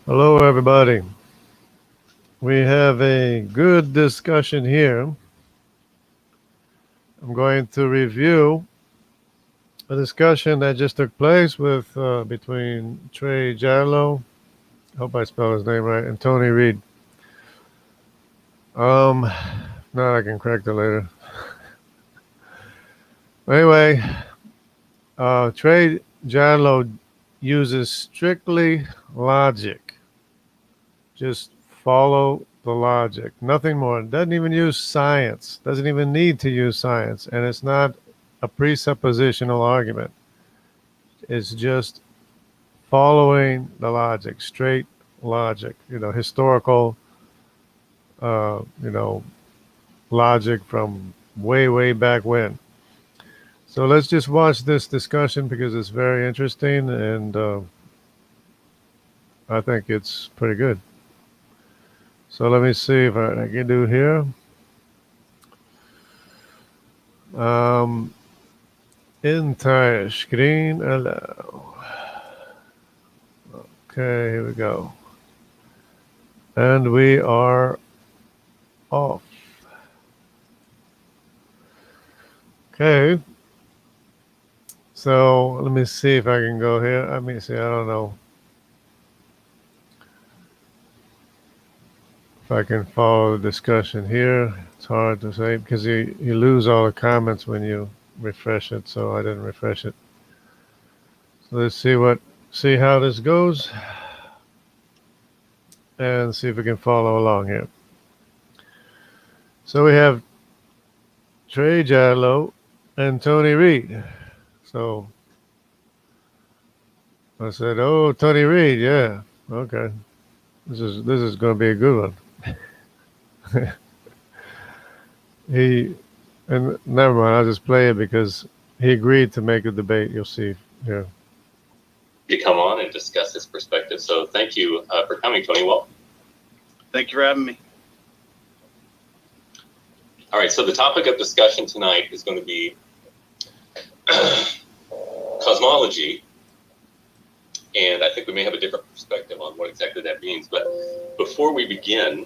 Hello, everybody. We have a good discussion here. I'm going to review a discussion that just took place with between Trey Jadlow, hope I spelled his name right, and Tony Reed. Um, Now I can correct it later. Anyway, Trey Jadlow uses strictly logic. Just follow the logic, nothing more. Doesn't even use science. Doesn't even need to use science, and it's not a presuppositional argument. It's just following the logic, straight logic. Historical. You know, logic from way, way back when. So let's just watch this discussion because it's very interesting, and I think it's pretty good. So let me see if I can do here. Um, Entire screen allow. Okay, here we go. And we are off. Okay. So let me see if I can go here. Let me see. I don't know if I can follow the discussion here. It's hard to say because you lose all the comments when you refresh it. So I didn't refresh it. So let's see how this goes and see if we can follow along here. So we have Trey Jadlow and Tony Reed. So I said, "Oh, Tony Reed, yeah, okay. This is going to be a good one." He and never mind. I'll just play it because he agreed to make a debate. You'll see. Yeah. To come on and discuss his perspective. So thank you for coming, Tony. Well, thank you for having me. All right. So the topic of discussion tonight is going to be cosmology. And I think we may have a different perspective on what exactly that means. But before we begin,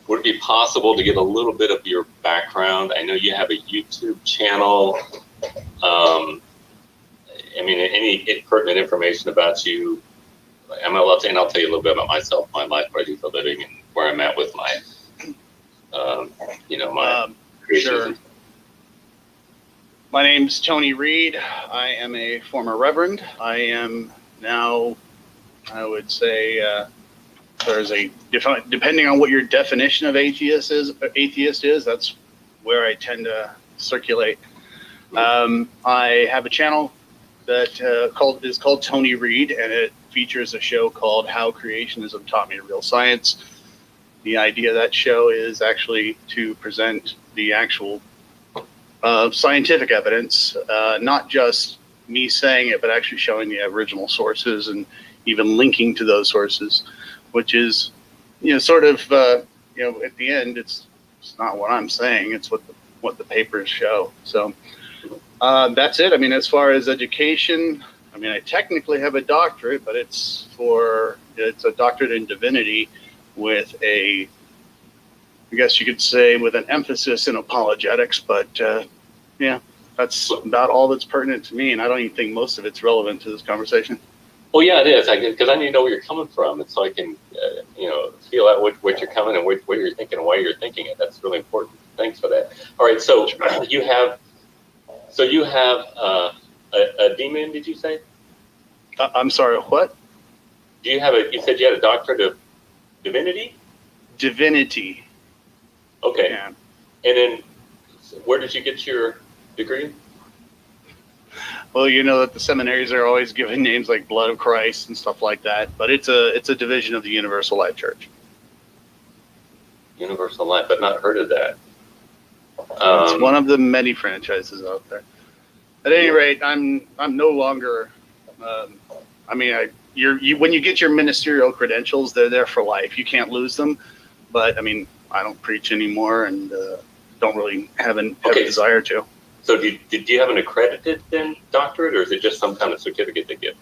would it be possible to get a little bit of your background? I know you have a YouTube channel. Any pertinent information about you. I'm allowed to, and I'll tell you a little bit about myself, my life, what I do for a living, and where I'm at with my, my Sure. My name's Tony Reed. I am a former reverend. I am now, I would say, there's a different, depending on what your definition of atheist is, that's where I tend to circulate. I have a channel that is called Tony Reed, and it features a show called How Creationism Taught Me Real Science. The idea of that show is actually to present the actual scientific evidence, not just me saying it, but actually showing the original sources and even linking to those sources, which is, sort of, at the end, it's not what I'm saying, it's what the papers show. So that's it. I mean, as far as education, I technically have a doctorate, but it's a doctorate in divinity with I guess you could say, with an emphasis in apologetics. But yeah, that's about all that's pertinent to me, and I don't even think most of it's relevant to this conversation. Well, yeah, it is, because I need to know where you're coming from, and so I can, feel out what you're coming and what you're thinking and why you're thinking it. That's really important. Thanks for that. All right, so you have a demon, did you say? I'm sorry, what? You said you had a doctorate of divinity? Divinity. Okay. Yeah. And then where did you get your degree? Well, you know that the seminaries are always given names like Blood of Christ and stuff like that, but it's a division of the Universal Life Church. Universal Life, I've not heard of that. It's one of the many franchises out there. At any rate, I'm no longer. When you get your ministerial credentials, they're there for life. You can't lose them. But I don't preach anymore, and don't really have a desire to. So did you have an accredited then doctorate, or is it just some kind of certificate they give?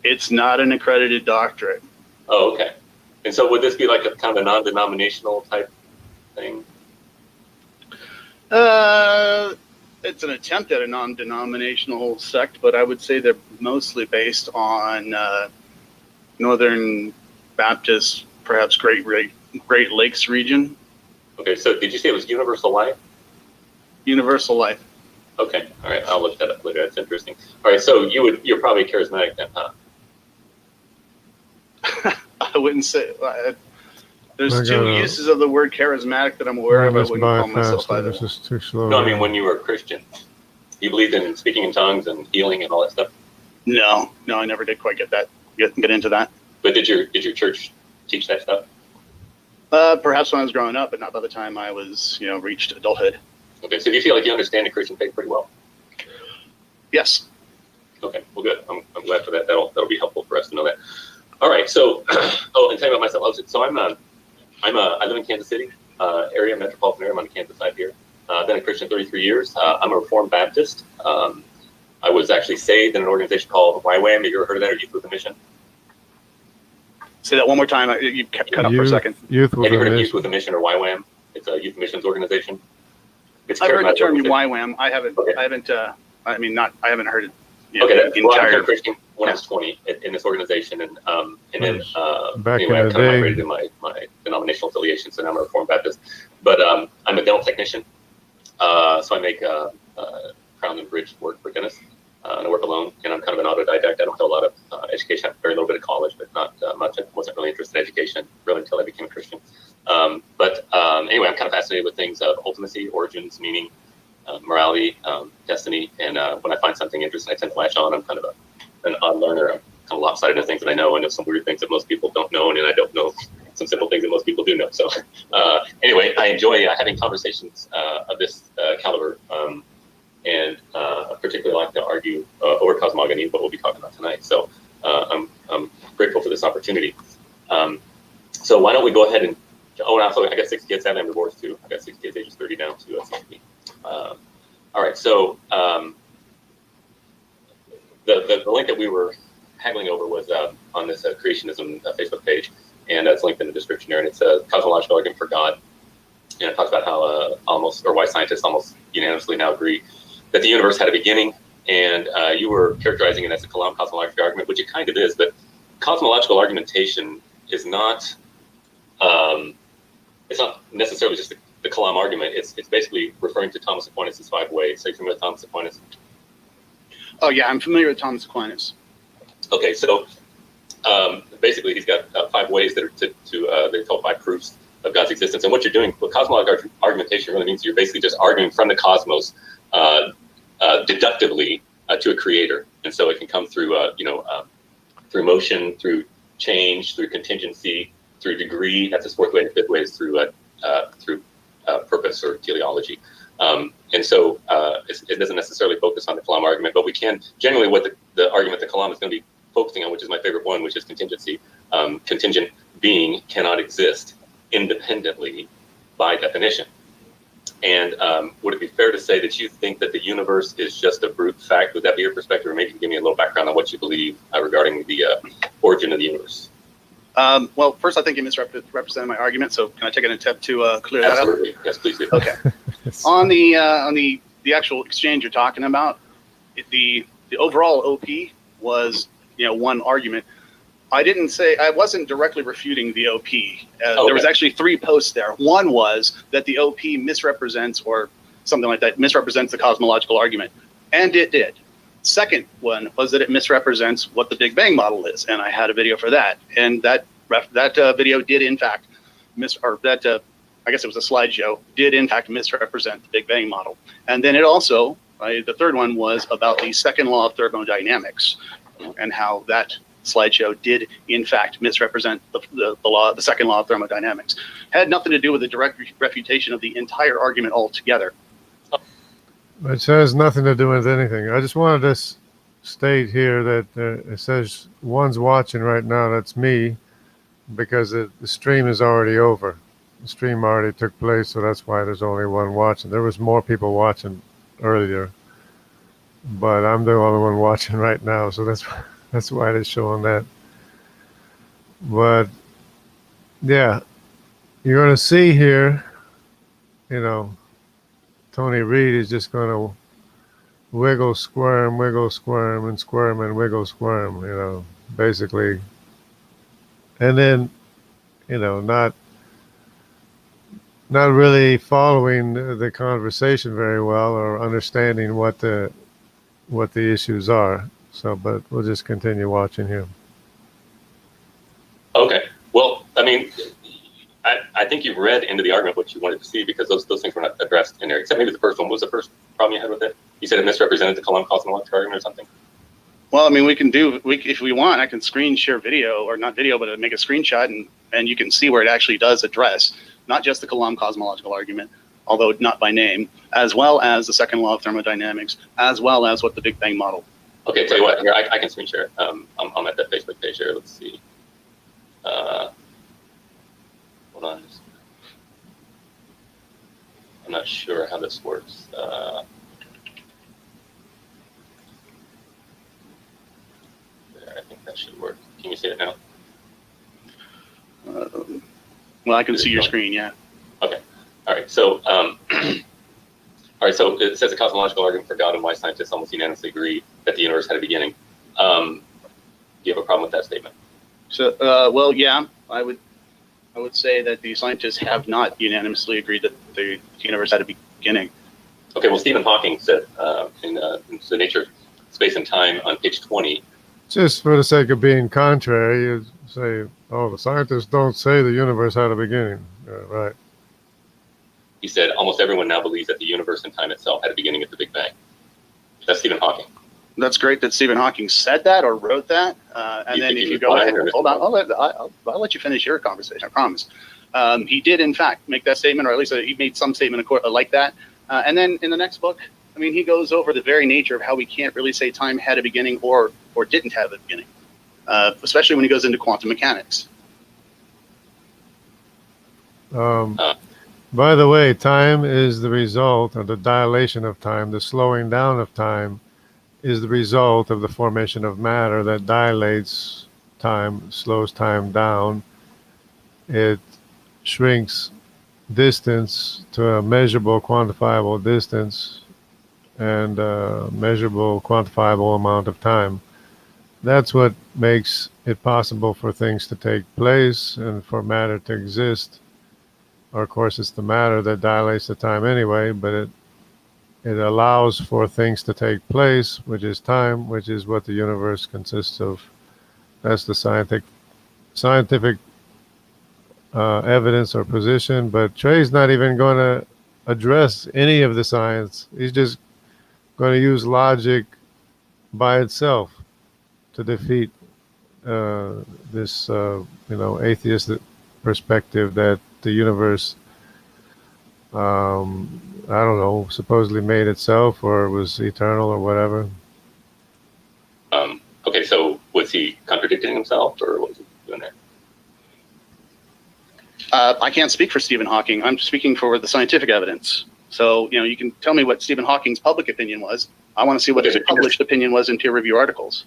It's not an accredited doctorate. Oh, okay. And so would this be like a kind of a non-denominational type thing? It's an attempt at a non-denominational sect, but I would say they're mostly based on Northern Baptist, perhaps Great Lakes region. Okay, so did you say it was Universal Life? Universal Life. Okay, all right, I'll look that up later. That's interesting. All right, so you're probably charismatic then, huh? I wouldn't say. There's I two gotta- uses of the word charismatic that I'm aware of. I Just wouldn't buy call myself faster. either. This is too slow. No, I mean when you were a Christian, you believed in speaking in tongues and healing and all that stuff. No, I never did quite get into that. But did your church teach that stuff? Perhaps when I was growing up, but not by the time I was, reached adulthood. Okay, so do you feel like you understand the Christian faith pretty well? Yes. Okay, well, good. I'm glad for that. That'll be helpful for us to know that. All right, so and tell you about myself. So I live in Kansas City area, metropolitan area. I'm on the Kansas side here. I've been a Christian 33 years. I'm a Reformed Baptist. I was actually saved in an organization called YWAM. Have you ever heard of that, or Youth with a Mission? Say that one more time. You cut up for a second. Youth with Have you a heard of Youth Mission. with a Mission or YWAM? It's a youth missions organization. It's a I've heard the charismatic term organization. YWAM. I haven't. Okay. I haven't. I haven't heard it. Okay, the well, I became entire. a Christian when I was 20 in this organization, and then Back anyway, in I the kind of day. migrated in my denominational affiliation, so now I'm a Reformed Baptist. But I'm a dental technician, so I make crown and bridge work for dentists, and I work alone. And I'm kind of an autodidact. I don't have a lot of education. I have very little bit of college, but not much. I wasn't really interested in education really until I became a Christian. But anyway, I'm kind of fascinated with things of ultimacy, origins, meaning. Morality, destiny, and when I find something interesting, I tend to latch on. I'm kind of an odd learner. I'm kind of lopsided in things that I know. I know some weird things that most people don't know, and I don't know some simple things that most people do know. So anyway, I enjoy having conversations of this caliber, and particularly like to argue over cosmogony, what we'll be talking about tonight. So I'm grateful for this opportunity. So why don't we go ahead and also I got 6 kids. I'm divorced too. I got 6 kids, ages 30 down to 60. All right, so the link that we were haggling over was on this Creationism Facebook page, and it's linked in the description there, and it's a cosmological argument for God, and it talks about how why scientists almost unanimously now agree that the universe had a beginning, and you were characterizing it as a Kalam cosmological argument, which it kind of is, but cosmological argumentation is not it's not necessarily just the Kalam argument. It's basically referring to Thomas Aquinas' 5 ways. So you're familiar with Thomas Aquinas? Oh yeah, I'm familiar with Thomas Aquinas. Okay, so basically he's got 5 ways that are they're called 5 proofs of God's existence. And what you're doing, what cosmological argumentation really means, you're basically just arguing from the cosmos deductively to a creator. And so it can come through through motion, through change, through contingency, through degree. That's his 4th way. And 5th way is through purpose or teleology. And so it doesn't necessarily focus on the Kalam argument, but we can generally what the argument that Kalam is going to be focusing on, which is my favorite one, which is contingency. Contingent being cannot exist independently by definition. And would it be fair to say that you think that the universe is just a brute fact? Would that be your perspective? Or maybe you can give me a little background on what you believe regarding the origin of the universe. Well, first, I think you misrepresented my argument, so can I take an attempt to clear that up? Absolutely. Yes, please do. Okay. On the actual exchange you're talking about, the overall OP was one argument. I wasn't directly refuting the OP. Okay. There was actually 3 posts there. One was that the OP misrepresents or something like that, misrepresents the cosmological argument, and it did. Second one was that it misrepresents what the Big Bang model is, and I had a video for that. And that video did in fact I guess it was a slideshow, did in fact misrepresent the Big Bang model. And then it also, the third one was about the second law of thermodynamics and how that slideshow did in fact misrepresent the second law of thermodynamics. Had nothing to do with the direct refutation of the entire argument altogether. It has nothing to do with anything. I just wanted to state here that it says one's watching right now. That's me, because the stream is already over. The stream already took place, so that's why there's only one watching. There was more people watching earlier, but I'm the only one watching right now, so That's why they're showing that. But yeah, you're going to see here, Tony Reed is just going to wiggle, squirm, and squirm and wiggle, squirm, basically. And then, not really following the conversation very well or understanding what the issues are. So, but we'll just continue watching here. Okay. Well, I mean, I think you've read into the argument what you wanted to see, because those things were not addressed in there, except maybe the first one. What was the first problem you had with it? You said it misrepresented the Coulomb cosmological argument or something? Well, I mean, if we want, I can screen share video, or not video, but make a screenshot, and you can see where it actually does address not just the Coulomb cosmological argument, although not by name, as well as the second law of thermodynamics, as well as what the Big Bang model. Okay, tell you what, here, I can screen share. I'm at that Facebook page here. Let's see. Hold on. I'm not sure how this works. There, I think that should work. Can you see it now? Well, I can see your screen, yeah. Okay. All right. So, all right. So it says a cosmological argument for God and why scientists almost unanimously agree that the universe had a beginning. Do you have a problem with that statement? So, well, yeah, I would say that the scientists have not unanimously agreed that the universe had a beginning. Okay. Well, Stephen Hawking said in The Nature of Space and Time on page 20. Just for the sake of being contrary, you say, oh, the scientists don't say the universe had a beginning. Yeah, right. He said almost everyone now believes that the universe and time itself had a beginning at the Big Bang. That's Stephen Hawking. That's great that Stephen Hawking said that or wrote that. And then if you go ahead, hold on, I'll let you finish your conversation, I promise. He did, in fact, make that statement, or at least he made some statement like that. And then in the next book, I mean, he goes over the very nature of how we can't really say time had a beginning or didn't have a beginning, especially when he goes into quantum mechanics. By the way, time is the result of the dilation of time. The slowing down of time is the result of the formation of matter that dilates time, slows time down. It shrinks distance to a measurable, quantifiable distance and a measurable, quantifiable amount of time. That's what makes it possible for things to take place and for matter to exist. Or, of course, it's the matter that dilates the time anyway, but it allows for things to take place, which is time, which is what the universe consists of. That's the scientific evidence or position. But Trey's not even going to address any of the science. He's just going to use logic by itself to defeat this, atheistic perspective that the universe, I don't know, supposedly made itself or was eternal or whatever. Okay, so was he contradicting himself, or what was he doing there? I can't speak for Stephen Hawking. I'm speaking for the scientific evidence. So, you can tell me what Stephen Hawking's public opinion was. I want to see what his published opinion was in peer review articles.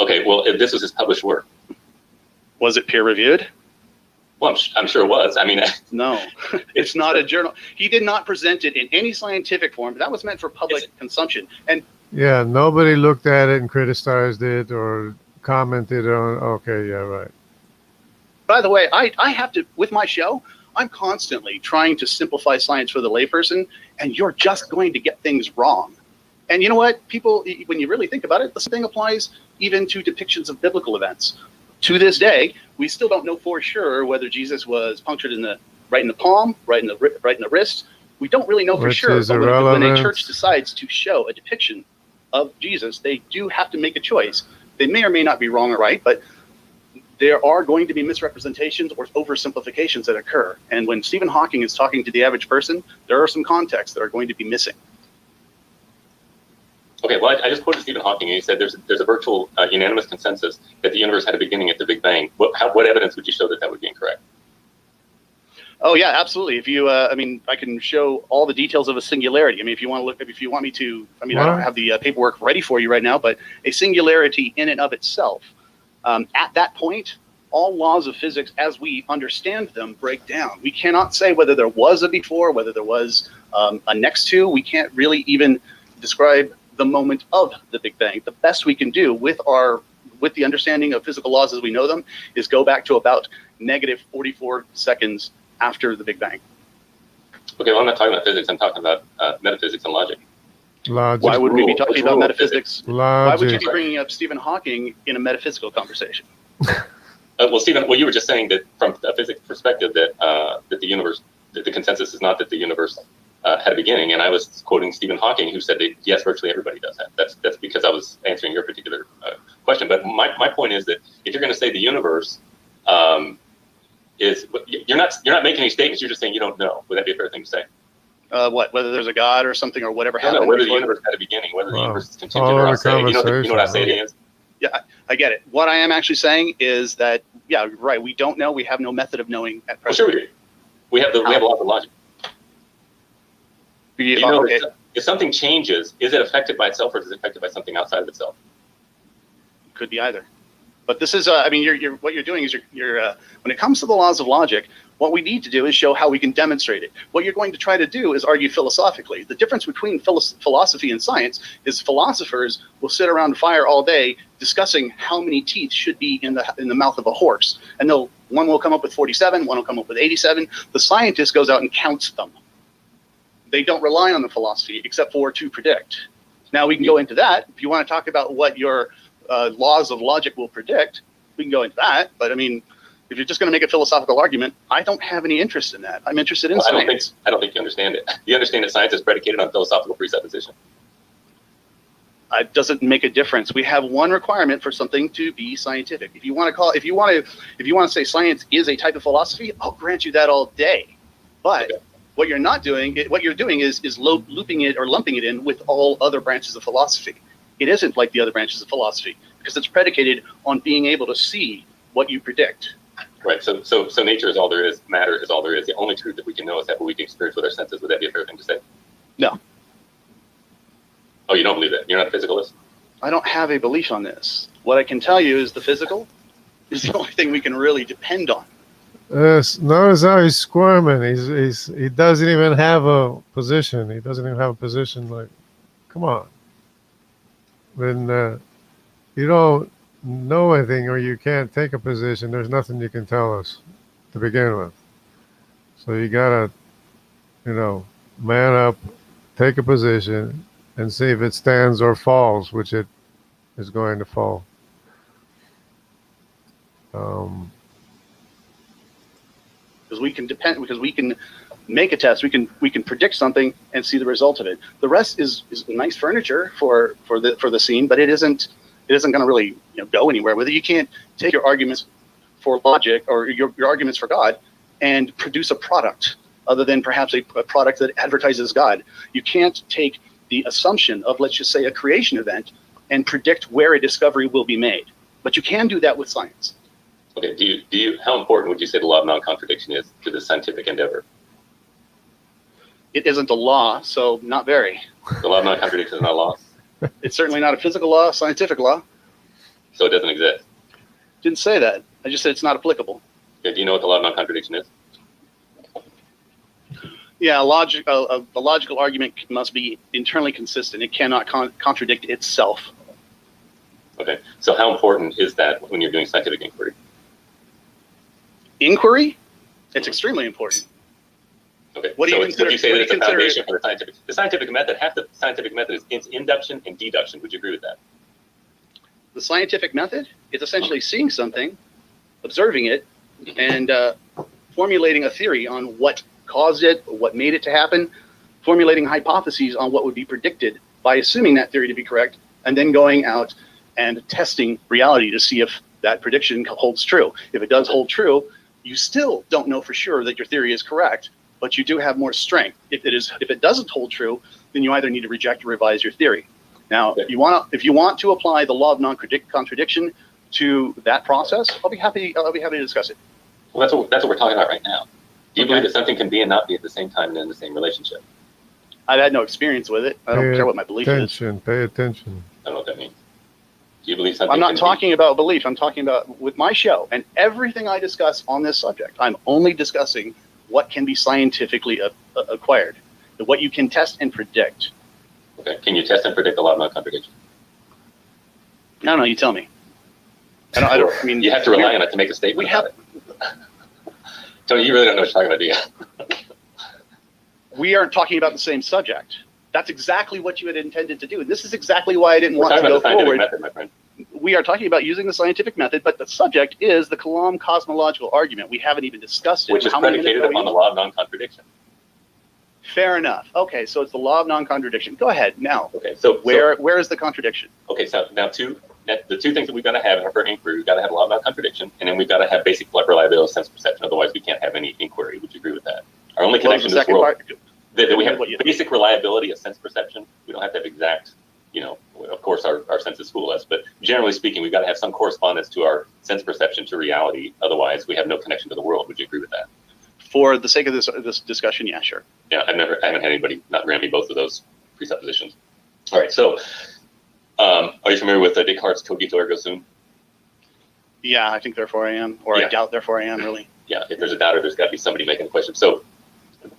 Okay, well, if this was his published work. Was it peer reviewed? Well, I'm sure it was. I mean, no, it's not a journal. He did not present it in any scientific form. That was meant for public consumption. And yeah, nobody looked at it and criticized it or commented on. Okay, yeah, right. By the way, I have to, with my show, I'm constantly trying to simplify science for the layperson, and you're just going to get things wrong. And you know what? People, when you really think about it, the same thing applies even to depictions of biblical events. To this day, we still don't know for sure whether Jesus was punctured right in the palm, right in the wrist. We don't really know for sure. But when a church decides to show a depiction of Jesus, they do have to make a choice. They may or may not be wrong or right, but there are going to be misrepresentations or oversimplifications that occur. And when Stephen Hawking is talking to the average person, there are some contexts that are going to be missing. Okay, well, I just quoted Stephen Hawking, and he said there's a virtual unanimous consensus that the universe had a beginning at the Big Bang. What evidence would you show that would be incorrect? Oh yeah, absolutely. If you, I mean, I can show all the details of a singularity. I mean, if you want to look, if you want me to, I mean, I don't have the paperwork ready for you right now, but a singularity in and of itself, at that point, all laws of physics as we understand them break down. We cannot say whether there was a before, whether there was a next to. We can't really even describe the moment of the Big Bang. The best we can do with the understanding of physical laws as we know them is go back to about negative 44 seconds after the Big Bang. Okay, well, I'm not talking about physics. I'm talking about metaphysics and logic. Logic. Why would we be talking about metaphysics? Logic. Why would you be bringing up Stephen Hawking in a metaphysical conversation? Well, Stephen, well, you were just saying that from a physics perspective that that the universe, that the consensus is not that the universe had a beginning, and I was quoting Stephen Hawking, who said that yes, virtually everybody does that. That's because I was answering your particular question. But my point is that if you're going to say the universe you're not making any statements. You're just saying you don't know. Would that be a fair thing to say? What? Whether there's a God or something or whatever happened? No, whether the universe had a beginning, whether the universe is contingent or not. You know what I say it is? Yeah, I get it. What I am actually saying is that, yeah, right. We don't know. We have no method of knowing at present. Well, sure we do. We have laws of logic. You know, okay. If something changes, is it affected by itself or is it affected by something outside of itself? Could be either. But this is, I mean, what you're doing is you're when it comes to the laws of logic, what we need to do is show how we can demonstrate it. What you're going to try to do is argue philosophically. The difference between philosophy and science is philosophers will sit around fire all day discussing how many teeth should be in the mouth of a horse. And one will come up with 47, one will come up with 87. The scientist goes out and counts them. They don't rely on the philosophy except for to predict. Now we can go into that. If you want to talk about what your laws of logic will predict, we can go into that. But I mean, if you're just going to make a philosophical argument, I don't have any interest in that. I'm interested in science. I don't think you understand it. You understand that science is predicated on philosophical presupposition. It doesn't make a difference. We have one requirement for something to be scientific. If you want to say science is a type of philosophy, I'll grant you that all day. But okay. What you're doing is looping it or lumping it in with all other branches of philosophy. It isn't like the other branches of philosophy because it's predicated on being able to see what you predict. Right. So nature is all there is. Matter is all there is. The only truth that we can know is that what we can experience with our senses. Would that be a fair thing to say? No. Oh, you don't believe that? You're not a physicalist? I don't have a belief on this. What I can tell you is the physical is the only thing we can really depend on. Notice how he's squirming. He doesn't even have a position. He doesn't even have a position. Like, come on. When you don't know anything or you can't take a position, there's nothing you can tell us to begin with. So you gotta, man up, take a position, and see if it stands or falls, which it is going to fall. Because we can make a test, we can predict something and see the result of it. The rest is nice furniture for the scene, but it isn't going to really go anywhere with it. You can't take your arguments for logic or your arguments for God and produce a product other than perhaps a product that advertises God. You can't take the assumption of, let's just say, a creation event and predict where a discovery will be made. But you can do that with science. Okay. Do you? How important would you say the law of non-contradiction is to the scientific endeavor? It isn't a law, so not very. The law of non-contradiction is not a law. It's certainly not a physical law, scientific law. So it doesn't exist. Didn't say that. I just said it's not applicable. Okay, do you know what the law of non-contradiction is? Yeah, a logical argument must be internally consistent. It cannot contradict itself. Okay, so how important is that when you're doing scientific inquiry? Inquiry? It's extremely important. Okay, what do you consider? Would you say that it's a foundation for the scientific method? Half the scientific method is induction and deduction. Would you agree with that? The scientific method is essentially seeing something, observing it, and formulating a theory on what caused it, what made it to happen, formulating hypotheses on what would be predicted by assuming that theory to be correct, and then going out and testing reality to see if that prediction holds true. If it does hold true, you still don't know for sure that your theory is correct, but you do have more strength. If it doesn't hold true, then you either need to reject or revise your theory. Now, if you want to apply the law of non-contradiction to that process, I'll be happy to discuss it. Well, that's what we're talking about right now. Do you believe that something can be and not be at the same time and in the same relationship? I've had no experience with it. I don't care what my belief is. Pay attention. I don't know what that means. Do you believe something? I'm not talking about belief. I'm talking about with my show and everything I discuss on this subject. I'm only discussing what can be scientifically acquired, what you can test and predict. Okay. Can you test and predict the law of non-contradiction? No, you tell me. I mean, you have to rely on it to make a statement. We have. Tony, you really don't know what you're talking about, do you? We aren't talking about the same subject. That's exactly what you had intended to do. And this is exactly why I didn't want to go forward. Method, my friend. We are talking about using the scientific method, but the subject is the Kalam cosmological argument. We haven't even discussed it. Which is predicated upon the law of non-contradiction. Fair enough. Okay, so it's the law of non-contradiction. Go ahead now. Okay, so where is the contradiction? Okay, so now the two things that we've got to have in our inquiry, we've got to have a law of non-contradiction, and then we've got to have basic reliability of sense perception. Otherwise, we can't have any inquiry. Would you agree with that? Our only connection to this world, that we have basic reliability of sense perception. We don't have to have exact, of course, our senses fool us, but generally speaking, we've got to have some correspondence to our sense perception to reality. Otherwise, we have no connection to the world. Would you agree with that? For the sake of this discussion, yeah, sure. Yeah, I haven't had anybody not grant me both of those presuppositions. All right, so are you familiar with Descartes' cogito ergo sum? Yeah, I think therefore I am, or I doubt therefore I am, really. Yeah, if there's a doubter, there's got to be somebody making a question. So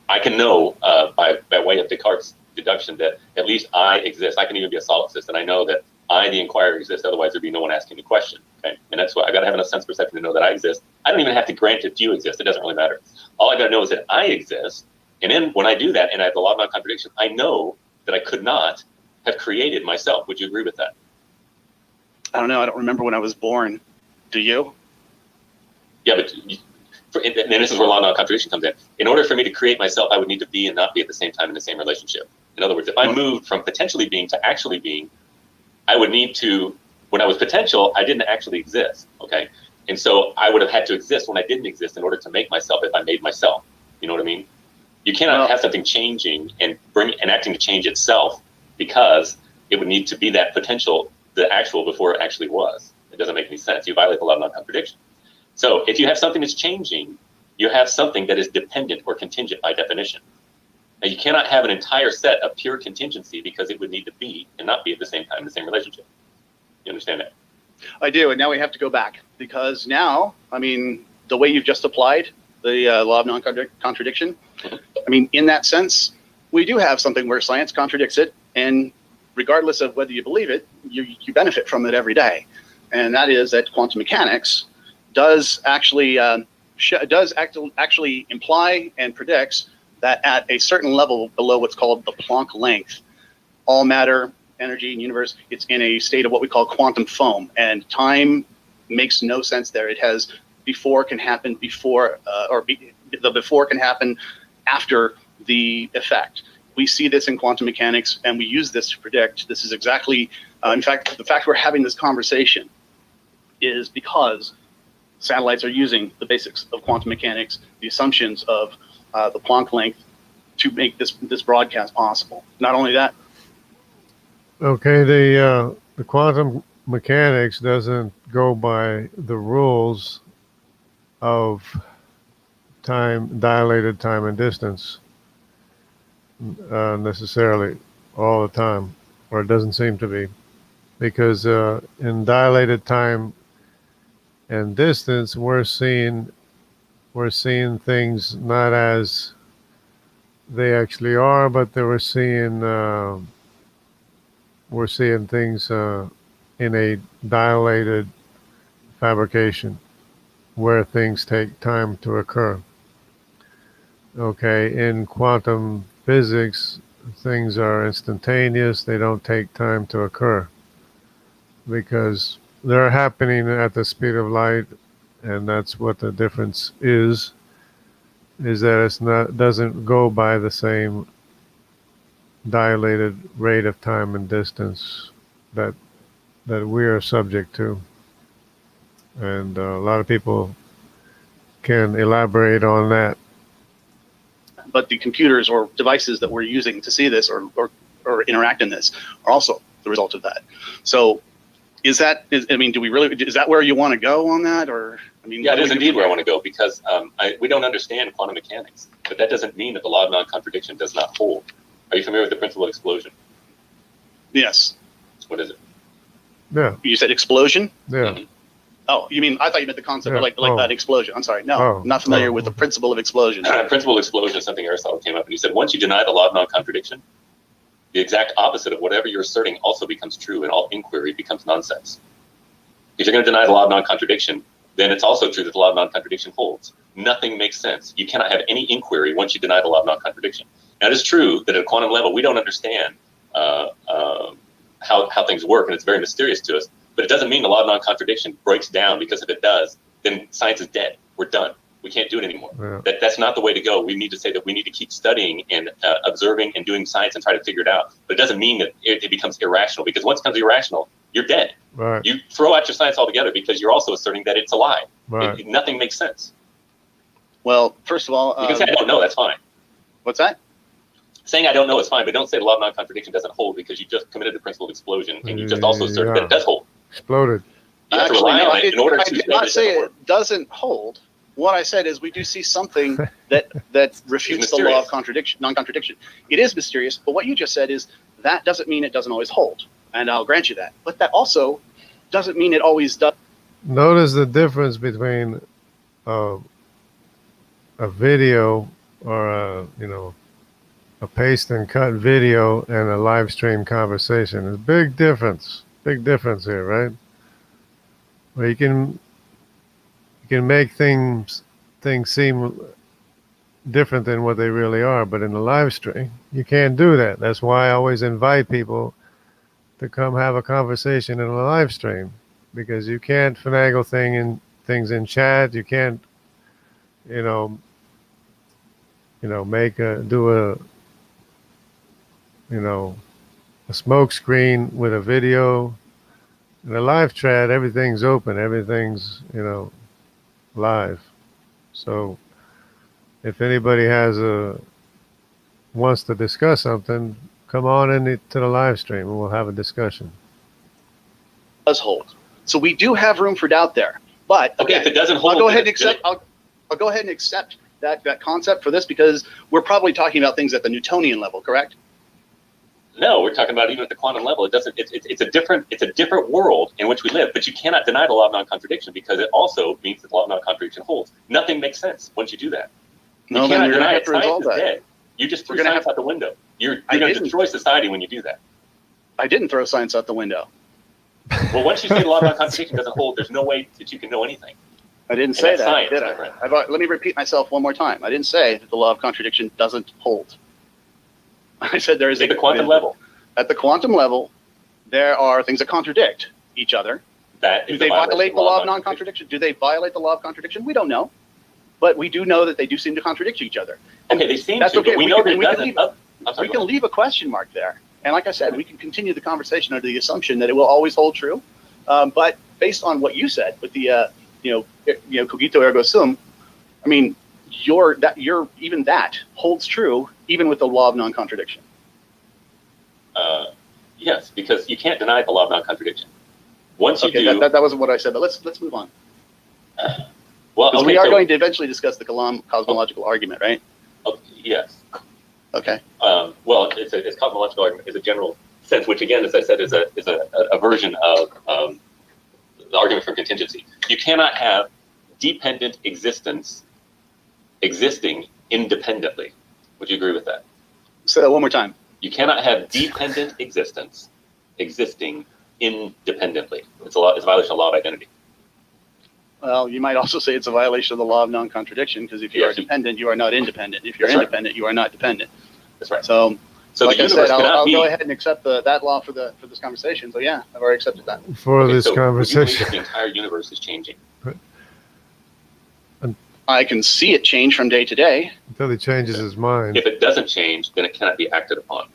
I can know by way of Descartes' deduction that at least I exist. I can even be a solipsist, and I know that I, the inquirer, exist. Otherwise, there'd be no one asking the question. Okay, and that's why I got to have enough sense perception to know that I exist. I don't even have to grant if you exist. It doesn't really matter. All I got to know is that I exist, and then when I do that, and I have the law of non-contradiction, I know that I could not have created myself. Would you agree with that? I don't know. I don't remember when I was born. Do you? Yeah, but and this is where law of non-contradiction comes in. In order for me to create myself, I would need to be and not be at the same time in the same relationship. In other words, if I moved from potentially being to actually being, I would need to, when I was potential, I didn't actually exist, okay? And so I would have had to exist when I didn't exist in order to make myself if I made myself. You know what I mean? You cannot have something changing and acting to change itself because it would need to be that potential, the actual, before it actually was. It doesn't make any sense. You violate the law of non-contradiction. So if you have something that's changing, you have something that is dependent or contingent by definition. Now, you cannot have an entire set of pure contingency because it would need to be and not be at the same time in the same relationship. You understand that? I do, and now we have to go back because now, I mean, the way you've just applied the law of non-contradiction, I mean, in that sense, we do have something where science contradicts it, and regardless of whether you believe it, you benefit from it every day. And that is that quantum mechanics does actually imply and predicts that at a certain level below what's called the Planck length, all matter, energy, and universe, it's in a state of what we call quantum foam, and time makes no sense there. It has before can happen before, the before can happen after the effect. We see this in quantum mechanics, and we use this to predict. This is exactly, in fact, the fact we're having this conversation is because satellites are using the basics of quantum mechanics, the assumptions of the Planck length to make this broadcast possible. Not only that. Okay, the quantum mechanics doesn't go by the rules of time, dilated time and distance necessarily all the time, or it doesn't seem to be, because in dilated time and distance, we're seeing things not as they actually are, but that we're seeing things in a dilated fabrication where things take time to occur. Okay, in quantum physics, things are instantaneous. They don't take time to occur because they're happening at the speed of light, and that's what the difference is that doesn't go by the same dilated rate of time and distance that we are subject to. And a lot of people can elaborate on that. But the computers or devices that we're using to see this or interact in this are also the result of that. So I mean, do we really, is that where you want to go on that? Or, I mean, Yeah, it is indeed where I want to go, because we don't understand quantum mechanics, but that doesn't mean that the law of non-contradiction does not hold. Are you familiar with the principle of explosion? Yes. What is it? Yeah. You said explosion? Yeah. Mhm. Oh, you mean, I thought you meant the concept of like Oh. that explosion. I'm sorry. No, Oh. I'm not familiar Oh. with the principle of explosion. Principle of explosion is something Aristotle came up and he said, once you deny the law of non-contradiction, the exact opposite of whatever you're asserting also becomes true, and all inquiry becomes nonsense. If you're going to deny the law of non-contradiction, then it's also true that the law of non-contradiction holds. Nothing makes sense. You cannot have any inquiry once you deny the law of non-contradiction. Now, it is true that at a quantum level, we don't understand how things work, and it's very mysterious to us. But it doesn't mean the law of non-contradiction breaks down, because if it does, then science is dead. We're done. We can't do it anymore. Yeah. That's not the way to go. We need to say that we need to keep studying and observing and doing science and try to figure it out. But it doesn't mean that it becomes irrational, because once it becomes irrational, you're dead. Right. You throw out your science altogether, because you're also asserting that it's a lie. Right. Nothing makes sense. Well, first of all, You can say, I don't know, that's fine. what's that? Saying I don't know is fine, but don't say the law of non-contradiction doesn't hold, because you just committed the principle of explosion, and you just also asserted that it does hold. Exploded. You have to Actually, rely no, on it in order I to did not say doesn't work. it doesn't hold. What I said is we do see something that refutes the law of mysterious. contradiction, non-contradiction. It is mysterious, but what you just said is that doesn't mean it doesn't always hold, and I'll grant you that. But that also doesn't mean it always does. Notice the difference between a video or a paste and cut video and a live stream conversation. There's a big difference here, right? Where you can make things seem different than what they really are, but in the live stream, you can't do that. That's why I always invite people to come have a conversation in a live stream, because you can't finagle things in chat. You can't, a smoke screen with a video. In a live chat, everything's open, everything's, live. So if anybody wants to discuss something, come on to the live stream and we'll have a discussion. Does hold. So we do have room for doubt there. But Okay, if it doesn't hold, I'll go ahead then and it's good. accept. I'll go ahead and accept that concept for this, because we're probably talking about things at the Newtonian level, correct? No, we're talking about even at the quantum level. It doesn't. It's a different world in which we live. But you cannot deny the law of non-contradiction, because it also means that the law of non-contradiction holds. Nothing makes sense once you do that. No, you then cannot we're gonna deny have it. to Science resolve is that. dead. You just threw We're gonna science have- out the window. You're I going to didn't. destroy society when you do that. I didn't throw science out the window. Well, once you say the law of non-contradiction doesn't hold, there's no way that you can know anything. I didn't say that's that, science, did my I? friend. Let me repeat myself one more time. I didn't say that the law of contradiction doesn't hold. I said there is At the quantum level, At the quantum level, there are things that contradict each other. that Do is they a violation violate the law of non-contradiction? Do they violate the law of contradiction? We don't know. But we do know that they do seem to contradict each other. Okay, they seem That's to, okay. but we We know can- that it we can doesn't. leave- I'm sorry, We can leave a question mark there. And like I said, we can continue the conversation under the assumption that it will always hold true. But based on what you said with the, cogito ergo sum, I mean, even that holds true, even with the law of non-contradiction. Yes, because you can't deny the law of non-contradiction. Once you Okay, do, that wasn't what I said, but let's move on. well, Because okay, we are so- going to eventually discuss the cosmological argument, right? yes. Okay. Well, it's cosmological argument is a general sense, which again, as I said, is a version of the argument from contingency. You cannot have dependent existence existing independently. Would you agree with that? Say that one more time. You cannot have dependent existence existing independently. It's a violation of law of identity. Well, you might also say it's a violation of the law of non-contradiction, because if you Yes. are dependent, you are not independent. If you're That's right. independent, you are not dependent. That's right. So, So like the I universe said, cannot I'll be. go ahead and accept that law for this conversation. So yeah, I've already accepted that. For Okay, this so would you believe conversation. that the entire universe is changing. I can see it change from day to day. Until he changes his mind. If it doesn't change, then it cannot be acted upon.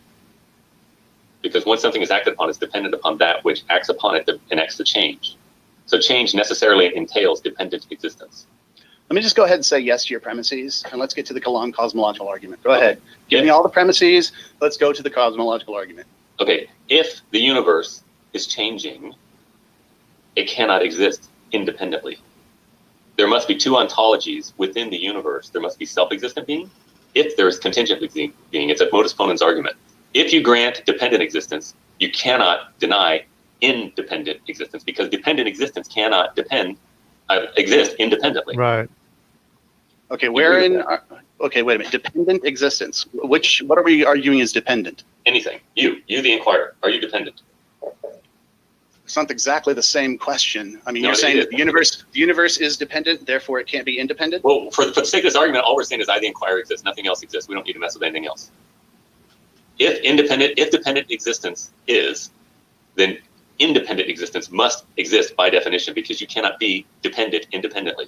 Because once something is acted upon, it's dependent upon that which acts upon it and acts to change. So change necessarily entails dependent existence. Let me just go ahead and say yes to your premises, and let's get to the cosmological argument. Go ahead. Give Yes. me all the premises. Let's go to the cosmological argument. Okay, if the universe is changing, it cannot exist independently. There must be two ontologies within the universe. There must be self-existent being. If there is contingent being, it's a modus ponens argument. If you grant dependent existence, you cannot deny independent existence, because dependent existence cannot exist independently. Right. Okay, okay, wait a minute. Dependent existence. What are we arguing is dependent? Anything. You the inquirer. Are you dependent? It's not exactly the same question. I mean, No, you're saying is. that the universe is dependent, therefore it can't be independent? Well, for the sake of this argument, all we're saying is I, the inquirer, exists. Nothing else exists. We don't need to mess with anything else. If dependent existence is, then independent existence must exist by definition, because you cannot be dependent independently.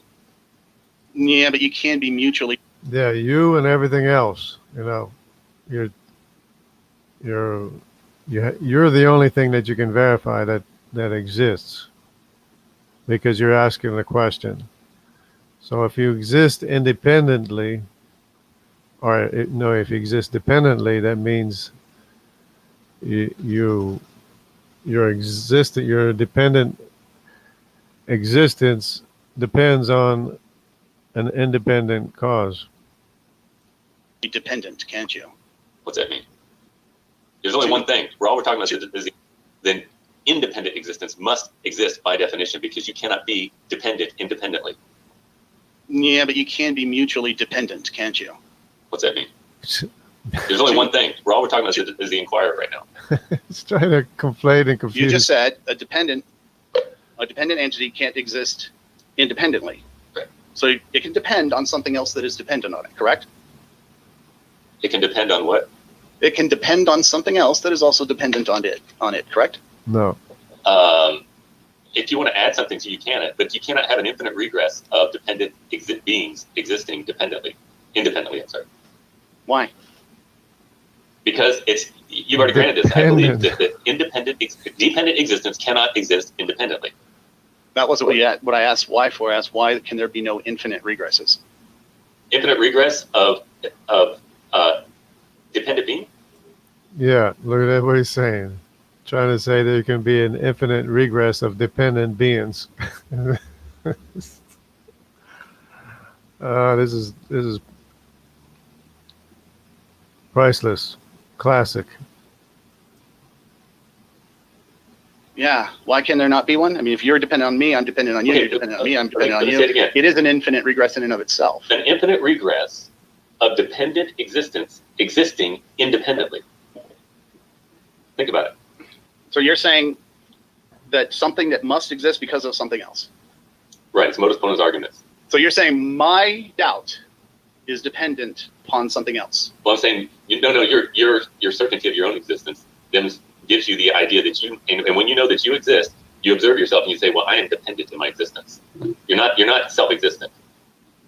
Yeah, but you can be mutually. Yeah, you and everything else. You're the only thing that you can verify that exists, because you're asking the question. So if you exist independently, if you exist dependently, that means your dependent existence depends on an independent cause. Be dependent, can't you? What's that mean? There's only one thing. We're talking about is then independent existence must exist by definition, because you cannot be dependent independently. Yeah, but you can be mutually dependent, can't you? What's that mean? There's only one thing. We're talking about is the inquirer right now. It's trying to conflate and confuse. You just said a dependent entity can't exist independently. Right. So it can depend on something else that is dependent on it, correct? It can depend on what? It can depend on something else that is also dependent on it, correct? No. If you want to add something to, you can, but you cannot have an infinite regress of dependent beings existing independently. I'm sorry. Why? Because you've already granted this. I believe that dependent existence cannot exist independently. That wasn't what I asked why for. I asked why can there be no infinite regresses? Infinite regress of dependent being? Yeah, look at what he's saying. Trying to say there can be an infinite regress of dependent beings. This is priceless, classic. Yeah. Why can there not be one? I mean, if you're dependent on me, I'm dependent on you. Okay, You're dependent on me, I'm dependent on you. Say it again. It is an infinite regress in and of itself. An infinite regress of dependent existence existing independently. Think about it. So you're saying that something that must exist because of something else. Right. It's modus ponens arguments. So you're saying my doubt is dependent upon something else. Well, I'm saying your certainty of your own existence then gives you the idea that and when you know that you exist, you observe yourself and you say, well, I am dependent in my existence. You're not self-existent.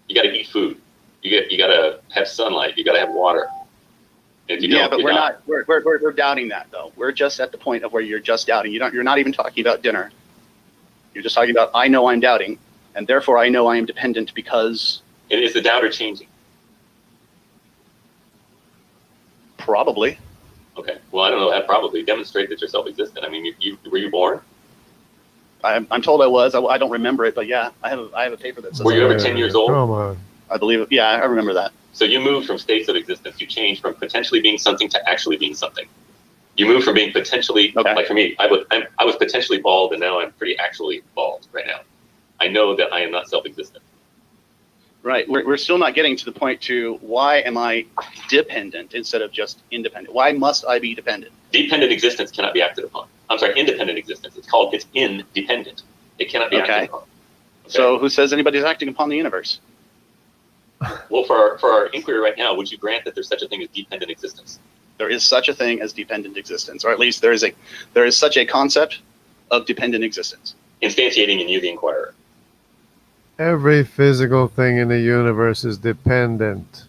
You got to eat food. You got to have sunlight. You got to have water. If you Yeah, don't, but we're doubting that though. We're just at the point of where you're just doubting. You're not even talking about dinner. You're just talking about I know I'm doubting, and therefore I know I am dependent because. And is the doubter changing? Probably. Okay. Well, I don't know. That probably demonstrate that you're self-existent. I mean, were you born? I'm told I was. I don't remember it, but yeah, I have a paper that says. Were you ever 10 years old? Come on. I believe it. Yeah, I remember that. So you moved from states of existence. You changed from potentially being something to actually being something. You moved from being potentially, like for me, I was potentially bald, and now I'm pretty actually bald right now. I know that I am not self-existent. Right. We're still not getting to the point to why am I dependent instead of just independent? Why must I be dependent? Dependent existence cannot be acted upon. I'm sorry, independent existence. It's independent. It cannot be acted upon. Okay? So who says anybody's acting upon the universe? Well, for our inquiry right now, would you grant that there's such a thing as dependent existence? There is such a thing as dependent existence, or at least there is such a concept of dependent existence. Instantiating in you, the inquirer. Every physical thing in the universe is dependent.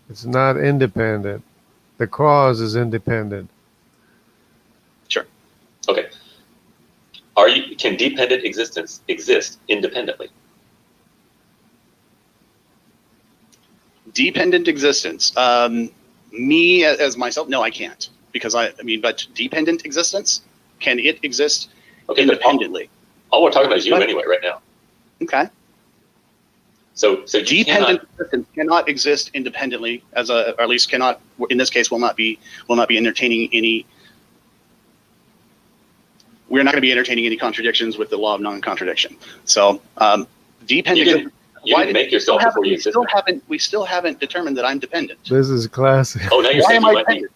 It's not independent. The cause is independent. Sure. Okay. Can dependent existence exist independently? Dependent existence. Me as myself, no, I can't. Because but dependent existence, can it exist independently? All we're talking about is you What? anyway right now. Okay. So you Dependent cannot, existence cannot exist independently, or at least cannot. In this case, will not be entertaining any. We're not going to be entertaining any contradictions with the law of non-contradiction. So, dependent. you didn't make yourself before you existed. We still haven't determined that I'm dependent. This is classic. Oh, now you're Why saying am you I might be. dependent?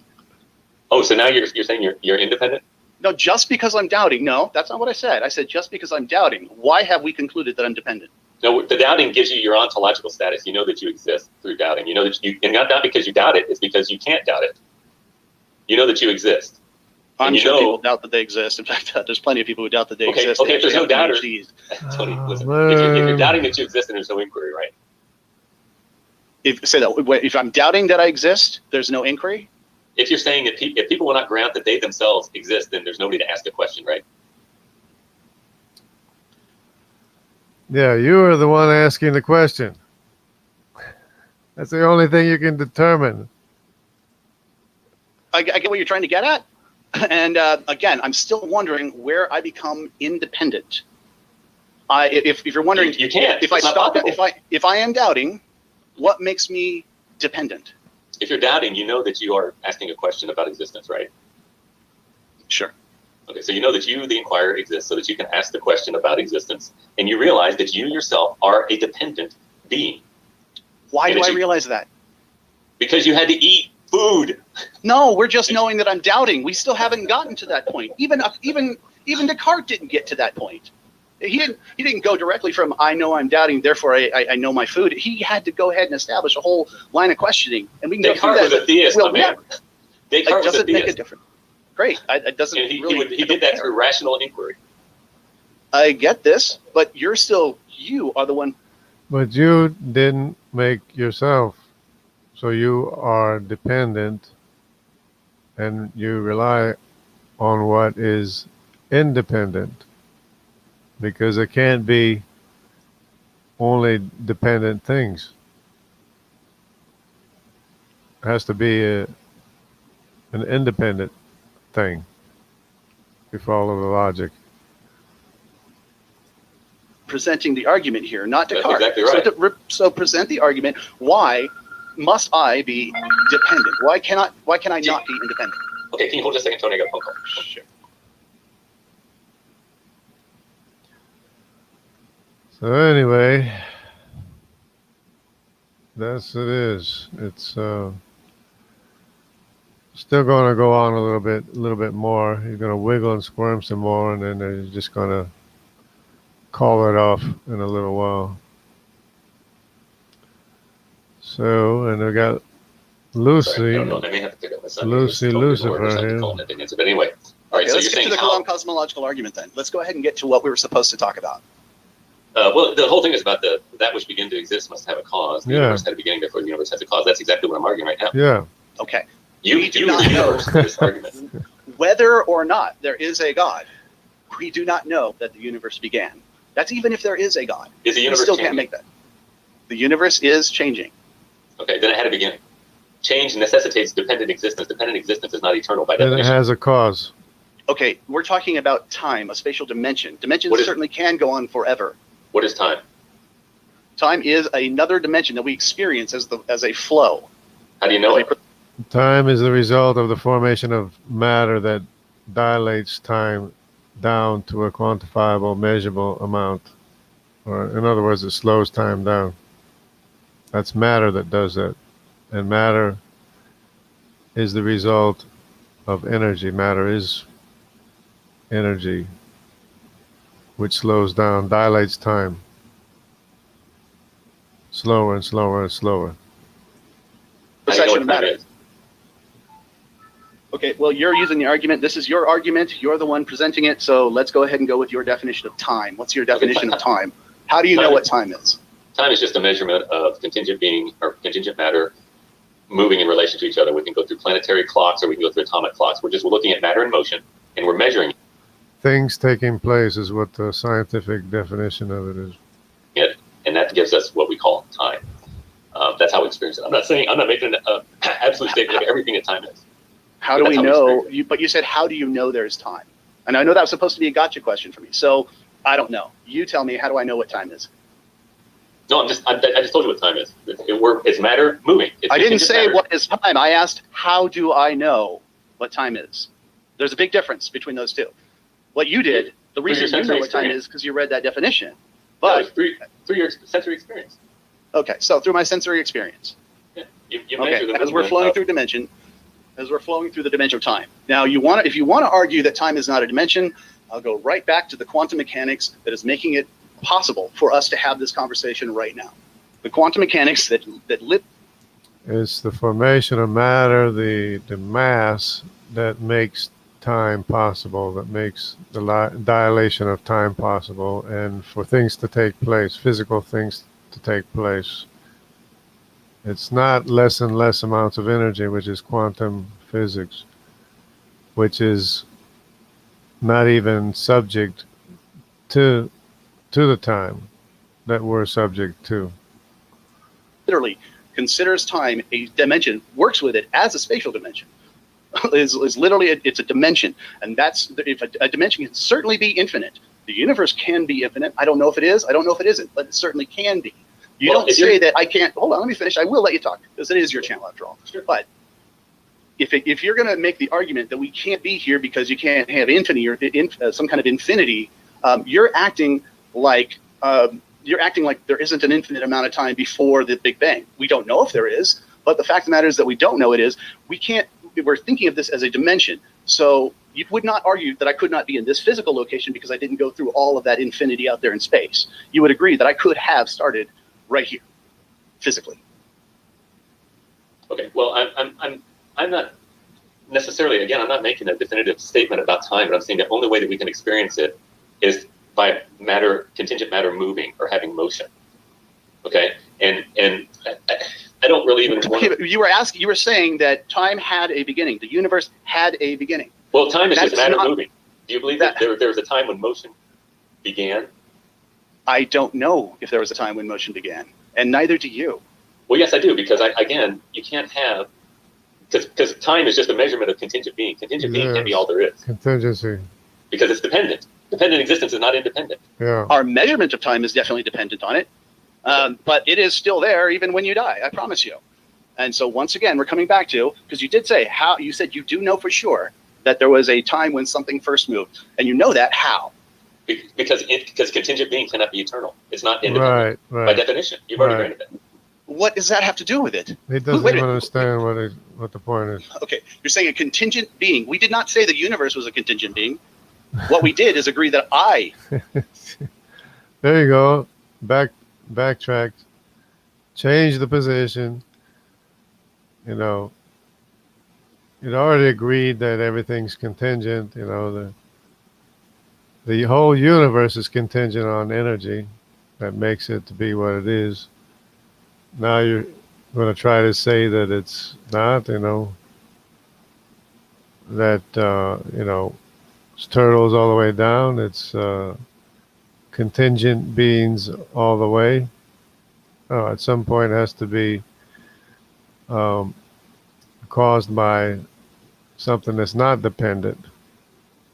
Oh, so now you're saying you're independent? No, just because I'm doubting. No, that's not what I said. I said just because I'm doubting. Why have we concluded that I'm dependent? No, the doubting gives you your ontological status. You know that you exist through doubting. You know that and not because you doubt it, it's because you can't doubt it. You know that you exist. I'm And sure people doubt that they exist. In fact, there's plenty of people who doubt that they exist. Okay, if there's no doubters, Tony, listen. If you're doubting that you exist, then there's no inquiry, right? If I'm doubting that I exist, there's no inquiry? If you're saying that if people will not grant that they themselves exist, then there's nobody to ask a question, right? Yeah, you are the one asking the question. That's the only thing you can determine. I get what you're trying to get at. And again, I'm still wondering where I become independent. If you're wondering, you can't. If I stop, if I am doubting, what makes me dependent? If you're doubting, you know that you are asking a question about existence, right? Sure. Okay, so you know that you, the inquirer, exists so that you can ask the question about existence, and you realize that you yourself are a dependent being. Why do I realize that? Because you had to eat food. No, we're just knowing that I'm doubting. We still haven't gotten to that point. Even Descartes didn't get to that point. He didn't go directly from I know I'm doubting, therefore I know my food. He had to go ahead and establish a whole line of questioning, and we can go through that. Descartes was a theist, well, man. Descartes was a doesn't make a theist. difference. Great. It doesn't And really. he did that through rational inquiry. I get this, but you are the one. But you didn't make yourself. So you are dependent and you rely on what is independent. Because it can't be only dependent things. It has to be an independent thing. You follow the logic. Presenting the argument here, not Descartes. That's exactly right. So present the argument. Why must I be dependent? Why can I not be independent? Okay, can you hold just a second, Tony? I got a phone call. Sure. So anyway, that's it is. It's still going to go on a little bit more. He's going to wiggle and squirm some more, and then they're just going to call it off in a little while. So, and we got Lucy. Sorry, I don't know. I may have to pick up my son. Lucy Lucifer here. But anyway, all right. Okay, so let's you're get saying to the cosmological argument then. Let's go ahead and get to what we were supposed to talk about. Well, the whole thing is about that which begin to exist must have a cause. The Yeah. universe had a beginning, therefore the universe has a cause. That's exactly what I'm arguing right now. Yeah. Okay. You do not know this argument. whether or not there is a God. We do not know that the universe began. That's even if there is a God. Is the We universe still changing? can't make that. The universe is changing. Okay, then it had a beginning. Change necessitates dependent existence. Dependent existence is not eternal by And it definition. has a cause. Okay, we're talking about time, a spatial dimension. Dimensions What is- certainly can go on forever. What is time? Time is another dimension that we experience as a flow. How do you know it? Time is the result of the formation of matter that dilates time down to a quantifiable, measurable amount. Or in other words, it slows time down. That's matter that does that. And matter is the result of energy. Matter is energy, which slows down, dilates time. Slower and slower and slower. How do you know Perception what of time matter. is? Okay, well, you're using the argument. This is your argument. You're the one presenting it. So let's go ahead and go with your definition of time. What's your definition of time? How do you know what time is? Time is just a measurement of contingent being or contingent matter moving in relation to each other. We can go through planetary clocks or we can go through atomic clocks. We're looking at matter in motion and we're measuring Things taking place is what the scientific definition of it is. it, and that gives us what we call time. That's how we experience it. I'm not making an absolute statement of everything that time is. How do But we that's how we know? experience But you said, how do you know there's time? And I know that was supposed to be a gotcha question for me. So I don't know. You tell me. How do I know what time is? No, I just told you what time is. It's matter moving. I didn't say what is time. I asked, how do I know what time is? There's a big difference between those two. What you did, the reason you know what time is because you read that definition. But through your sensory experience. Okay, so through my sensory experience. Yeah, you okay, as we're flowing through dimension, as we're flowing through the dimension of time. Now, if you want to argue that time is not a dimension, I'll go right back to the quantum mechanics that is making it possible for us to have this conversation right now. The quantum mechanics that lit. It's the formation of matter, the mass that makes time possible, that makes the dilation of time possible, and for things to take place, physical things to take place. It's not less and less amounts of energy, which is quantum physics, which is not even subject to the time that we're subject to. Literally considers time a dimension, works with it as a spatial dimension. is literally it's a dimension, and that's if a dimension can certainly be infinite. The universe can be infinite. I don't know if it is. I don't know if it isn't, but it certainly can be. You don't say that I can't. Hold on, let me finish. I will let you talk because it is your channel after all. Sure. But if you're going to make the argument that we can't be here because you can't have infinity or some kind of infinity, you're acting like there isn't an infinite amount of time before the Big Bang. We don't know if there is, but the fact of the matter is that we don't know it is. We're thinking of this as a dimension. So you would not argue that I could not be in this physical location because I didn't go through all of that infinity out there in space. You would agree that I could have started right here, physically. Okay. Well, I'm not necessarily. Again, I'm not making a definitive statement about time, but I'm saying the only way that we can experience it is by contingent matter moving or having motion. Okay. And I don't really even want to... You were saying that time had a beginning. The universe had a beginning. Well, time is just matter moving. Do you believe that there was a time when motion began? I don't know if there was a time when motion began, and neither do you. Well, yes, I do, because you can't have, because time is just a measurement of contingent being. Contingent being can't be all there is. Contingency. Because it's dependent. Dependent existence is not independent. Yeah. Our measurement of time is definitely dependent on it. But it is still there even when you die, I promise you. And so once again, we're coming back to, because you did say you said you do know for sure that there was a time when something first moved, and you know that how? Because contingent being cannot be eternal. It's not independent. Right. By definition. You've already granted that. What does that have to do with it? He doesn't even understand what the point is. Okay, you're saying a contingent being. We did not say the universe was a contingent being. What we did is agree that There you go. Backtracked. Change the position. You know, you'd already agreed that everything's contingent. You know, the whole universe is contingent on energy that makes it to be what it is. Now you're going to try to say that it's not, you know, that, you know, it's turtles all the way down. It's contingent beings all the way. Oh, at some point it has to be caused by something that's not dependent,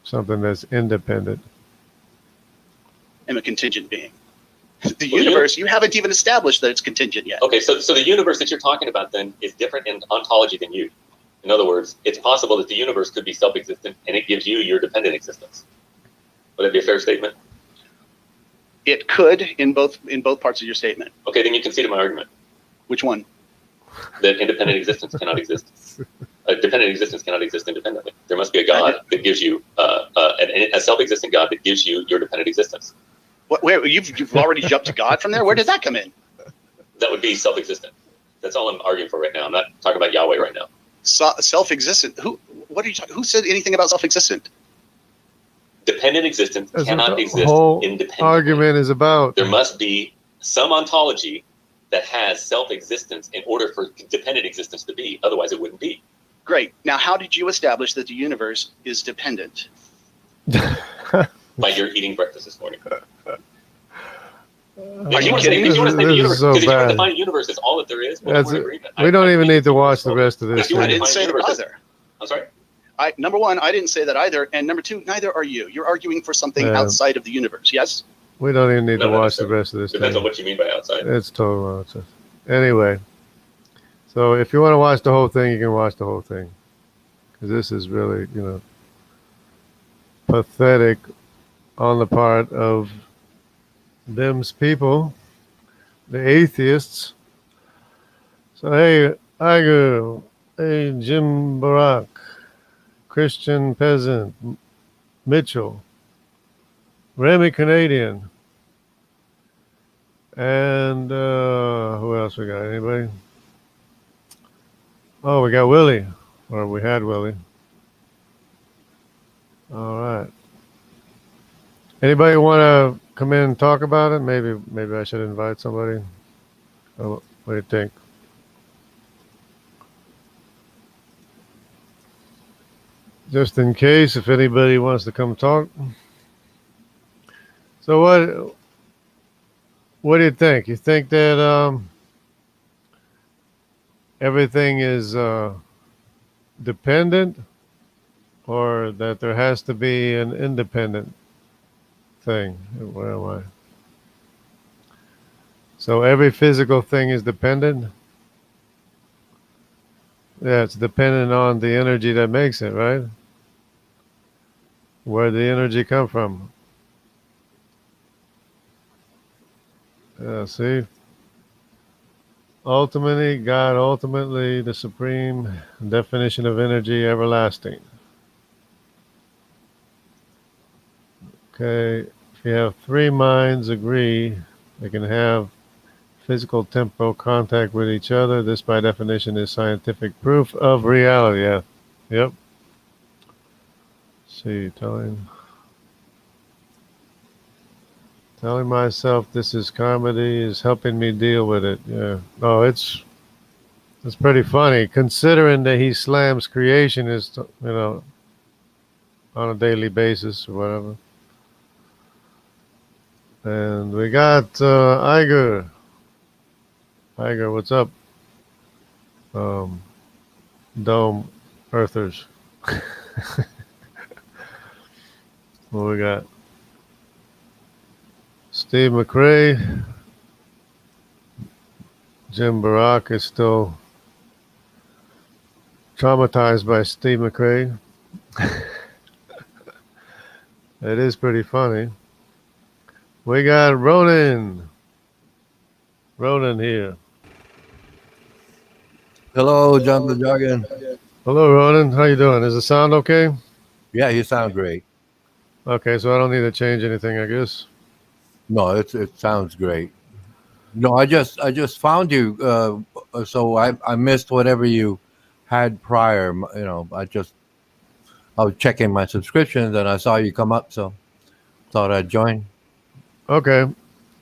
something that's independent. I'm a contingent being. The universe, you haven't even established that it's contingent yet. Okay, so the universe that you're talking about then is different in ontology than you. In other words, it's possible that the universe could be self-existent and it gives you your dependent existence. Would that be a fair statement? It could in both parts of your statement. Okay, then you conceded my argument. Which one? That independent existence cannot exist. Dependent existence cannot exist independently. There must be a God that gives you a self-existent God that gives you your dependent existence. Where you've already jumped to God from there? Where did that come in? That would be self-existent. That's all I'm arguing for right now. I'm not talking about Yahweh right now. Self-existent. What are you talking? Who said anything about self-existent? Dependent existence cannot exist independently. Argument is about. There must be some ontology that has self-existence in order for dependent existence to be. Otherwise, it wouldn't be. Great. Now, how did you establish that the universe is dependent? By your eating breakfast this morning. Are you kidding me? If you want to say the universe, so because if you want to bad. define the universe as all that there is, well, we're in agreement. We don't even need to watch the rest of this. I didn't say that either. I'm sorry? number one, I didn't say that either, and number two, neither are you. You're arguing for something Yeah. outside of the universe. Yes. We don't even need to Not watch the necessarily. rest of this Depends on thing. what you mean by outside. It's total nonsense. Anyway, so if you want to watch the whole thing, you can watch the whole thing. Because this is really, pathetic on the part of them's people, the atheists. So, hey, Iger, hey, Jim Barrack, Christian Peasant, Mitchell, Remmy Canadian, and who else we got? Anybody? Oh, we got Willie, or we had Willie. All right. Anybody want to come in and talk about it? Maybe I should invite somebody. What do you think? Just in case, if anybody wants to come talk. So what do you think? You think that everything is dependent, or that there has to be an independent thing? Where am I? So every physical thing is dependent? Yeah, it's dependent on the energy that makes it, right? Where the energy come from? Yeah, see? Ultimately, God, ultimately, the supreme definition of energy, everlasting. Okay, if you have three minds agree, they can have physical temporal contact with each other. This, by definition, is scientific proof of reality. Yeah. Yep. See, telling myself this is comedy is helping me deal with it. Yeah. Oh, it's pretty funny considering that he slams creationists, on a daily basis or whatever. And we got Iger. Iger, what's up? Dome Earthers. What we got? Steve McRae. Jim Barrack is still traumatized by Steve McRae. It is pretty funny. We got Ronan. Ronan here. Hello, John the Jargon. Hello, Ronan. How you doing? Is the sound okay? Yeah, you sound great. Okay, so I don't need to change anything, I guess. No, it sounds great. No, I just found you, so I missed whatever you had prior. I was checking my subscriptions and I saw you come up, so thought I'd join. Okay.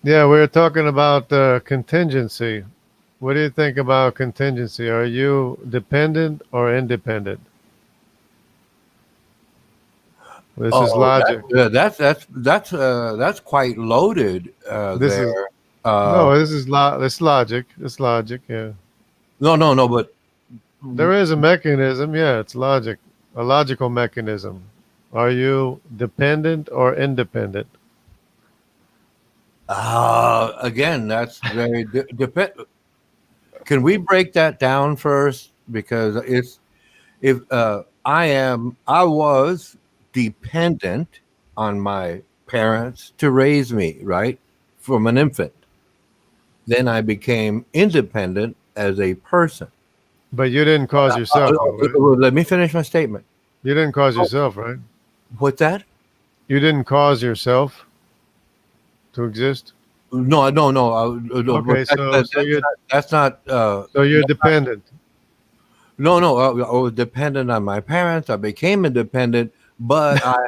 Yeah, we were talking about contingency. What do you think about contingency? Are you dependent or independent? This is logic. That's quite loaded. This is there. no. This is This logic. It's logic. Yeah. No. But There is a mechanism. Yeah, it's logic. A logical mechanism. Are you dependent or independent? again, that's very depend. Can we break that down first? Because if I was dependent on my parents to raise me, right, from an infant. Then I became independent as a person. But you didn't cause yourself. Right? Let me finish my statement. You didn't cause yourself, right? What's that? You didn't cause yourself to exist. No. Okay, that's not. So you're dependent. No. I was dependent on my parents. I became independent, but I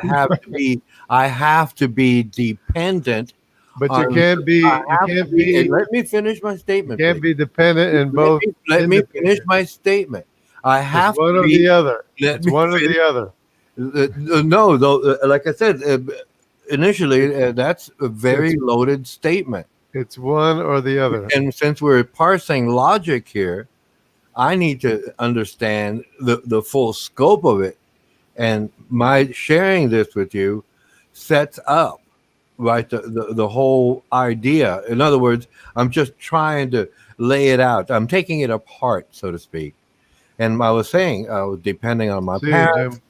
have to be dependent. But you can't be. Let me finish my statement. You can't be dependent in both. Let me finish my statement. I have one to or be the other. Let It's me one or finish. the other. No, though, like I said initially, that's a very loaded statement. It's one or the other. And since we're parsing logic here, I need to understand the full scope of it. And my sharing this with you sets up, right, the whole idea. In other words, I'm just trying to lay it out. I'm taking it apart, so to speak. And I was saying, depending on my See you, parents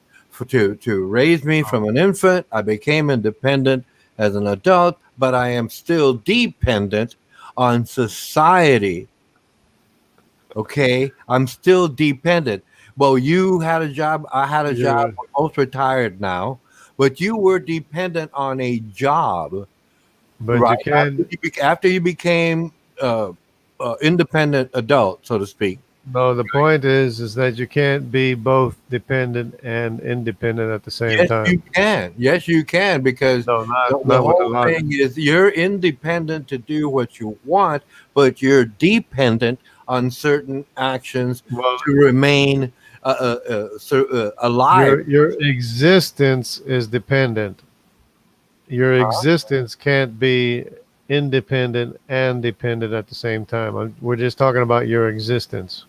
Jim. to raise me from an infant, I became independent as an adult, but I am still dependent on society. Okay, I'm still dependent. Well, you had a job, I had a job, You're, we're both retired now, but you were dependent on a job, but right? you can't. After you became independent adult, so to speak. No, the point is that you can't be both dependent and independent at the same Yes, you time. can. Yes, you can, because No, the not with the whole logic. thing is you're independent to do what you want, but you're dependent on certain actions Well, to remain alive. your existence is dependent. Your existence can't be independent and dependent at the same time. We're just talking about your existence.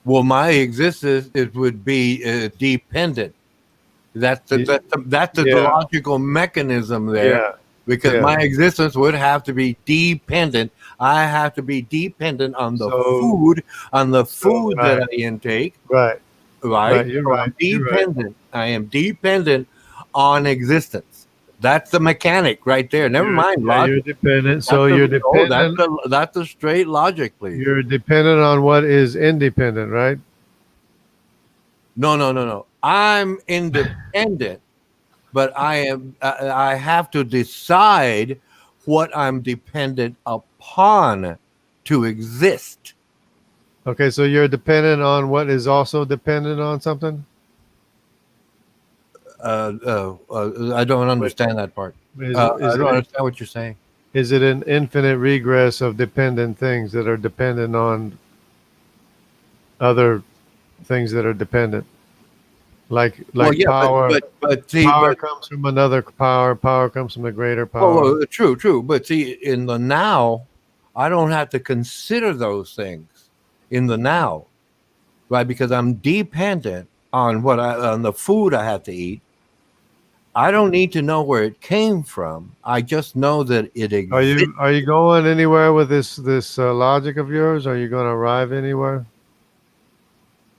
Well, my existence it would be dependent. Y- That's the Yeah, logical mechanism there, yeah, because yeah. my existence would have to be dependent. I have to be dependent So, on the so food that right, I intake, right, right? right. You're So right. I'm You're right. dependent. I am dependent on existence. That's the mechanic right there. Never mind You're logic. dependent. So you're dependent. That's the straight logic, please. You're dependent on what is independent, right? No, no, no, no. I'm independent, but I have to decide what I'm dependent upon to exist. Okay, so you're dependent on what is also dependent on something. I don't Wait, understand that part. I is don't it understand what you're saying. is it an infinite regress of dependent things that are dependent on other things that are dependent? Well, Like yeah, but see, power but comes from another power. Power comes from a greater well, power. true, true. But see, in the now, I don't have to consider those things in the now, right? Because I'm dependent on on the food I have to eat. I don't need to know where it came from. I just know that it exists. Are you going anywhere with this logic of yours? Are you going to arrive anywhere?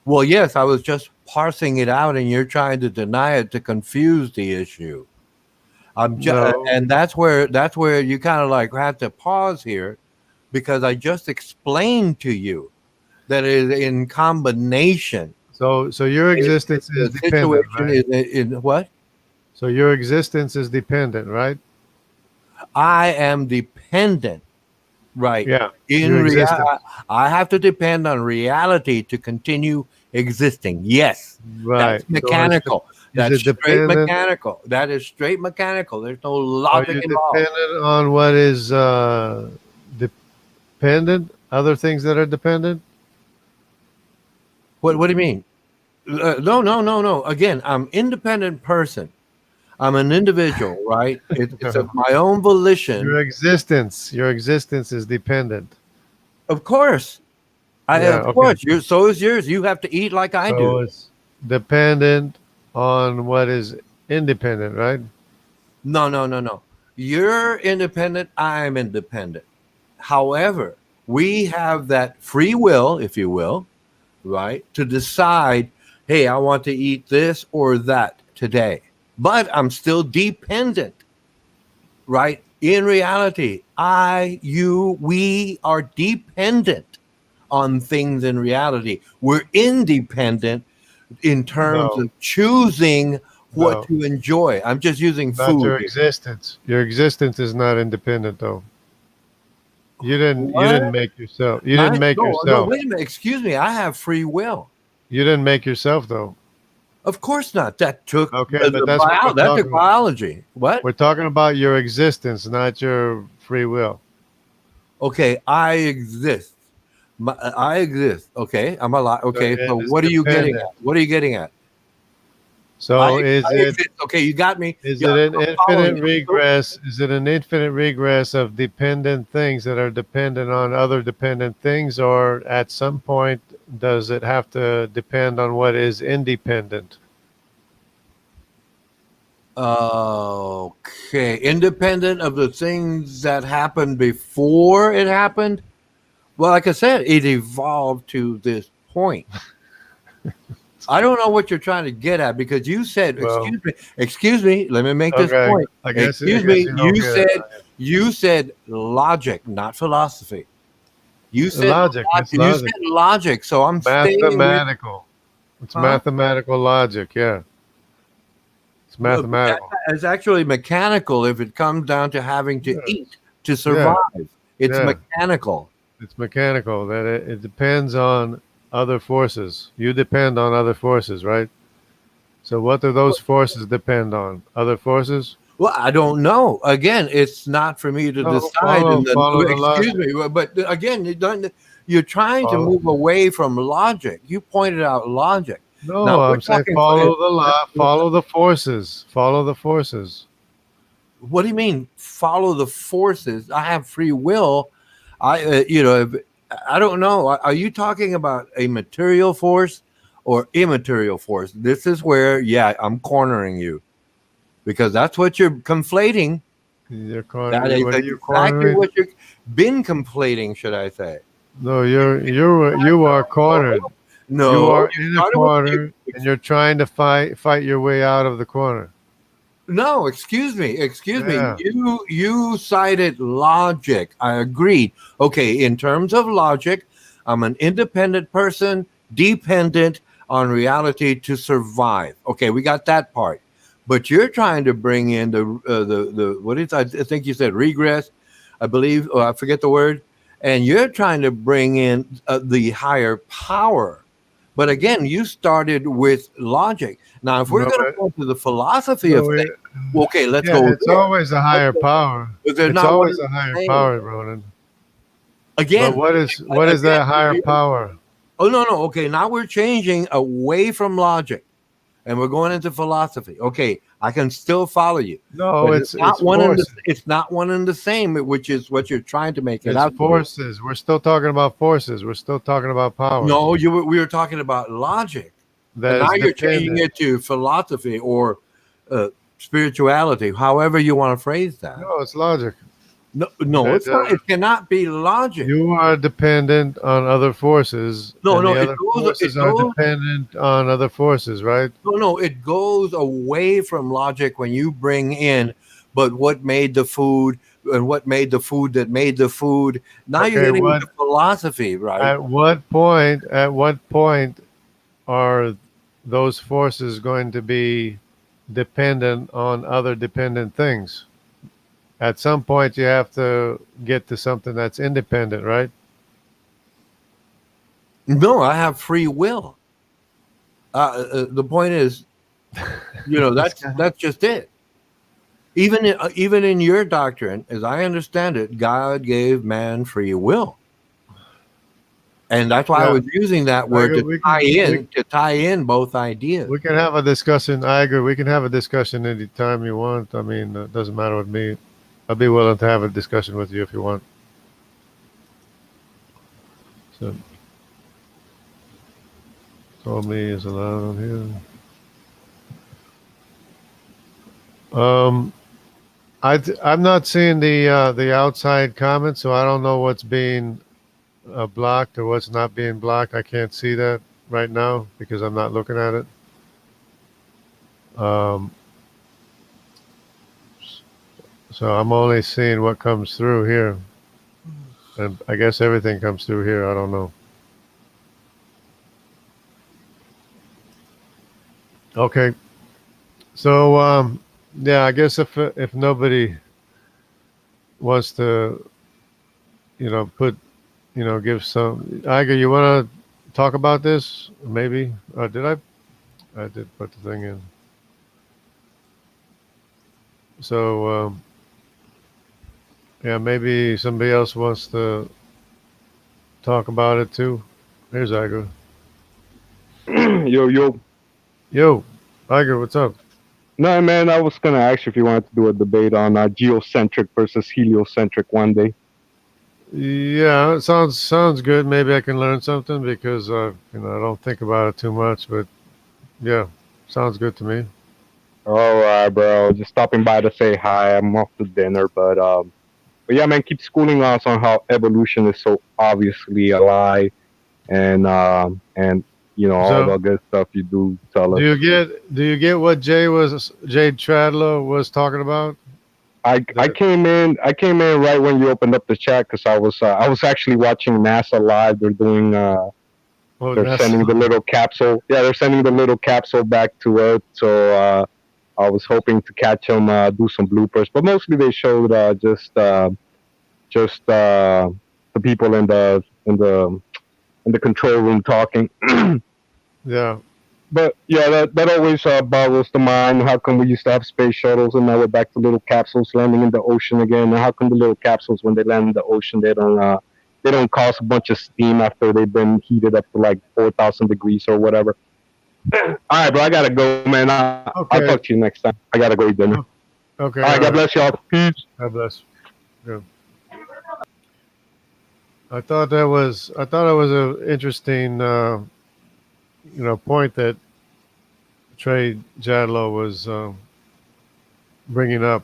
Well, yes, I was just parsing it out, and you're trying to deny it to confuse the issue. No. And that's where you kind of like have to pause here, because I just explained to you that it is in combination. So your existence is The dependent, situation right? is in what So your existence is dependent, right? I am dependent, right? Yeah. In Your reality, existence. I have to depend on reality to continue existing. Yes, Right. that's mechanical. Is That's it straight dependent? mechanical. That is straight mechanical. There's no Are logic you involved. dependent on what is dependent? Other things that are dependent? What do you mean? No, no, no, no. Again, I'm independent person. I'm an individual, right? It's of my own volition. Your existence is dependent. Of course, Yeah. of Okay. course. So is yours. You have to eat like I So do. it's dependent on what is independent, right? No, no, no, no. You're independent. I'm independent. However, we have that free will, if you will, right, to decide, hey, I want to eat this or that today. But I'm still dependent, right? In reality, we are dependent on things in reality. We're independent in terms No. of choosing what No. to enjoy. I'm just using Not food your here. existence. Your existence is not independent though. You What? didn't make yourself. You didn't make No, no, yourself. wait a minute. Excuse me. I have free will. You didn't make yourself though. Of course not. That took Okay, but that's what we're that took talking about. biology. What? We're talking about your existence, not your free will. Okay, I exist. I exist. Okay, I'm alive. So Okay, it so is what are you getting dependent. at? What are you getting at? So I exist. Okay, you got me. is Yeah, it an I'm following infinite you. regress? Is it an infinite regress of dependent things that are dependent on other dependent things, or at some point does it have to depend on what is independent? Okay, independent of the things that happened before it happened. Well, like I said, it evolved to this point. I don't know what you're trying to get at because you said, Well, excuse me, let me make this okay. point. I Excuse guess me, you don't get it. you said logic, not philosophy. Logic. It's You said logic. logic, so I'm staying with, Mathematical. It's huh? mathematical logic. Yeah. It's Well, mathematical. it's actually mechanical if it comes down to having to Yes. eat to Yeah. survive. It's Yeah. mechanical. It's mechanical. That it depends on other forces. You depend on other forces, right? So what do those forces depend on? Other forces? Well, I don't know. Again, it's not for me to No, decide. And then, follow the excuse logic. me, but again, you're trying to Follow. move away from logic. You pointed out logic. No, Now we're I'm saying talking. follow the law, follow the forces, follow the forces. What do you mean? Follow the forces. I have free will. I don't know. Are you talking about a material force or immaterial force? This is where, yeah, I'm cornering you because that's what you're conflating. You're That cornering. is What are you exactly cornering? what you've been conflating, should I say? No, you are cornered. You No, are you in a started with corner, and you're trying to fight your way out of the corner. no. Excuse me. Yeah. You cited logic. I agreed. Okay, in terms of logic, I'm an independent person, dependent on reality to survive. Okay, we got that part. But you're trying to bring in the what is I think you said regress, I believe. Oh, I forget the word. And you're trying to bring in the higher power. But again, you started with logic. Now, if we're No, going to go to the philosophy of no. things, well, okay, let's Yeah, go it's there. always a higher power. But they're It's not one always and a higher the same. power, Ronan. But Again, what is again. that higher power? Oh no. Okay, now we're changing away from logic, and we're going into philosophy. Okay, I can still follow you, No, but it's forces. it's not one and the same, which is what you're trying to make it It's out to be. forces. We're still talking about forces. We're still talking about power. No, we were talking about logic, and That now is you're changing dependent. it to philosophy or spirituality, however you want to phrase that. No, it's logic. No, That it's not. It cannot be logic. you are dependent on other forces, and No. the other forces are dependent on other forces, right? No. It goes away from logic when you bring in, but what made the food and what made the food that made the food. Now you're Okay, getting into philosophy, right? at what point are those forces going to be dependent on other dependent things? At some point, you have to get to something that's independent, right? No, I have free will. The point is, This guy. that's just it. Even in your doctrine, as I understand it, God gave man free will. And that's why I Yeah, was using that I word agree. to tie in both ideas. We can have a discussion. I agree. We can have a discussion anytime you want. I mean, it doesn't matter with me. I'll be willing to have a discussion with you if you want. So, told me is allowed on here. I'm not seeing the outside comments, so I don't know what's being blocked or what's not being blocked. I can't see that right now because I'm not looking at it. Um, so I'm only seeing what comes through here, and I guess everything comes through here. I don't know. Okay, so yeah, I guess if nobody wants to, put, give some. Iger, you want to talk about this? Maybe. Did I? I did put the thing in. So yeah, maybe somebody else wants to talk about it too. Here's Iger. Yo. Yo, Iger, what's up? No, man, I was gonna ask you if you wanted to do a debate on geocentric versus heliocentric one day. Yeah, it sounds good. Maybe I can learn something because I don't think about it too much. But yeah, sounds good to me. All right, bro. Just stopping by to say hi. I'm off to dinner, but yeah, man, keep schooling us on how evolution is so obviously a lie, and all So the good stuff you do tell us. do you get what Jay Tradlow was talking about? The, I came in right when you opened up the chat because I was actually watching NASA live. oh, They're that's sending the little capsule. Yeah, they're sending the little capsule back to Earth. So I was hoping to catch them do some bloopers, but mostly they showed just the people in the control room talking. yeah. But yeah, that always boggles the mind. How come we used to have space shuttles and now we're back to little capsules landing in the ocean again? And how come the little capsules, when they land in the ocean, they don't cause a bunch of steam after they've been heated up to like 4,000 degrees or whatever? All right, bro, I gotta go, man. I'll talk to Okay. you next time. I gotta go eat dinner. Okay. All right, All God right. bless y'all. Peace. God bless. Yeah. I thought it was an interesting point that Trey Jadlow was bringing up.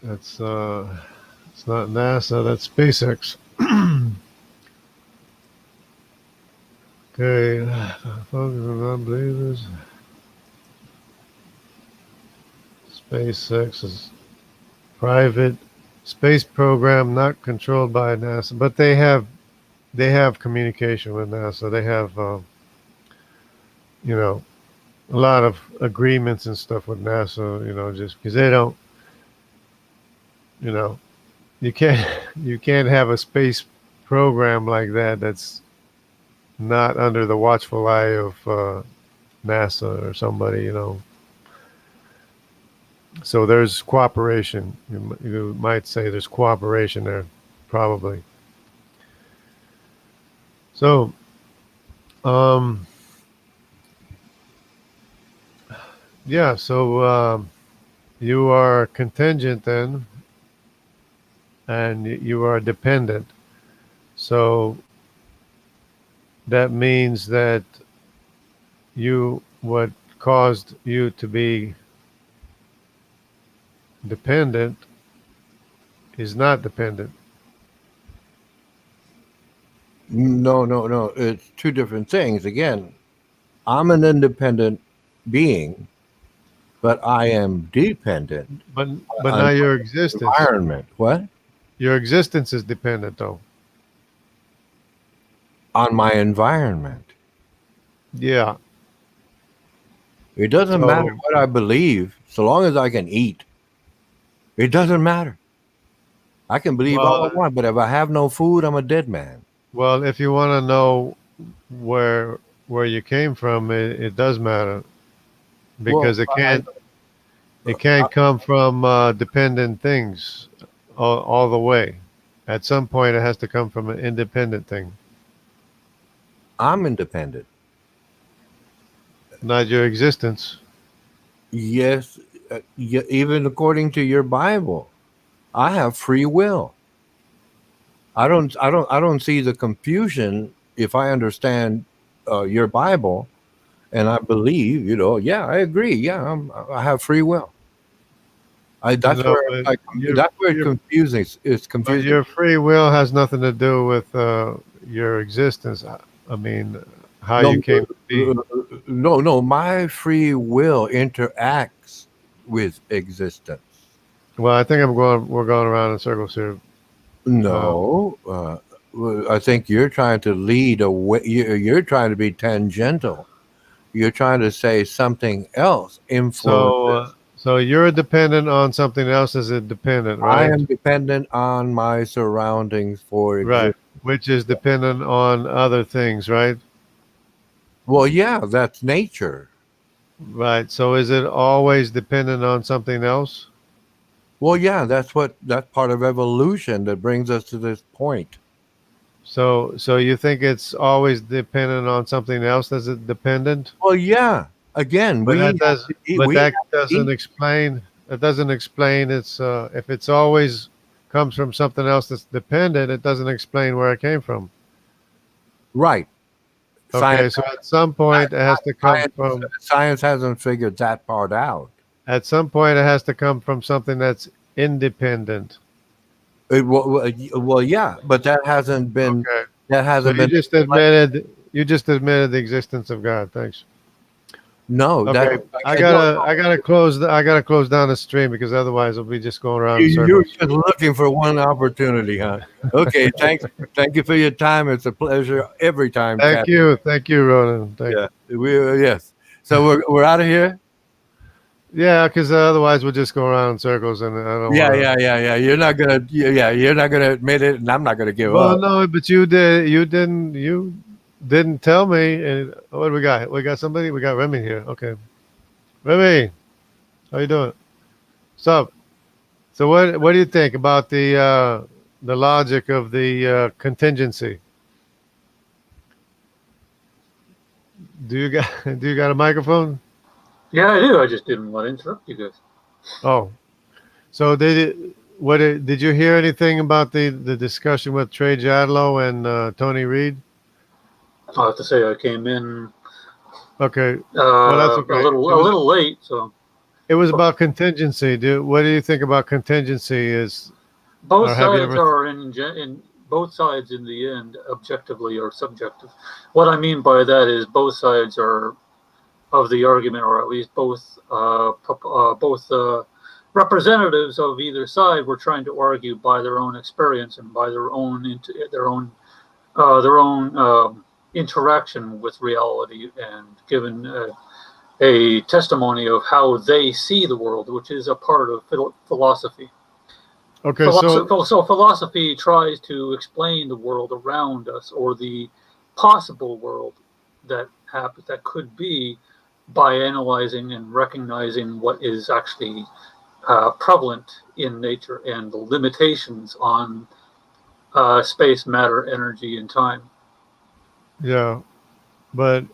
That's it's not NASA. That's SpaceX. Okay, focus on non-believers. SpaceX is private space program not controlled by NASA, but they have communication with NASA. They have you know a lot of agreements and stuff with NASA. Just because they don't, you know, you can't you can't have a space program like that that's not under the watchful eye of NASA or somebody. So there's cooperation. You might say there's cooperation there, probably. So, um, yeah. So you are contingent then, and you are dependent. So that means that what caused you to be dependent is not dependent. No, no, no. It's two different things. Again, I'm an independent being, but I am dependent But on not your my existence. environment. What? Your existence is dependent, though. On my environment. Yeah. It doesn't matter So, what I believe, so long as I can eat. It doesn't matter. I can believe all I well, want, but if I have no food, I'm a dead man. if you want to know where you came from, it does matter Well, because it can't come from dependent things all the way. At some point, it has to come from an independent thing, I'm independent. not your existence. Yes, even according to your Bible, I have free will. I don't see the confusion if I understand your Bible and I believe. Yeah, I agree. Yeah, I have free will. That's No, where but that's where it confusing. It's but confusing. your free will has nothing to do with your existence. I mean, how No, you came to be. no, no. My free will interacts with existence. Well, I think we're going around in circles here. Um, No, I think you're trying to lead away. You're trying to be tangential. You're trying to say something else so, influences. so you're dependent on something else as a dependent, I right? am dependent on my surroundings for Right. existence. Which is dependent on other things, right? Well, yeah, that's nature. Right. So is it always dependent on something else? Well, yeah, that's part of evolution that brings us to this point. So you think it's always dependent on something else that's a dependent? Well, yeah. Again, But we that have does to eat. but We that have to doesn't eat. explain it's if it's always comes from something else that's dependent, it doesn't explain where it came from. Right. Okay, so at some point it has to come from Science hasn't figured that part out. something that's independent. Well, yeah, but that hasn't been Okay. that So hasn't been explained. you just admitted the existence of God. Thanks. No, that Okay. no, I gotta close down the stream because otherwise we'll be just going around in you're circles. just looking for one opportunity, huh? Okay, thank you for your time. It's a pleasure every time, Cat. Thank you, Ronan. Thank Yeah, yes. So we're out of here. Yeah, because otherwise we'll just go around in circles, and I don't Yeah, want yeah, to. yeah, yeah. You're not gonna admit it, and I'm not gonna give Well, up. no, but you did. You didn't tell me. And what do we got? We got somebody. We got Remy here. Okay, Remy, how you doing? Sup? So what do you think about the logic of the contingency? Do you got do you got a microphone? Yeah, I do. I just didn't want to interrupt you guys. Oh, so did you hear anything about the discussion with Trey Jadlow and Tony Reed? I'll have to say I came in Okay, well that's a okay. little late, so It was about contingency. What do you think about contingency? both Or have you sides ever? are in both sides in the end objectively or subjective. What I mean by that is both sides are of the argument, or at least both representatives of either side were trying to argue by their own experience and by their own interaction with reality, and given a testimony of how they see the world, which is a part of philosophy. Okay, so So philosophy tries to explain the world around us, or the possible world that could be, by analyzing and recognizing what is actually prevalent in nature and the limitations on space, matter, energy, and time. yeah, but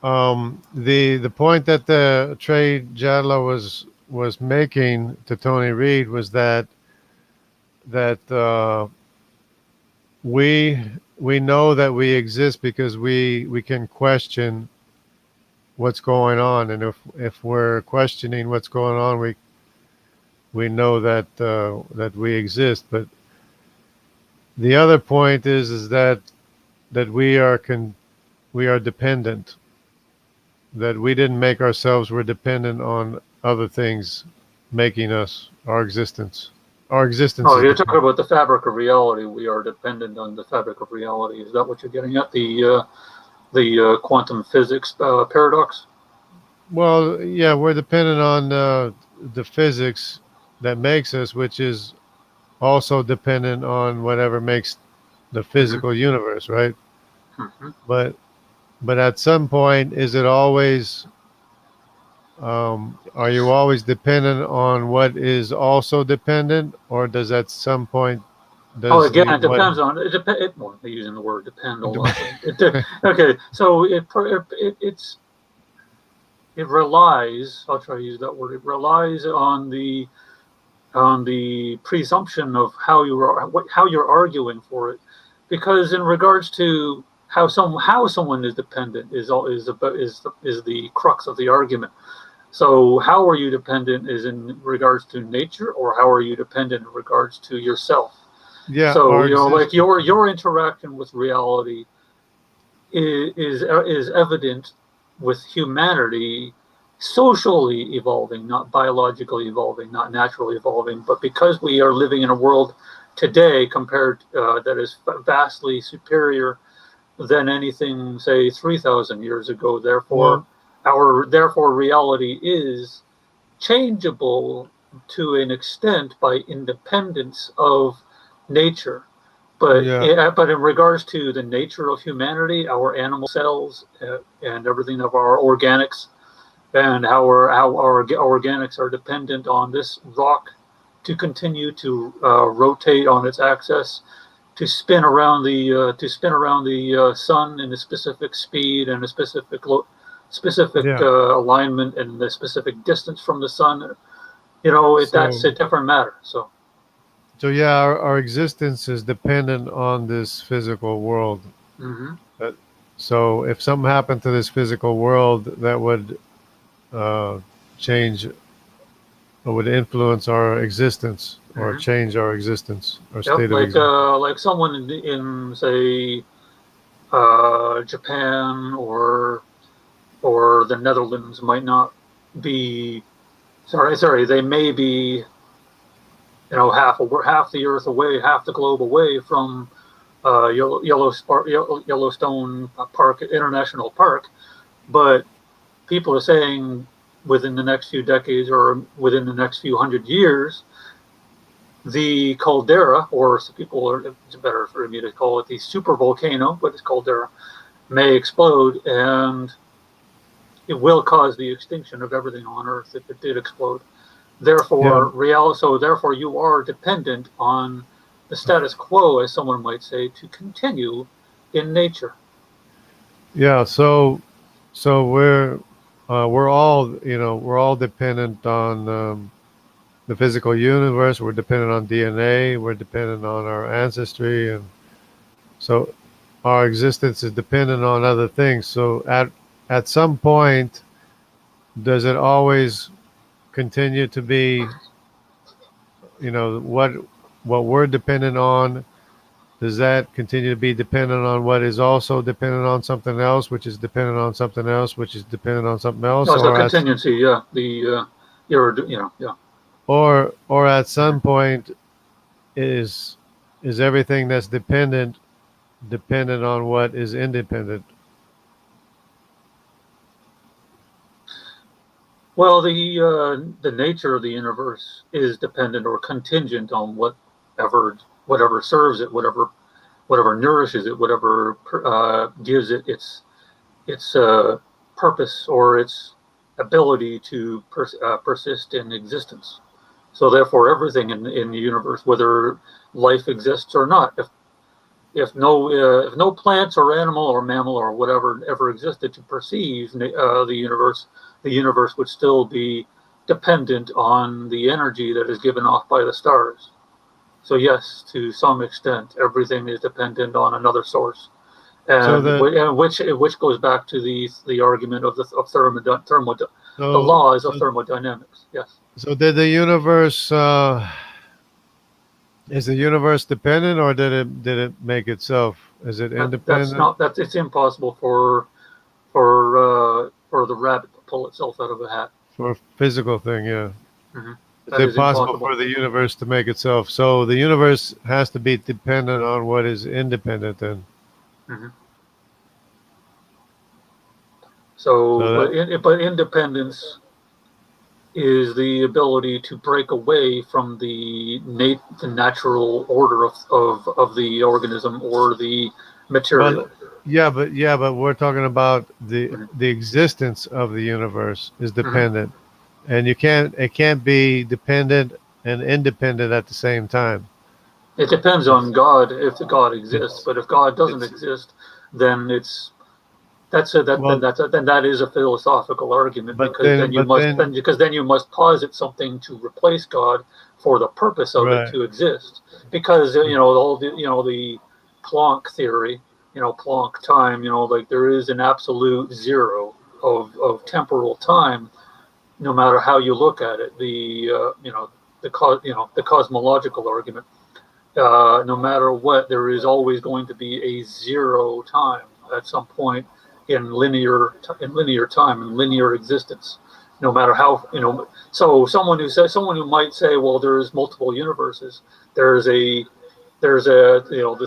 the point that the Trey Jadlow was making to Tony Reed was that we know that we exist because we can question what's going on, and if we're questioning what's going on, we know that we exist. But the other point is that we are dependent. That we didn't make ourselves. We're dependent on other things making us our existence. Our existence Oh, is you're dependent. talking about the fabric of reality. We are dependent on the fabric of reality. Is that what you're getting at? The quantum physics paradox? Well, yeah, we're dependent on the physics that makes us, which is also dependent on whatever makes the Mm-hmm. physical universe, right? Mm-hmm. But at some point, is it always? Are you always dependent on what is also dependent, or does at some point Oh, does again, the it what? depends on it. Well, I'm using the word depend a lot. Okay, so it relies. I'll try to use that word. It relies on the presumption of how you're arguing for it, because in regards to how someone is dependent is the crux of the argument. So how are you dependent is in regards to nature, or how are you dependent in regards to yourself? Yeah, So our like existence. your interaction with reality is evident with humanity socially evolving, not biologically evolving, not naturally evolving, but because we are living in a world today compared that is vastly superior than anything, say, 3,000 years ago. Well, Therefore reality is changeable to an extent by independence of nature. yeah, But in regards to the nature of humanity, our animal cells and everything of our organics, and how our organics are dependent on this rock to continue to rotate on its axis, to spin around the sun in a specific speed and a specific yeah. alignment and a specific distance from the sun. That's So a different matter. So yeah, our existence is dependent on this physical world. mm-hmm. So if something happened to this physical world that would change or would influence our existence or change our existence, our Yep, state of existence. like someone in say Japan or the Netherlands might not be sorry they may be half the Earth away, half the globe away from Yellowstone Park International Park, but people are saying within the next few decades or within the next few hundred years, the caldera, or some people are, it's better for me to call it the super volcano, but it's caldera, may explode, and it will cause the extinction of everything on Earth if it did explode. Therefore, therefore, you are dependent on the status quo, as someone might say, to continue in nature. Yeah. So we're all we're all dependent on the physical universe. We're dependent on DNA. We're dependent on our ancestry, and so our existence is dependent on other things. So at some point, does it always continue to be, what we're dependent on? Does that continue to be dependent on what is also dependent on something else, which is dependent on something else, which is dependent on something else, No, it's a contingency, yeah. Yeah. or at some point is everything that's dependent on what is independent? Well, the nature of the universe is dependent or contingent on whatever serves it, whatever nourishes it, whatever gives it its purpose or its ability to persist in existence. So therefore, everything in the universe, whether life exists or not, if no plants or animal or mammal or whatever ever existed to perceive the universe would still be dependent on the energy that is given off by the stars. So yes, to some extent, everything is dependent on another source, and which goes back to the argument of the laws of thermodynamics. Yes. So did the universe? Is the universe dependent, or did it make itself? Is it independent? It's impossible for the rabbit to pull itself out of a hat. For a physical thing, yeah. Mm-hmm. It's impossible for the universe to make itself. So the universe has to be dependent on what is independent then. Mm-hmm. But independence is the ability to break away from the natural order of the organism or the material. But we're talking about the existence of the universe is dependent, and it can't be dependent and independent at the same time. It depends on God if God exists, but if God doesn't exist, then that is a philosophical argument, because then you must posit something to replace God for the purpose of it to exist. Because the Planck theory, Planck time, like there is an absolute zero of temporal time, no matter how you look at it. The cosmological argument, no matter what, there is always going to be a zero time at some point in linear time and linear existence, no matter how So someone who might say, well, there's multiple universes. There's the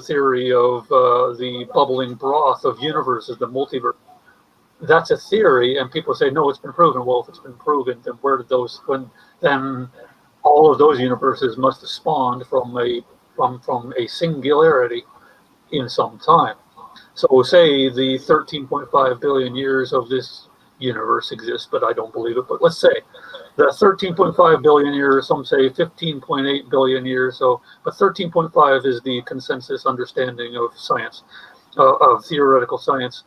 theory of the bubbling broth of universes, the multiverse. That's a theory, and people say, no, it's been proven. Well, if it's been proven, then then all of those universes must have spawned from a singularity in some time. So say the 13.5 billion years of this universe exists, but I don't believe it. But let's say the 13.5 billion years, some say 15.8 billion years. But 13.5 is the consensus understanding of science, of theoretical science.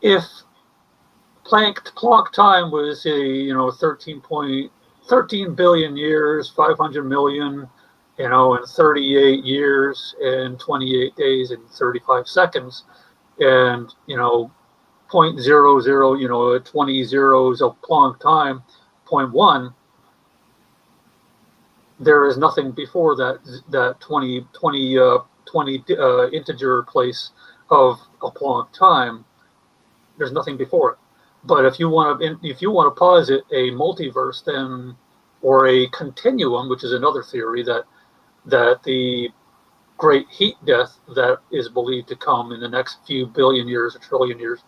If Planck time was 13 billion years, 500 million, in 38 years and 28 days and 35 seconds, and 0.00, 20 zeros of Planck time, 0.1, there is nothing before that 20 integer place of a Planck time. There's nothing before it. But if you want to posit a multiverse, then, or a continuum, which is another theory, that the great heat death that is believed to come in the next few billion years or trillion years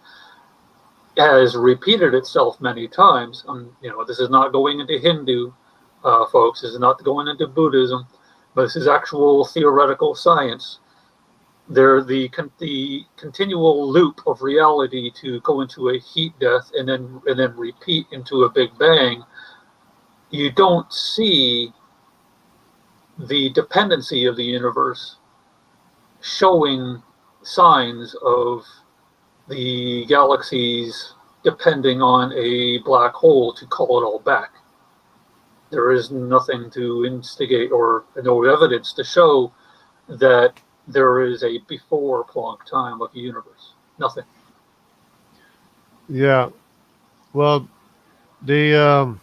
has repeated itself many times. This is not going into Hindu, folks. This is not going into Buddhism, but this is actual theoretical science. The continual loop of reality to go into a heat death and then repeat into a Big Bang. You don't see the dependency of the universe showing signs of the galaxies depending on a black hole to call it all back. There is nothing to instigate or no evidence to show that there is a before Planck time of the universe. Nothing. Yeah. Well, the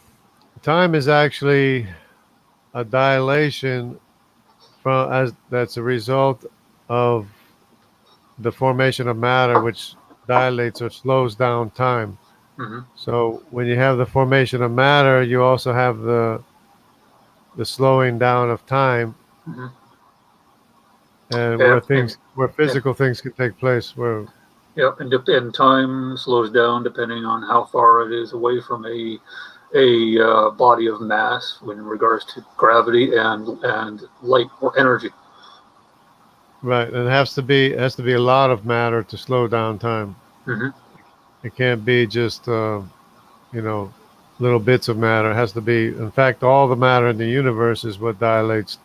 time is actually a dilation that's a result of the formation of matter, which dilates or slows down time. Mm-hmm. So when you have the formation of matter, you also have the slowing down of time, Mm-hmm. and Yeah, where physical things can take place. Where Yep, and time slows down depending on how far it is away from a body of mass in regards to gravity and light or energy. right, and it has to be a lot of matter to slow down time. Mm-hmm. It can't be just little bits of matter. It has to be, in fact, all the matter in the universe is what dilates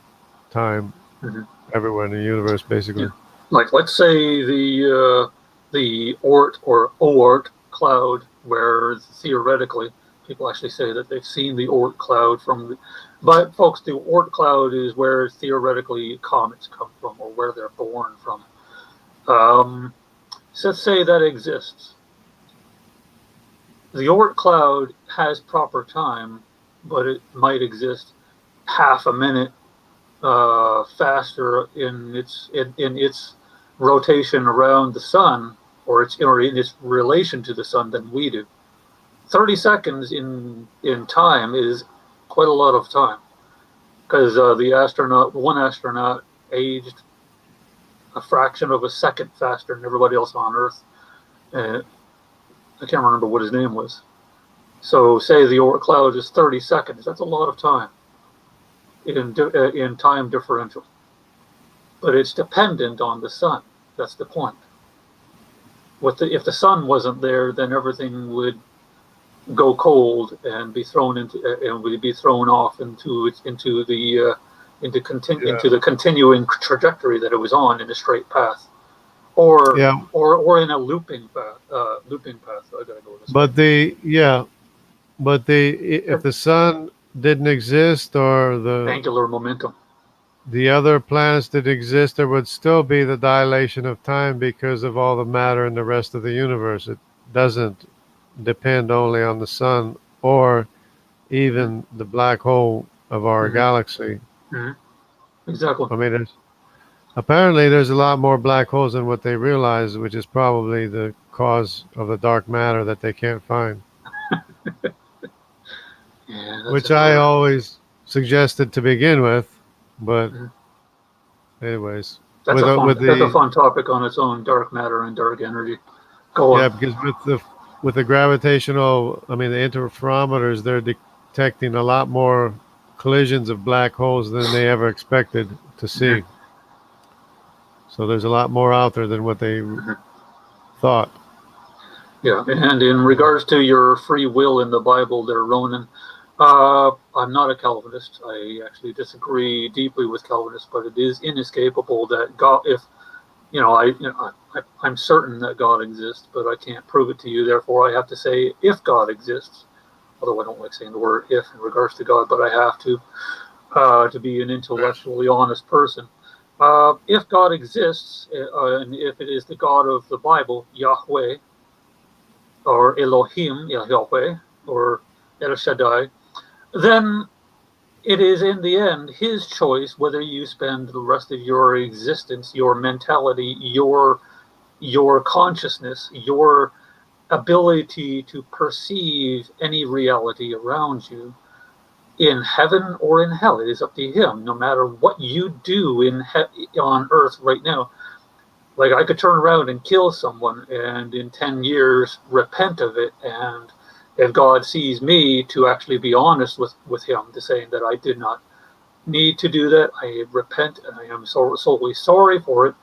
time Mm-hmm. everywhere in the universe, basically. Yeah. Like, let's say the Oort or Oort cloud, where theoretically people actually say that they've seen the Oort cloud but folks, the Oort cloud is where theoretically comets come from, or where they're born from. So let's say that exists. The Oort cloud has proper time, but it might exist half a minute faster in its rotation around the sun, or in its relation to the sun, than we do. 30 seconds in time is quite a lot of time, because one astronaut aged a fraction of a second faster than everybody else on Earth. I can't remember what his name was. So say the Oort cloud is 30 seconds. That's a lot of time in time differential. But it's dependent on the sun. That's the point. If the sun wasn't there, then everything would go cold and be thrown off into the continuing trajectory that it was on in a straight path, or in a looping path. I gotta go this way. If the sun didn't exist, or Angular momentum. the other planets didn't exist, there would still be the dilation of time because of all the matter in the rest of the universe. It doesn't depend only on the sun or even the black hole of our galaxy. Mm-hmm. Exactly. I mean, apparently there's a lot more black holes than what they realize, which is probably the cause of the dark matter that they can't find. Which I always suggested to begin with, but anyways. That's a fun topic on its own, dark matter and dark energy. Go on. Yeah, because with the gravitational, the interferometers, they're detecting a lot more collisions of black holes than they ever expected to see. Mm-hmm. So there's a lot more out there than what they thought. Yeah, and in regards to your free will in the Bible there, Ronan, I'm not a Calvinist. I actually disagree deeply with Calvinists, but it is inescapable that God, I'm certain that God exists, but I can't prove it to you. Therefore, I have to say, if God exists, although I don't like saying the word "if" in regards to God, but I have to be an intellectually honest person. If God exists, and if it is the God of the Bible, Yahweh, or Elohim, Yahweh, or El Shaddai, then it is in the end his choice whether you spend the rest of your existence, your mentality, your consciousness, your ability to perceive any reality around you in heaven or in hell. It is up to him. No matter what you do on earth right now, like I could turn around and kill someone and in 10 years repent of it, and if God sees me to actually be honest with him, to saying that I did not need to do that, I repent and I am solely sorry for it,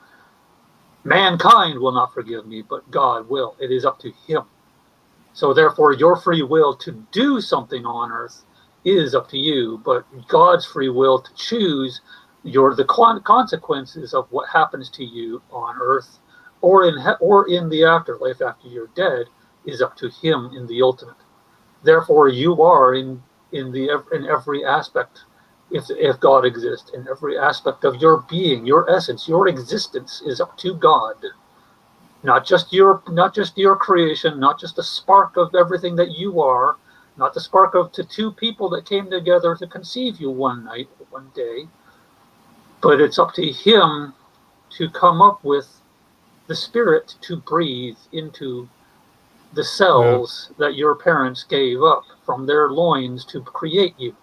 mankind will not forgive me, but God will. It is up to him. So therefore, your free will to do something on earth is up to you, but God's free will to choose the consequences of what happens to you on earth or in the afterlife after you're dead is up to him in the ultimate. Therefore, you are in every aspect, if God exists, in every aspect of your being, your essence, your existence is up to God. Not just your creation, not just the spark of everything that you are, not the spark of the two people that came together to conceive you one day, but it's up to him to come up with the spirit to breathe into the cells that your parents gave up from their loins to create you.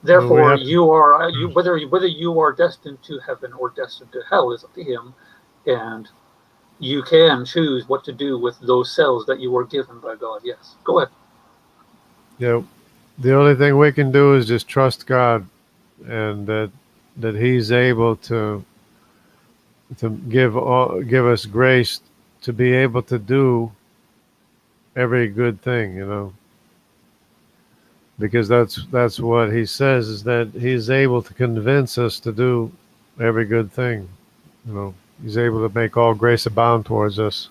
Therefore, whether you are destined to heaven or destined to hell is up to him, and you can choose what to do with those cells that you were given by God. Yes, go ahead. Yeah, the only thing we can do is just trust God, and that He's able to give us grace to be able to do every good thing, because that's what He says, is that He's able to convince us to do every good thing. He's able to make all grace abound towards us,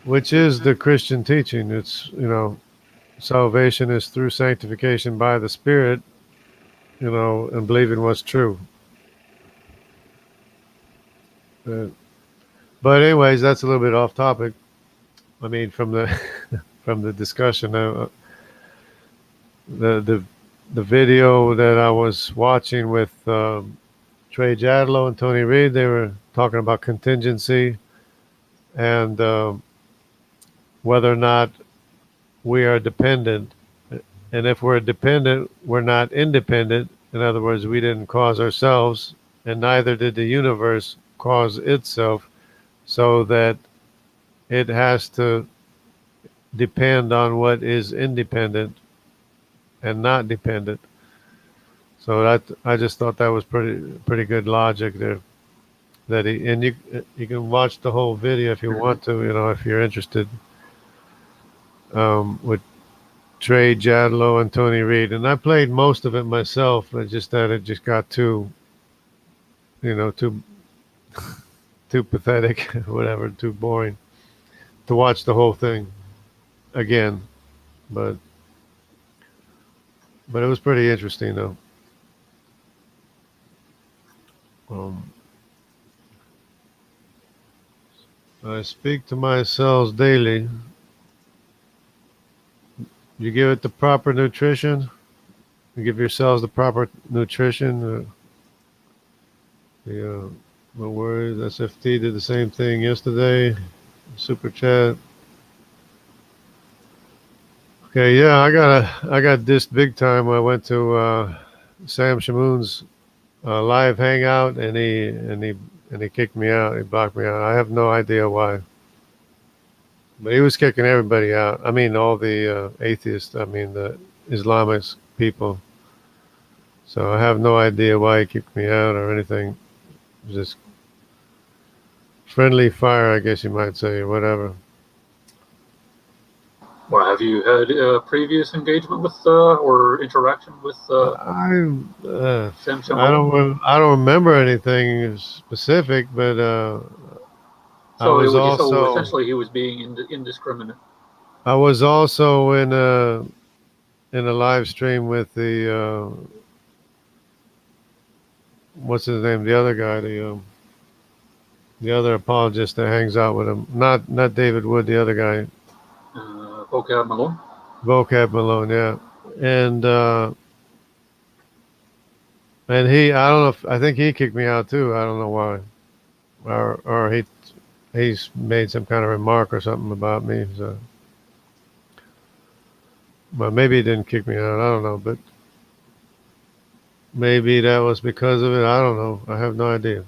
which is the Christian teaching. It's, salvation is through sanctification by the Spirit, and believing what's true. But anyways, that's a little bit off topic. I mean, from the from the discussion, the video that I was watching with Trey, Jadlow, and Tony Reed, they were talking about contingency and whether or not we are dependent. And if we're dependent, we're not independent. In other words, we didn't cause ourselves, and neither did the universe cause itself, so that it has to depend on what is independent and not dependent. So I just thought that was pretty good logic there. And you can watch the whole video if you want to, if you're interested, with Trey, Jadlow, and Tony Reed. And I played most of it myself. It just got too too pathetic, whatever, too boring to watch the whole thing again. But it was pretty interesting, though. I speak to my cells daily. You give it the proper nutrition. You give your cells the proper nutrition. No worries. SFT did the same thing yesterday. Super chat. Okay, yeah, I got dissed big time. I went to Sam Shamoon's live hangout, and he kicked me out. He blocked me out. I have no idea why, but he was kicking everybody out. I mean, all the atheists. I mean, the Islamic people. So I have no idea why he kicked me out or anything. Just friendly fire, I guess you might say, or whatever. Well, have you had previous engagement with or interaction with Sam Shamoon? I don't remember anything specific, but so essentially he was being indiscriminate. I was also in a live stream with the what's his name? The other guy, the other apologist that hangs out with him. Not David Wood, the other guy. Vocab Malone. Vocab Malone, yeah. And he, I don't know if, I think he kicked me out too. I don't know why. Or he's made some kind of remark or something about me. So, but maybe he didn't kick me out. I don't know, but maybe that was because of it. I don't know. I have no idea.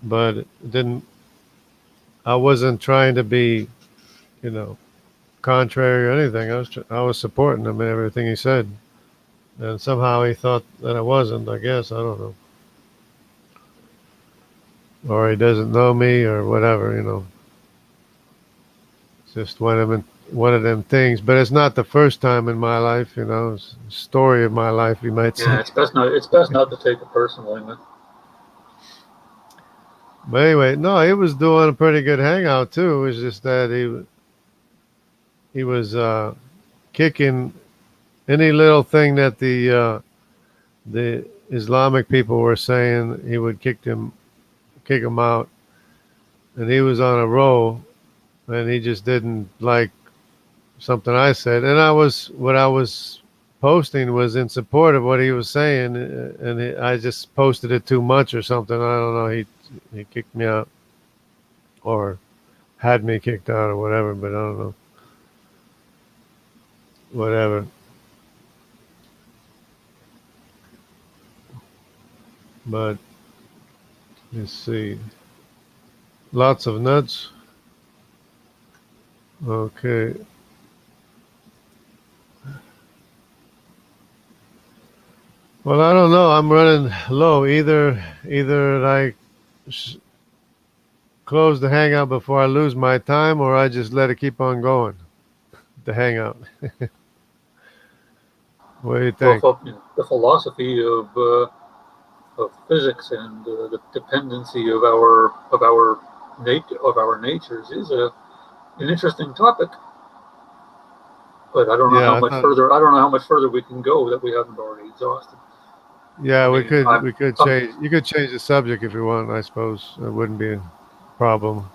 But it didn't. I wasn't trying to be, contrary or anything. I was supporting him and everything he said, and somehow he thought that I wasn't. I guess I don't know, or he doesn't know me or whatever. It's just one of them things. But it's not the first time in my life. It's the story of my life, you might say. Yeah, it's best not to take it personally, man. But anyway, no, he was doing a pretty good hangout too. It was just that he was kicking any little thing that the Islamic people were saying. He would kick them out, and he was on a roll, and he just didn't like something I said, and what I was posting was in support of what he was saying, and I just posted it too much or something. I don't know. He kicked me out, or had me kicked out, or whatever. But I don't know. Whatever. But let's see. Lots of nuts. Okay. Well, I don't know. I'm running low. Either I close the hangout before I lose my time, or I just let it keep on going. The hangout. What do you think? Well, the philosophy of physics and the dependency of our natures is an interesting topic. But I don't know how much further. I don't know how much further we can go that we haven't already exhausted. Yeah, we could change. You could change the subject if you want. I suppose it wouldn't be a problem.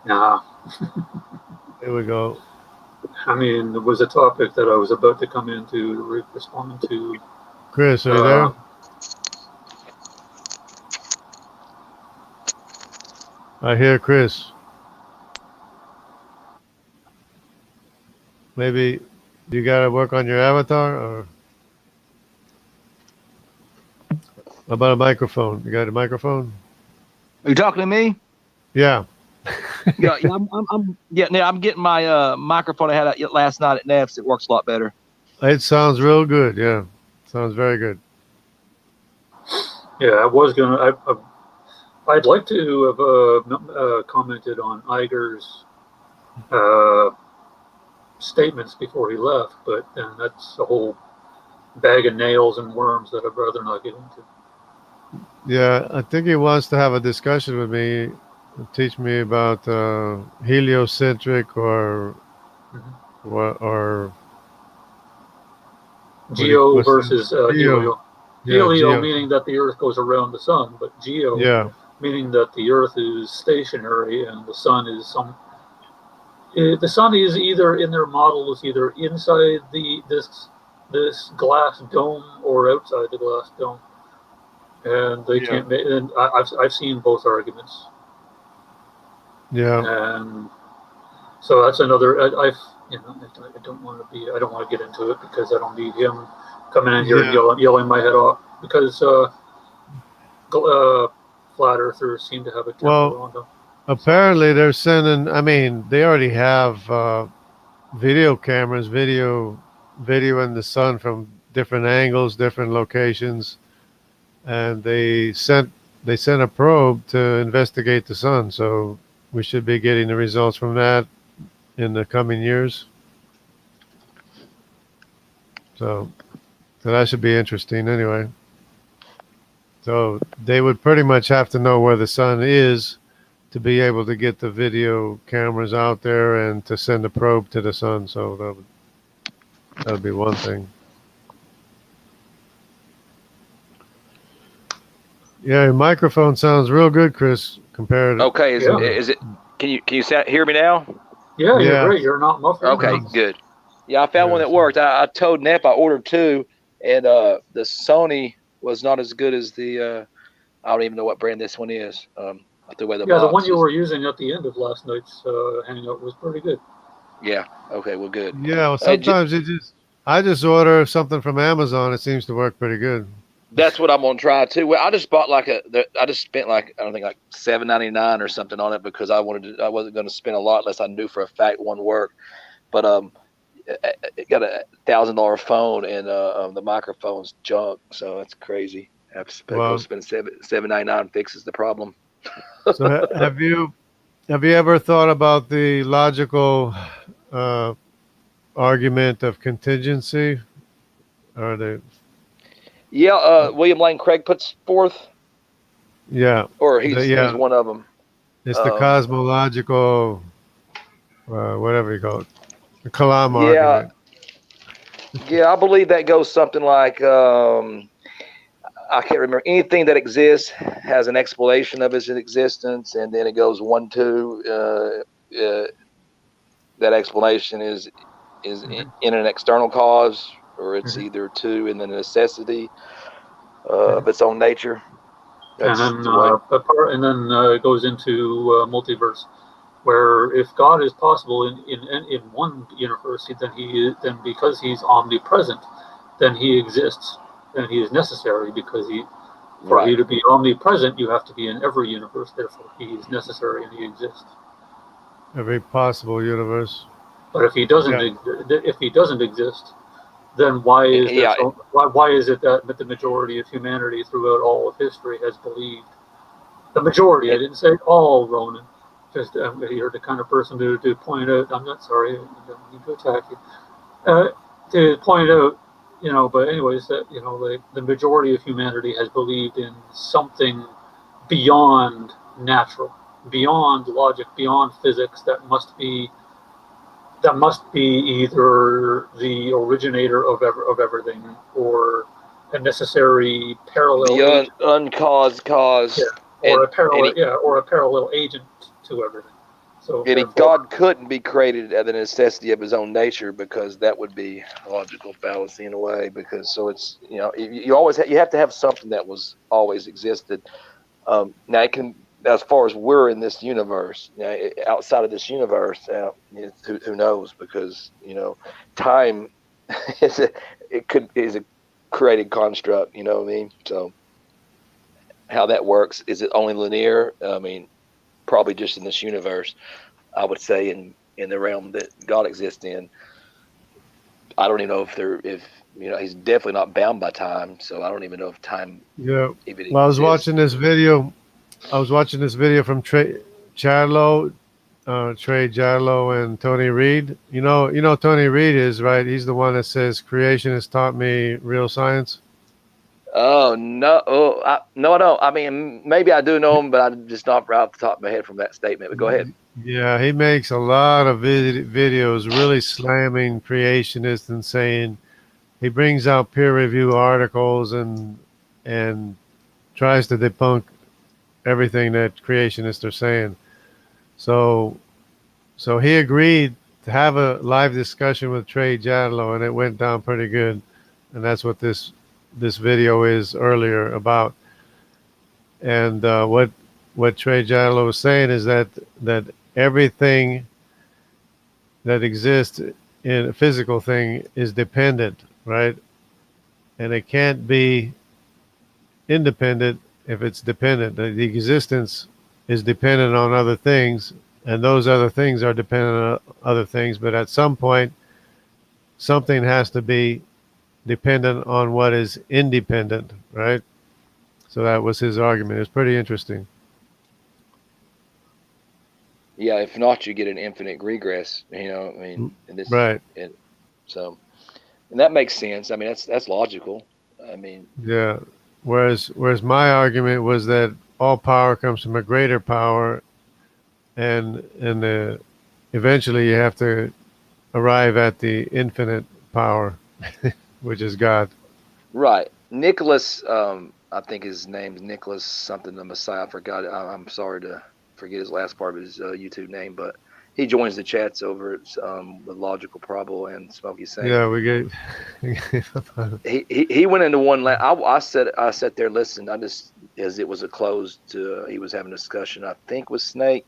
Nah. Here we go. I mean, there was a topic that I was about to come in to respond to. Chris, are you there? I hear Chris. Maybe you got to work on your avatar, or about a microphone. You got a microphone? Are you talking to me? Yeah. Yeah, I'm getting my microphone I had last night at Nev's. It works a lot better. It sounds real good. Yeah, sounds very good. Yeah, I was gonna. I'd like to have commented on Iger's statements before he left, but then that's a whole bag of nails and worms that I'd rather not get into. Yeah, I think he wants to have a discussion with me, teach me about heliocentric or Geo versus helio. Helio geo. meaning that the Earth goes around the sun, but geo meaning that the Earth is stationary and the sun is the sun is either in their model is either inside this glass dome or outside the glass dome, and they can't make. And I've seen both arguments. Yeah. And so that's another. I don't want to get into it because I don't need him coming in here and yelling my head off because flat earthers seem to have a temper on them. Apparently they're sending. I mean, they already have video cameras, video in the sun from different angles, different locations, and they sent a probe to investigate the sun. So we should be getting the results from that in the coming years. So that should be interesting anyway. So they would pretty much have to know where the sun is to be able to get the video cameras out there and to send a probe to the sun. So that would be one thing. Yeah, your microphone sounds real good, Chris, compared to. Okay, Yeah. is it? Can you hear me now? Yeah, you're Yeah. great. You're not muffled. Okay, good. Yeah, I found one Yeah, that worked. I told Nep I ordered two, and the Sony was not as good as the. I don't even know what brand this one is. I threw away the Yeah, the one box. you were using at the end of last night's hangout was pretty good. Yeah. Okay. Well, good. Yeah, well, Hey, sometimes I just order something from Amazon. It seems to work pretty good. that's what I'm gonna try too. Well, I just bought I just spent like I don't think like $7.99 or something on it because I wasn't gonna spend a lot unless I knew for a fact one worked. But it got $1,000 phone and the microphone's junk, so that's crazy. I've Well, spend $7.99 fixes the problem. so have you ever thought about the logical uh, argument of contingency, or the Yeah, William Lane Craig puts forth, yeah, or the, he's yeah, one of them. it's the cosmological whatever you call it, the Kalam Yeah, argument. yeah, I believe that goes something like I can't remember. Anything that exists has an explanation of its existence, and then it goes 1, 2. That explanation is in an external cause, or it's either 2 in the necessity of its own nature. That's And the way. then it goes into multiverse, where if God is possible in one universe, then because he's omnipresent, then he exists, then he is necessary because for Right. you to be omnipresent, you have to be in every universe. Therefore, he is necessary and he exists. Every possible universe. But if he doesn't, exist, then why is there Yeah, why is it that the majority of humanity throughout all of history has believed? The majority. I didn't say all, Ronan. Just you're the kind of person to point out. I'm not sorry. I don't mean to attack you. To point out, But anyways, that the majority of humanity has believed in something beyond natural, beyond logic, beyond physics. That must be either the originator of everything, or a necessary parallel the agent. uncaused cause. Yeah, or And a parallel agent to everything. So God couldn't be created at the necessity of his own nature, because that would be a logical fallacy in a way. Because so it's you always you have to have something that was always existed. Now it can, as far as we're in this universe, outside of this universe, who knows? Because time is a created construct. You know what I mean? So how that works, is it only linear? I mean, probably just in this universe. I would say in the realm that God exists in. I don't even know if he's definitely not bound by time, so I don't even know if time Yeah. even Well, I was exists. watching this video. From Trey Jadlow, Trey Jadlow and Tony Reed. You know Tony Reed is right. He's the one that says creation has taught me real science. Oh no! No, I don't. I mean, maybe I do know him, but I'm just not right off the top of my head from that statement. But go ahead. Yeah, he makes a lot of videos really slamming creationists and saying he brings out peer review articles and tries to debunk everything that creationists are saying. So he agreed to have a live discussion with Trey Jadlow, and it went down pretty good. And that's what this video is earlier about. And what Trey Jadlow was saying is that everything that exists in a physical thing is dependent, right? And it can't be independent if it's dependent. The existence is dependent on other things, and those other things are dependent on other things. But at some point, something has to be dependent on what is independent, right? So that was his argument. It's pretty interesting. Yeah, if not, you get an infinite regress. I mean, Right. and that makes sense. I mean, that's logical. I mean, Yeah. Whereas my argument was that all power comes from a greater power, and eventually you have to arrive at the infinite power, which is God. right. Nicholas, I think his name's Nicholas something, the Messiah. I forgot. I'm sorry to forget his last part of his YouTube name, but he joins the chats over at with Logical Probable and Smokey Saint. Yeah, we gave. He went into one. I sat there listening. I just, as it was a closed. He was having a discussion, I think, with Snake,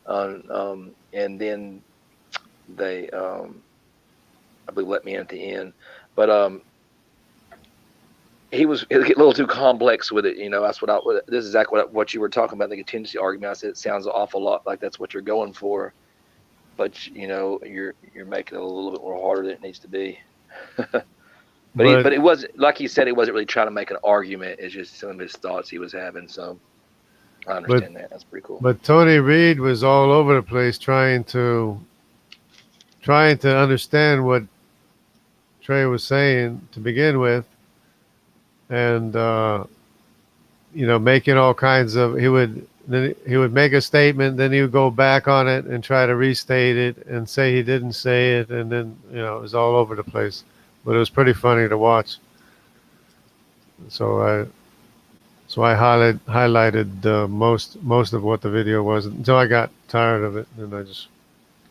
and then they, I believe, let me in at the end, but it was getting a little too complex with it. That's this is exactly what you were talking about, the contingency argument. I said it sounds an awful lot like that's what you're going for, but you're making it a little bit more harder than it needs to be. But it was, like he said, he wasn't really trying to make an argument. It's just some of his thoughts he was having. So I understand that. That's pretty cool. But Tony Reed was all over the place trying to understand what Trey was saying to begin with, and making all kinds of. He would make a statement, then he would go back on it and try to restate it and say he didn't say it, and then it was all over the place. But it was pretty funny to watch. So I highlighted most of what the video was until I got tired of it, and I just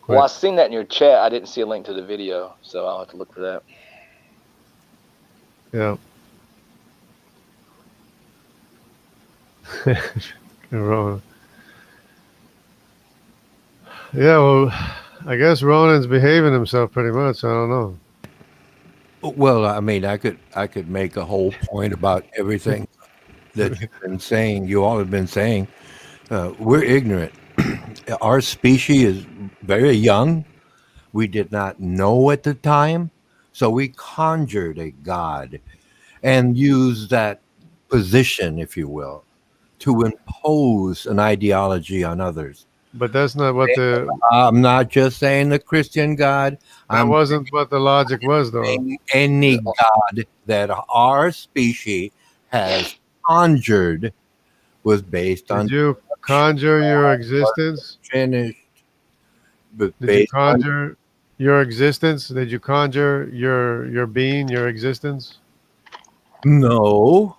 quit. Well, I seen that in your chat. I didn't see a link to the video, so I'll have to look for that. Yeah. Ronan. Yeah, well, I guess Ronan's behaving himself pretty much. I don't know. Well, I mean, I could make a whole point about everything that you've been saying. You all have been saying. We're ignorant. Our species is very young. We did not know at the time, so we conjured a god and used that position, if you will, to impose an ideology on others. But that's not what I'm not just saying the Christian God. That wasn't what the logic was, though. Any God that our species has conjured was based on. Did you conjure your existence? Finished. Did you conjure your existence? Did you conjure your being, your existence? No.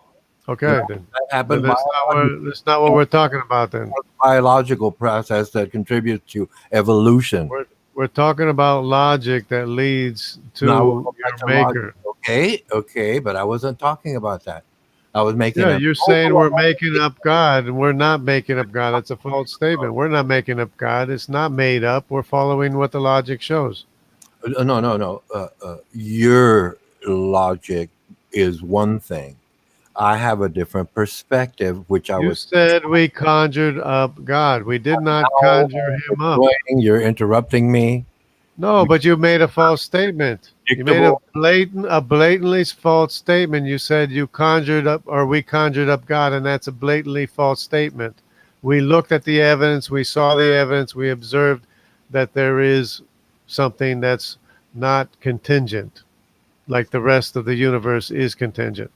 Okay, no, then. That happened. That's not what we're talking about, then. Biological process that contributes to evolution. We're talking about logic that leads to your maker. Okay, but I wasn't talking about that. I was making. Yeah, you're saying we're making up God, and we're not making up God. That's a false statement. We're not making up God. It's not made up. We're following what the logic shows. No. Your logic is one thing. I have a different perspective, which You said we conjured up God. We did not conjure him up. You're interrupting me. No, but you made a false statement. You made a blatantly false statement. You said you conjured up, or we conjured up God, and that's a blatantly false statement. We looked at the evidence. We saw the evidence. We observed that there is something that's not contingent, like the rest of the universe is contingent.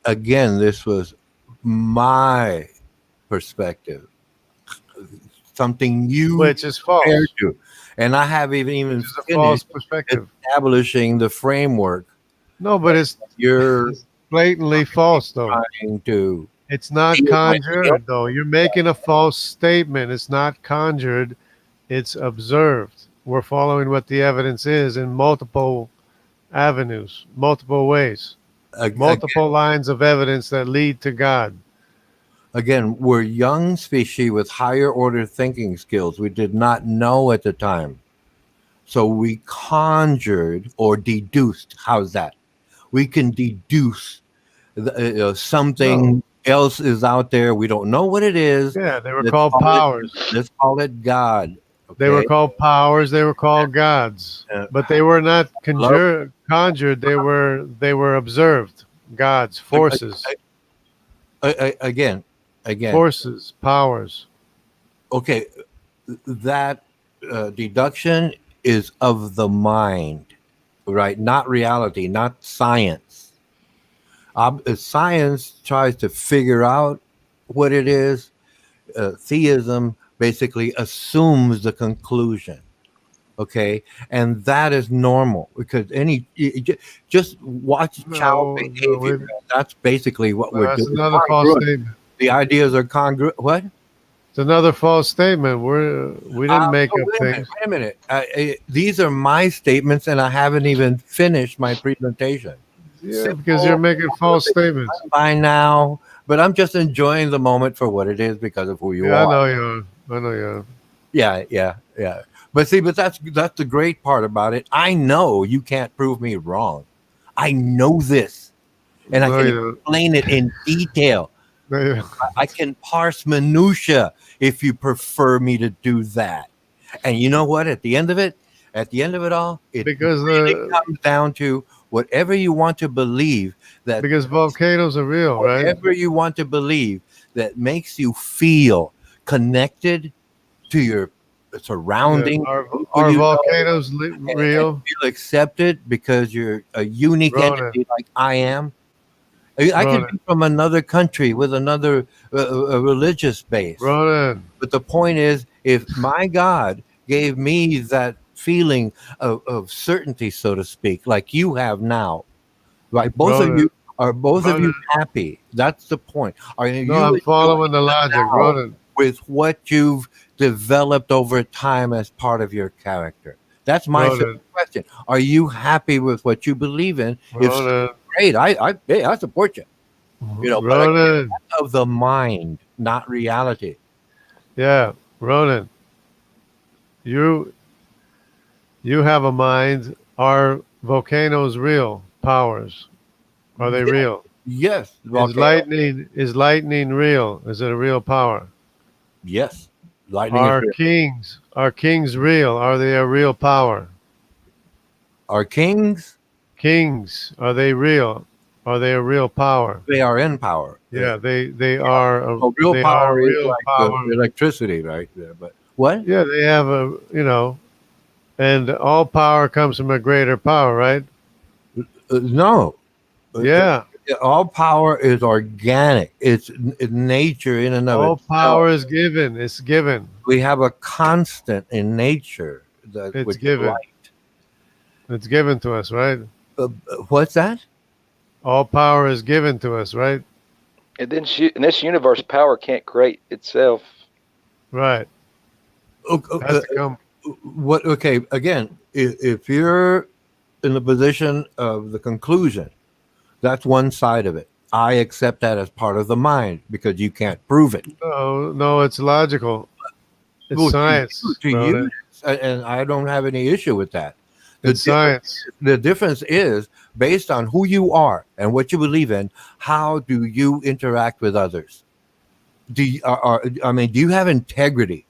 Again, this was my perspective, something which is false. To. And I have even finished a false perspective establishing the framework. No, but you're blatantly false, though. It's not conjured, though. You're making a false statement. It's not conjured. It's observed. We're following what the evidence is in multiple avenues, multiple ways. Multiple lines of evidence that lead to God. Again, we're young species with higher order thinking skills. We did not know at the time. So we conjured or deduced. How's that? We can deduce something else is out there. We don't know what it is. Yeah, they were called powers. Let's call it God. Okay? They were called powers. They were called gods. But they were not conjured. They were observed. Gods, forces. Again. Forces, powers. Okay, that deduction is of the mind, right? Not reality, not science. Science tries to figure out what it is. Theism basically assumes the conclusion. Okay, and that is normal because just watch child No, behavior. That's basically what we're that's doing. another false statement. The ideas are congruent. What? It's another false statement. We didn't make Oh, up things. wait a minute. These are my statements, and I haven't even finished my presentation. Yeah, because you're making false statements. By now, but I'm just enjoying the moment for what it is because of who you Yeah, are. I know you are. I know you are. Yeah. But see, that's the great part about it. I know you can't prove me wrong. I know this, and I No, can you don't. explain it in detail. No, you don't. I can parse minutia if you prefer me to do that. And you know what? At the end of it all, it Because really comes down to whatever you want to believe that because volcanoes are real, right? whatever you want to believe that makes you feel connected to your surroundings. Are you know, volcanoes real? and feel accepted because you're a unique Ronan. entity like I am. I could be from another country with another religious base. Ronan, But the point is, if my God gave me that feeling of certainty, so to speak, like you have now, right? Both of you are happy. That's the point. Are you? No, I'm following the logic, Ronan. With what you've developed over time as part of your character. That's my simple question. Are you happy with what you believe in? If so, great, I support you. You know, Ronan, but of the mind, not reality. Yeah, Ronan, you have a mind. Are volcanoes real powers? Are they real? Yes. Is lightning real? Is it a real power? Yes. Lightning Are is real. kings real? Are they a real power? Are kings? Kings, are they real? Are they a real power? They are in power. Yeah, they are a real power is real like power. the electricity right there. But what? Yeah, they have and all power comes from a greater power, right? No. Yeah. All power is organic. It's nature in and of all itself. Power is given. It's given. We have a constant in nature that it's given. Light. It's given to us, right? What's that? All power is given to us, right? And then in this universe, power can't create itself. Right. What? Okay. Again, if you're in the position of the conclusion, that's one side of it. I accept that as part of the mind because you can't prove it. No, it's logical. It's science. To you, and I don't have any issue with that. It's science. The difference is based on who you are and what you believe in. How do you interact with others? Do you have integrity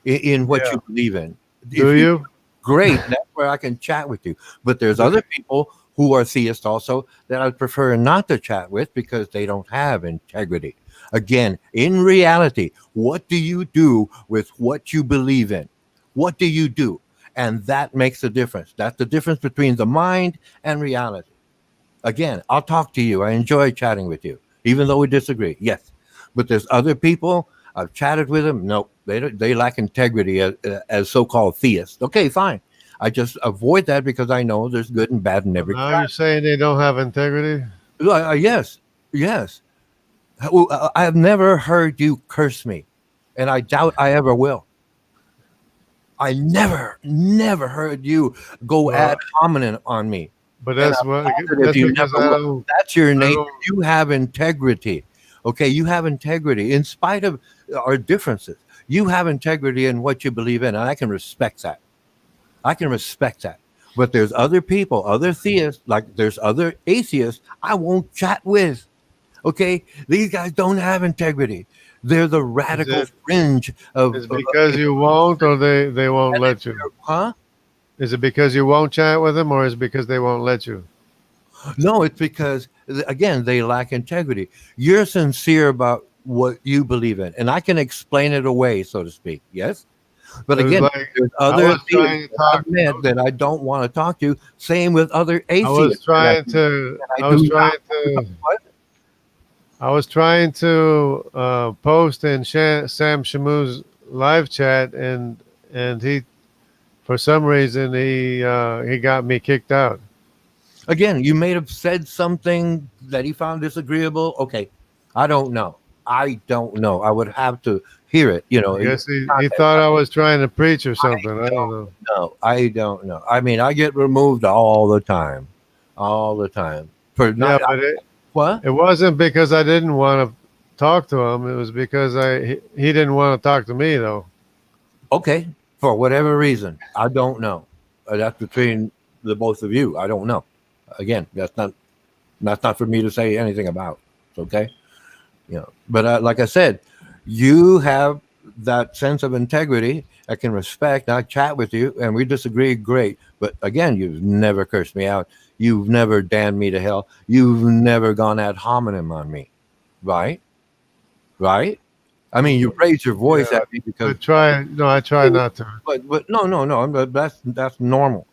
in what you believe in? Do you? Great. That's where I can chat with you. But there's other people who are theists also that I'd prefer not to chat with because they don't have integrity. Again, in reality, what do you do with what you believe in? What do you do? And that makes a difference. That's the difference between the mind and reality. Again, I'll talk to you. I enjoy chatting with you, even though we disagree. Yes. But there's other people, I've chatted with them. Nope, they lack integrity as so-called theists. Okay, fine. I just avoid that because I know there's good and bad in every. Now you're saying they don't have integrity? Yes. I have never heard you curse me, and I doubt I ever will. I never heard you go ad hominem on me. But that's that's your nature. You have integrity. Okay, you have integrity in spite of our differences. You have integrity in what you believe in, and I can respect that. But there's other people, other theists, like there's other atheists I won't chat with. Okay, these guys don't have integrity. They're the radical fringe of. Is it because you won't, or they won't let you? Huh? Is it because you won't chat with them, or is it because they won't let you? No, it's because again they lack integrity. You're sincere about what you believe in, and I can explain it away, so to speak. Yes. But again, there's other things that I don't want to talk to. Same with other atheists. I was trying to post in Sam Shamu's live chat, and he for some reason he got me kicked out. Again, you may have said something that he found disagreeable. Okay, I don't know. I don't know. I would have to hear it. I guess he thought I was trying to preach or something. I don't know. No, I don't know. I mean, I get removed all the time, for not. Yeah, but What? it wasn't because I didn't want to talk to him. It was because he didn't want to talk to me though. Okay, for whatever reason, I don't know. That's between the both of you. I don't know. Again, that's not for me to say anything about. Okay, But like I said, you have that sense of integrity. I can respect. I chat with you, and we disagree. Great, but again, you've never cursed me out. You've never damned me to hell. You've never gone ad hominem on me, right? Right? I mean, you raise your voice at me because I try not to. But no. That's normal.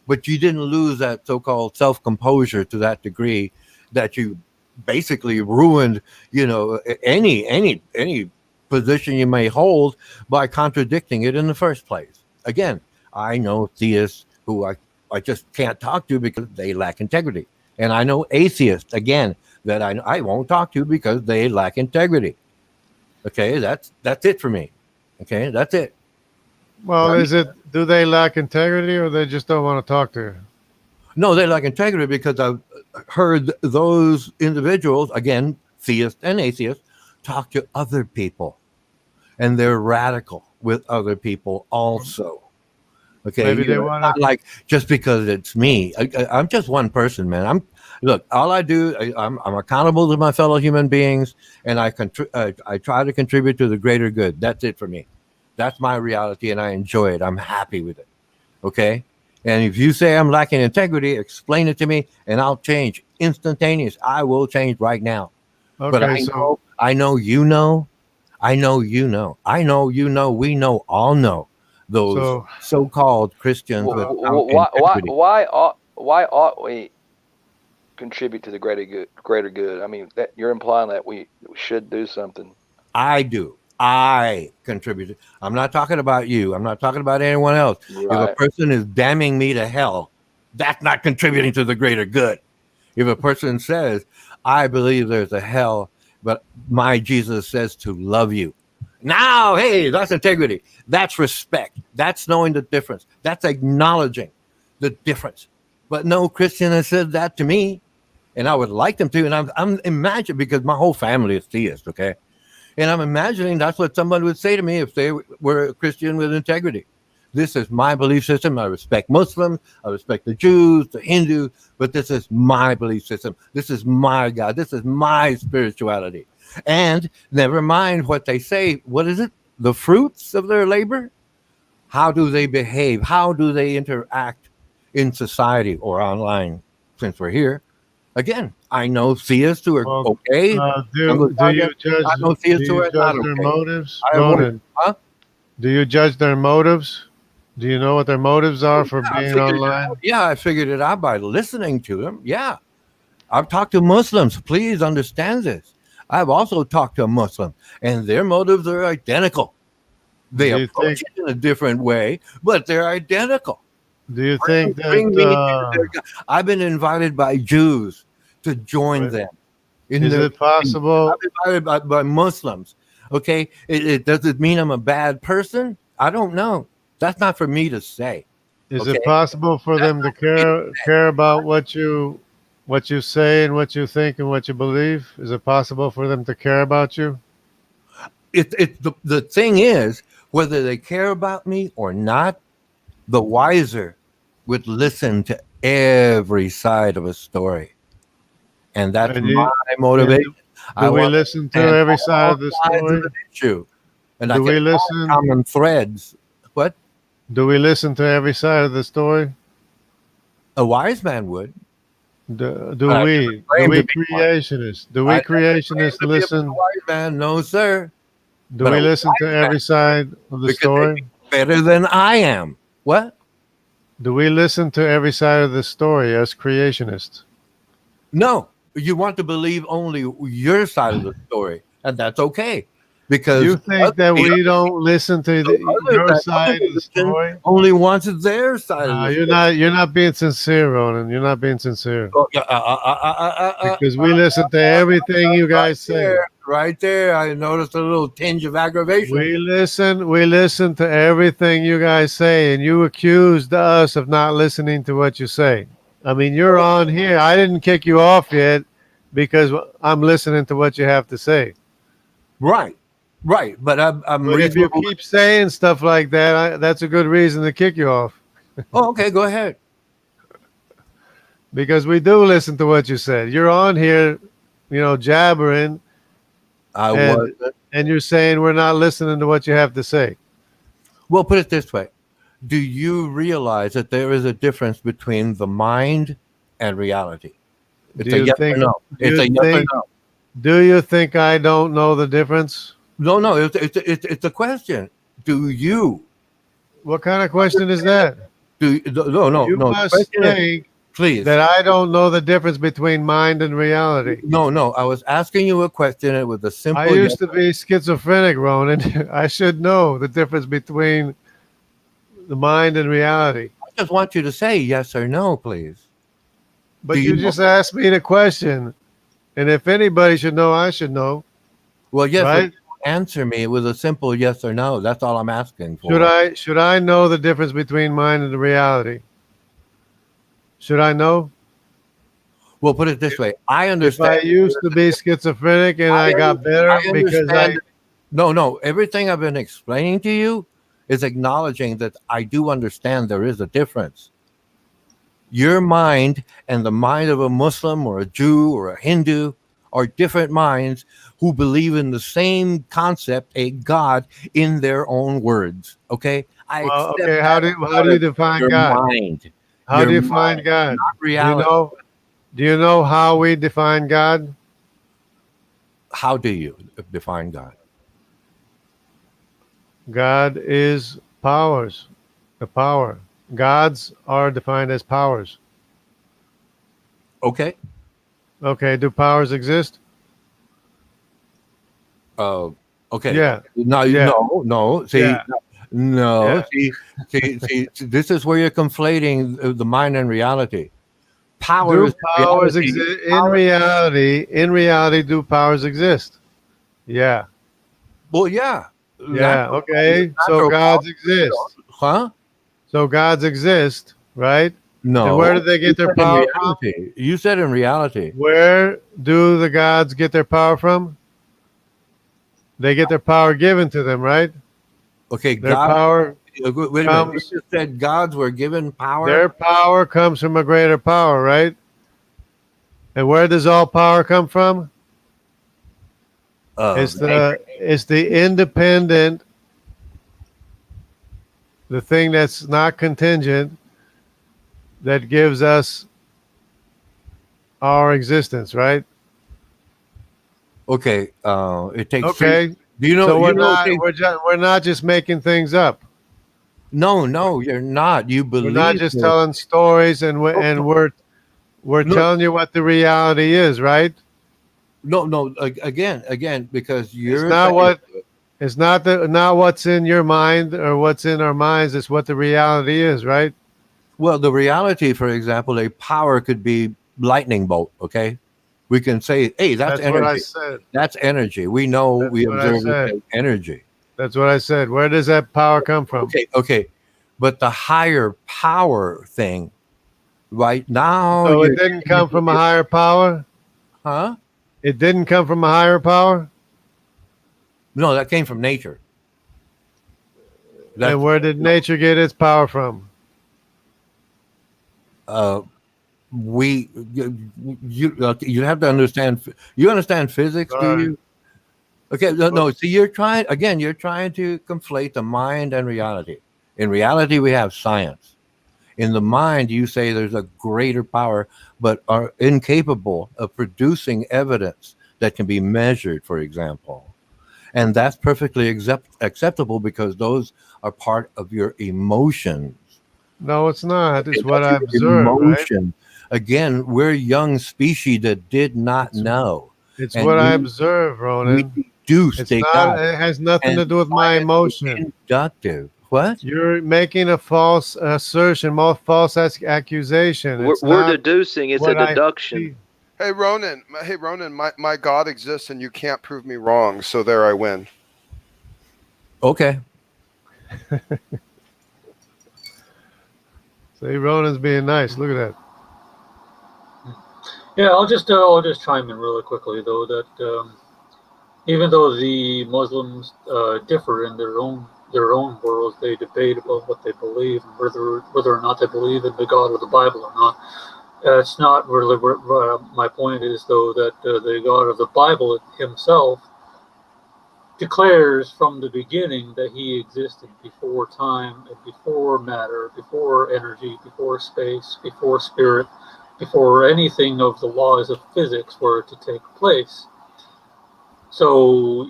But you didn't lose that so-called self-composure to that degree that you basically ruined, any position you may hold by contradicting it in the first place. Again, I know theists who I just can't talk to because they lack integrity. And I know atheists, again, that I won't talk to because they lack integrity. Okay, that's it for me. Okay, that's it. Well, do they lack integrity or they just don't want to talk to you? No, they lack integrity because I've heard those individuals, again, theists and atheists, talk to other people. And they're radical with other people also. Okay, Maybe they want not like just because it's me. I'm just one person, man. Look. All I do, I'm accountable to my fellow human beings, and I try to contribute to the greater good. That's it for me. That's my reality, and I enjoy it. I'm happy with it. Okay. And if you say I'm lacking integrity, explain it to me, and I'll change instantaneous. I will change right now. Okay, But I know you know. We all know those so-called Christians. Why ought we contribute to the greater good? I mean, that you're implying that we should do something. I do. I contributed. I'm not talking about you. I'm not talking about anyone else. Right. If a person is damning me to hell, that's not contributing to the greater good. If a person says, I believe there's a hell, but my Jesus says to love you. Now, hey, that's integrity. That's respect. That's knowing the difference. That's acknowledging the difference. But no Christian has said that to me, and I would like them to. And I'm imagining, because my whole family is theist, okay? And I'm imagining that's what somebody would say to me if they were a Christian with integrity. This is my belief system. I respect Muslims. I respect the Jews, the Hindus, but this is my belief system. This is my God. This is my spirituality. And never mind what they say. What is it? The fruits of their labor? How do they behave? How do they interact in society or online, since we're here? Again, I know theists who are okay. Do you judge their motives? Huh? Do you judge their motives? Do you know what their motives are for being online? Yeah, I figured it out by listening to them. Yeah. I've talked to Muslims. Please understand this. I've also talked to a Muslim, and their motives are identical. They approach it in a different way, but they're identical. Do you think that I've been invited by Jews to join them? Is it possible? I'm invited by Muslims. Okay, does it mean I'm a bad person? I don't know. That's not for me to say. Is it possible for them to care about what you say and what you think and what you believe? Is it possible for them to care about you? The thing is, whether they care about me or not, the wiser would listen to every side of a story. And that's my motivation. Do we listen to every side of the story? Issue. And do we listen? Common threads. What? Do we listen to every side of the story? A wise man would. Do we creationists? Do we creationists listen? A wise man, no, sir. Do we listen to every side of the story? Better than I am. What? Do we listen to every side of the story as creationists? No. You want to believe only your side of the story, and that's okay. because You think that we don't listen to your side of the story? only wants their side of No, the you're story. not. You're not being sincere, Ronan. You're not being sincere Oh, because we listen to everything you guys say. right there, I noticed a little tinge of aggravation. We listen to everything you guys say, and you accused us of not listening to what you say. I mean, you're on here. I didn't kick you off yet because I'm listening to what you have to say. Right. But I'm But if you reasonable. keep saying stuff like that, that's a good reason to kick you off Oh, okay, go ahead. because we do listen to what you said. You're on here, jabbering, I And- was. and you're saying we're not listening to what you have to say. Well, put it this way. Do you realize that there is a difference between the mind and reality? It's Do a you yes think- or no. do It's you a yes or think- no. Do you think I don't know the difference? No, it's a question. Do you? What kind of question is that? No. You The must question is, think please. that I don't know the difference between mind and reality. No. I was asking you a question. It was a simple. I used to be schizophrenic, Ronan. I should know the difference between the mind and reality. I just want you to say yes or no, please. But Do you you just asked me the question. And if anybody should know, I should know. Well, yes. Right? Answer me with a simple yes or no. That's all I'm asking for. Should I know the difference between mind and reality? Should I know? Well, put it this way. I If understand. I used to be schizophrenic and I got better because I No. Everything I've been explaining to you is acknowledging that I do understand there is a difference. Your mind and the mind of a Muslim or a Jew or a Hindu are different minds who believe in the same concept, a God, in their own words. Okay? Well, accept okay, how that do you define your God? mind, How do your you define mind, God? not Do you reality. know? Do you know how we define God? How do you define God? God is powers, the power. Gods are defined as powers. Okay. Okay, do powers exist? Okay. Yeah. No, Yeah. no. See, Yeah. no. Yeah. See, this is where you're conflating the mind and reality. Do Powers, powers reality- exist in reality? In reality, do powers exist? Yeah. Well, yeah. Yeah. Okay. So natural gods powers, exist. Huh? So gods exist, right? No. And where do they get You their said in power from? reality. You said in reality. Where do the gods get their power from? They get their power given to them, right? Okay, Their God. power Wait a minute. You comes- just said gods were given power. Their power comes from a greater power, right? And where does all power come from? It's the independent, the thing that's not contingent, that gives us our existence, right? Okay. It takes. Okay. Do you know? So you know it takes- we're not just making things up. No, you're not. You believe. We're not just it. telling stories, and we're No. telling you what the reality is, right? No. Again, because you're not saying- what- It's not what's in your mind or what's in our minds. It's what the reality is, right? Well, the reality, for example, a power could be lightning bolt. Okay, we can say, "Hey, that's what I energy. said. That's energy." We know. That's we what I observe it said. as energy. That's what I said. Where does that power come from? Okay, but the higher power thing, right now, So you're- it didn't come from a higher power. huh? It didn't come from a higher power. No, that came from nature. That's, And where did nature get its power from? we you have to understand. You understand physics, do Right. you? Okay, no. See, you're trying to conflate the mind and reality. In reality, we have science. In the mind, you say there's a greater power, but are incapable of producing evidence that can be measured, for example. And that's perfectly acceptable because those are part of your emotions. No, it's not. It's Okay, what I that's your observe, right? emotion. Again, we're young species that did not know. It's And what I we- observe, We Ronan. deduced It's they not. got. It has nothing to And do with my science is emotion. inductive. What? You're making a false assertion, more false accusation. It's We're not deducing. It's a what I deduction. see. Hey Ronan, my God exists and you can't prove me wrong, so there I win. Okay. See, Ronan's being nice. Look at that. Yeah, I'll just chime in really quickly though that even though the Muslims differ in their own worlds, they debate about what they believe and whether or not they believe in the God of the Bible or not. It's not really my point is though that the God of the Bible himself declares from the beginning that he existed before time and before matter, before energy, before space, before spirit, before anything of the laws of physics were to take place. So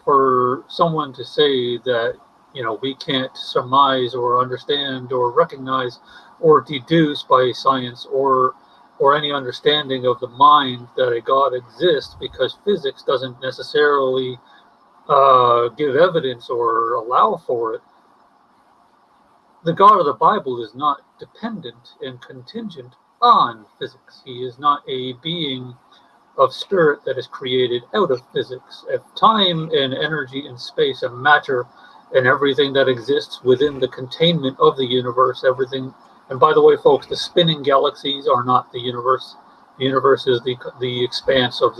for someone to say that, we can't surmise or understand or recognize or deduce by science or any understanding of the mind that a God exists because physics doesn't necessarily give evidence or allow for it. The God of the Bible is not dependent and contingent on physics. He is not a being of spirit that is created out of physics. If time and energy and space and matter and everything that exists within the containment of the universe, everything. And by the way, folks, the spinning galaxies are not the universe. The universe is the expanse of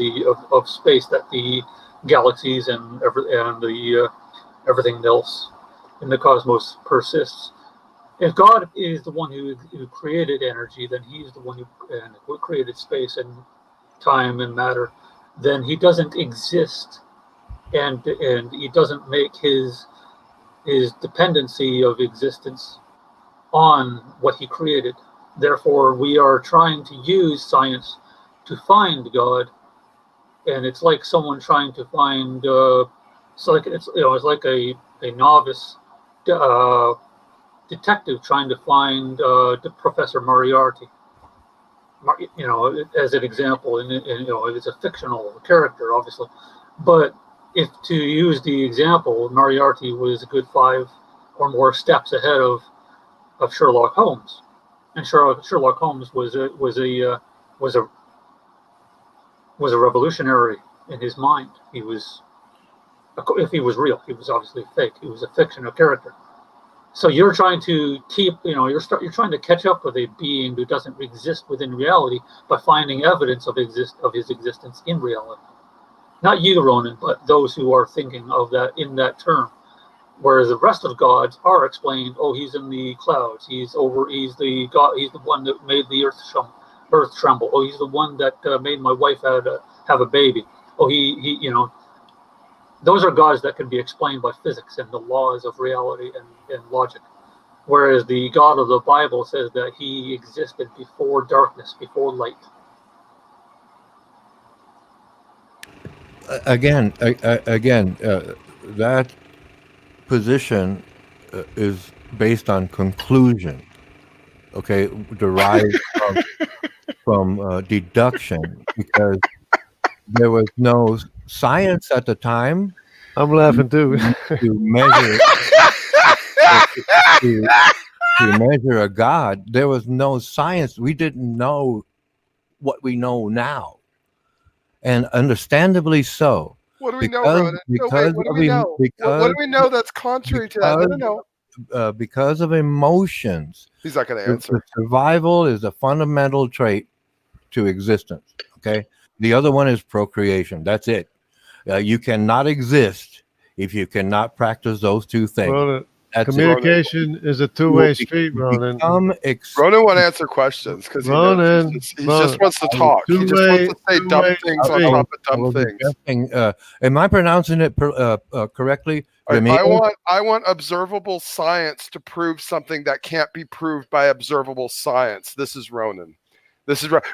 space that the galaxies and everything else in the cosmos persists. If God is the one who created energy, then He's the one who created space and time and matter. Then He doesn't exist, and He doesn't make his dependency of existence on what He created. Therefore, we are trying to use science to find God, and it's like someone trying to find. It's like a novice detective trying to find Professor Moriarty. As an example, and it's a fictional character, obviously. But if to use the example, Moriarty was a good 5 or more steps ahead of Sherlock Holmes, and Sherlock Holmes was a revolutionary in his mind. He was, if he was real, he was obviously fake. He was a fictional character. So you're trying to you're trying to catch up with a being who doesn't exist within reality by finding evidence of his existence in reality. Not you, Ronan, but those who are thinking of that in that term. Whereas the rest of gods are explained. Oh, he's in the clouds. He's the God. He's the one that made the earth tremble. Oh, he's the one that made my wife have a baby. Oh, he those are gods that can be explained by physics and the laws of reality and logic. Whereas the God of the Bible says that He existed before darkness, before light. Again, that position is based on conclusion, okay, derived from deduction, because there was no science at the time I'm laughing too. to measure to measure a God. There was no science. We didn't know what we know now, and understandably so. What do we know, Ronan? What do we know? What do we know that's contrary to that? No. Because of emotions. He's not going to answer. Survival is a fundamental trait to existence. Okay. The other one is procreation. That's it. You cannot exist if you cannot practice those two things. Ronan, communication is a two-way street, Ronan. Ronan won't answer questions because he just wants to talk. He just wants to say dumb things on top of dumb things. Am I pronouncing it correctly? I want observable science to prove something that can't be proved by observable science. This is Ronan.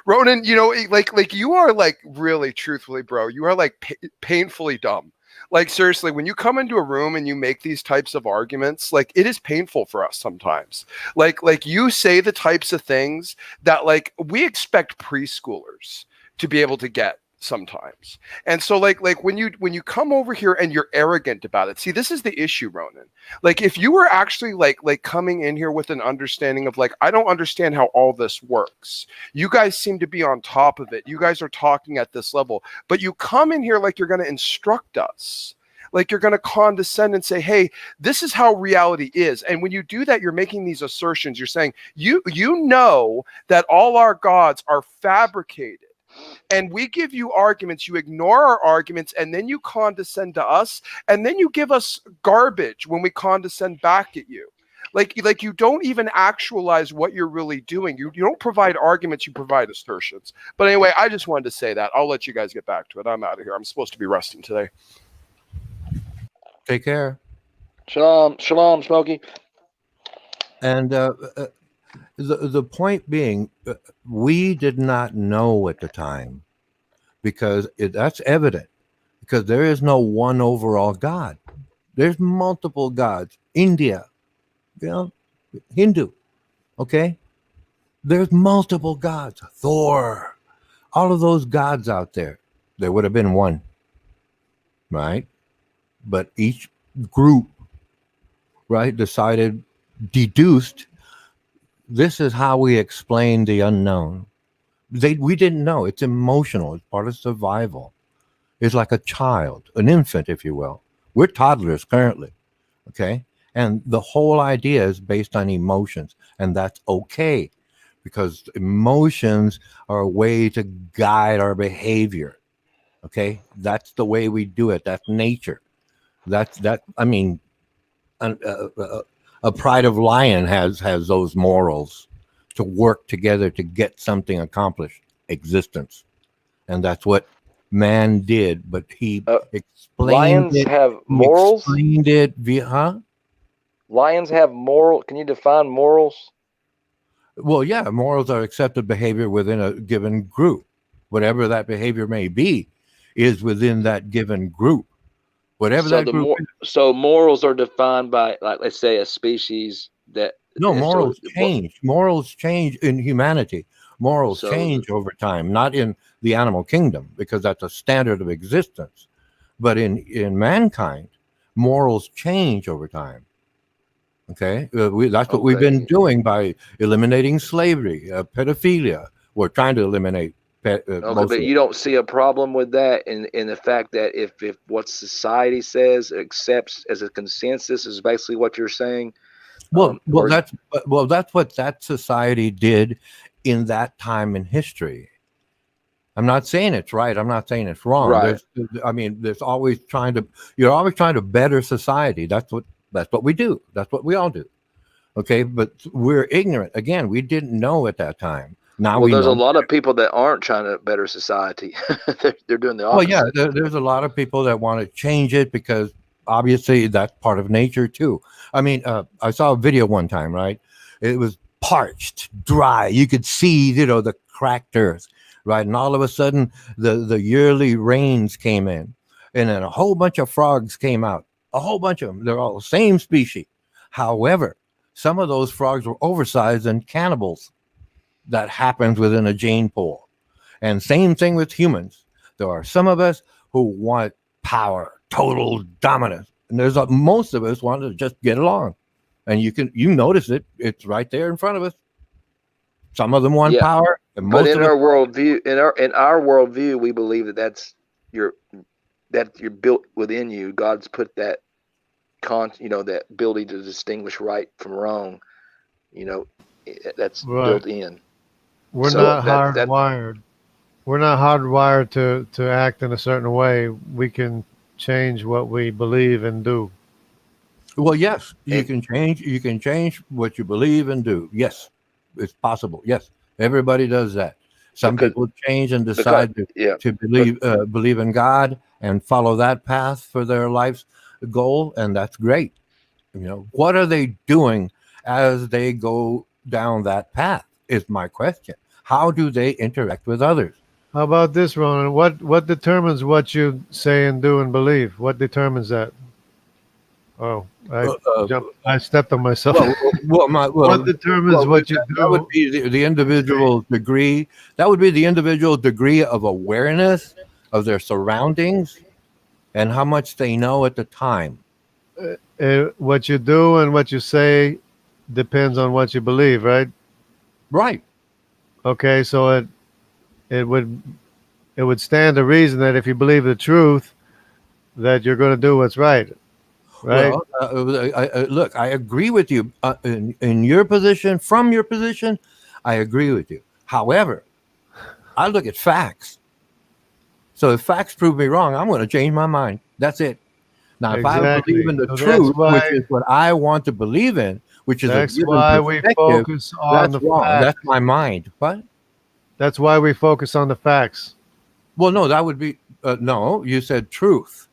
Ronan, like you are like really truthfully, bro, you are like painfully dumb. Like seriously, when you come into a room and you make these types of arguments, like it is painful for us sometimes. Like you say the types of things that like we expect preschoolers to be able to get sometimes. And so like when you come over here and you're arrogant about it, see, this is the issue, Ronan. Like if you were actually like coming in here with an understanding of like, I don't understand how all this works. You guys seem to be on top of it. You guys are talking at this level, but you come in here like you're going to instruct us. Like you're going to condescend and say, hey, this is how reality is. And when you do that, you're making these assertions. You're saying, you know that all our gods are fabricated. And we give you arguments, you ignore our arguments, and then you condescend to us, and then you give us garbage when we condescend back at you. Like you don't even actualize what you're really doing. You don't provide arguments, you provide assertions. But anyway, I just wanted to say that. I'll let you guys get back to it. I'm out of here. I'm supposed to be resting today. Take care. Shalom, Smokey. And the point being, we did not know at the time, because that's evident, because there is no one overall God. There's multiple gods. India, Hindu, okay? There's multiple gods. Thor, all of those gods out there. There would have been one, right? But each group, right, deduced, this is how we explain the unknown. We didn't know. It's emotional. It's part of survival. It's like a child, an infant, if you will. We're toddlers currently, okay? And the whole idea is based on emotions, and that's okay, because emotions are a way to guide our behavior, okay? That's the way we do it. That's nature. I mean, a pride of lion has those morals to work together to get something accomplished, existence. And that's what man did, but he explained lions it. Have morals? Explained it via, Lions have moral. Can you define morals? Well, yeah, morals are accepted behavior within a given group. Whatever that behavior may be is within that given group. Whatever So that group is. So morals are defined by, like, let's say a species that. No, morals change. Morals change in humanity. Morals change over time, not in the animal kingdom, because that's a standard of existence. But in mankind, morals change over time. Okay, that's what we've been doing by eliminating slavery, pedophilia. We're trying to eliminate. But you don't see a problem with that in the fact that if what society says accepts as a consensus is basically what you're saying. Well, that's what that society did in that time in history. I'm not saying it's right. I'm not saying it's wrong. Right. You're always trying to better society. That's what we do. That's what we all do. Okay, but we're ignorant. Again, we didn't know at that time. Now there's a lot of people that aren't trying to better society. They're doing the opposite. Well, yeah, there's a lot of people that want to change it because obviously that's part of nature too. I mean, I saw a video one time, right? It was parched, dry. You could see, the cracked earth, right? And all of a sudden, the yearly rains came in, and then a whole bunch of frogs came out. A whole bunch of them. They're all the same species. However, some of those frogs were oversized and cannibals. That happens within a gene pool. And same thing with humans. There are some of us who want power, total dominance. And there's most of us want to just get along. And you notice it. It's right there in front of us. Some of them want power. And most but in of our worldview, in our worldview, we believe that you're built within you. God's put that that ability to distinguish right from wrong. That's built in. We're not hardwired. We're not hardwired to act in a certain way. We can change what we believe and do. Well, yes, you can change. You can change what you believe and do. Yes, it's possible. Yes, everybody does that. Some people change and decide to believe in God and follow that path for their life's goal, and that's great. What are they doing as they go down that path is my question. How do they interact with others? How about this, Ronan? What determines what you say and do and believe? What determines that? Oh, I stepped on myself. What determines what you do? That would be the individual degree. That would be the individual degree of awareness of their surroundings and how much they know at the time. What you do and what you say depends on what you believe, right? Right. Okay, so it would stand to reason that if you believe the truth, that you're going to do what's right, right? Well, look, I agree with you in your position. From your position, I agree with you. However, I look at facts. So if facts prove me wrong, I'm going to change my mind. That's it. Now, if I Exactly. believe in the So that's truth, why- which is what I want to believe in, which is a That's given why we perspective, focus on that's the wrong. facts. That's my mind. What? That's why we focus on the facts. Well, no, that would be no. You said truth.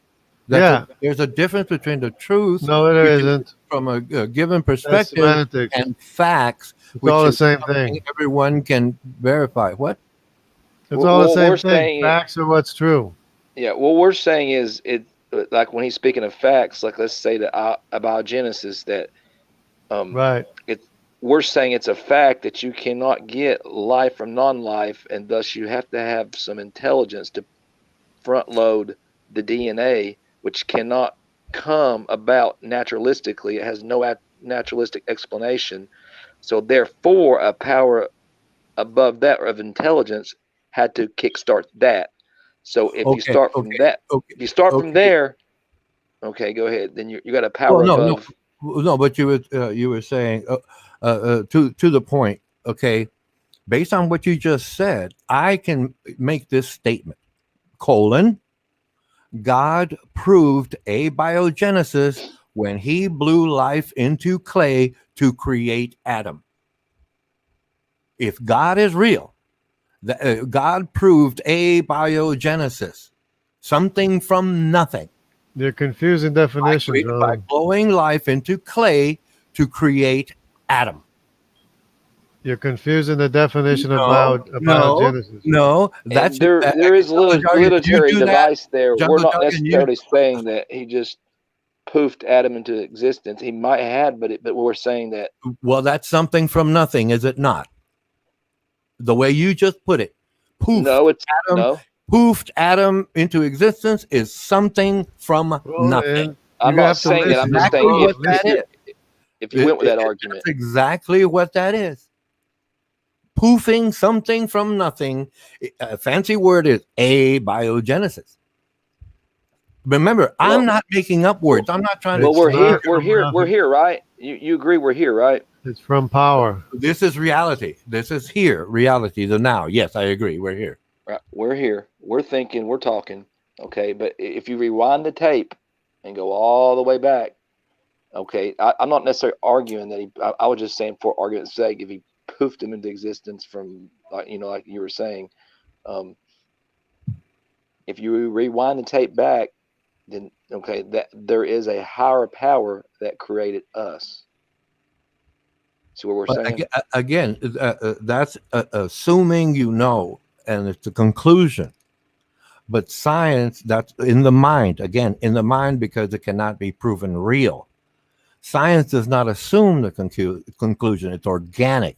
There's a difference between the truth. No, there which is isn't. from a given That's perspective semantics. and facts, It's which all the is same something thing. everyone can verify. What? It's all the What same we're thing. saying- Facts are what's true. Yeah, what we're saying is it like when he's speaking of facts, like let's say the abiogenesis that Right. we're saying it's a fact that you cannot get life from non-life, and thus you have to have some intelligence to front load the DNA, which cannot come about naturalistically. It has no naturalistic explanation. So therefore, a power above that of intelligence had to kickstart that. So if you start from that, if you start from there, okay, go ahead. Then you got a power above. No, but you were saying to the point. Okay, based on what you just said, I can make this statement: God proved abiogenesis when He blew life into clay to create Adam. If God is real, God proved abiogenesis, something from nothing. You're confusing definitions, By blowing life into clay to create Adam. You're confusing the definition about Genesis. No, that's there is a literary device there. We're not necessarily saying that he just poofed Adam into existence. He might have, but we're saying that. Well, that's something from nothing, is it not? The way you just put it, poofed Adam into existence is something from nothing. I'm not saying that. I'm just saying if you went with that argument. That's exactly what that is. Poofing something from nothing. A fancy word is abiogenesis. Remember, I'm not making up words. I'm not trying to. Well, we're here, right? You agree we're here, right? It's from power. This is reality. This is here, reality, the now. Yes, I agree. We're here. Right. We're here. We're thinking. We're talking. Okay, but if you rewind the tape and go all the way back, okay, I'm not necessarily arguing that I was just saying for argument's sake, if he poofed him into existence from, like you were saying, if you rewind the tape back, then okay, that there is a higher power that created us. See what we're saying? Again, that's assuming and it's a conclusion. But science, that's in the mind. Again, in the mind, because it cannot be proven real. Science does not assume the conclusion. It's organic.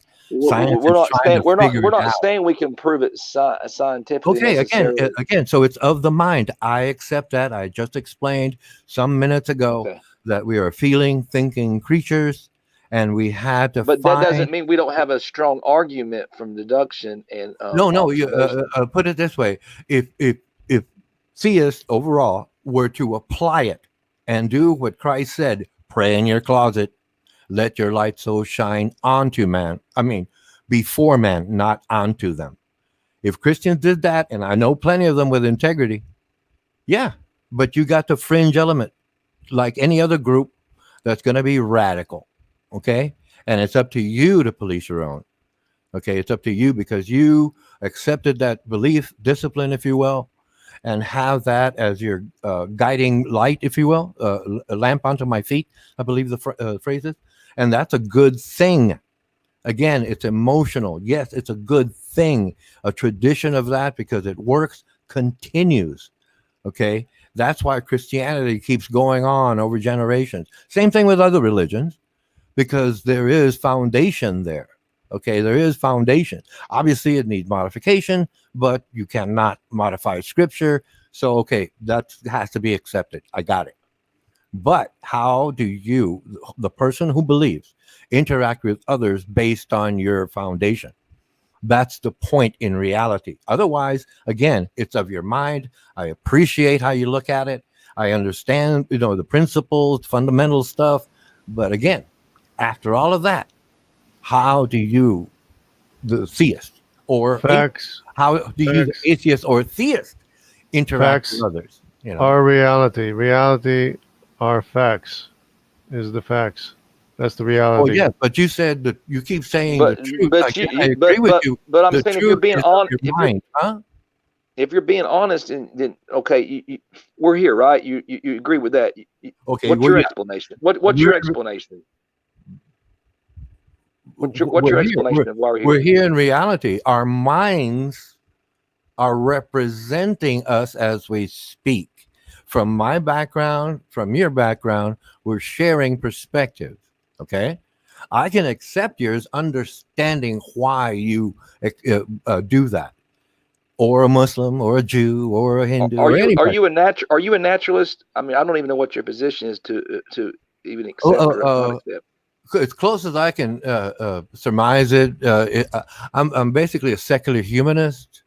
Science we're not saying we can prove it scientifically. Okay, again, so it's of the mind. I accept that. I just explained some minutes ago that we are feeling, thinking creatures. And we had to. But that doesn't mean we don't have a strong argument from deduction and. No. You put it this way: if theists overall were to apply it and do what Christ said, pray in your closet, let your light so shine onto man. I mean, before man, not onto them. If Christians did that, and I know plenty of them with integrity, yeah, but you got the fringe element, like any other group, that's going to be radical. Okay. And it's up to you to police your own. Okay. It's up to you because you accepted that belief, discipline, if you will, and have that as your guiding light, if you will, a lamp onto my feet, I believe the phrase is. And that's a good thing. Again, it's emotional. Yes, it's a good thing. A tradition of that, because it works, continues. Okay. That's why Christianity keeps going on over generations. Same thing with other religions. Because there is foundation there. Okay, there is foundation. Obviously, it needs modification, but you cannot modify scripture. So, okay, that has to be accepted. I got it. But how do you, the person who believes, interact with others based on your foundation? That's the point in reality. Otherwise, again, it's of your mind. I appreciate how you look at it. I understand, the principles, fundamental stuff. But again, after all of that, how do you, the theist, or Facts. how do you, the Facts. atheist or theist, interact Facts with others? Our reality. Reality are facts. Is the facts. That's the Oh reality. yeah, but you said that you keep saying the But truth. but Again, you, I you agree with but you. but I'm The saying if you're truth being is of on your if you're mind, huh? if you're being honest, then okay, we're here, right? You agree with that? Okay, What's well, your yeah, explanation? What's your we're explanation? What's we're your here. explanation of why we're We're here? here in reality. Our minds are representing us as we speak. From my background, from your background, we're sharing perspectives. Okay, I can accept yours, understanding why you do that, or a Muslim, or a Jew, or a Hindu, Are or you anybody. are you a naturalist? I mean, I don't even know what your position is to even Oh, accept or not accept. as close as I can surmise it, I'm basically a secular humanist,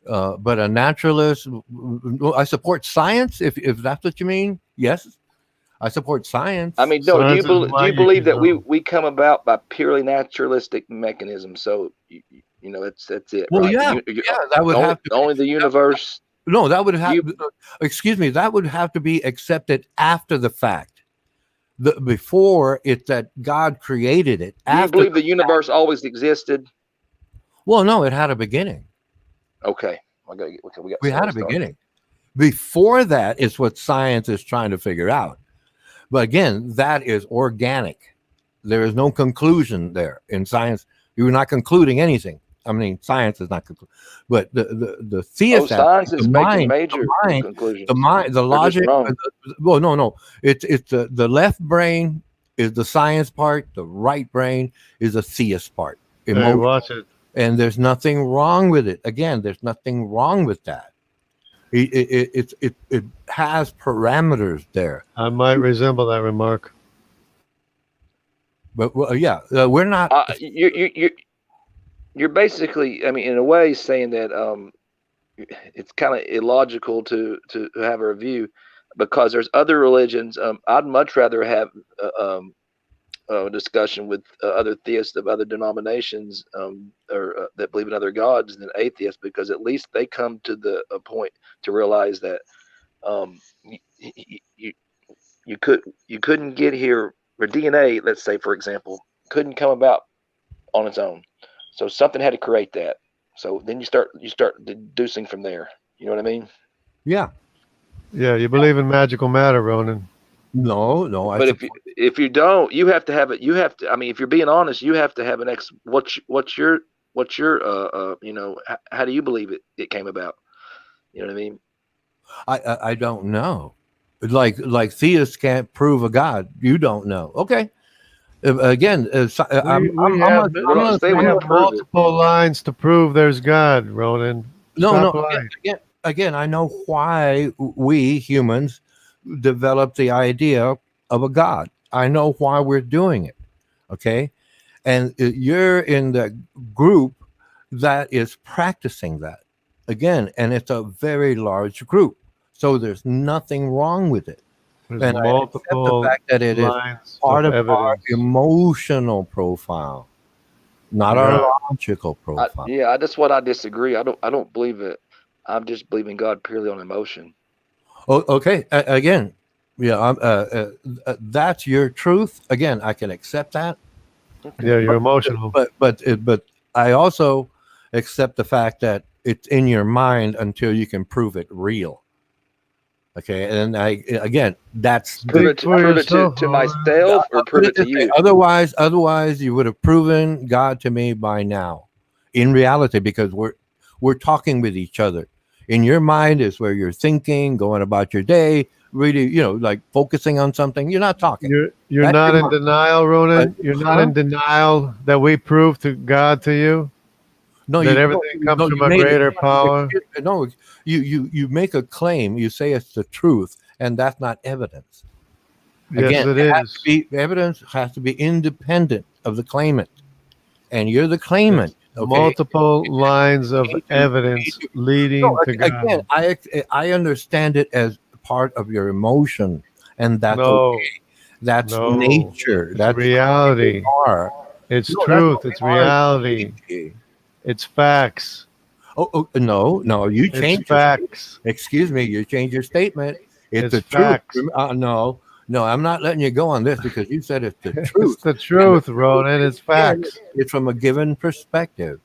but a naturalist. I support science, if that's what you mean. Yes, I support science. I mean, no. Science is Do you light, believe that we come about by purely naturalistic mechanisms? So that's it, Well, right? yeah, yeah, that would have to be. Only the universe. No, that would have. You Excuse me, that would have to be accepted after the fact. Before it's that God created it. do you After, believe the universe always existed? well, no, it had a beginning. Okay, okay, we got We had somewhere a to start. beginning. Before that is what science is trying to figure out. But again, that is organic. There is no conclusion there in science. You're not concluding anything. I mean, science is not concluding. But the theist Science is the making mind, major the conclusions. mind, the They're just logic. wrong. Well, no. It's the left brain is the science part. The right brain is the theist part. Hey, Emotion. watch it. And there's nothing wrong with it. Again, there's nothing wrong with that. It has parameters there. I might resemble that remark. But well, yeah, we're not. You're basically, I mean, in a way, saying that it's kind of illogical to have a review because there's other religions. I'd much rather have a discussion with other theists of other denominations or that believe in other gods than atheists, because at least they come to a point to realize that you couldn't get here, or DNA, let's say, for example, couldn't come about on its own. So something had to create that. So then you start deducing from there. You know what I mean? Yeah. Yeah, you believe in magical matter, Ronan. No. But if you don't, you have to have it. You have to. I mean, if you're being honest, you have to have an what's your how do you believe it came about? You know what I mean? I don't know. Like theists can't prove a god. You don't know. Okay. Again, We have multiple lines to prove there's God, Ronan. No. Again, I know why we humans developed the idea of a God. I know why we're doing it. Okay. And you're in the group that is practicing that again, and it's a very large group. So there's nothing wrong with it. There's And multiple the fact that it is part of our emotional profile, not our logical profile. That's what I disagree. I don't believe it. I'm just believing God purely on emotion. Oh, okay. Again, that's your truth. Again, I can accept that. Yeah, you're emotional. But I also accept the fact that it's in your mind until you can prove it real. Okay, and that's prove it to myself or prove it to you. Otherwise, you would have proven God to me by now, in reality, because we're talking with each other. In your mind is where you're thinking, going about your day, really, like focusing on something. You're not talking. You're That's not your in mind. denial, Ronan. You're not Huh? in denial that we prove to God to you No, that you no, everything comes no, from you a made it. greater power. No, you make a claim. You say it's the truth, and that's not evidence. Yes, Again, it it has to is. be evidence has to be independent of the claimant, and you're the claimant. There's Okay, multiple lines you of need to, you need evidence to no. leading to Again, God. I understand it as part of your emotion, and that's No, okay. That's no. nature. It's That's how you reality. are. It's No, that's truth. what we It's are. reality. Luigi. It's facts. Oh, no, you It's changed your statement. facts. Excuse me, you changed your statement. It's It's the truth. facts. No, I'm not letting you go on this because you said it's the It's truth. the And the truth, truth Ronan. is, It's again, facts. it's from a given perspective.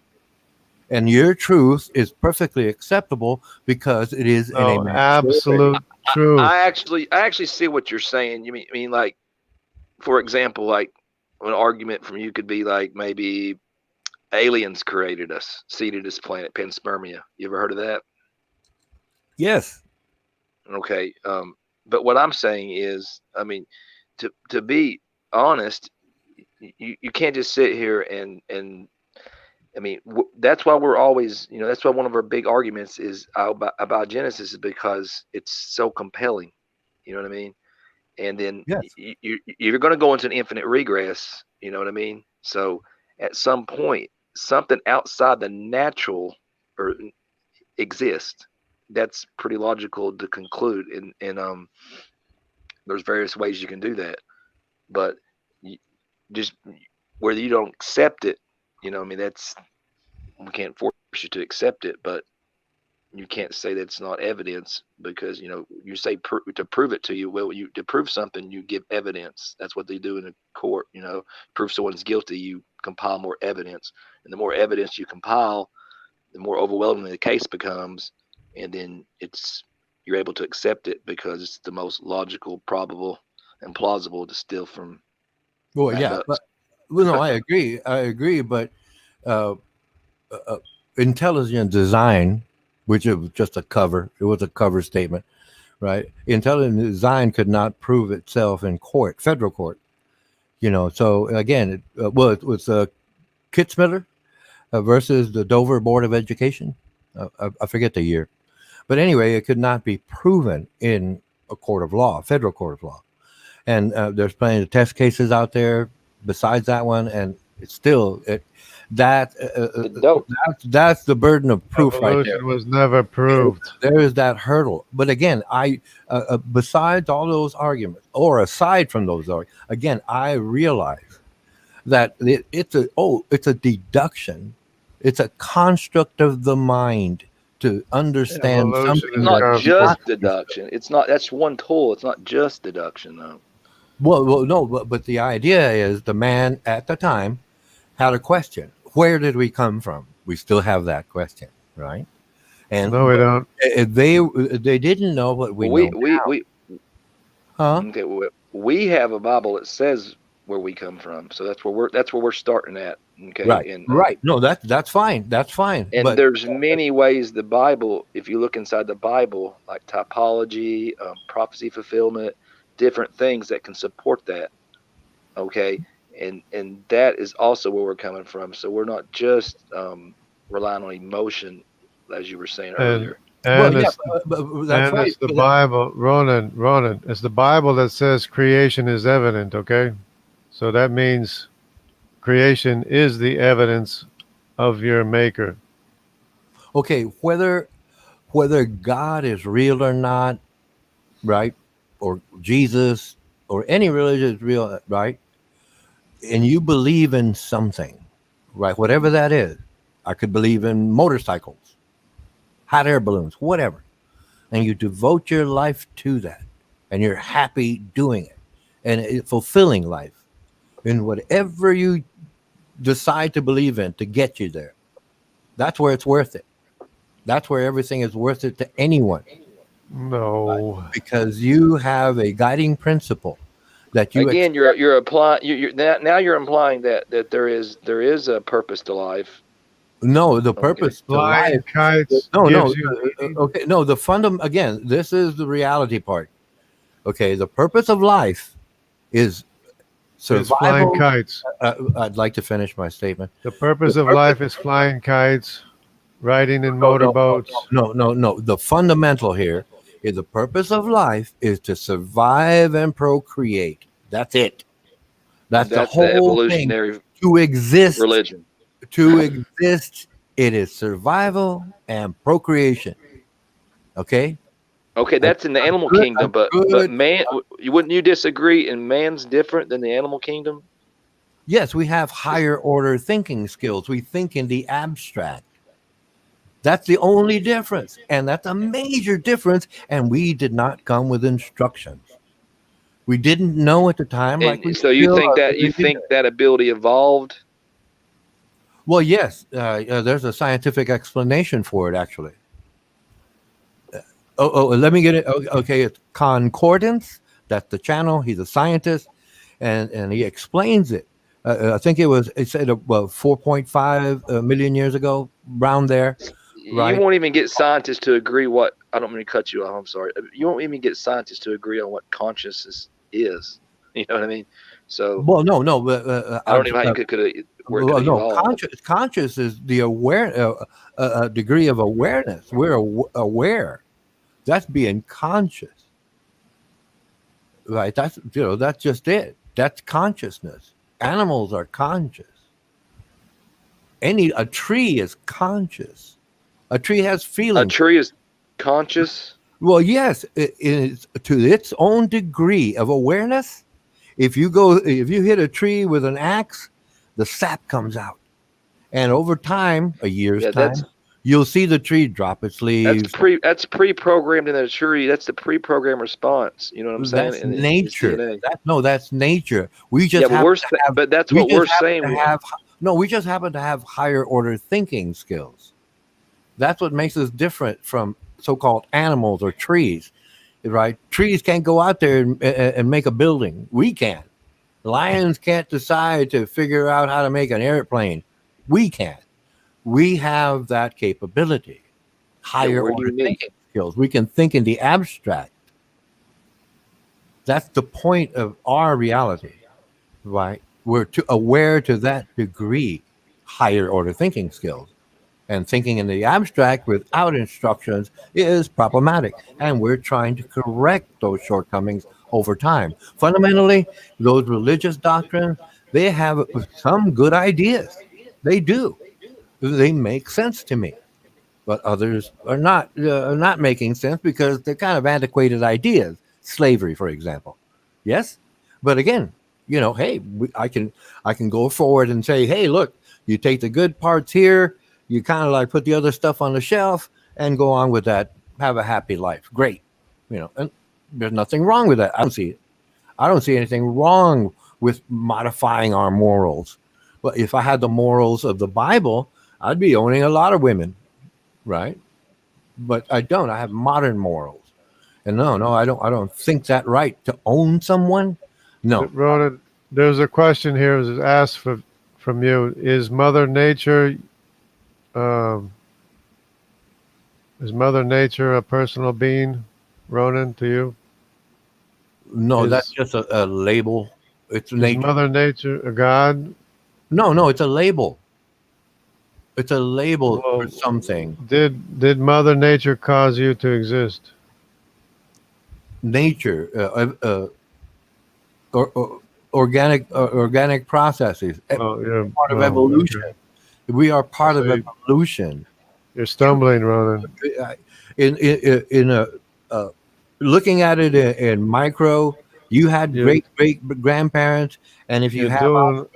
And your truth is perfectly acceptable because it is in a No, majority. absolute truth. I actually see what you're saying. You mean like, for example, like an argument from you could be like maybe aliens created us, seeded this planet, panspermia. You ever heard of that? Yes. Okay. But what I'm saying is, I mean, to be honest, you can't just sit here and I mean, that's why we're always, that's why one of our big arguments is about Genesis is because it's so compelling. You know what I mean? And then Yes. you're going to go into an infinite regress. You know what I mean? So at some point, something outside the natural or exists. That's pretty logical to conclude. And there's various ways you can do that, but you, just whether you don't accept it, I mean, that's we can't force you to accept it, but you can't say that's not evidence because you say to prove it to you. Well, you to prove something, you give evidence. That's what they do in a court. Prove someone's guilty, you compile more evidence, and the more evidence you compile, the more overwhelming the case becomes, and then you're able to accept it because it's the most logical, probable, and plausible to steal from Well, Matt yeah. Ducks. But, well, no, I agree. But uh, intelligent design, which it was just a cover, it was a cover statement, right? Intelligent design could not prove itself in court, federal court. So again, it was Kitzmiller versus the Dover Board of Education. I forget the year, but anyway, it could not be proven in a court of law, federal court of law. And there's plenty of test cases out there besides that one, and it's still that that's the burden of proof right there. Evolution was never proved. There is that hurdle. But again, I besides all those arguments, or aside from those arguments, again, I realize that it's a deduction. It's a construct of the mind to understand Evolution It's is something a not that just construct. deduction. It's not. That's one tool. It's not just deduction, though. well no, but the idea is the man at the time had a question. Where did we come from? We still have that question, right? And No, we don't. they didn't know what we Well, know now. Huh? okay. We have a Bible that says where we come from, so that's where we're starting at. Okay, Right, right. No, that's fine. That's fine. and But there's many ways the Bible, if you look inside the Bible, like typology, prophecy fulfillment, different things that can support that. Okay, and that is also where we're coming from. So we're not just relying on emotion, as you were saying And earlier. well, and yeah, it's the that's and right. it's the Bible, Ronan. It's the Bible that says creation is evident. Okay, so that means creation is the evidence of your Maker. Okay, whether God is real or not, right, or Jesus or any religion is real, right, and you believe in something, right, whatever that is. I could believe in motorcycles, hot air balloons, whatever, and you devote your life to that, and you're happy doing it, and fulfilling life in whatever you decide to believe in to get you there. That's where it's worth it. That's where everything is worth it to anyone No, because you have a guiding principle that you Again, accept. you're applying. Now you're implying that there is a purpose to life, No, the purpose to life. Flying kites No, gives you meaning? okay, no. Again, this is the reality part. Okay, the purpose of life is Is flying survival. kites. I'd like to finish my statement. The purpose The of life is flying kites, riding in motorboats. No. The fundamental here is the purpose of life is to survive and procreate. That's it. That's the That's the whole thing. evolutionary To exist, religion. it is survival and procreation. Okay. Okay, that's in the animal good, kingdom, I'm but good. man, wouldn't you disagree? And man's different than the animal kingdom. Yes, we have higher order thinking skills. We think in the abstract. That's the only difference. And that's a major difference. And we did not come with instructions. We didn't know at the time. Like we And so you still think are that really that ability evolved? Well, yes, there's a scientific explanation for it, actually. Let me get it. Okay, it's concordance. That's the channel. He's a scientist, and he explains it. I think it said 4.5 million years ago, around there. Right. You won't even get scientists to agree what. I don't mean to cut you off. I'm sorry. You won't even get scientists to agree on what consciousness is. You know what I mean? So. Well, no. I don't know how you could. Well, no. Conscious is the degree of awareness. We're aware. That's being conscious, right? That's just it. That's consciousness. Animals are conscious. A tree is conscious. A tree has feelings. A tree is conscious. Well, yes, it is to its own degree of awareness. If you hit a tree with an axe, the sap comes out, and over time, a year's time, you'll see the tree drop its leaves. That's pre-programmed in the tree. That's the pre-programmed response. You know what I'm saying? That's nature. That's nature. We just but that's what we're saying. We just happen to have higher order thinking skills. That's what makes us different from so-called animals or trees, right? Trees can't go out there and make a building. We can. Lions can't decide to figure out how to make an airplane. We can. We have that capability. Higher order thinking skills. We can think in the abstract. That's the point of our reality, right? We're aware to that degree, higher order thinking skills. And thinking in the abstract without instructions is problematic. And we're trying to correct those shortcomings over time. Fundamentally, those religious doctrines, they have some good ideas. They do. They make sense to me. But others are not making sense because they're kind of antiquated ideas. Slavery, for example. Yes? But again, hey, I can go forward and say, hey, look, you take the good parts here, you kind of like put the other stuff on the shelf and go on with that. Have a happy life. Great. And there's nothing wrong with that. I don't see it. I don't see anything wrong with modifying our morals. But if I had the morals of the Bible, I'd be owning a lot of women, right? But I don't. I have modern morals. And no, I don't think that right to own someone. No. Ronan, there's a question here that was asked from you. Is Mother Nature a personal being, Ronan, to you? No, that's just a label. It's nature. Mother Nature a god? No, it's a label. It's a label for something. Did Mother Nature cause you to exist? Nature, organic processes. Part of evolution. Okay. We are part of evolution. You're stumbling, Ronan. Looking at it in micro, you had great grandparents, and if you have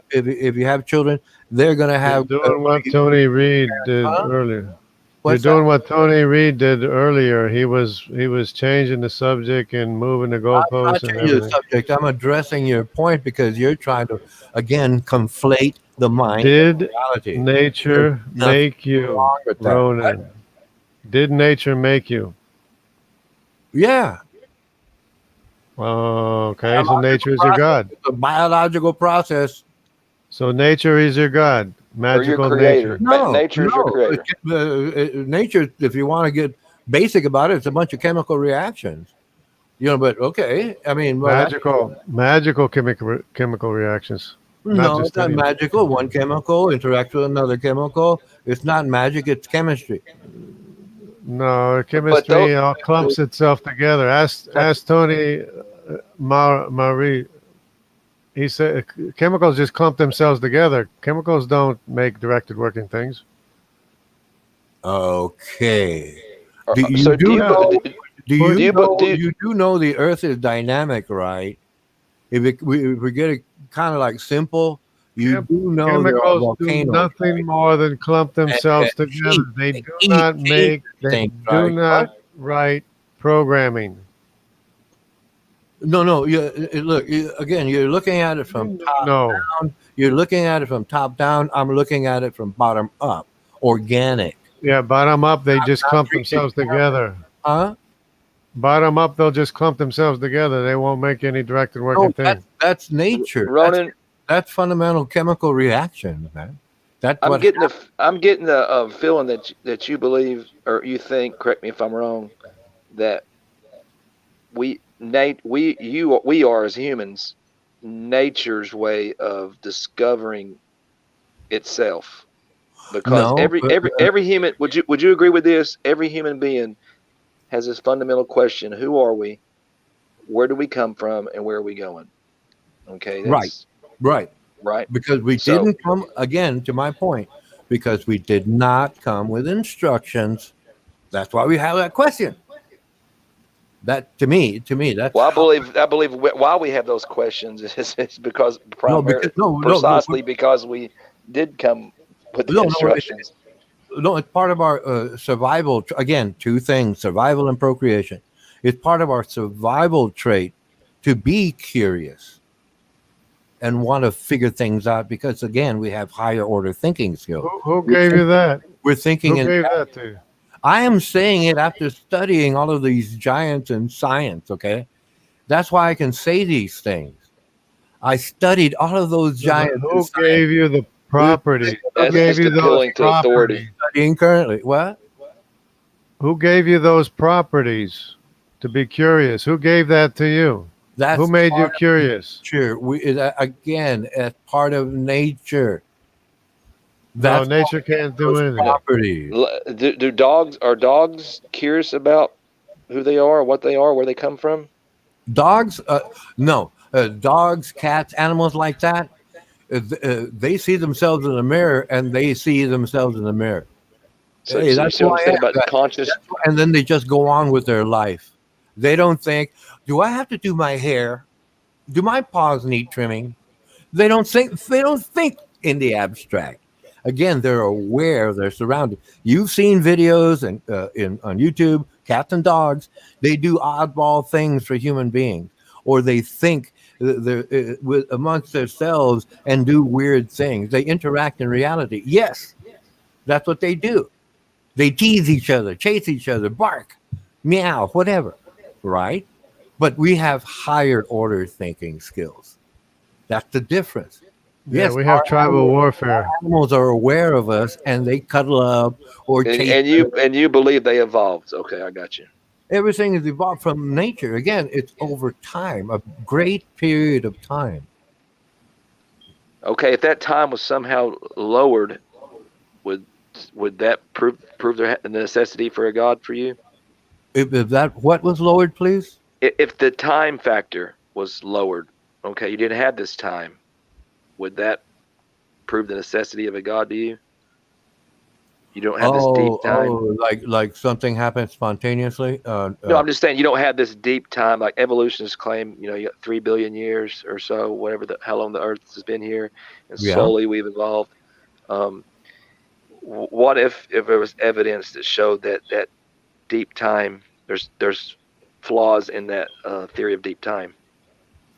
children, they're going to have. You're doing what Tony Reed did earlier. You're doing what Tony Reed did earlier. He was changing the subject and moving the goalposts. I'm not changing the subject. I'm addressing your point because you're trying to again conflate the mind. Did nature make you, Ronan? Did nature make you? Yeah. Okay, so nature is your God. It's a biological process. So nature is your God. Magical creator. nature. Nature is your creator. Nature, if you want to get basic about it, it's a bunch of chemical reactions. But okay. I mean, well, Magical chemical reactions. no, just it's not any- magical. One chemical interacts with another chemical. It's not magic. It's chemistry. No, chemistry all clumps itself together. Ask Tony Marie. He said chemicals just clump themselves together. Chemicals don't make directed working things. Okay. So You do you know the Earth is dynamic, right? If we get it kind of like simple, you do know there are Chemicals do volcanoes. nothing more than clump themselves and together. They do not make. They things, do right? not write programming. No. Look again. You're looking at it from top down. You're looking at it from top down. I'm looking at it from bottom up. Organic. Yeah, bottom up, they just clump themselves together. Huh? Bottom up, they'll just clump themselves together. They won't make any directed working thing. That's nature. Ronan, that's fundamental chemical reaction, man. I'm getting the feeling that you believe or you think. Correct me if I'm wrong. That we are as humans, nature's way of discovering itself. Because every human, would you agree with this? Every human being has this fundamental question: who are we? Where do we come from? And where are we going? Okay, right. Because we didn't come, again, to my point, because we did not come with instructions. That's why we have that question. That to me, that's. Well, I believe why we have those questions is because precisely because we did come with the instructions. No, it's part of our survival. Again, two things: survival and procreation. It's part of our survival trait to be curious and want to figure things out. Because again, we have higher order thinking skills. Who gave you that? We're thinking. Who gave that to you? I am saying it after studying all of these giants in science. Okay, that's why I can say these things. I studied all of those giants. Who gave you the property? Who gave you those properties? Studying currently. What? Who gave you those properties to be curious? Who gave that to you? Who made you curious? Sure. Again, as part of nature. No, nature can't do anything. Properties. Are dogs curious about who they are, what they are, where they come from? Dogs? No. Dogs, cats, animals like that. They see themselves in the mirror, and they see themselves in the mirror. So that's what I'm saying about the conscious. And then they just go on with their life. They don't think, do I have to do my hair? Do my paws need trimming? They don't think in the abstract. Again, they're aware of their surroundings. You've seen videos on YouTube, cats and dogs. They do oddball things for human beings, or they think amongst themselves and do weird things. They interact in reality. Yes, that's what they do. They tease each other, chase each other, bark, meow, whatever, right? But we have higher order thinking skills. That's the difference. Yeah, yes, we have tribal warfare. Animals are aware of us, and they cuddle up or chase. And you believe they evolved. Okay, I got you. Everything is evolved from nature. Again, it's over time, a great period of time. Okay, if that time was somehow lowered, would that prove the necessity for a God for you? If that what was lowered, please? If the time factor was lowered, okay, you didn't have this time. Would that prove the necessity of a God to you? You don't have this deep time. Like something happens spontaneously. No, I'm just saying you don't have this deep time. Like evolutionists claim, you got 3 billion years or so, whatever how long the Earth has been here, and slowly we've evolved. What if there was evidence that showed that deep time? There's flaws in that theory of deep time.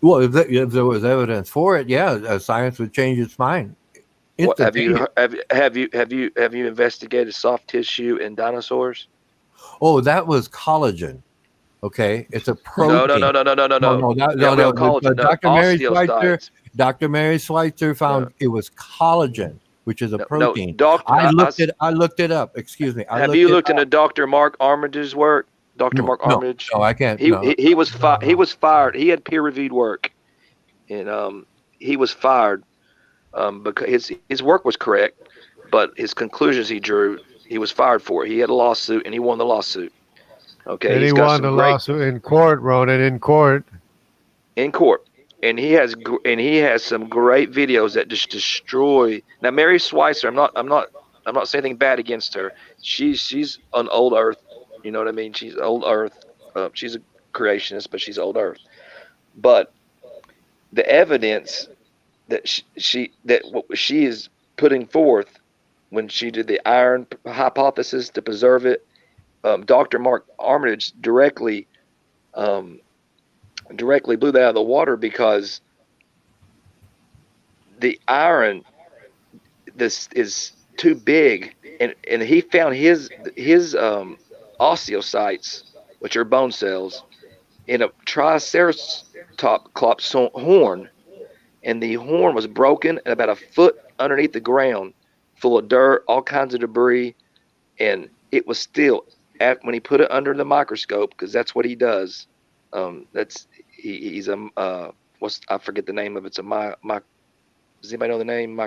Well, if there was evidence for it, science would change its mind. What, have you investigated soft tissue in dinosaurs? Oh, that was collagen. Okay, it's a protein. No. Dr. Mary Schweitzer found it was collagen. which is a No, protein. doctor. I looked it up. Excuse me. Have you looked into Dr. Mark Armitage's work? Dr. No, Mark no, Armitage. no, I can't. He No. he was he was fired. He had peer-reviewed work, and he was fired because his work was correct, but his conclusions he drew, he was fired for. He had a lawsuit and he won the lawsuit. Okay, And he he's got won some the great lawsuit in court, Ronan, in court. in court, and he has some great videos that just destroy. Now, Mary Schweitzer, I'm not saying anything bad against her. She's on old Earth. You know what I mean? She's old Earth. She's a creationist, but she's old Earth. But the evidence that she is putting forth when she did the iron hypothesis to preserve it, Dr. Mark Armitage directly blew that out of the water, because the iron this is too big, and he found his osteocytes, which are bone cells, in a triceratops horn, and the horn was broken and about a foot underneath the ground, full of dirt, all kinds of debris, and it was still, when he put it under the microscope, because that's what he does. He's a I forget the name of it. It's a does anybody know the name?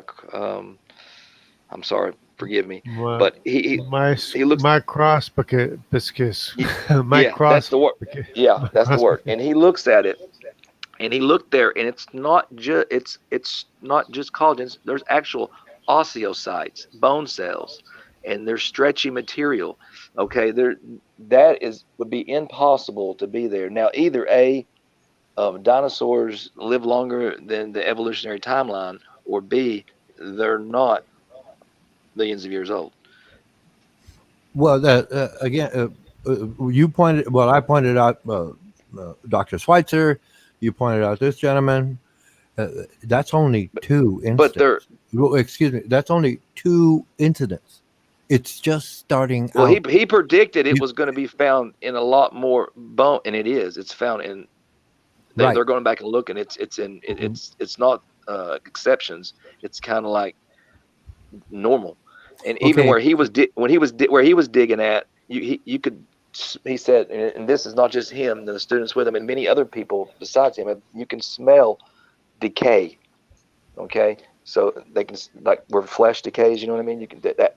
I'm sorry, forgive me, but he looks Microscopicus. yeah, that's the word. Yeah, that's the word. And he looks at it, and he looked there, and it's not just collagen. There's actual osteocytes, bone cells, and there's stretchy material. Okay, would be impossible to be there. Now, either dinosaurs live longer than the evolutionary timeline, or B, they're not millions of years old. Well, again, you pointed. Well, I pointed out Dr. Schweitzer. You pointed out this gentleman. That's only two incidents. Excuse me. That's only two incidents. It's just starting well, out. He predicted it was going to be found in a lot more bone, and it is. It's found in. They're going back and looking. It's not exceptions. It's kind of like normal. And even where he was digging at, you could. He said, and this is not just him, the students with him, and many other people besides him. You can smell decay. Okay, so they can, like where flesh decays. You know what I mean? You can that.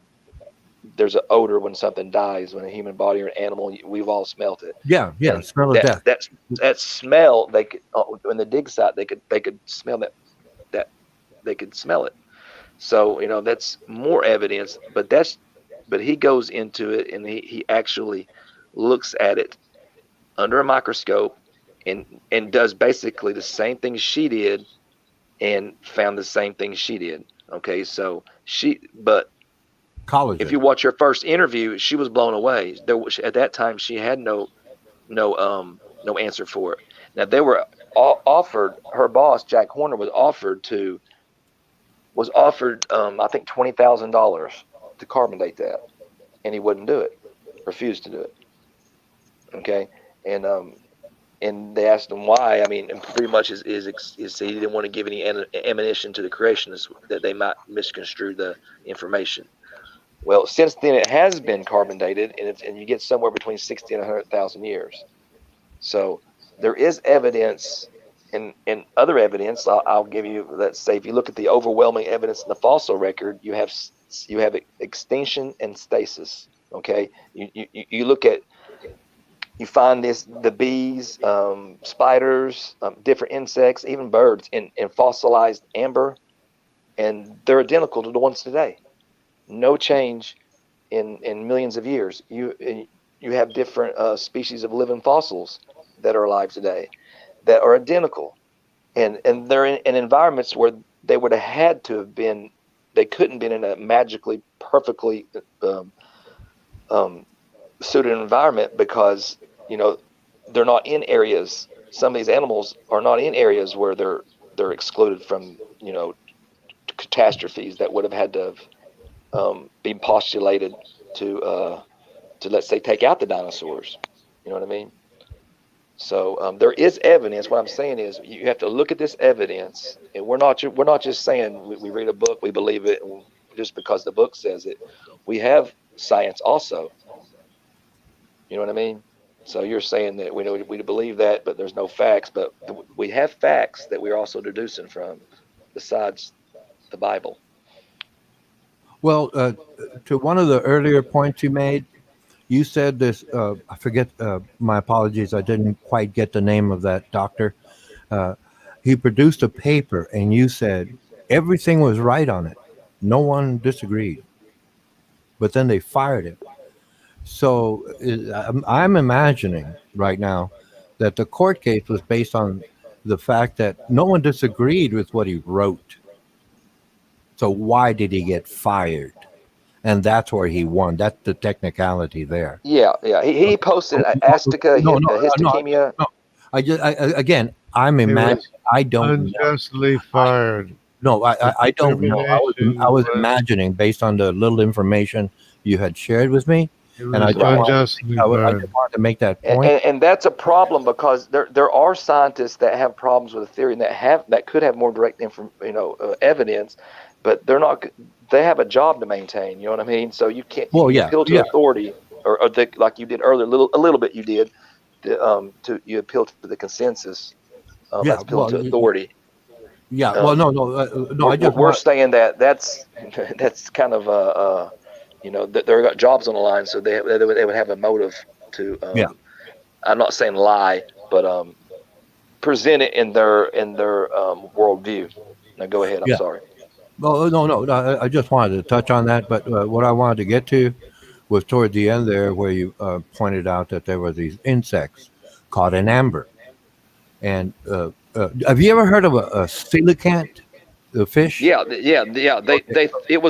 There's an odor when something dies, when a human body or an animal. We've all smelt it. Yeah, smell of death. That smell. They could in the dig site. They could smell that they could smell it. So that's more evidence. But he goes into it, and he actually looks at it under a microscope, and does basically the same thing she did, and found the same thing she did. Okay, so Collagen. if you watch her first interview, she was blown away. At that time, she had no answer for it. Now they were offered. Her boss, Jack Horner, was offered I think $20,000 to carbonate that, and he wouldn't do it. Refused to do it. Okay, and they asked him why. I mean, pretty much he didn't want to give any ammunition to the creationists that they might misconstrue the information. Well, since then it has been carbon-dated, and you get somewhere between 60 and 100,000 years. So there is evidence, and other evidence. I'll give you. Let's say if you look at the overwhelming evidence in the fossil record, you have extinction and stasis. Okay, you look at. You find the bees, spiders, different insects, even birds in fossilized amber, and they're identical to the ones today. No change in millions of years. You have different species of living fossils that are alive today that are identical, and they're in environments where they would have had to have been. They couldn't been in a magically perfectly suited environment, because they're not in areas. Some of these animals are not in areas where they're excluded from catastrophes that would have had to have been postulated to let's say take out the dinosaurs. You know what I mean? So there is evidence. What I'm saying is you have to look at this evidence, and we're not just saying we read a book, we believe it, and just because the book says it. We have science also. You know what I mean? So you're saying that we believe that, but there's no facts. But we have facts that we're also deducing from, besides the Bible. Well, to one of the earlier points you made, you said this. I forget. My apologies. I didn't quite get the name of that doctor. Uh, he produced a paper, and you said everything was right on it. No one disagreed. But then they fired him. So I'm imagining right now that the court case was based on the fact that no one disagreed with what he wrote. So why did he get fired? And that's where he won. That's the technicality there. Yeah. He posted Astica. He No, had no, the histamine. no. Again, I'm He was imagining. I don't know. unjustly fired. No, I don't know. Termination I was was- imagining based on the little information you had shared with me, He and I was just wanted, unjustly I fired. just wanted to make that point. And that's a problem because there are scientists that have problems with the theory and that could have more direct evidence, but they're not. They have a job to maintain. You know what I mean? So you can't appeal to authority or like you did earlier. A little bit you did. You appeal to the consensus. That's appeal to authority. Yeah. Well, no. We're saying that's kind of that they've got jobs on the line, so they would have a motive to. I'm not saying lie, but present it in their worldview. Now go ahead. I'm sorry. Well, no. I just wanted to touch on that, but what I wanted to get to was toward the end there, where you pointed out that there were these insects caught in amber. And have you ever heard of a coelacanth, the fish? Yeah. It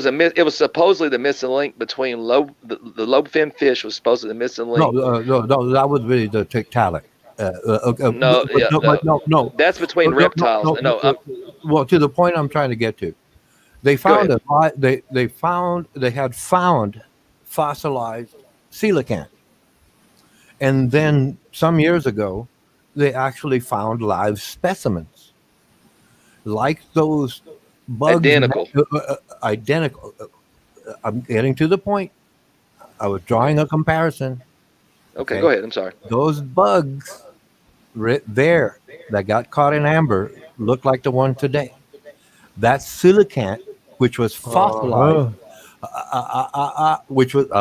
was supposedly the missing link between the lobe-finned fish was supposedly the missing link. No, that would be the tiktaalik. No. That's between reptiles. Well, to the point I'm trying to get to, they found they had found fossilized coelacanth, and then some years ago, they actually found live specimens, like those bugs. Identical. I'm getting to the point. I was drawing a comparison. Okay, go ahead. I'm sorry. Those bugs there that got caught in amber look like the one today. That coelacanth, which was fossilized, I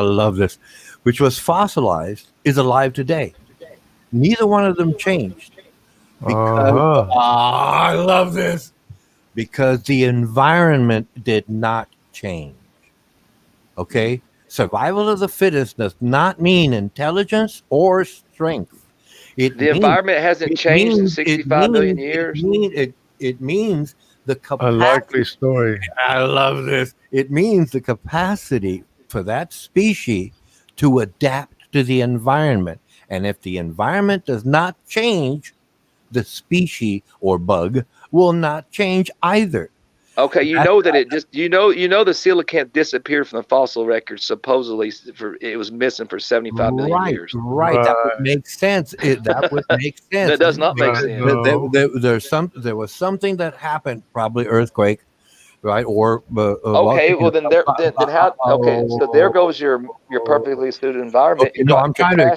love this, which was fossilized, is alive today. Neither one of them changed. Because, I love this. Because the environment did not change. Okay? Survival of the fittest does not mean intelligence or strength. The environment hasn't changed in 65 million years. It means the capacity. A likely story. I love this. It means the capacity for that species to adapt to the environment. And if the environment does not change, the species or bug will not change either. Okay, you know that it just the coelacanth disappeared from the fossil record. Supposedly, it was missing for 75 million years. Right, that would make sense. That would make sense. That does not make sense. There was something that happened, probably earthquake, right? Or okay, well then how? Okay, so there goes your perfectly suited environment. Okay, I'm trying to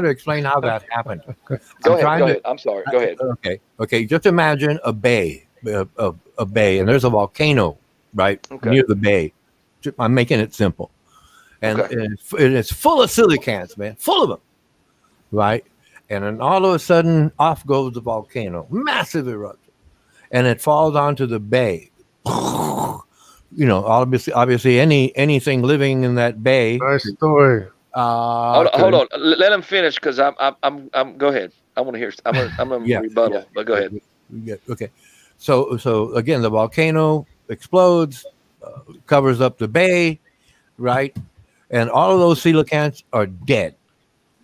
explain how that happened. Go ahead. I'm sorry. Go ahead. Okay. Just imagine a bay, and there's a volcano right near the bay. I'm making it simple, and it's full of coelacanths, man, full of them, right? And then all of a sudden, off goes the volcano, massive eruption. And it falls onto the bay. Obviously, anything living in that bay. Nice story. Hold on. Let him finish because I'm. Go ahead. I want to hear. I'm gonna rebuttal. But go ahead. Yeah. Okay. So again, the volcano explodes, covers up the bay, right? And all of those coelacanths are dead,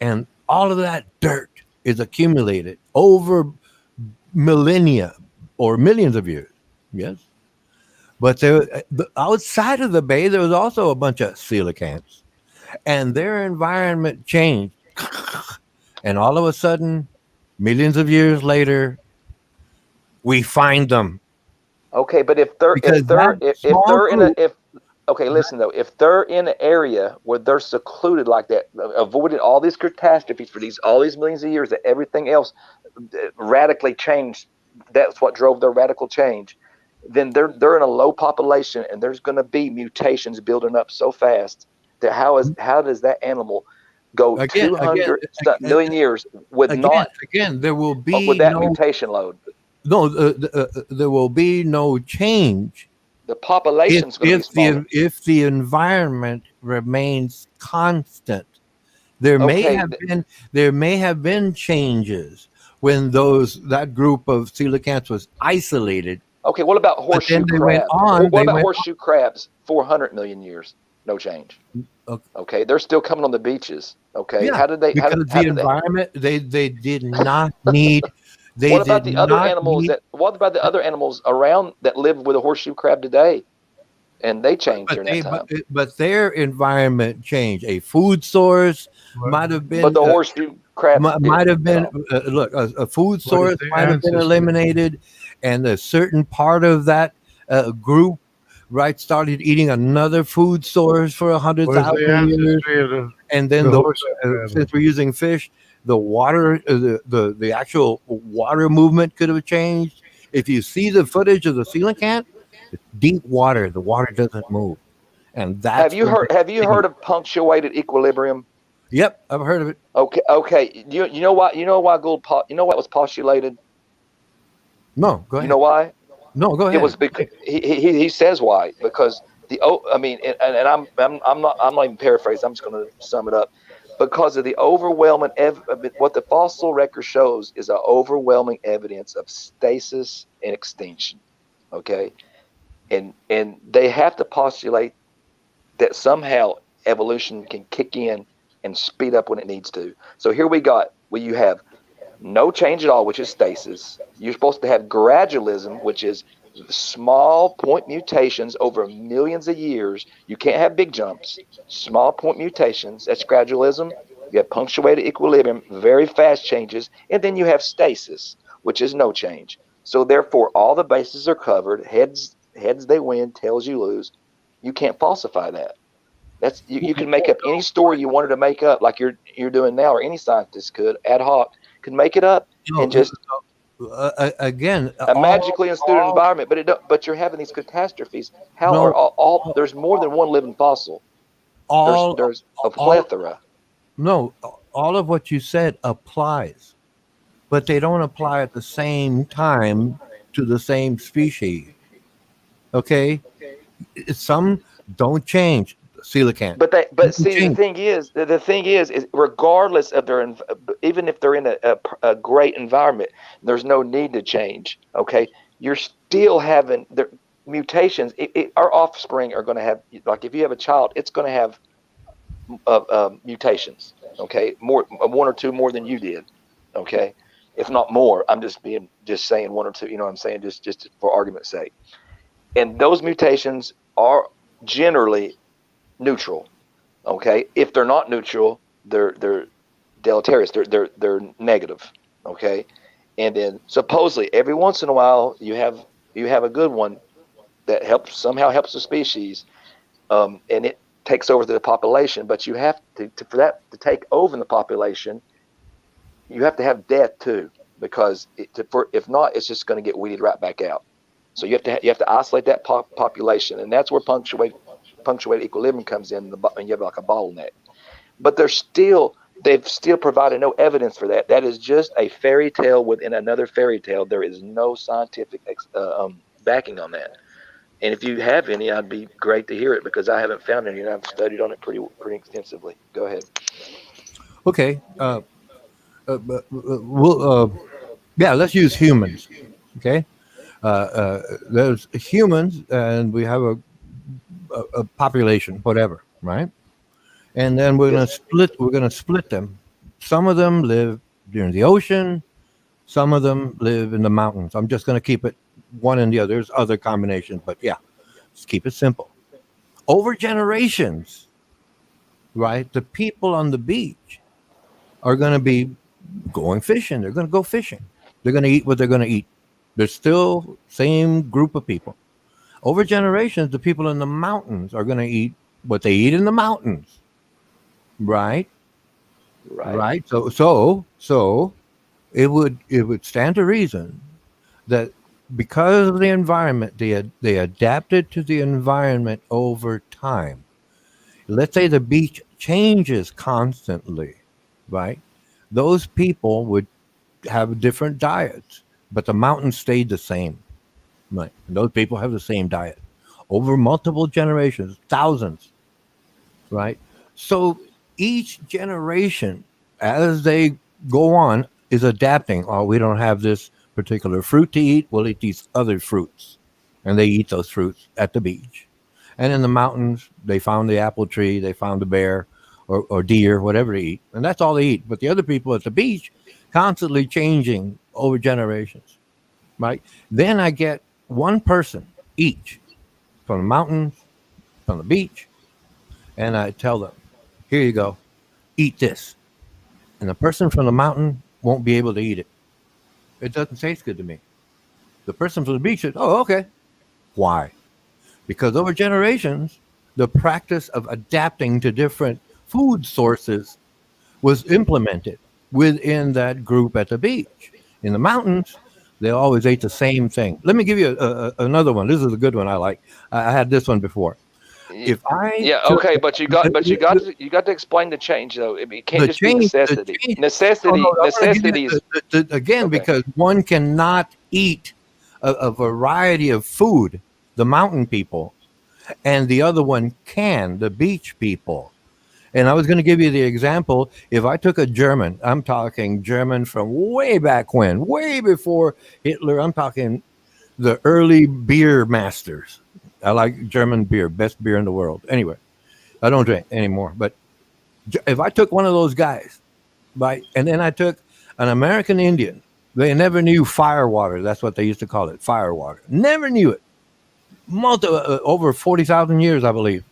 and all of that dirt is accumulated over millennia. Or millions of years, yes. But outside of the bay, there was also a bunch of coelacanths, and their environment changed. And all of a sudden, millions of years later, we find them Okay, but if they're because if they're that if small they're in a group, if okay, listen though, if they're in an area where they're secluded like that, avoiding all these catastrophes for these all these millions of years, that everything else radically changed. That's what drove their radical change. Then they're in a low population, and there's going to be mutations building up so fast that how does that animal go again, again, 200 million years with again, not again, there will with be that mutation load? there will be no change The population's going to be smaller. if the environment remains constant. There may Okay, have been changes when that group of coelacanths was isolated, okay. What about but horseshoe then they went crab? on. What They about went horseshoe crabs? 400 million years, no change. on. Okay, they're still coming on the beaches. Okay, Yeah, how did they? because How the did they? environment they did not need. They What about did the other not animals need. that? What about the other animals around that live with a horseshoe crab today? And they changed during that time. But their environment changed. A food source might have But been the horseshoe crabs might didn't have at been all. look, a food What is source the might have been ancestry? eliminated, and a certain part of that group, right, started eating another food source for What is the 100,000 years, ancestry of and then the horseshoe crab? since we're using fish, the water, the actual water movement could have changed. If you see the footage of the coelacanth, it's deep water. The water doesn't move, and that's when they Have you change. heard of punctuated equilibrium? Yep, I've heard of it. Okay. You know why? You know why you know what was postulated? No, go You ahead. know why? No, go It ahead. was because he says why, because I mean, and I'm not even paraphrasing. I'm just going to sum it up. Because of the overwhelming what the fossil record shows is an overwhelming evidence of stasis and extinction. Okay, and they have to postulate that somehow evolution can kick in and speed up when it needs to. So here you have no change at all, which is stasis. You're supposed to have gradualism, which is small point mutations over millions of years. You can't have big jumps. Small point mutations, that's gradualism. You have punctuated equilibrium, very fast changes, and then you have stasis, which is no change. So therefore, all the bases are covered. Heads they win, tails you lose. You can't falsify that. That's you can make up any story you wanted to make up, like you're doing now, or any scientist could ad hoc could make it up No, and just again, a magically instituted environment. But you're having these catastrophes. How are no, all there's more than one living fossil. all, There's a all, plethora. no, all of what you said applies, but they don't apply at the same time to the same species. Okay, some don't change. Coelacanth But doesn't see, change. the thing is regardless of even if they're in a great environment, there's no need to change. Okay, you're still having the mutations. Our offspring are going to have, like, if you have a child, it's going to have mutations. Okay, more one or two more than you did. Okay, if not more. I'm just saying one or two. You know what I'm saying? Just for argument's sake. And those mutations are generally neutral. Okay, if they're not neutral, they're deleterious. They're negative. Okay, and then supposedly every once in a while you have a good one that somehow helps the species, and it takes over the population. But you have to for that to take over the population, you have to have death too, because if not, it's just going to get weeded right back out. So you have to isolate that population, and that's where punctuated equilibrium comes in. And you have like a bottleneck, but they've still provided no evidence for that. That is just a fairy tale within another fairy tale. There is no scientific backing on that. And if you have any, I'd be great to hear it, because I haven't found any, and I've studied on it pretty extensively. Go ahead. Okay, yeah, let's use humans. Okay, there's humans, and we have a population, whatever, right? And then we're gonna Yes. split. We're gonna split them. Some of them live near the ocean. Some of them live in the mountains. I'm just gonna keep it one and the other. There's other combinations, but yeah, let's keep it simple. Over generations, right? The people on the beach are gonna be going fishing. They're gonna go fishing. They're gonna eat what they're gonna eat. They're still same group of people. Over generations, the people in the mountains are going to eat what they eat in the mountains, right? Right. Right. So it would stand to reason that because of the environment, they adapted to the environment over time. Let's say the beach changes constantly, right? Those people would have different diets, but the mountains stayed the same. Right. And those people have the same diet over multiple generations, thousands, right? So each generation, as they go on, is adapting. Oh, we don't have this particular fruit to eat. We'll eat these other fruits. And they eat those fruits at the beach. And in the mountains, they found the apple tree, they found the bear or deer, whatever they eat. And that's all they eat. But the other people at the beach, constantly changing over generations, right? Then I get one person each from the mountains, from the beach, and I tell them, here you go, eat this. And the person from the mountain won't be able to eat it. It doesn't taste good to me. The person from the beach says, oh, okay. Why? Because over generations, the practice of adapting to different food sources was implemented within that group at the beach. In the mountains, they always ate the same thing. Let me give you another one. This is a good one I like. I had this one before. If I Yeah, took okay, but you got to explain the change though. It can't the just be change, necessity. no, Necessity, no, I'm gonna give you necessities. again Okay. because one cannot eat a variety of food, the mountain people, and the other one can, the beach people. And I was going to give you the example. If I took a German, I'm talking German from way back when, way before Hitler. I'm talking the early beer masters. I like German beer, best beer in the world. Anyway, I don't drink anymore. But if I took one of those guys, right, and then I took an American Indian, they never knew fire water. That's what they used to call it, fire water. Never knew it. Over 40,000 years, I believe.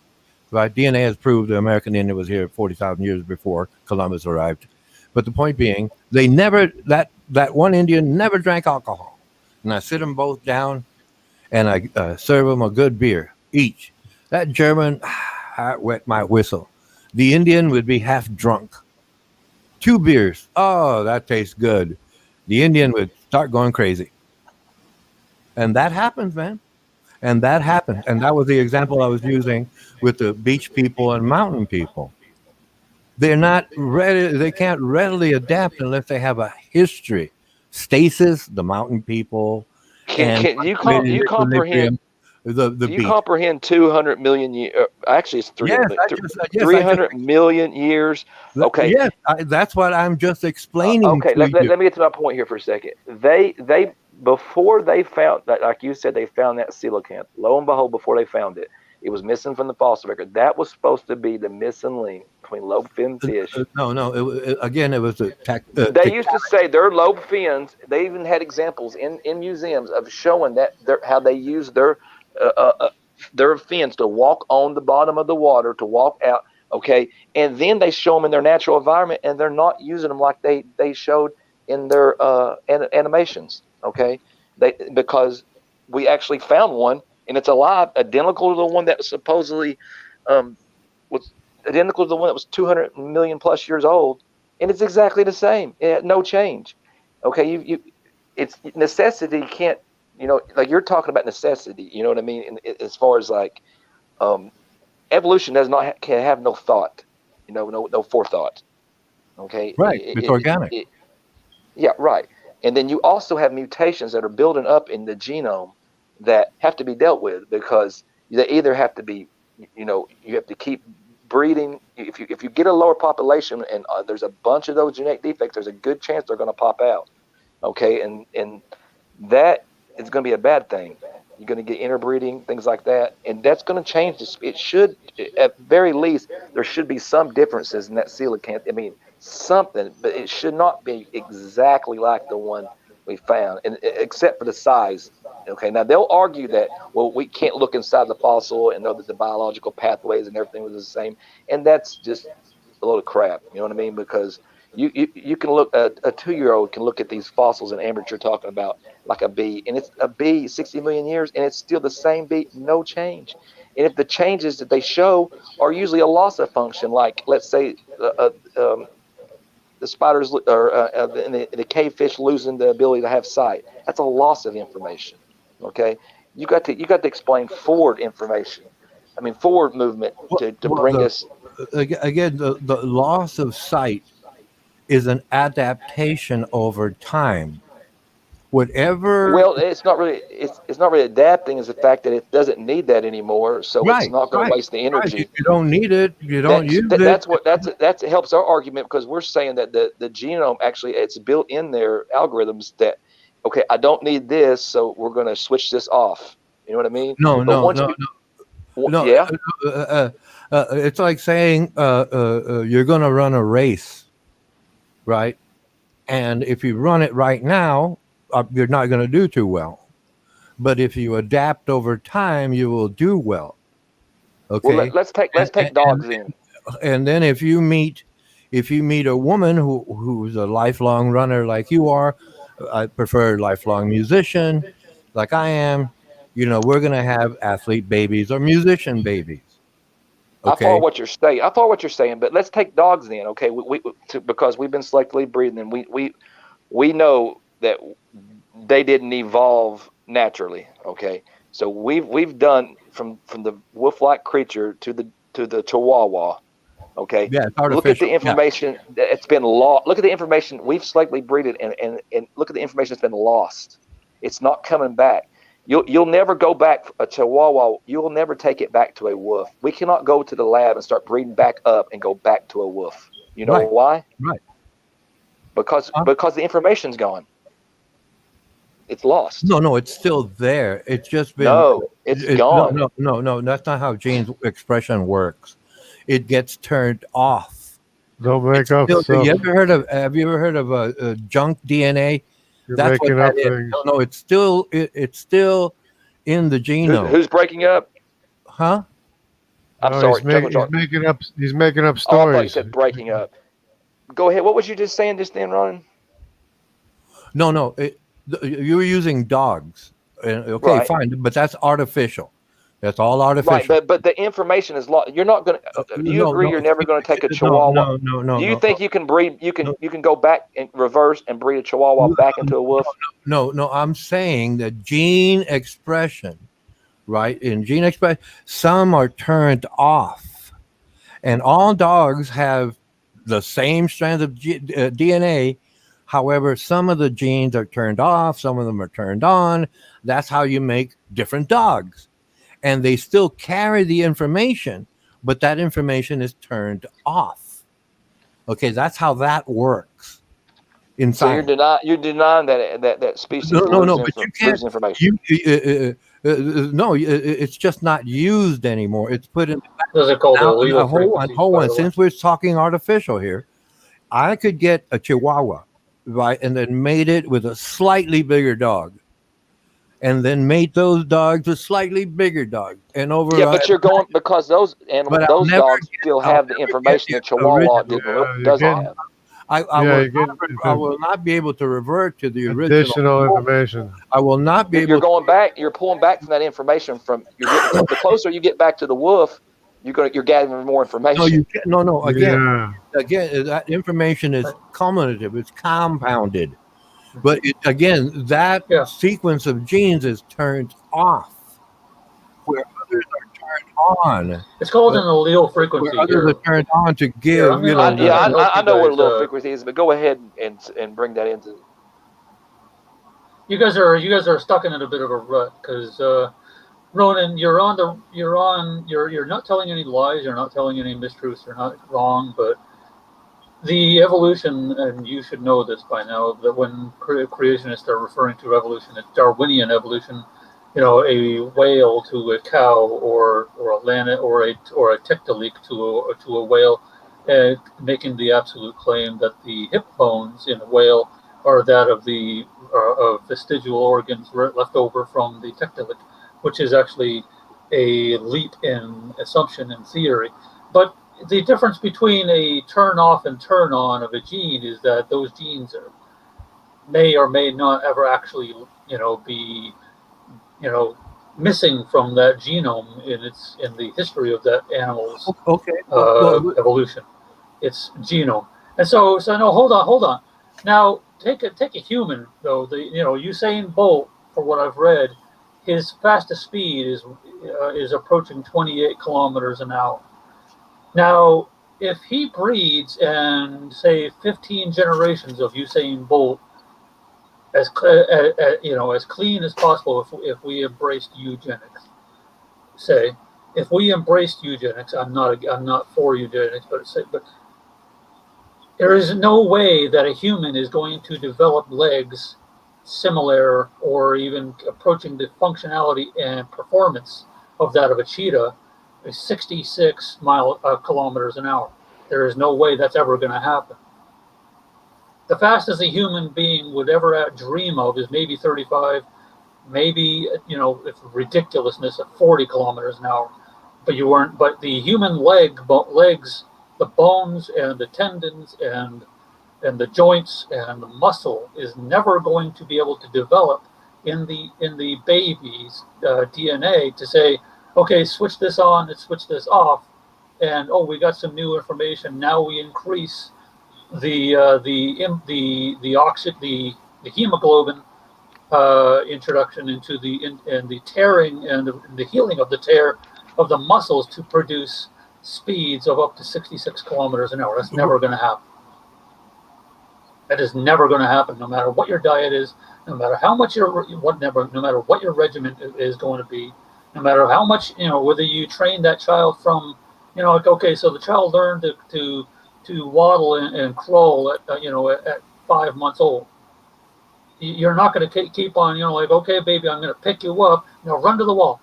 Right? DNA has proved the American Indian was here 40,000 years before Columbus arrived. But the point being, they never that one Indian never drank alcohol. And I sit them both down and I serve them a good beer each. That German, I wet my whistle. The Indian would be half drunk. 2 beers. Oh, that tastes good. The Indian would start going crazy. And that happens, man. And that happened. And that was the example I was using with the beach people and mountain people. They're not ready, they can't readily adapt unless they have a history. Stasis, the mountain people, and Can you comprehend? equilibrium, the Do you beach. comprehend 200 million years? Actually, it's Yes, 300, I just, yes, I 300 million years. Okay. yes, that's what I'm just explaining Okay. to Let you. me get to my point here for a second. They before they found that, like you said, they found that coelacanth. Lo and behold, before they found it, it was missing from the fossil record. That was supposed to be the missing link between lobe-finned fish. No, again, it was a They used to say their lobe fins. They even had examples in museums of showing that how they use their fins to walk on the bottom of the water, to walk out. Okay, and then they show them in their natural environment, and they're not using them like they showed in their animations. Okay, because we actually found one, and it's alive, identical to the one that was supposedly was identical to the one that was 200 million plus years old, and it's exactly the same. It had no change. Okay, it's necessity can't, like you're talking about necessity. You know what I mean? And as far as like evolution can have no thought, no forethought. Okay, right. It's organic. Yeah, right. And then you also have mutations that are building up in the genome that have to be dealt with, because they either have to be, you have to keep breeding. If you get a lower population and there's a bunch of those genetic defects, there's a good chance they're going to pop out. Okay, and that is going to be a bad thing. You're going to get interbreeding, things like that, and that's going to change this. It should, at very least, there should be some differences in that coelacanth. I mean, something, but it should not be exactly like the one we found, and except for the size. Okay, now they'll argue that, well, we can't look inside the fossil and know that the biological pathways and everything was the same, and that's just a load of crap. You know what I mean? Because You can look, a 2-year-old can look at these fossils in amateur talking about, like a bee, and it's a bee 60 million years, and it's still the same bee, no change. And if the changes that they show are usually a loss of function, like let's say the spiders or the cave fish losing the ability to have sight, that's a loss of information. Okay, you got to explain forward information. I mean, forward movement to bring us. Again, the loss of sight is an adaptation over time. Whatever. Well, it's not really adapting. Is the fact that it doesn't need that anymore, so it's Right, not going to right, waste the right. energy. You don't need it. You don't use it. That's helps our argument, because we're saying that the genome actually, it's built in their algorithms that, okay, I don't need this, so we're going to switch this off. You know what I mean? No, But no, once no, we- no. Yeah. It's like saying you're going to run a race, right? And if you run it right now, you're not going to do too well. But if you adapt over time, you will do well. Okay. Well, let's take dogs in. And then if you meet a woman who's a lifelong runner like you are, I prefer a lifelong musician like I am. We're going to have athlete babies or musician babies. Okay. I follow what you're saying, but let's take dogs then. Okay, because we've been selectively breeding, and we know that they didn't evolve naturally. Okay, so we've done from the wolf-like creature to the chihuahua. Okay, yeah, it's artificial. Look at the information that's been lost. Look at the information we've selectively breeded, and look at the information that's been lost. It's not coming back. You'll never go back a chihuahua. You'll never take it back to a wolf. We cannot go to the lab and start breeding back up and go back to a wolf. You know why? Right. Because the information's gone. It's lost. No, it's still there. It's just been it's gone. No. That's not how gene expression works. It gets turned off. Don't make up stuff. Have you ever heard of junk DNA? That's what that is. No, it's still in the genome. Who's breaking up? Huh? I'm sorry. He's making up stories. Oh, I thought you said breaking up. Go ahead. What was you just saying just then, Ron? No. You were using dogs. Okay, right. Fine, but that's artificial. That's all artificial. Right, but the information is lost. You're not going to. Do you agree? You're never going to take a Chihuahua. No. Do you think you can breed? You can go back and reverse and breed a Chihuahua back into a wolf? No. I'm saying that gene expression, right? In gene expression, some are turned off, and all dogs have the same strands of DNA. However, some of the genes are turned off, some of them are turned on. That's how you make different dogs. And they still carry the information, but that information is turned off. Okay, that's how that works. In so science. you're denying that species no, but you can't. Information. No, it's just not used anymore. It's put in. Those are called allele frequencies. Hold on. Since we're talking artificial here, I could get a Chihuahua, right, and then mate it with a slightly bigger dog, and then mate those dogs with slightly bigger dogs, and over. Yeah, but you're going because those animals, those dogs still have the information that Chihuahua doesn't have. I will not be able to revert to the original additional information. I will not be able. You're going back. You're pulling back from that information. The closer you get back to the wolf, you're gathering more information. No. Again, that information is cumulative. It's compounded. But that sequence of genes is turned off, where others are turned on. It's called an allele frequency. Where others are turned on to give. I know what allele frequency is, but go ahead and bring that into. You guys are stuck in a bit of a rut because Ronan, you're not telling any lies, you're not telling any mistruths, you're not wrong, but the evolution, and you should know this by now, that when creationists are referring to evolution, it's Darwinian evolution. A whale to a cow, or a llama, or a tiktaalik to a whale, making the absolute claim that the hip bones in a whale are that of the vestigial organs left over from the tiktaalik, which is actually a leap in assumption and theory. But the difference between a turn off and turn on of a gene is that those genes may or may not ever actually, be, missing from that genome in the history of that animal's Okay. evolution. It's genome. And so no, hold on. Now take a human though. Usain Bolt, for what I've read, his fastest speed is approaching 28 kilometers an hour. Now, if he breeds and say 15 generations of Usain Bolt as clean as possible, if we embraced eugenics, say, if we embraced eugenics, I'm not for eugenics, but there is no way that a human is going to develop legs similar or even approaching the functionality and performance of that of a cheetah, 66 kilometers an hour. There is no way that's ever going to happen. The fastest a human being would ever dream of is maybe 35, maybe, if ridiculousness at 40 kilometers an hour. But the human legs, the bones and the tendons and the joints and the muscle is never going to be able to develop in the baby's DNA to say, okay, switch this on and switch this off, and we got some new information. Now we increase the hemoglobin introduction into the tearing and the healing of the tear of the muscles to produce speeds of up to 66 kilometers an hour. That's never going to happen. That is never going to happen, no matter what your diet is, no matter how much no matter what your regimen is going to be, no matter how much, whether you train that child from, okay, so the child learned to waddle and crawl at 5 months old. You're not going to keep on, okay, baby, I'm going to pick you up, now run to the wall.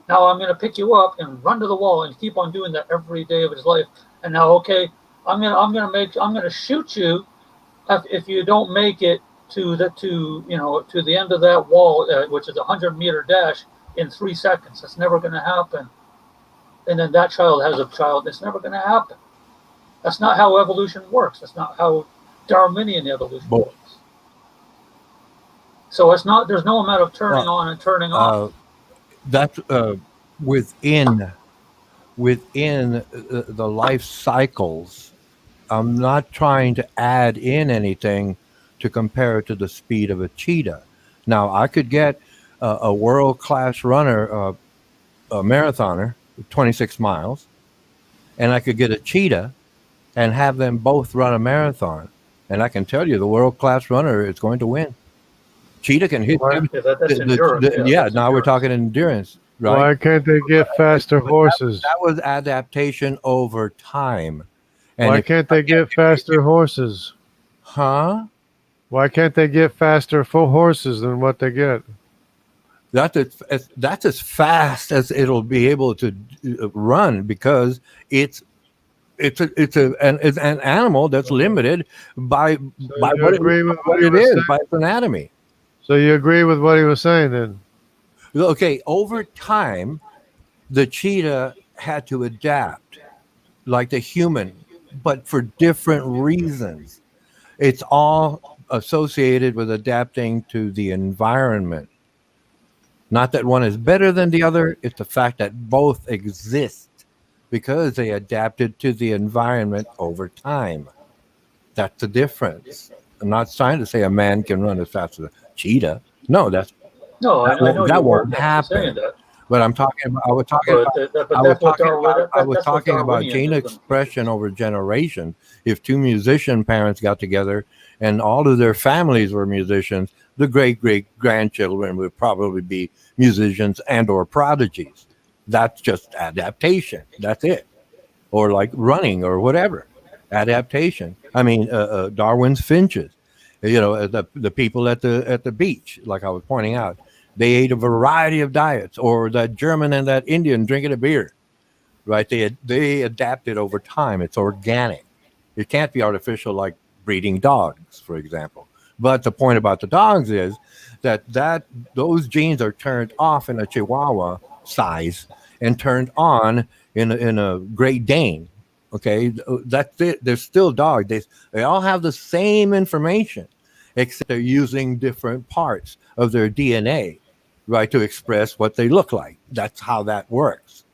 Now I'm going to pick you up and run to the wall and keep on doing that every day of his life. And now, okay, I'm going to shoot you if you don't make it to the end of that wall, which is a 100-meter dash in 3 seconds. That's never going to happen. And then that child has a child. It's never going to happen. That's not how evolution works. That's not how Darwinian evolution works. So it's not. There's no amount of turning on and turning off. That's within the life cycles. I'm not trying to add in anything to compare it to the speed of a cheetah. Now, I could get a world-class runner, a marathoner, 26 miles, and I could get a cheetah and have them both run a marathon. And I can tell you the world-class runner is going to win. Cheetah can hit them. That's endurance. Now we're talking endurance, right? Why can't they get faster horses? That was adaptation over time. And why can't they get faster horses? Huh? Why can't they get faster horses than what they get? That's as fast as it'll be able to run, because it's an animal that's limited by what it is, by its anatomy. So you agree with what he was saying then? Okay, over time, the cheetah had to adapt like the human, but for different reasons. It's all associated with adapting to the environment. Not that one is better than the other, it's the fact that both exist because they adapted to the environment over time. That's the difference. I'm not trying to say a man can run as fast as a cheetah. No, I know that won't happen. That. But I'm talking. I was talking about gene expression over generation. If two musician parents got together and all of their families were musicians, the great-great-grandchildren would probably be musicians and/or prodigies. That's just adaptation. That's it. Or like running or whatever. Adaptation. I mean, Darwin's finches. The people at the beach, like I was pointing out, they ate a variety of diets. Or that German and that Indian drinking a beer, right? They adapted over time. It's organic. It can't be artificial, like breeding dogs, for example. But the point about the dogs is that those genes are turned off in a Chihuahua size and turned on in a Great Dane. Okay, that's it. They're still dogs. They all have the same information, except they're using different parts of their DNA, right, to express what they look like. That's how that works.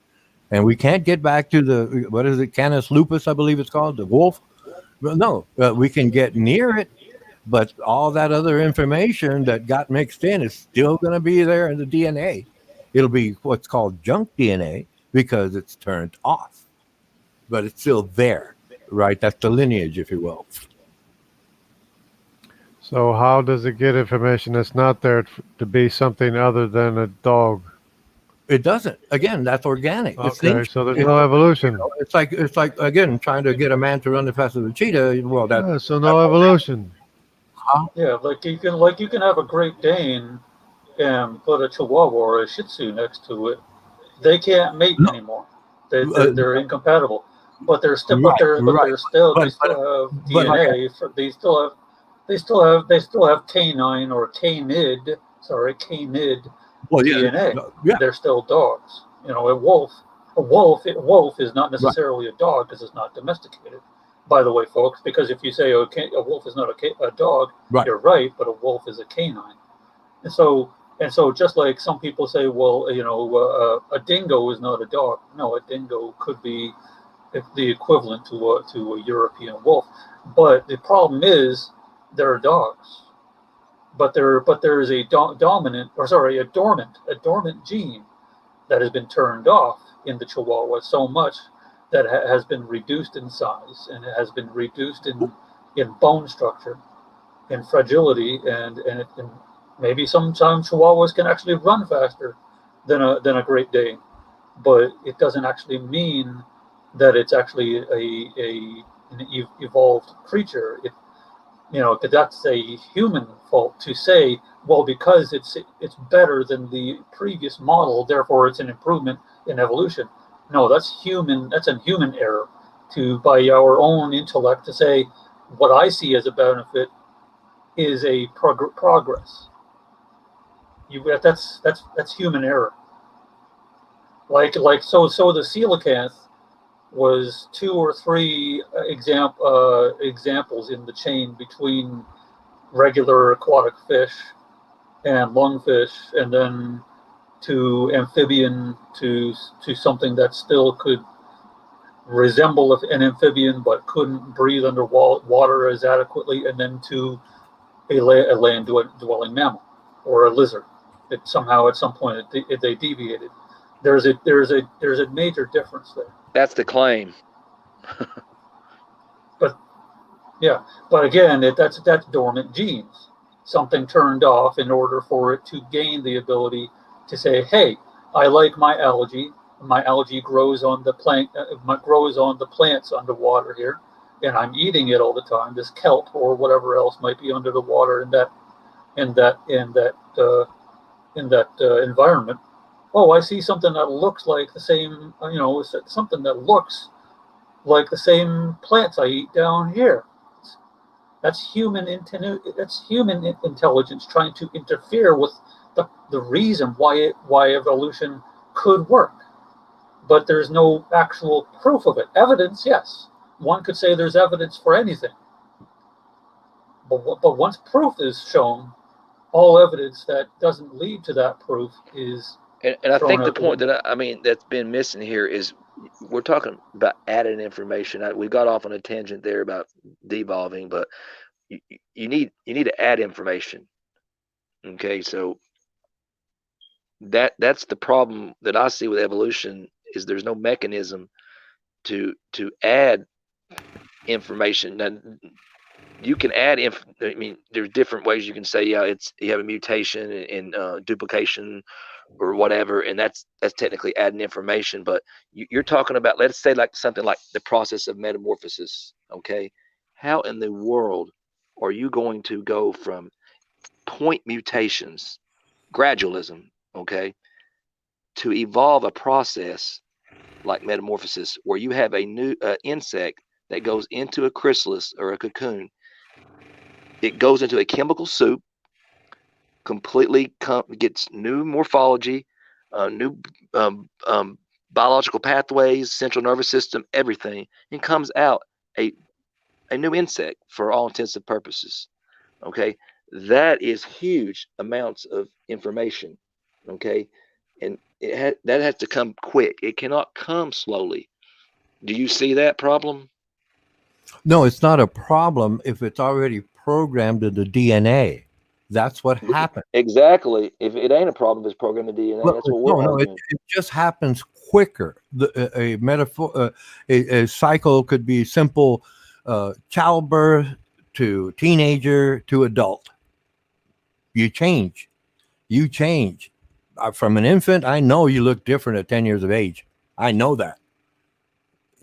And we can't get back to the, what is it, Canis lupus, I believe it's called, the wolf. Well, no, we can get near it, but all that other information that got mixed in is still going to be there in the DNA. It'll be what's called junk DNA because it's turned off, but it's still there, right? That's the lineage, if you will. So how does it get information that's not there to be something other than a dog? It doesn't. Again, that's organic. It's Okay, so there's no evolution. it's like again trying to get a man to run the fast as a cheetah. Well, So no evolution. Yeah, like you can have a Great Dane and put a Chihuahua or a Shih Tzu next to it. They can't mate No. anymore. They're incompatible. But they're still Right, they still But have but like DNA. They still have canine or canid. Sorry, canid well, yeah, DNA. yeah, They're still dogs. You know, a wolf is not right, necessarily a dog because it's not domesticated. By the way, folks, because if you say a wolf is not a dog, right. you're right, but a wolf is a canine. And so just like some people say, well, you know, a dingo is not a dog. No, a dingo could be the equivalent to a European wolf. But the problem is they're dogs. But there is a dormant gene that has been turned off in the Chihuahua so much that has been reduced in size, and it has been reduced in bone structure, in fragility, and maybe sometimes Chihuahuas can actually run faster than a Great Dane, but it doesn't actually mean that it's actually an evolved creature. You know, that's a human fault to say, well, because it's better than the previous model, therefore it's an improvement in evolution. No, that's human. That's a human error to, by our own intellect, to say what I see as a benefit is a progress. That's human error. So the coelacanth was two or three examples in the chain between regular aquatic fish and lungfish, and then to amphibian, to something that still could resemble an amphibian but couldn't breathe underwater as adequately, and then to a land dwelling mammal or a lizard. It somehow at some point they deviated. There's a major difference there. That's the claim. But yeah, but again, that's dormant genes. Something turned off in order for it to gain the ability to say, "Hey, I like my algae. My algae grows on the plants underwater here, and I'm eating it all the time. This kelp or whatever else might be under the water in that environment. Oh, I see something that looks like the same. You know, something that looks like the same plants I eat down here." That's human intelligence trying to interfere with the reason why evolution could work. But there's no actual proof of it. Evidence, yes. One could say there's evidence for anything. But once proof is shown, all evidence that doesn't lead to that proof is And I thrown think the out the point window. that that's been missing here is we're talking about added information. We got off on a tangent there about devolving, but you need to add information. Okay, so that's the problem that I see with evolution is there's no mechanism to add information. Now, you can add I mean, there's different ways you can say, yeah, it's you have a mutation and duplication or whatever, and that's technically adding information. But you're talking about, let's say, like something like the process of metamorphosis. Okay, how in the world are you going to go from point mutations, gradualism, okay, to evolve a process like metamorphosis where you have a new insect that goes into a chrysalis or a cocoon? It goes into a chemical soup, completely gets new morphology, new biological pathways, central nervous system, everything, and comes out a new insect for all intents and purposes. Okay, that is huge amounts of information. Okay, and that has to come quick. It cannot come slowly. Do you see that problem? No, it's not a problem if it's already programmed in the DNA. That's what happened. Exactly. If it ain't a problem, it's programmed in DNA. Well, That's what we're no, arguing. it just happens quicker. A metaphor, a cycle could be simple: childbirth to teenager to adult. You change. You change. From an infant, I know you look different at 10 years of age. I know that,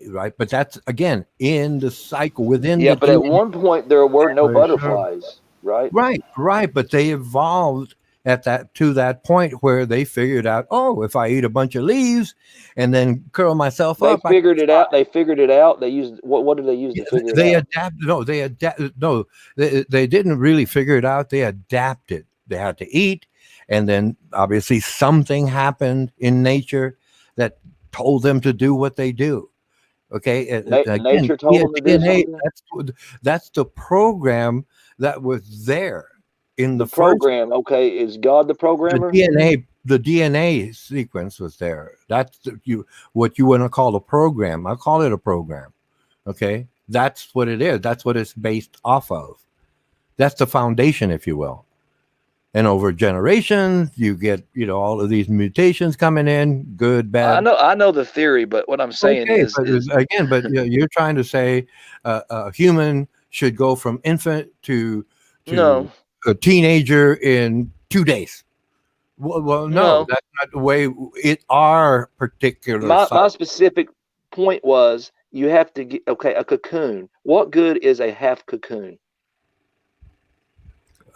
right? But that's again in the cycle within Yeah, the but at DNA. one point there were no Are you sure? butterflies, right? Right. But they evolved at that point where they figured out, oh, if I eat a bunch of leaves and then curl myself They up, figured it out. They figured it out. They used what did they use to figure they it out? adapted. No, they adapted. No, they didn't really figure it out. They adapted. They had to eat, and then obviously something happened in nature that told them to do what they do. Okay, again, Nature told them to do DNA. something. That's the program that was there in The the first. program, okay, is God the The programmer? DNA sequence was there. That's what you want to call a program. I call it a program. Okay, that's what it is. That's what it's based off of. That's the foundation, if you will. And over generations, you get all of these mutations coming in, good, bad. I know the theory, but what I'm saying Okay, is but you're trying to say a human should go from infant to no, a teenager in 2 days. Well, no, no. that's not the way our particular My cycle. specific point was you have to get a cocoon. What good is a half cocoon?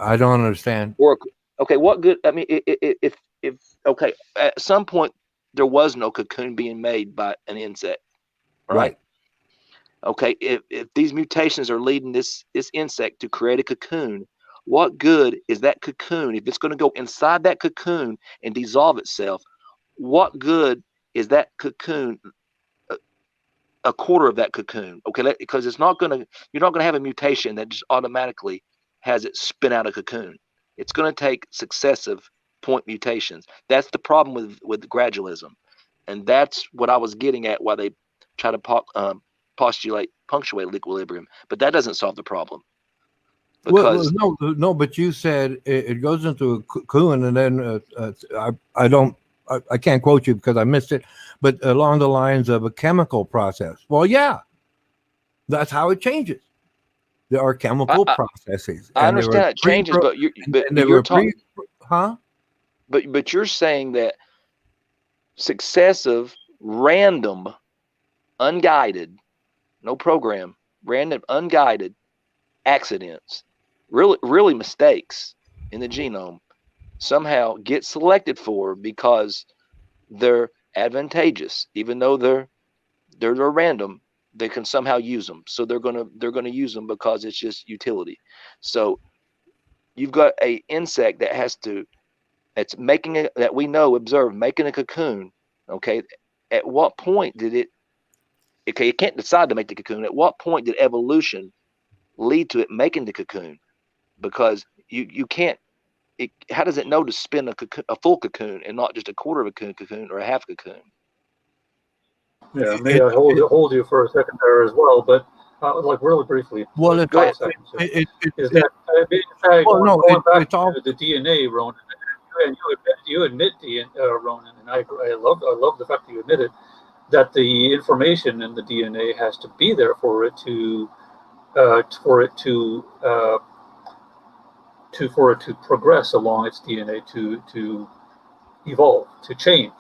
I don't understand. Or okay, what good? I mean, if okay, at some point there was no cocoon being made by an insect, right? Okay, if these mutations are leading this insect to create a cocoon, what good is that cocoon if it's going to go inside that cocoon and dissolve itself? What good is that cocoon? A quarter of that cocoon, okay? Because you're not going to have a mutation that just automatically has it spin out a cocoon. It's going to take successive point mutations. That's the problem with gradualism, and that's what I was getting at. Why they try to punctuate equilibrium, but that doesn't solve the problem. Because no, but you said it goes into a cocoon, and then I can't quote you because I missed it, but along the lines of a chemical process. Well, yeah, that's how it changes. There are chemical processes. I understand it changes, but you're talking, huh? But you're saying that successive, random, unguided, no program, random, unguided accidents, really mistakes in the genome somehow get selected for because they're advantageous, even though they're random. They can somehow use them, so they're gonna use them because it's just utility. So you've got a insect that's making that we know observe making a cocoon. Okay, at what point did it? Okay, it can't decide to make the cocoon. At what point did evolution lead to it making the cocoon? Because you can't. How does it know to spin a full cocoon and not just a quarter of a cocoon or a half cocoon? Yeah, may I hold you for a second there as well, but like really briefly. Well, like go ahead. Is that going back to the DNA, Ronan, and you admit Ronan, and I love the fact that you admitted that the information in the DNA has to be there for it to progress along its DNA to evolve, to change.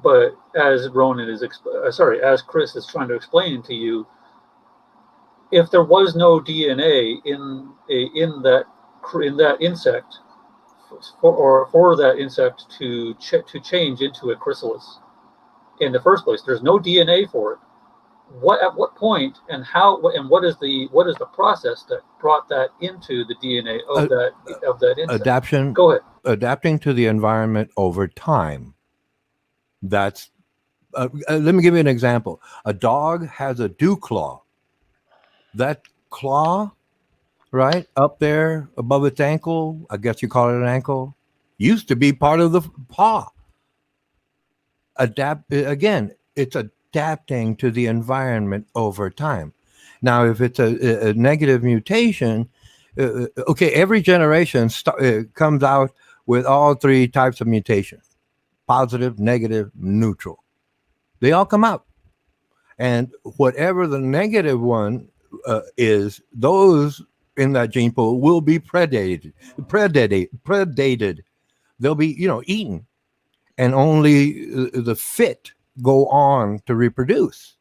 But as Ronan is as Chris is trying to explain to you, if there was no DNA in that insect, for that insect to change into a chrysalis in the first place, there's no DNA for it. At what point and how and what is the process that brought that into the DNA of that insect? Go ahead. Adapting to the environment over time. That's Let me give you an example. A dog has a dew claw. That claw, right up there above its ankle, I guess you call it an ankle, used to be part of the paw. Adapt again. It's adapting to the environment over time. Now, if it's a negative mutation, okay, every generation comes out with all three types of mutations: positive, negative, neutral. They all come out. And whatever the negative one is, those in that gene pool will be predated. They'll be, eaten, and only the fit go on to reproduce.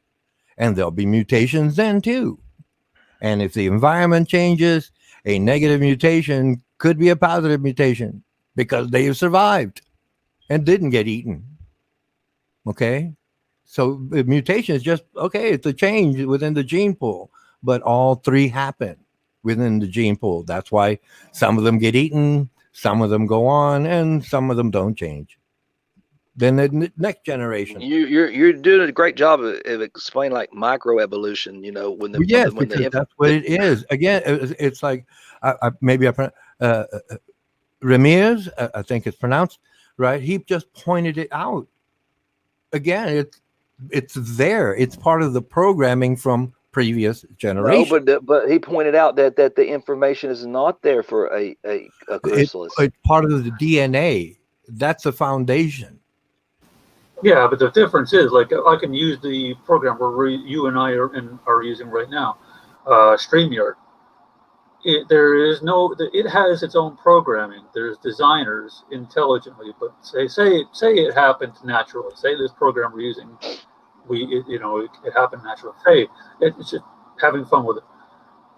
And there'll be mutations then too. And if the environment changes, a negative mutation could be a positive mutation because they have survived and didn't get eaten. Okay? So the mutation is just, okay, it's a change within the gene pool, but all three happen within the gene pool. That's why some of them get eaten, some of them go on, and some of them don't change. Then the next generation. You're doing a great job of explaining like microevolution. When the That's what it is. Again, it's like Ramirez, I think it's pronounced right. He just pointed it out. Again, it's there. It's part of the programming from previous generations. No, but he pointed out that the information is not there for a chrysalis. It's part of the DNA. That's the foundation. Yeah, but the difference is, like, I can use the program where you and I are using right now, StreamYard. It has its own programming. There's designers intelligently, but say it happened naturally. Say this program we're using, it happened naturally. Hey, it's just having fun with it,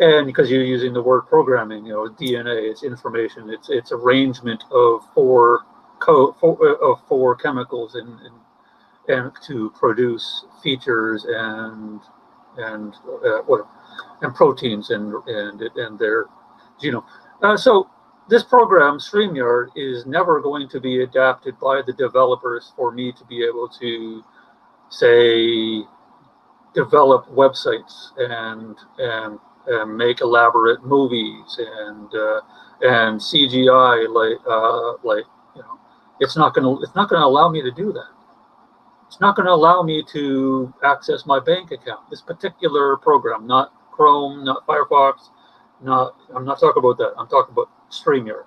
and because you're using the word programming, DNA, it's information, it's arrangement of four chemicals and to produce features and proteins and their genome. So this program, StreamYard, is never going to be adapted by the developers for me to be able to, say, develop websites and make elaborate movies and CGI it's not going to allow me to do that. It's not going to allow me to access my bank account. This particular program, not Chrome, not Firefox, I'm not talking about that. I'm talking about StreamYard.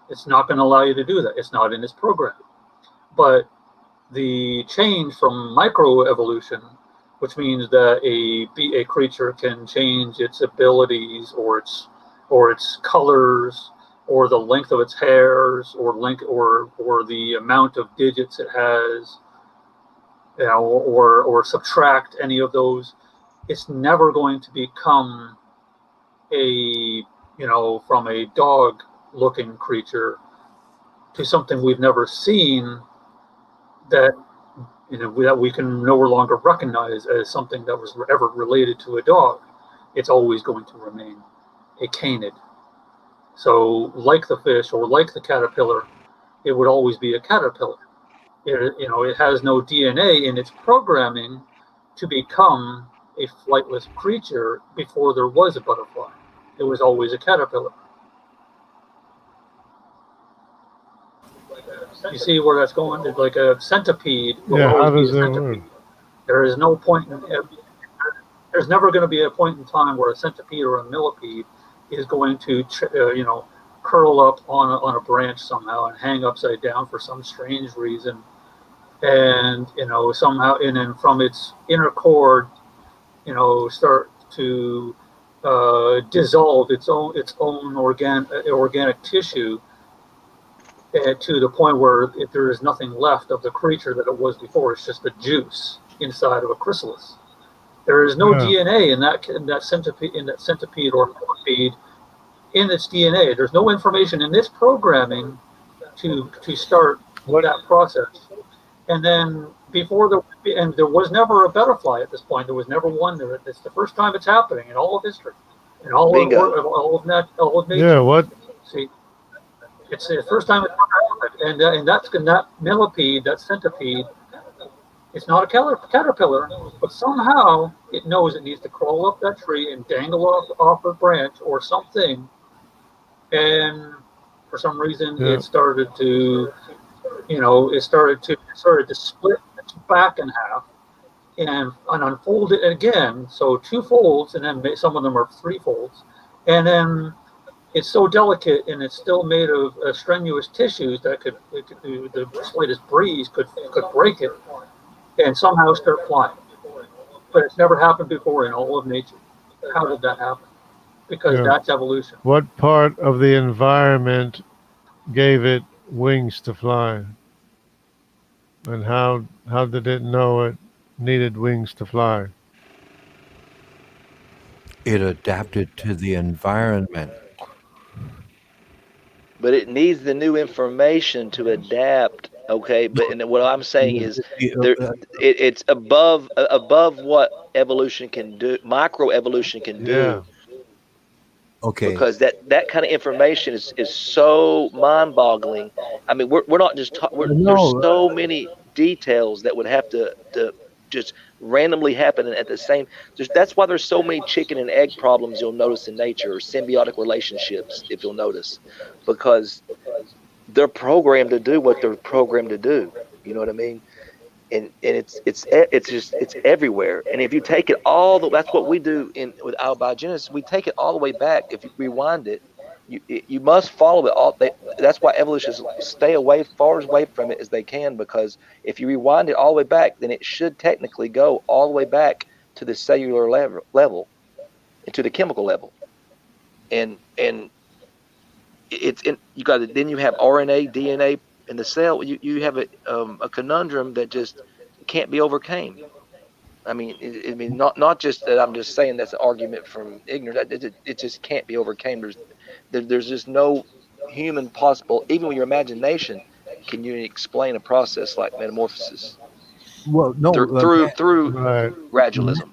It's not going to allow you to do that. It's not in this program. But the change from microevolution, which means that a creature can change its abilities or its colors, or the length of its hairs, or the amount of digits it has, or subtract any of those, it's never going to become from a dog-looking creature to something we've never seen that we can no longer recognize as something that was ever related to a dog. It's always going to remain a canid. So, like the fish or like the caterpillar, it would always be a caterpillar. It has no DNA in its programming to become a flightless creature before there was a butterfly. It was always a caterpillar. You see where that's going? It's like a centipede will always be a centipede. There is no point there's never going to be a point in time where a centipede or a millipede is going to curl up on a branch somehow and hang upside down for some strange reason, and somehow, and then from its inner cord start to dissolve its own organic tissue to the point where there is nothing left of the creature that it was before. It's just the juice inside of a chrysalis. There is no DNA in that centipede or millipede in its DNA. There's no information in this programming to start that process. And then there was never a butterfly at this point. There was never one there. It's the first time it's happening in all of history, in all of nature. Yeah, what? See, it's the first time it's ever happened, and that millipede, that centipede, It's not a caterpillar, but somehow it knows it needs to crawl up that tree and dangle off a branch or something. And for some reason, Yeah. it started to, it started to split its back in half and unfold it again. So two folds, and then some of them are three folds, and then it's so delicate and it's still made of strenuous tissues that the slightest breeze could break it and somehow start flying. But it's never happened before in all of nature. How did that happen? Because Yeah. that's evolution. What part of the environment gave it wings to fly? And how did it know it needed wings to fly? It adapted to the environment. But it needs the new information to adapt. Okay, but and what I'm saying is there, it's above what evolution can do, microevolution can Yeah. do, Okay. because that kind of information is so mind-boggling. I mean, we're not just there's No, so many details that would have to just randomly happen at the same. That's why there's so many chicken and egg problems you'll notice in nature, or symbiotic relationships, if you'll notice, because they're programmed to do what they're programmed to do. You know what I mean? And it's everywhere. And if you take it that's what we do with albiogenesis. We take it all the way back. If you rewind it, you must follow it all. That's why evolutionists stay far away from it as they can, because if you rewind it all the way back, then it should technically go all the way back to the cellular level and to the chemical level. And you got then you have RNA, DNA in the cell. You have a conundrum that just can't be overcome. I mean, not just that. I'm just saying that's an argument from ignorance. It just can't be overcome. There's just no human possible, even with your imagination, can you explain a process like metamorphosis well, no. through Right. gradualism.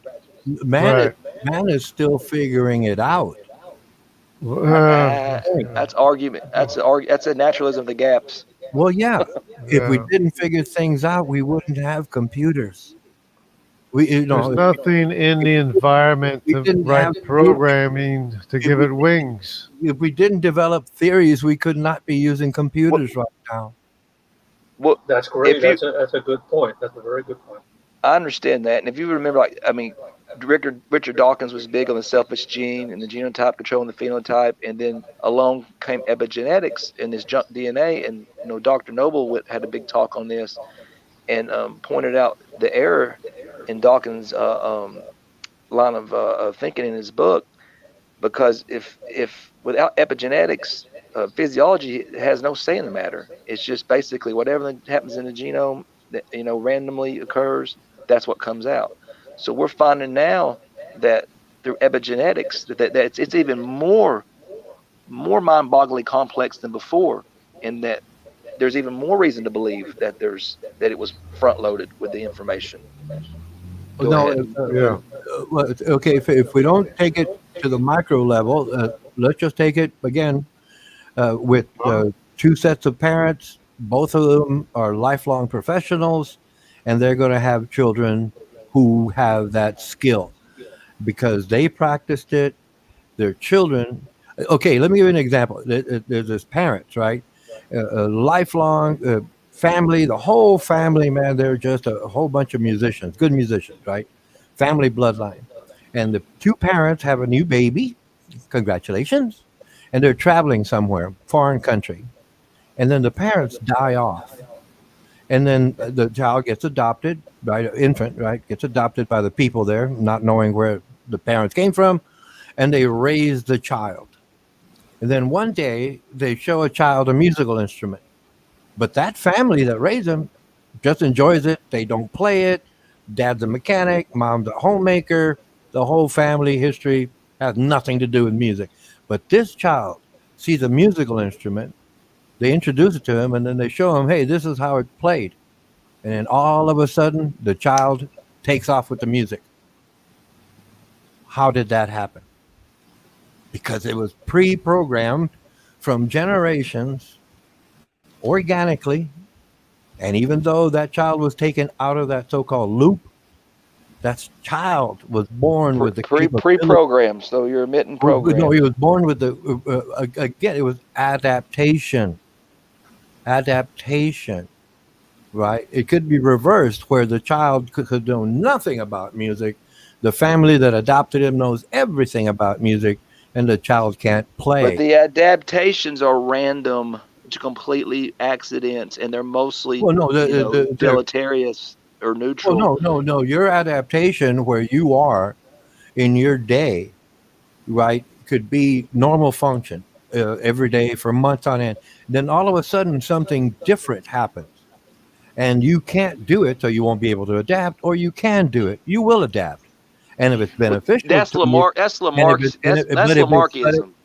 Man is still figuring it out. That's argument. That's a naturalism of the gaps. Well, yeah. If we Yeah. didn't figure things out, we wouldn't have computers. There's nothing in the environment we to didn't write have programming to give it wings. if we didn't develop theories, we could not be using computers right now. Well, That's great. if you- That's a good point. That's a very good point. I understand that, and if you remember, Richard Dawkins was big on the selfish gene and the genotype controlling the phenotype, and then along came epigenetics and this junk DNA, and Dr. Noble had a big talk on this, and pointed out the error in Dawkins' line of thinking in his book, because if without epigenetics, physiology has no say in the matter. It's just basically whatever happens in the genome that randomly occurs. That's what comes out. So we're finding now that through epigenetics that it's even more mind-bogglingly complex than before, and that there's even more reason to believe that it was front-loaded with the information. Go ahead. Yeah. Well, okay. If we don't take it to the micro level, let's just take it again with two sets of parents. Both of them are lifelong professionals, and they're going to have children who have that skill because they practiced it. Their children. Okay, let me give you an example. There's this parents, right? A lifelong family, the whole family, man. They're just a whole bunch of musicians, good musicians, right? Family bloodline. And the two parents have a new baby. Congratulations. And they're traveling somewhere, foreign country. And then the parents die off. And then the child gets adopted, right? Infant, right? Gets adopted by the people there, not knowing where the parents came from. And they raise the child. And then one day they show a child a musical instrument. But that family that raised them just enjoys it. They don't play it. Dad's a mechanic, mom's a homemaker. The whole family history has nothing to do with music. But this child sees a musical instrument. They introduce it to him, and then they show him, hey, this is how it's played. And then all of a sudden, the child takes off with the music. How did that happen? Because it was pre-programmed from generations organically And even though that child was taken out of that so-called loop, that child was born with the capability. Pre-programmed, so you're omitting program. No, he was born with the again. It was adaptation. Adaptation, right? It could be reversed, where the child could know nothing about music. The family that adopted him knows everything about music, and the child can't play. But the adaptations are random, completely accidents, and they're mostly deleterious or neutral. No. Your adaptation where you are in your day, right, could be normal function every day for months on end. Then all of a sudden something different happens, and you can't do it, so you won't be able to adapt, or you can do it, you will adapt. And if it's beneficial, that's Lamarckism.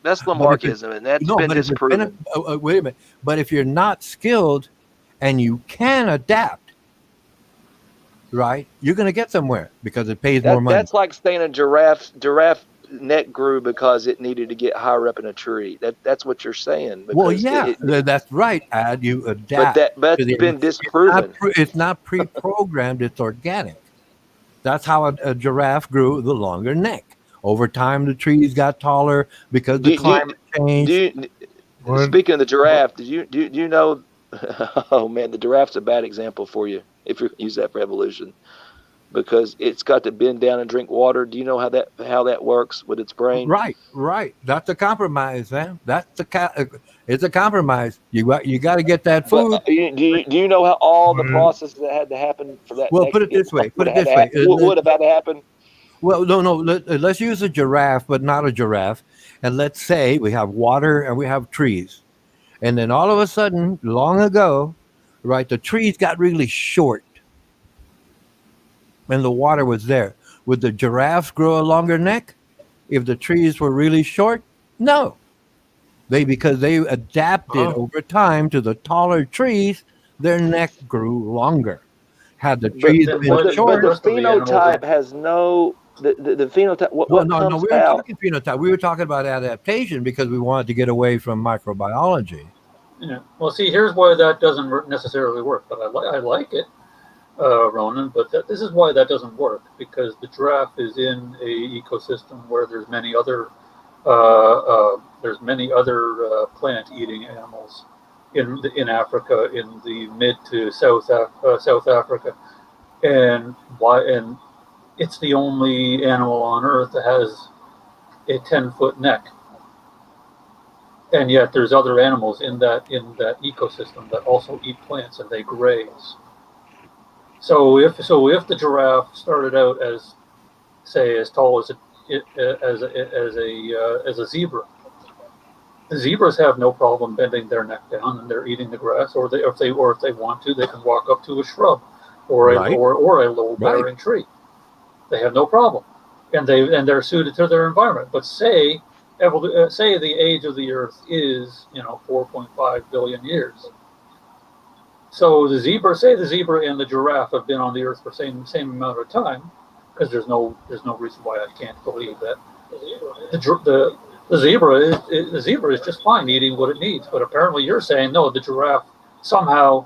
That's Lamarckism, and that's been disproven. Wait a minute. But if you're not skilled and you can adapt, right, you're going to get somewhere because it pays more money. That's like saying a giraffe neck grew because it needed to get higher up in a tree. That's what you're saying. Well, yeah, that's right. You adapt. But that's been disproven. It's not pre-programmed. It's organic. That's how a giraffe grew the longer neck. Over time, the trees got taller because the climate changed. Speaking of the giraffe, do you know? Oh man, the giraffe's a bad example for you if you use that for evolution, because it's got to bend down and drink water. Do you know how that works with its brain? Right. That's a compromise, man. It's a compromise. You got to get that food. But, do you know how all the processes that had to happen for that? Well, put it this way. Would have had to happen. Well, no. Let's use a giraffe, but not a giraffe. And let's say we have water and we have trees. And then all of a sudden, long ago, right, the trees got really short. And the water was there. Would the giraffes grow a longer neck if the trees were really short? No. Because they adapted over time to the taller trees, their neck grew longer. Had the trees been short, but the phenotype has no the phenotype. What we weren't talking phenotype. We were talking about adaptation because we wanted to get away from microbiology. Yeah. Well, see, here's why that doesn't necessarily work. But I like it, Ronan. But this is why that doesn't work, because the giraffe is in a ecosystem where there's many other plant-eating animals in Africa, in the mid to South Africa, and it's the only animal on Earth that has a 10-foot neck. And yet there's other animals in that ecosystem that also eat plants and they graze. So if the giraffe started out as, say, as tall as a zebra, the zebras have no problem bending their neck down and they're eating the grass, or if they want to, they can walk up to a shrub or a low-bearing tree. They have no problem, and they're suited to their environment. But say the age of the Earth is 4.5 billion years. So the zebra and the giraffe have been on the Earth for the same amount of time, because there's no reason why I can't believe that. The zebra is just fine eating what it needs, but apparently you're saying no. The giraffe somehow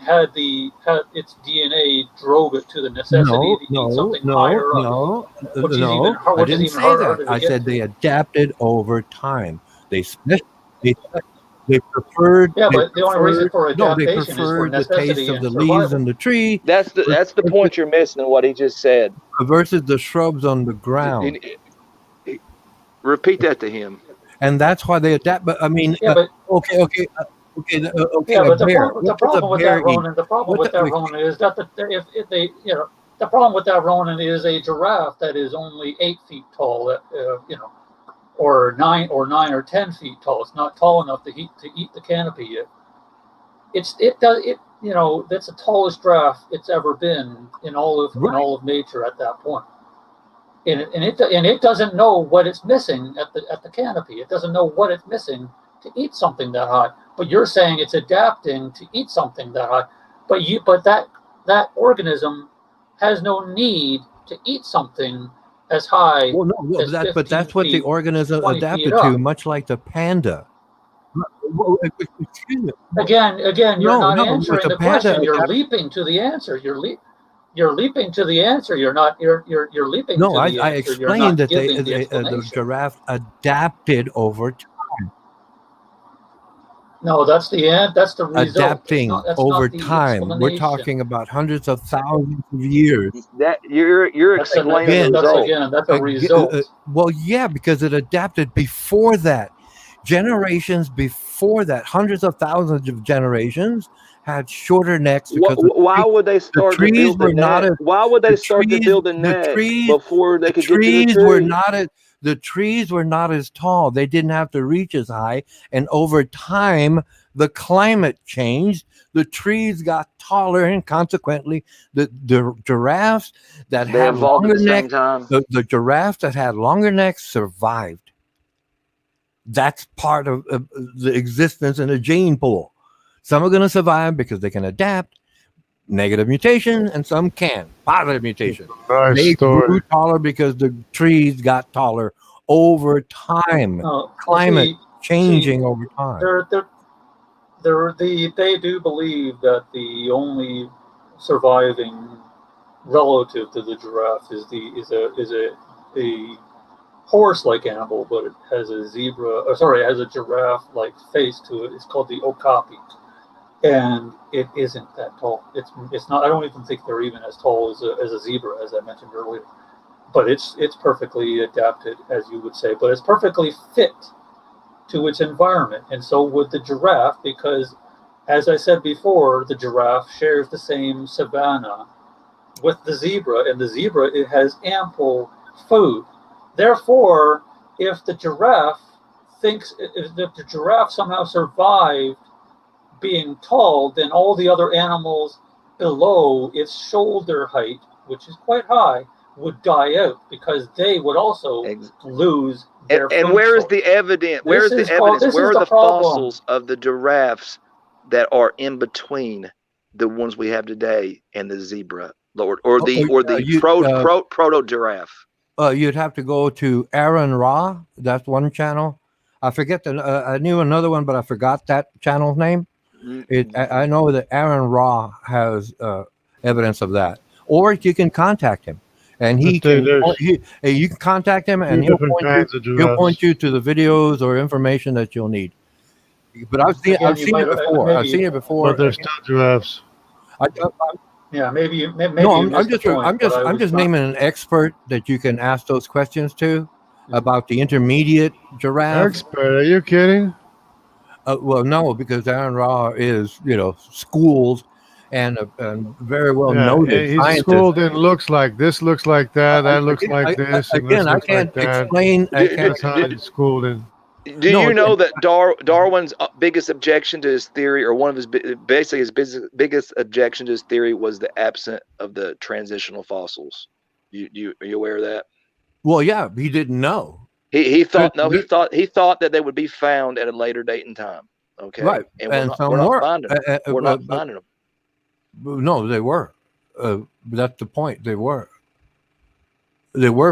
had its DNA drove it to the necessity to eat something higher up. I didn't say that. I said they adapted over time. They preferred. Yeah, but the only reason for adaptation is for the taste of the leaves on the tree. That's the point you're missing in what he just said. Versus the shrubs on the ground. Repeat that to him. And that's why they adapt. But I mean, okay. Yeah, but the problem with that, Ronan, is that the problem with that, Ronan, is a giraffe that is only 8 feet tall, or 9 or 10 feet tall. It's not tall enough to eat the canopy yet. That's the tallest giraffe it's ever been in all of nature at that point. And it doesn't know what it's missing at the canopy. It doesn't know what it's missing to eat something that high. But you're saying it's adapting to eat something that high. But that organism has no need to eat something as high. Well, no, that's what the organism adapted to, much like the panda. Excuse me. Again, you're No, not no, answering the the question. panda You're leaping to the answer. You're leaping to the answer. You're not. You're leaping No, to the I answer. You're explained not that giving the the explanation. giraffe adapted over time. No, that's the end. That's the result. Adapting That's over not the time. We're explanation. talking about hundreds of thousands of years. That you're That's explaining the Again, result. that's a result. Well, yeah, because it adapted before that. Generations before that, hundreds of thousands of generations had shorter necks because Why would they start to trees build the were not net? as Why would they start to build the the net trees before they could get to the trees were tree? not as the trees were not as tall. They didn't have to reach as high. And over time, the climate changed. The trees got taller, and consequently, the giraffes that They had evolved at longer the same necks, time. the giraffes that had longer necks survived. That's part of the existence in a gene pool. Some are going to survive because they can adapt, negative mutation, and some can, positive mutation. Nice They story. grew taller because the trees got taller over time. No, Climate changing see, over time. they do believe that the only surviving relative to the giraffe is a horse-like animal, but it has a it has a giraffe-like face to it. It's called the okapi, and it isn't that tall. It's not. I don't even think they're even as tall as a zebra, as I mentioned earlier. But it's perfectly adapted, as you would say. But it's perfectly fit to its environment, and so would the giraffe, because, as I said before, the giraffe shares the same savanna with the zebra, and the zebra, it has ample food. Therefore, if the giraffe somehow survived being tall, then all the other animals below its shoulder height, which is quite high, would die out because they would also lose their And food where is source. the evidence? Where is the This evidence? is Where are the the problem. fossils of the giraffes that are in between the ones we have today and the zebra, Lord, or the proto giraffe? You'd have to go to Aaron Ra. That's one channel. I forget I knew another one, but I forgot that channel's name. I know that Aaron Ra has evidence of that, or you can contact him, and you can contact him, and he'll point you to the videos or information that you'll need. But I've seen it before. I've seen it before. But they're still giraffes. Yeah, maybe no, you missed the point, I'm just naming an expert that you can ask those questions to about the intermediate giraffe. Expert? Are you kidding? Well, no, because Aaron Ra is, schooled and very well noted. He's schooled and looks like this, looks like that, that looks like this, and again, this I looks can't like that. explain. That's how he's schooled in. Do you know that Darwin's biggest objection to his theory, or one of his biggest objection to his theory, was the absence of the transitional fossils? Are you aware of that? Well, yeah, he didn't know. He thought that they would be found at a later date and time. Okay, right, and we're not finding them. We're not finding them. No, they were. That's the point. They were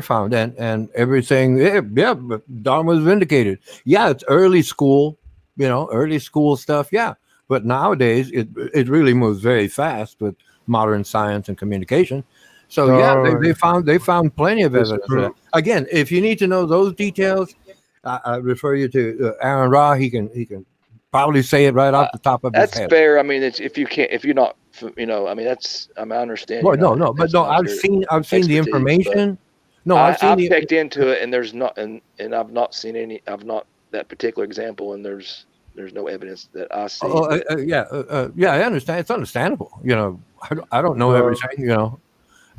found, and everything. Yeah, but Darwin was vindicated. Yeah, it's early school, early school stuff. Yeah, but nowadays it really moves very fast with modern science and communication. So they found plenty of evidence for that. Again, if you need to know those details, I refer you to Aaron Ra. He can probably say it right off the top of his head. That's fair. I mean, if you're not, I mean, I understand. Well, no, I've seen the information. No, I've checked into it, and there's not, and I've not seen any. I've not that particular example, and there's no evidence that I see. Yeah, I understand. It's understandable. I don't know everything.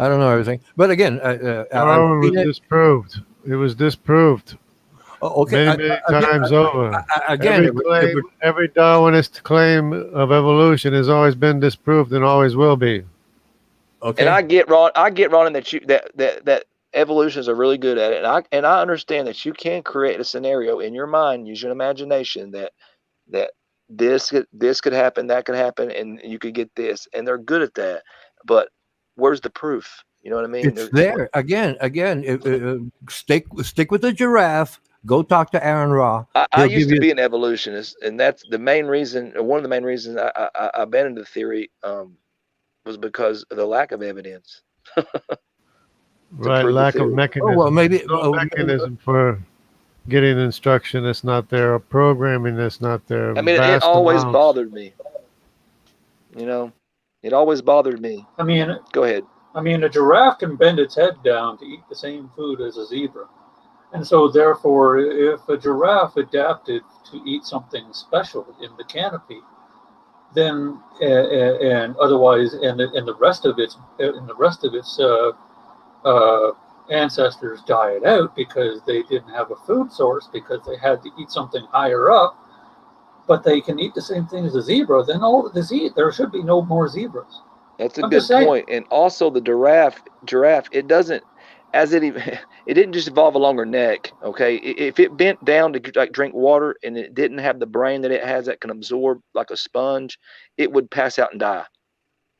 I don't know everything. But again, it was disproved. It was disproved. Okay, many times over. Again, every Darwinist claim of evolution has always been disproved and always will be. Okay. And I get Ron that evolutionists are really good at it, and I understand that you can create a scenario in your mind, use your imagination that this could happen, that could happen, and you could get this, and they're good at that. But where's the proof? You know what I mean? It's there again. Stick with the giraffe. Go talk to Aaron Raw. I He'll used give to you. be an evolutionist, and that's the main reason. One of the main reasons I abandoned the theory was because of the lack of evidence. Right, prove the lack of theory. Oh mechanism. well, maybe. No mechanism for getting instruction that's not there, or programming that's not there. I mean, it Vast always amounts. bothered me. You know, it always bothered me. I mean, Go ahead. a giraffe can bend its head down to eat the same food as a zebra. And so, therefore, if a giraffe adapted to eat something special in the canopy, then and otherwise, and the rest of its ancestors died out because they didn't have a food source because they had to eat something higher up, but they can eat the same thing as a zebra. Then there should be no more zebras. That's a I'm good just saying. point. And also the giraffe, it doesn't, as it even, it didn't just evolve a longer neck. Okay, if it bent down to like drink water and it didn't have the brain that it has that can absorb like a sponge, it would pass out and die.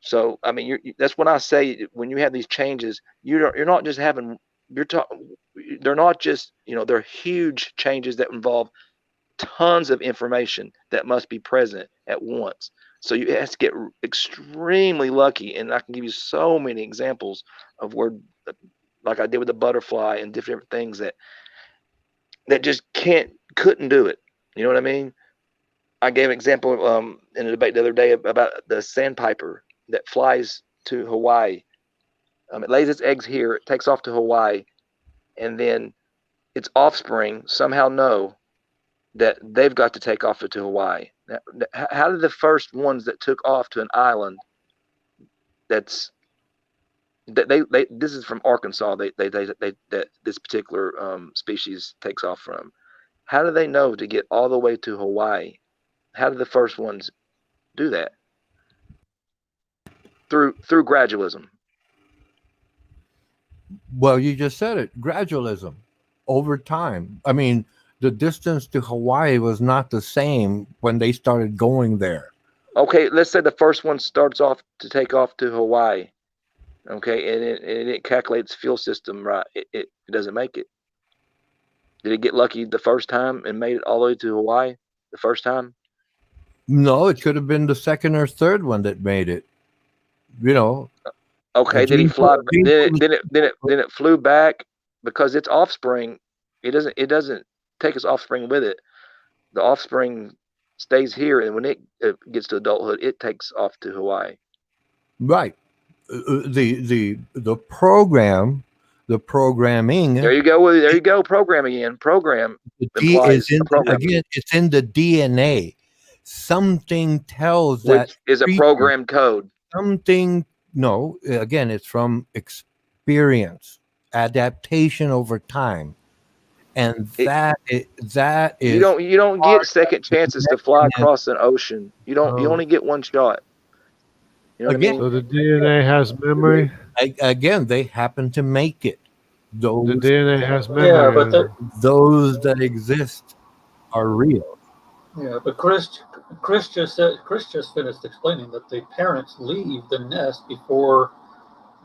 So I mean, that's when I say when you have these changes, you're not just having they're not just they're huge changes that involve tons of information that must be present at once. So you have to get extremely lucky, and I can give you so many examples of where, like I did with the butterfly and different things that just couldn't do it. You know what I mean? I gave an example in a debate the other day about the sandpiper that flies to Hawaii. It lays its eggs here, it takes off to Hawaii, and then its offspring somehow know that they've got to take off to Hawaii. Now, how did the first ones that took off to an island this is from Arkansas, that this particular species takes off from. How do they know to get all the way to Hawaii? How did the first ones do that? Through gradualism. Well, you just said it. Gradualism over time. I mean, the distance to Hawaii was not the same when they started going there. Okay, let's say the first one starts off to take off to Hawaii. Okay, and it calculates fuel system right. It doesn't make it. Did it get lucky the first time and made it all the way to Hawaii the first time? No, it could have been the second or third one that made it. Okay, did he fly? Then it flew back because its offspring. It doesn't take its offspring with it. The offspring stays here, and when it gets to adulthood, it takes off to Hawaii. Right. The programming. There you go. There you go. Program again. Program. Again, it's in the DNA. Something tells Which that is a program code. Something. No, again, it's from experience, adaptation over time, and that is. You don't get second chances to fly across an ocean. You only get one shot. You know what I mean? So the DNA has memory. Again, they happen to make it. The DNA has memory. Yeah, but those that exist are real. Yeah, but Chris just finished explaining that the parents leave the nest before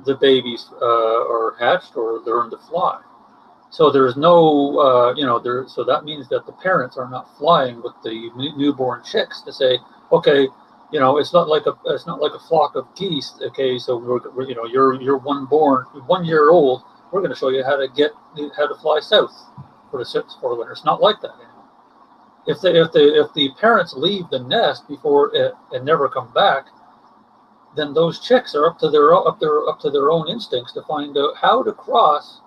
the babies are hatched or learn to fly. So there's no, so that means that the parents are not flying with the newborn chicks to say, okay, it's not like a flock of geese. Okay, so you're 1 year old. We're going to show you how to fly south for the winter. It's not like that. If the parents leave the nest before and never come back, then those chicks are up to their own instincts to find out how to cross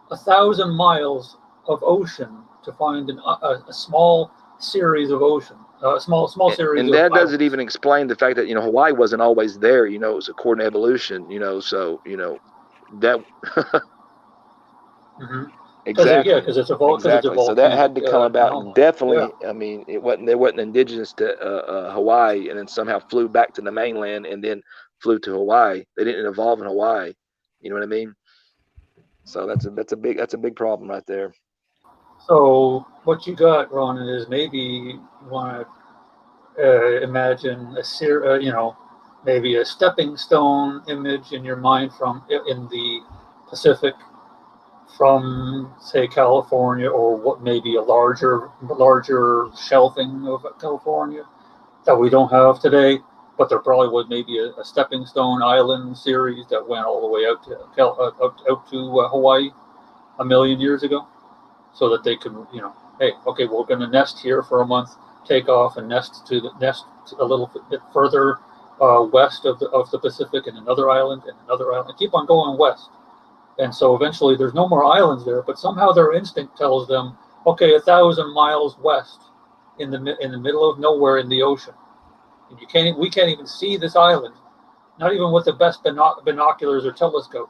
1,000 miles of ocean to find a small series of ocean, small series. And that doesn't even explain the fact that Hawaii wasn't always there. It was according to evolution. So that. Mm-hmm. Exactly. Because it's evolved. Exactly. So that had to come about. Definitely. Yeah. I mean, they wasn't indigenous to Hawaii, and then somehow flew back to the mainland, and then flew to Hawaii. They didn't evolve in Hawaii. You know what I mean? So that's a big problem right there. So what you got, Ronan, is maybe you want to imagine maybe a stepping stone image in your mind in the Pacific from, say, California, or what may be a larger shelving of California that we don't have today. But there probably was maybe a stepping stone island series that went all the way out to Hawaii a million years ago, so that they could, hey, okay, we're going to nest here for a month, take off and nest a little bit further west of the Pacific, and another island, and keep on going west. And so eventually there's no more islands there, but somehow their instinct tells them, okay, 1,000 miles west in the middle of nowhere in the ocean. And we can't even see this island, not even with the best binoculars or telescope.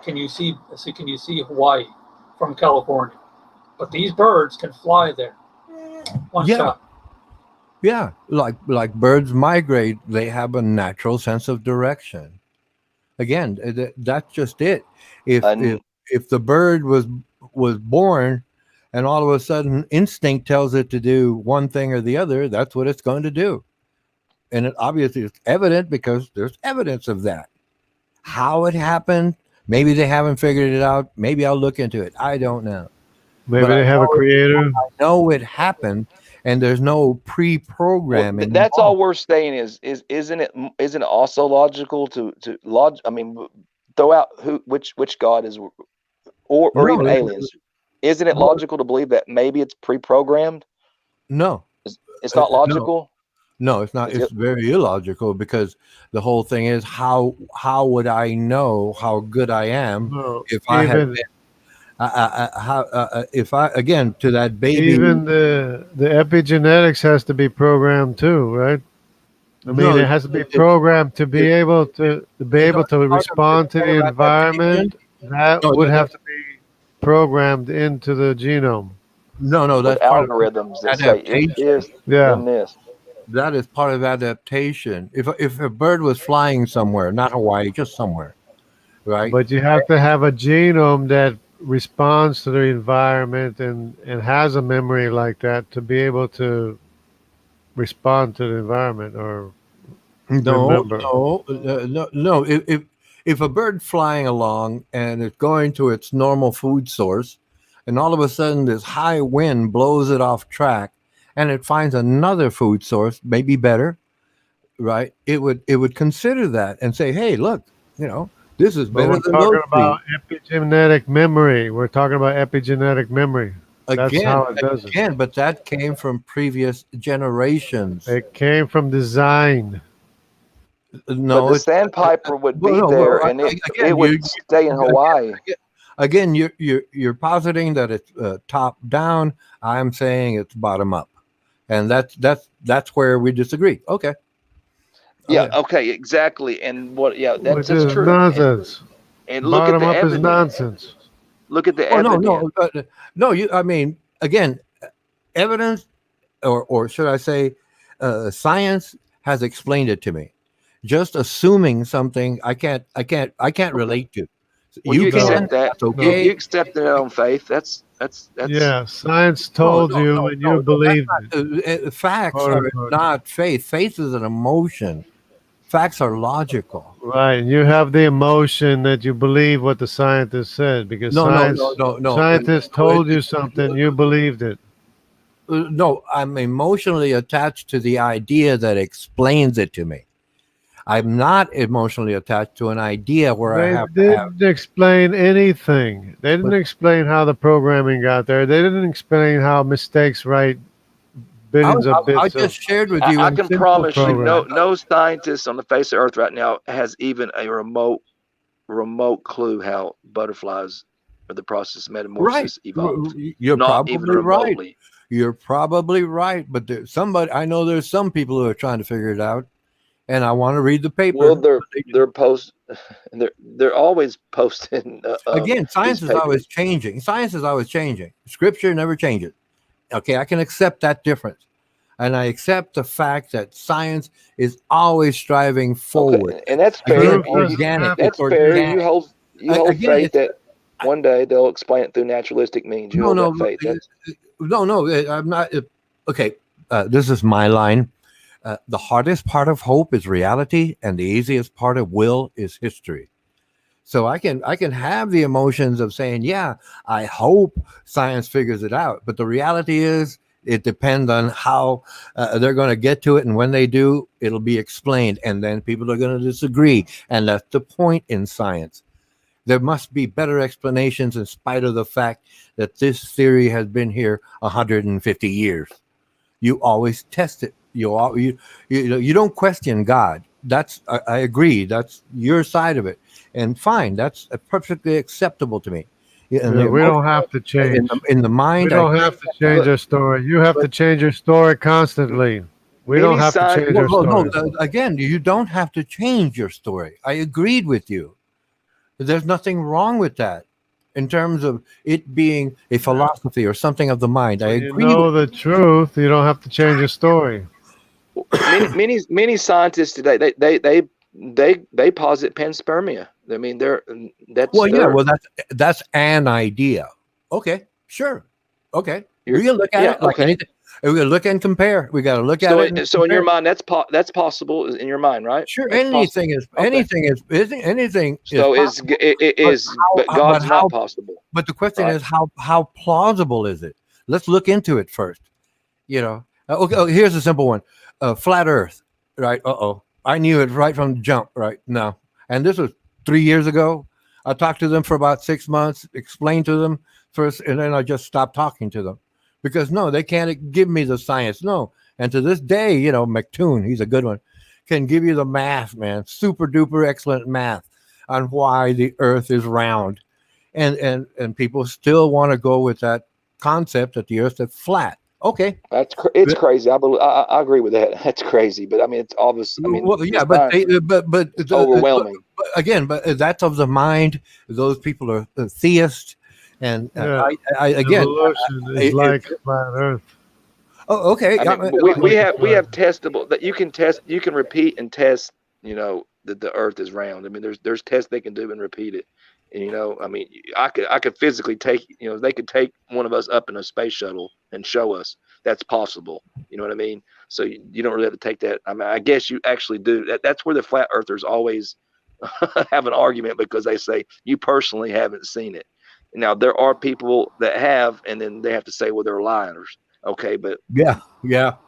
Can you see Hawaii from California? But these birds can fly there. One shot. Yeah, like birds migrate, they have a natural sense of direction. Again, that's just it. If the bird was born, and all of a sudden instinct tells it to do one thing or the other, that's what it's going to do. And it obviously is evident because there's evidence of that. How it happened, maybe they haven't figured it out. Maybe I'll look into it. I don't know. Maybe they have a creator. I know it happened, and there's no pre-programming. Well, that's all we're saying isn't it also logical to I mean, throw out which God is, or even aliens. Isn't it logical to believe that maybe it's pre-programmed? No, it's not logical. No, it's not. It's very illogical, because the whole thing is how would I know how good I am if I had been, if I, again, to that baby. Even the epigenetics has to be programmed too, right? I mean, it has to be programmed to be able to respond to the environment. That would have to be programmed into the genome. No, that's algorithms that say it is in this. That is part of adaptation. If a bird was flying somewhere, not Hawaii, just somewhere, right? But you have to have a genome that responds to the environment and has a memory like that to be able to respond to the environment or remember. No. If a bird flying along and it's going to its normal food source, and all of a sudden this high wind blows it off track, and it finds another food source, maybe better, right? It would consider that and say, hey, look, this is better than those. We're talking about epigenetic memory. We're talking about epigenetic memory. That's how it does it. But that came from previous generations. It came from design. No, but the sandpiper would be there, and it would stay in Hawaii. Again, you're positing that it's top down. I'm saying it's bottom up. And that's where we disagree. Okay. Yeah. Okay. Exactly. And that's true. Nonsense. And look at the evidence. Is nonsense. Look at the evidence. No. I mean, again, evidence, or should I say, science has explained it to me. Just assuming something I can't relate to. Well, you accept that. Okay. You accept it on faith. That's yeah. Science told you, and you believed it. Facts are not faith. Faith is an emotion. Facts are logical. Right. And you have the emotion that you believe what the scientist said, because scientists told you something, you believed it. No, I'm emotionally attached to the idea that explains it to me. I'm not emotionally attached to an idea where I have to have. They didn't explain anything. They didn't explain how the programming got there. They didn't explain how mistakes write billions of bits. I just shared with you. I can promise you, no scientist on the face of Earth right now has even a remote clue how butterflies or the process of metamorphosis evolved. You're probably right. You're probably right. But I know there's some people who are trying to figure it out. And I want to read the paper. Well, they're always posting. Again, science is always changing. Scripture never changes. Okay, I can accept that difference, and I accept the fact that science is always striving forward. Okay. And that's fair. That's fair. You hold faith that one day they'll explain it through naturalistic means. You hold that faith. No, I'm not. Okay, this is my line. The hardest part of hope is reality, and the easiest part of will is history. So I can have the emotions of saying, yeah, I hope science figures it out. But the reality is, it depends on how they're going to get to it, and when they do, it'll be explained, and then people are going to disagree, and that's the point in science. There must be better explanations in spite of the fact that this theory has been here 150 years. You always test it. You don't question God. I agree. That's your side of it, and fine. That's perfectly acceptable to me. Yeah, and Yeah, we don't have to change. in the We mind. don't have to change our story. You have to change your story constantly. We don't Many have to sci- change our No, story. again, you don't have to change your story. I agreed with you. There's nothing wrong with that in terms of it being a philosophy or something of the mind. I When you agree with know the truth, you don't have to change your story. many scientists today they posit panspermia. I mean, that's Well, yeah, their well, that's an idea. Okay, sure. Okay, we can look at yeah, it like okay. anything. We got to look and compare. We got to look at So it. And so in your compare. mind, that's possible in your mind, right? Sure, That's possible. anything is So possible. it is, but But God's how? not possible, But the question right? is how plausible is it? Let's look into it first. You know. Okay. Here's a simple one. Flat Earth. Right. I knew it right from the jump. Right. No. And this was 3 years ago. I talked to them for about 6 months, explained to them first, and then I just stopped talking to them because no, they can't give me the science. No. And to this day, McToon, he's a good one, can give you the math, man, super duper excellent math on why the Earth is round, and people still want to go with that concept that the Earth is flat. Okay. It's crazy. I agree with that. That's crazy, but I mean, it's obvious. I mean, Well, yeah, but it's overwhelming. but that's of the mind. Those people are theists, and Yeah, I again, evolution is it- like flat Earth. oh, okay. I mean, we have testable that you can test, you can repeat and test, that the Earth is round. I mean, there's tests they can do and repeat it. And I mean, I could physically take, they could take one of us up in a space shuttle and show us that's possible. You know what I mean? So you don't really have to take that. I mean, I guess you actually do. That's where the flat earthers always have an argument, because they say you personally haven't seen it. Now there are people that have, and then they have to say, well, they're liars. Okay, but yeah. I've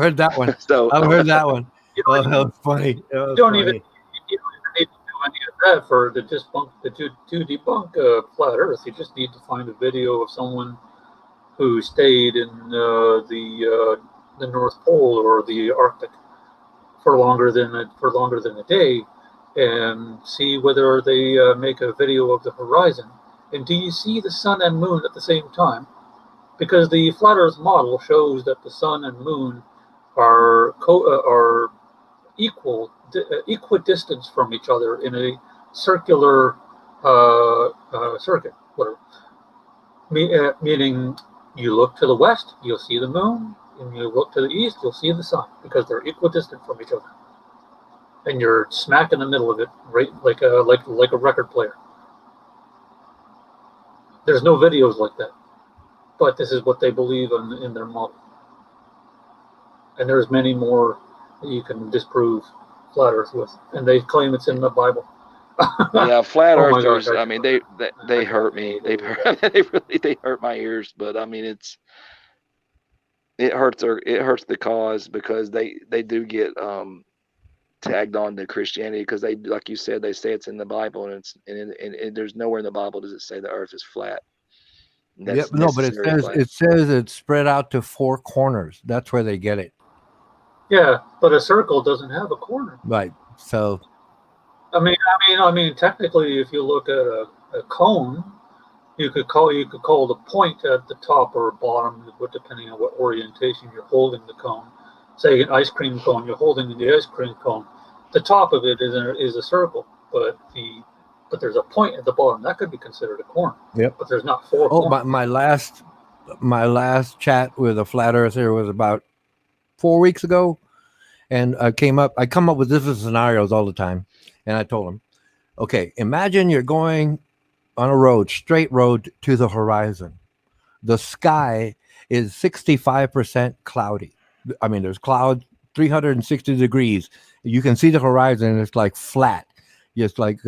heard that one. so I've heard that one. You Oh, don't, that was funny. That was you don't funny. even you don't even need to do any of that for to debunk flat Earth. You just need to find a video of someone who stayed in the North Pole or the Arctic for longer than a day, and see whether they make a video of the horizon. And do you see the sun and moon at the same time? Because the flat Earth model shows that the sun and moon are equidistant from each other in a circular circuit, whatever. Meaning, you look to the west, you'll see the moon, and you look to the east, you'll see the sun, because they're equidistant from each other. And you're smack in the middle of it, right, like a record player. There's no videos like that, but this is what they believe in their model. And there's many more that you can disprove flat Earth with, and they claim it's in the Bible. yeah, flat Oh my earthers. gosh, I mean, they hurt me. They hurt my ears. But I mean, it hurts the cause, because they do get tagged on to Christianity, because they, like you said, they say it's in the Bible, and there's nowhere in the Bible does it say the Earth is flat. Yep. No, but it says it's spread out to four corners. That's where they get it. Yeah, but a circle doesn't have a corner. Right. So. I mean, technically, if you look at a cone, you could call the point at the top or bottom, depending on what orientation you're holding the cone. Say an ice cream cone, you're holding the ice cream cone. The top of it is a circle, but there's a point at the bottom that could be considered a corner. Yep. But there's not four. Oh, my last chat with a flat earther was about 4 weeks ago, and I come up with different scenarios all the time. And I told him, okay, imagine you're going on a straight road to the horizon. The sky is 65% cloudy. I mean, there's clouds 360 degrees. You can see the horizon, and it's like flat. just like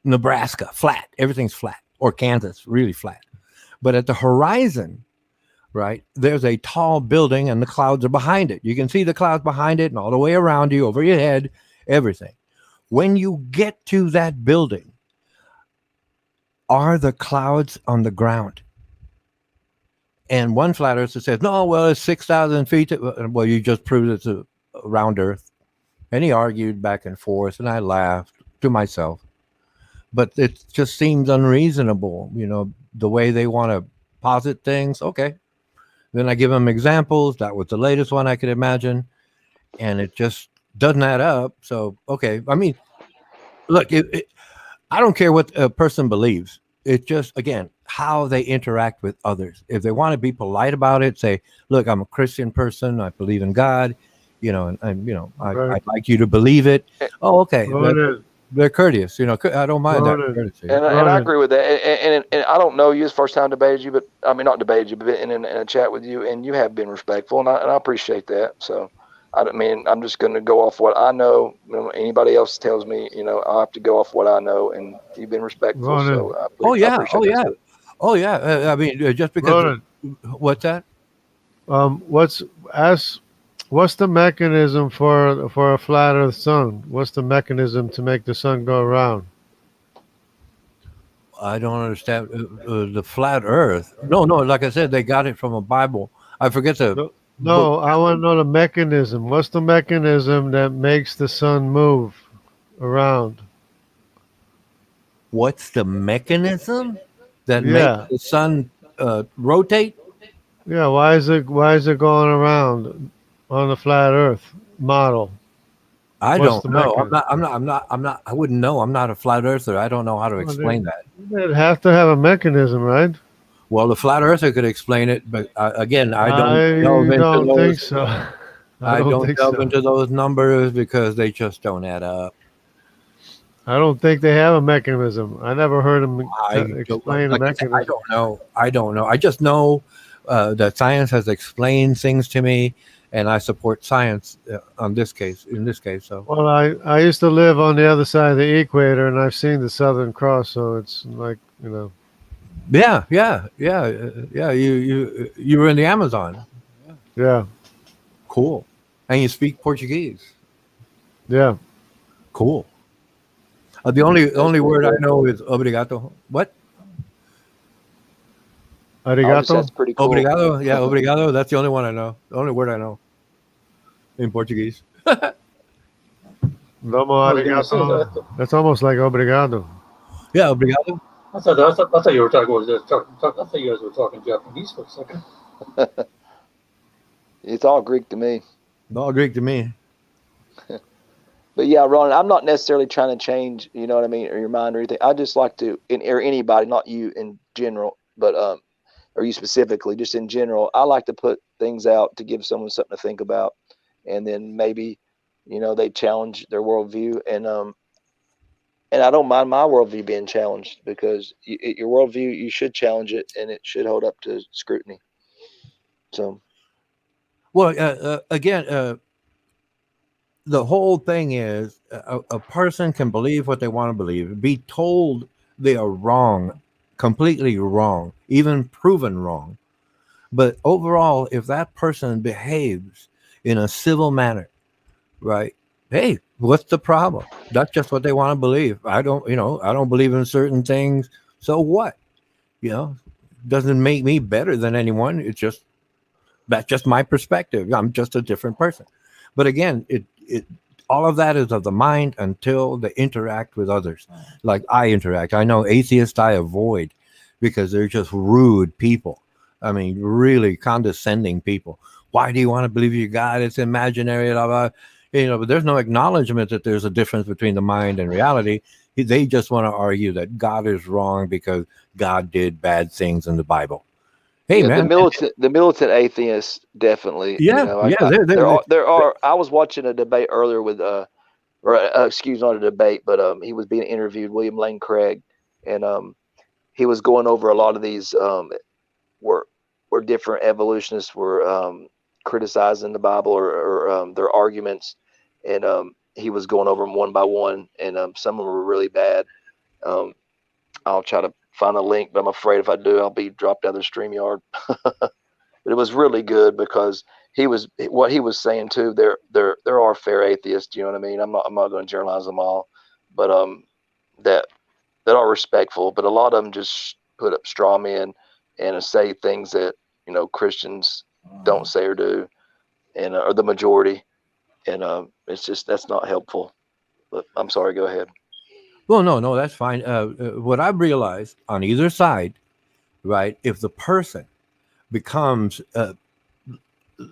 Nebraska, flat. Everything's flat, or Kansas, really flat. But at the horizon, right, there's a tall building and the clouds are behind it. You can see the clouds behind it and all the way around you, over your head, everything. When you get to that building, are the clouds on the ground? And one flat earther says, no, well, it's 6,000 feet. Well, you just proved it's a round earth. And he argued back and forth, and I laughed to myself. But it just seems unreasonable, the way they want to posit things. Okay. Then I give them examples. That was the latest one I could imagine. And it just doesn't add up. So, okay. I mean, look, I don't care what a person believes. It's just, again, how they interact with others. If they want to be polite about it, say, look, I'm a Christian person. I believe in God, and Right. I'd like you to believe it. Oh, okay. Ronan, They're courteous. I don't mind that Ronan, courtesy. And I Ronan. agree with that. And I don't know you. It's the first time I debated you, but I mean, not debated you, but in a chat with you, and you have been respectful, and I appreciate that. So, I'm just going to go off what I know. Anybody else tells me, I have to go off what I know, and you've been respectful. Ronan. So, I Oh, yeah. appreciate Oh, that yeah. too. Oh, yeah. I mean, just because. Ronan, What's that? What's the mechanism for a flat Earth sun? What's the mechanism to make the sun go around? I don't understand the flat Earth. No. Like I said, they got it from a Bible. I forget the book. No, I want to know the mechanism. What's the mechanism that makes the sun move around? What's the mechanism that Yeah, makes the sun rotate? yeah. Why is it going around on the flat Earth model? I What's don't the know. mechanism? I'm not. I wouldn't know. I'm not a flat earther. I don't know how to Well, explain that. they'd have to have a mechanism, right? Well, the flat earther could explain it, but again, I don't I delve into don't think those. so. I I don't don't think delve so. into those numbers because they just don't add up. I don't think they have a mechanism. I never heard them explain a Like I said, I mechanism. don't know. I don't know. I just know that science has explained things to me, and I support science on this case. In this case, so Well, I used to live on the other side of the equator, and I've seen the Southern Cross, so it's like, yeah. You were in the Amazon. yeah, Cool, and you speak Portuguese. yeah. Cool. The only word I cool. know is obrigado. What? Arigato. That's pretty cool. Obrigado. Yeah, obrigado. That's the only one I know. The only word I know in Portuguese. Domo I was gonna say arigato. that. That's almost like obrigado. Yeah, obrigado. I thought you were talking. I thought you guys were talking Japanese for a second. It's all Greek to me. All Greek to me. But yeah, Ron, I'm not necessarily trying to change, you know what I mean, or your mind or anything. I just like to, or anybody, not you in general, but or you specifically, just in general, I like to put things out to give someone something to think about, and then maybe, they challenge their worldview, and I don't mind my worldview being challenged, because your worldview, you should challenge it, and it should hold up to scrutiny. So, Well, again, the whole thing is a person can believe what they want to believe, be told they are wrong, completely wrong, even proven wrong. But overall, if that person behaves in a civil manner, right? Hey, what's the problem? That's just what they want to believe. I don't believe in certain things. So what? Doesn't make me better than anyone. That's just my perspective. I'm just a different person. But again, it all of that is of the mind until they interact with others. Like I interact. I know atheists I avoid because they're just rude people. I mean, really condescending people. Why do you want to believe your God? It's imaginary, blah, blah. But there's no acknowledgement that there's a difference between the mind and reality. They just want to argue that God is wrong because God did bad things in the Bible. Hey, yeah, man. the militant atheists definitely. Yeah, There are. I was watching a debate earlier with excuse not a debate, but he was being interviewed, William Lane Craig, and he was going over a lot of these where different evolutionists were criticizing the Bible or their arguments, and he was going over them one by one, and some of them were really bad. I'll try to find a link, but I'm afraid if I do, I'll be dropped out of the StreamYard. But it was really good because what he was saying too. There are fair atheists. You know what I mean? I'm not going to generalize them all, but that are respectful. But a lot of them just put up straw men and say things that Christians don't say or do, and or the majority, and it's just that's not helpful. But I'm sorry. Go ahead. Well, no, that's fine. What I've realized on either side, right? If the person becomes,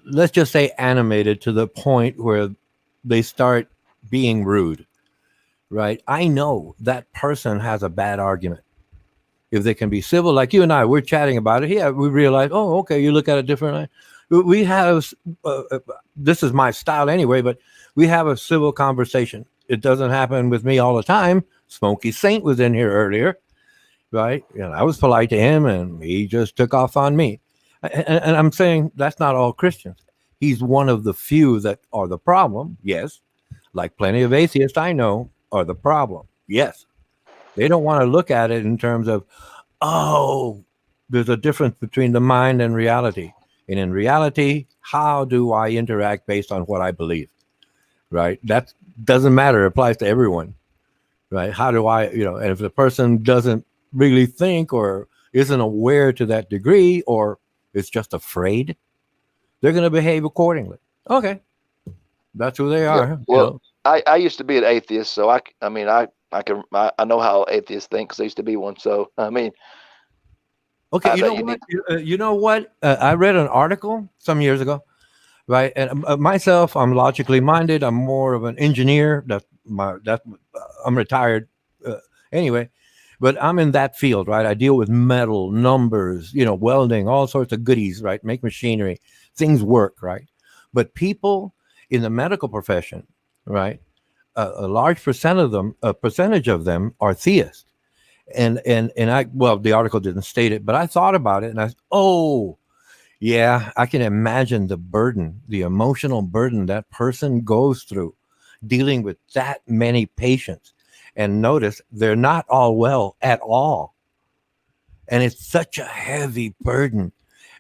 let's just say, animated to the point where they start being rude, right? I know that person has a bad argument. If they can be civil, like you and I, we're chatting about it. Yeah, we realize, oh, okay, you look at it differently. We have, this is my style anyway, but we have a civil conversation. It doesn't happen with me all the time. Smokey Saint was in here earlier, right? And I was polite to him, and he just took off on me. And I'm saying that's not all Christians. He's one of the few that are the problem. Yes. Like plenty of atheists I know are the problem. Yes. They don't want to look at it in terms of, oh, there's a difference between the mind and reality. And in reality, how do I interact based on what I believe? Right? That doesn't matter. It applies to everyone. Right? How do I, and if the person doesn't really think or isn't aware to that degree or is just afraid, they're going to behave accordingly. Okay. That's who they are. Yeah, well, I used to be an atheist, so I know how atheists think because I used to be one. So, I mean. Okay, you know what? I read an article some years ago, right? And myself, I'm logically minded. I'm more of an engineer. I'm retired anyway, but I'm in that field, right? I deal with metal, numbers, welding, all sorts of goodies, right? Make machinery, things work, right? But people in the medical profession, right? A large percentage of them are theists. And the article didn't state it, but I thought about it and I said, oh, yeah, I can imagine the burden, the emotional burden that person goes through dealing with that many patients. And notice they're not all well at all. And it's such a heavy burden.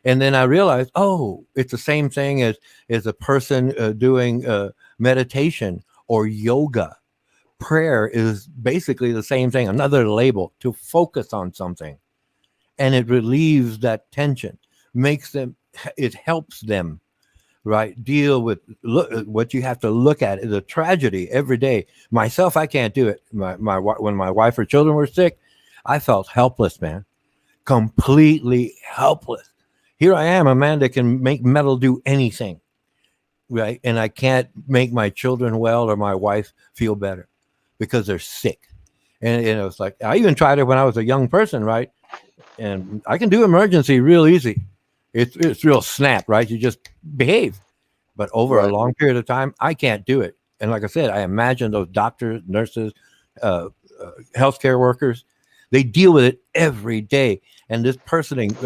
And then I realized, oh, it's the same thing as a person doing meditation or yoga. Prayer is basically the same thing, another label to focus on something. And it relieves that tension, it helps them, right? Deal with what you have to look at is a tragedy every day. Myself, I can't do it. When my wife or children were sick, I felt helpless, man, completely helpless. Here I am, a man that can make metal do anything, right? And I can't make my children well or my wife feel better because they're sick. And it's like, I even tried it when I was a young person, right? And I can do emergency real easy. It's real snap, right? You just behave. But over a long period of time, I can't do it. And like I said, I imagine those doctors, nurses, healthcare workers, they deal with it every day. And this person,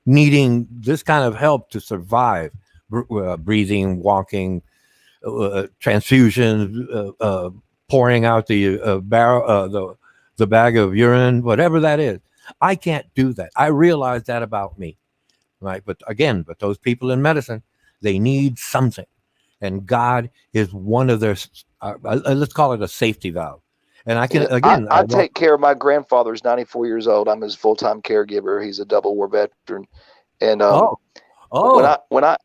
needing this kind of help to survive, breathing, walking, transfusions, pouring out the bag of urine, whatever that is. I can't do that. I realize that about me, right? But those people in medicine, they need something, and God is one of their. Let's call it a safety valve. And I can I take care of my grandfather. Who's 94 years old. I'm his full-time caregiver. He's a double war veteran, and when I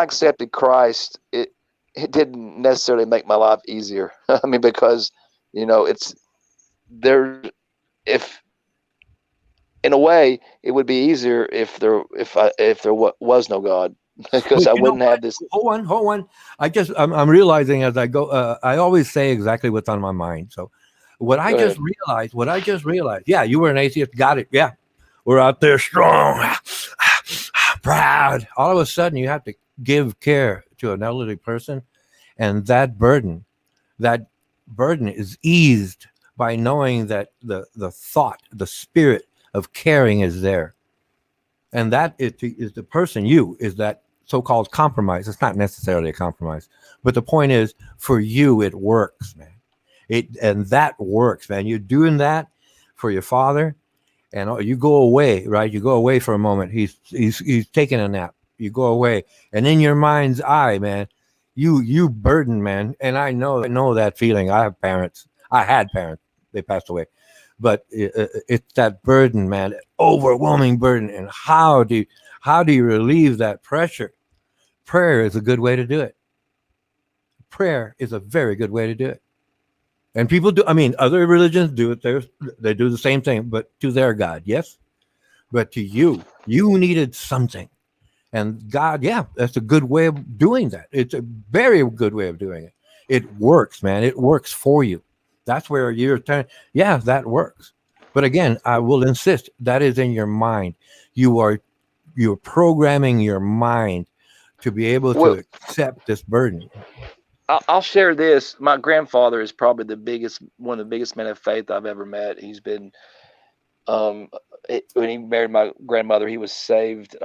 accepted Christ, it didn't necessarily make my life easier. I mean, because it's there. If in a way, it would be easier if there was no God, because I wouldn't have this. Hold on. I'm realizing as I go. I always say exactly what's on my mind. So, what I just realized. Yeah, you were an atheist. Got it. Yeah, we're out there strong, proud. All of a sudden, you have to give care to an elderly person, and that burden is eased by knowing that the thought, the spirit of caring is there, and that is the person is that so-called compromise. It's not necessarily a compromise, but the point is, for you, it works, man. And that works, man. You're doing that for your father, and you go away, right? You go away for a moment. He's taking a nap. You go away, and in your mind's eye, man, you burden, man. And I know that feeling. I have parents. I had parents. They passed away, but it's that burden, man, overwhelming burden. And how do you relieve that pressure? Prayer is a good way to do it. Prayer is a very good way to do it. And people do. I mean, other religions do it. They do the same thing, but to their God, yes. But to you needed something. And God, yeah, that's a good way of doing that. It's a very good way of doing it. It works, man. It works for you. That's where you're telling, yeah, that works. But again, I will insist that is in your mind. You're programming your mind to be able to accept this burden. I'll share this. My grandfather is probably one of the biggest men of faith I've ever met. He's been, when he married my grandmother, he was saved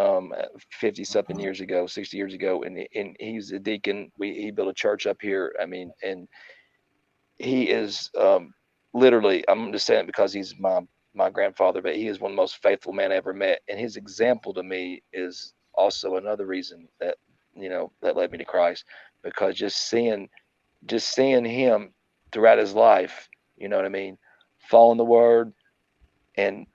50 something years ago, 60 years ago, and he's a deacon. He built a church up here. I mean, and he is literally, I'm just saying it because he's my grandfather, but he is one of the most faithful men I ever met. And his example to me is also another reason that, that led me to Christ, because just seeing him throughout his life, you know what I mean, following the word and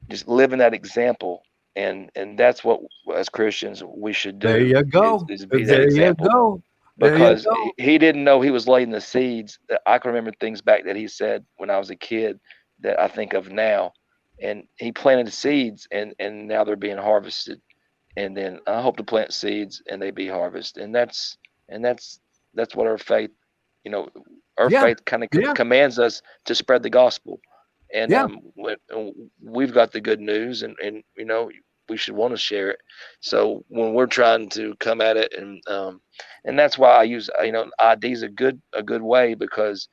just living that example. And that's what, as Christians, we should do. There you go. Is be that example. You go. Because he didn't know he was laying the seeds. I can remember things back that he said when I was a kid that I think of now. And he planted seeds, and now they're being harvested. And then I hope to plant seeds and they be harvested. And that's what our faith, faith kind of commands us to spread the gospel. And we've got the good news, and we should want to share it. So when we're trying to come at it, and that's why I use ID is a good way, because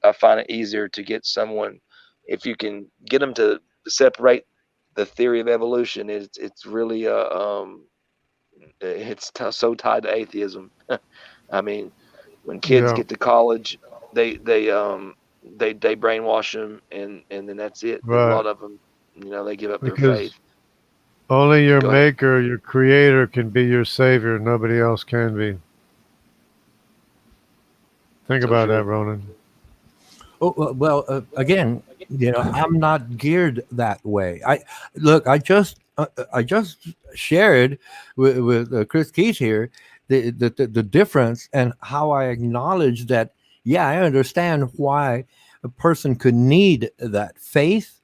I find it easier to get someone, if you can get them to separate the theory of evolution. It's really so tied to atheism. I mean, when kids get to college, they brainwash them, and then that's it. Right. A lot of them, they give up their faith. Only your maker, your creator, can be your savior. Nobody else can be. Think about that, Ronan. Oh, well, again, I'm not geared that way. I just shared with Chris Keys here the difference, and how I acknowledge that. Yeah, I understand why a person could need that faith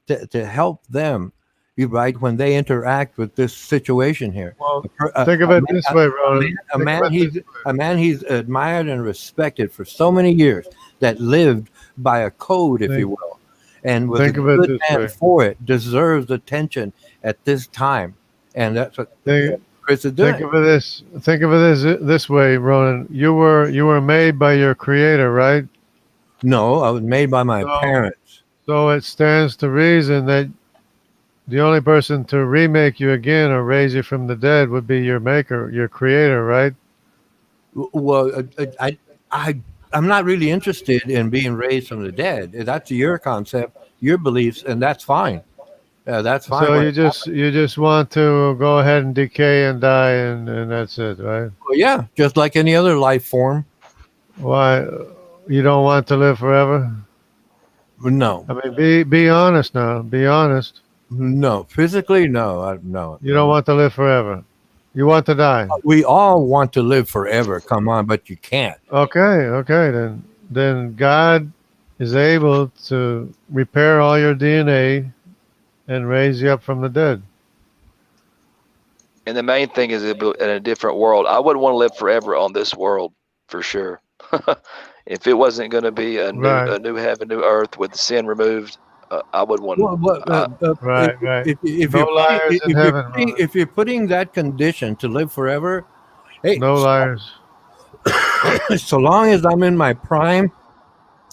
to help them, right, when they interact with this situation here. Well, think of it this way, Ronan. A man he's admired and respected for so many years, that lived by a code, if you will, and was a good man for it, deserves attention at this time, and that's what Chris is doing. Think of it this way, Ronan. You were made by your creator, right? No, I was made by my parents. So it stands to reason that the only person to remake you again or raise you from the dead would be your maker, your creator, right? Well, I'm not really interested in being raised from the dead. That's your concept, your beliefs, and that's fine. That's fine. So you just want to go ahead and decay and die, and that's it, right? Well, yeah, just like any other life form. Why you don't want to live forever? No. I mean, be honest now. Be honest. No, physically, no, no. You don't want to live forever. You want to die. We all want to live forever. Come on, but you can't. Okay. Then God is able to repair all your DNA and raise you up from the dead. And the main thing is in a different world. I wouldn't want to live forever on this world, for sure. If it wasn't going to be a new heaven, new earth with the sin removed, I would want to. Right. If you're putting that condition to live forever, hey, no liars. So long as I'm in my prime,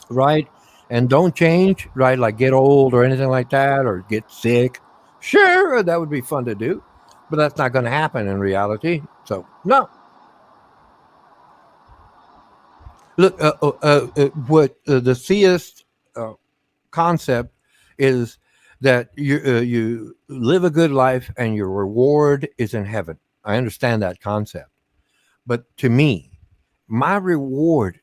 right, and don't change, right, like get old or anything like that, or get sick, sure, that would be fun to do. but that's not going to happen in reality. So no. Look, what the theist concept is that you live a good life and your reward is in heaven. I understand that concept, but to me, my reward,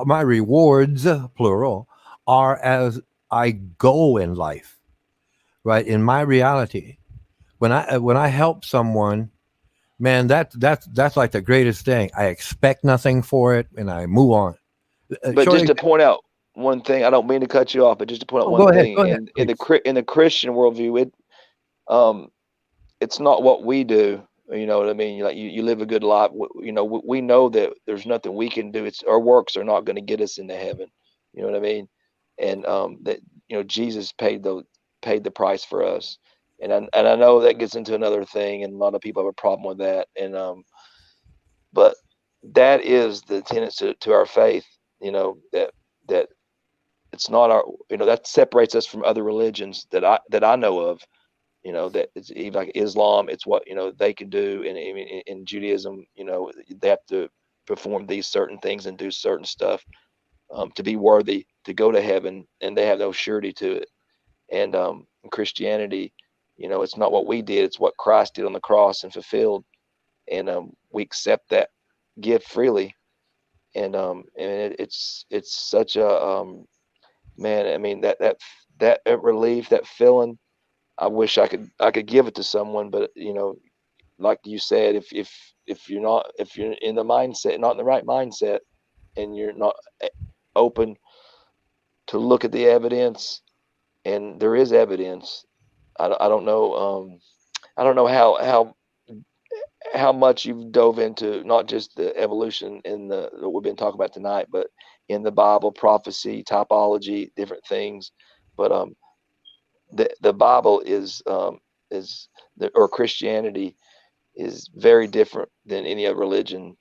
my rewards, plural, are as I go in life, right? In my reality, when I help someone, man, that's like the greatest thing. I expect nothing for it, and I move on. But Short just to example. point out one thing, I don't mean to cut you off, but just to point out Oh, one thing, go ahead, please. in the Christian worldview, um it's not what we do. You know what I mean? Like you live a good life. You know, we know that there's nothing we can do. It's our works are not going to get us into heaven. You know what I mean? And that Jesus paid the price for us. And I know that gets into another thing, and a lot of people have a problem with that. And but that is the tenets to our faith. You know that it's not our. You know that separates us from other religions that I know of. You know that it's even like Islam. It's what they can do, and in Judaism, they have to perform these certain things and do certain stuff to be worthy to go to heaven, and they have no surety to it. And in Christianity, it's not what we did; it's what Christ did on the cross and fulfilled, and we accept that gift freely. And it's such a man. I mean that relief, that feeling. I wish I could give it to someone, but like you said, if you're in the mindset, not in the right mindset, and you're not open to look at the evidence, and there is evidence. I don't know. I don't know how much you've dove into not just the evolution in the that we've been talking about tonight, but in the Bible, prophecy, typology, different things. But the Bible is or Christianity is very different than any other religion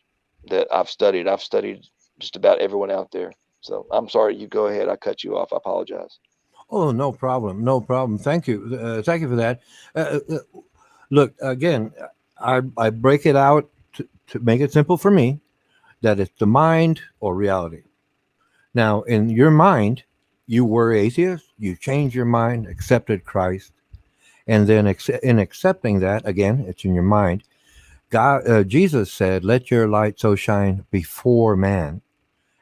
that I've studied. I've studied just about everyone out there. So I'm sorry, you go ahead. I cut you off. I apologize. Oh, no problem, no problem. Thank you for that. Look again. I break it out to make it simple for me that it's the mind or reality. Now, in your mind, you were atheist. You changed your mind, accepted Christ, and then in accepting that, again, it's in your mind. God, Jesus said, "Let your light so shine before man,"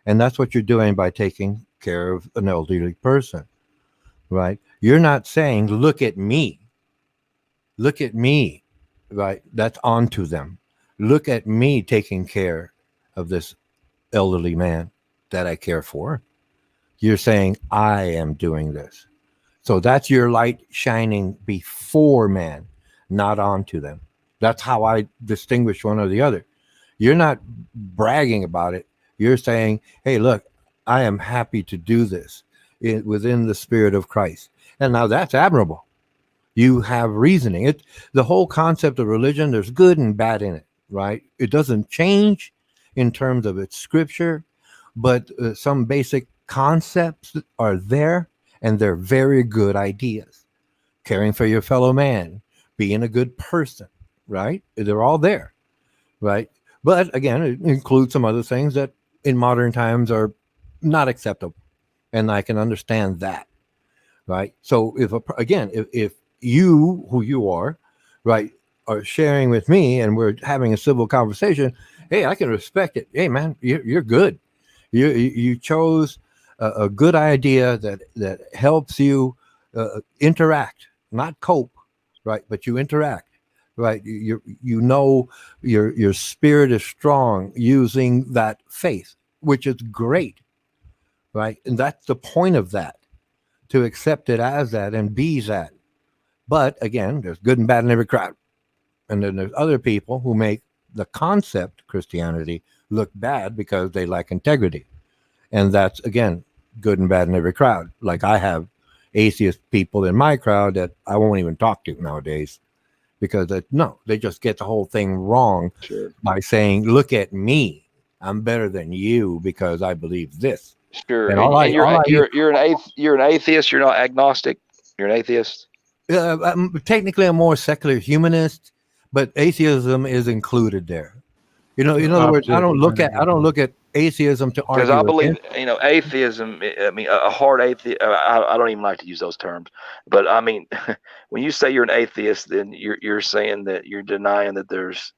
and that's what you're doing by taking care of an elderly person, right? You're not saying, look at me," right? That's onto them. Look at me taking care of this elderly man that I care for. You're saying, I am doing this. So that's your light shining before man, not onto them. That's how I distinguish one or the other. You're not bragging about it. You're saying, hey, look, I am happy to do this within the spirit of Christ. And now that's admirable. You have reasoning. The whole concept of religion, there's good and bad in it, right? It doesn't change in terms of its scripture, but some basic concepts are there, and they're very good ideas. Caring for your fellow man, being a good person, right? They're all there, right? But again, it includes some other things that in modern times are not acceptable, and I can understand that, right? So if you, who you are, right, are sharing with me and we're having a civil conversation, hey, I can respect it. Hey, man, you're good. You chose a good idea that helps you interact, not cope, right? But you interact, right? Your spirit is strong using that faith, which is great, right? And that's the point of that, to accept it as that and be that. But again, there's good and bad in every crowd. And then there's other people who make the concept Christianity look bad because they lack integrity. And that's, again, good and bad in every crowd. Like I have atheist people in my crowd that I won't even talk to nowadays because they just get the whole thing wrong Sure. by saying, look at me. I'm better than you because I believe this. Sure. And And you're an atheist. You're not agnostic. You're an atheist. I'm technically a more secular humanist, but atheism is included there. In other words, I don't look at atheism to Because argue I believe, against. atheism. I mean, a hard atheist. I don't even like to use those terms, but I mean, when you say you're an atheist, then you're saying that you're denying that there's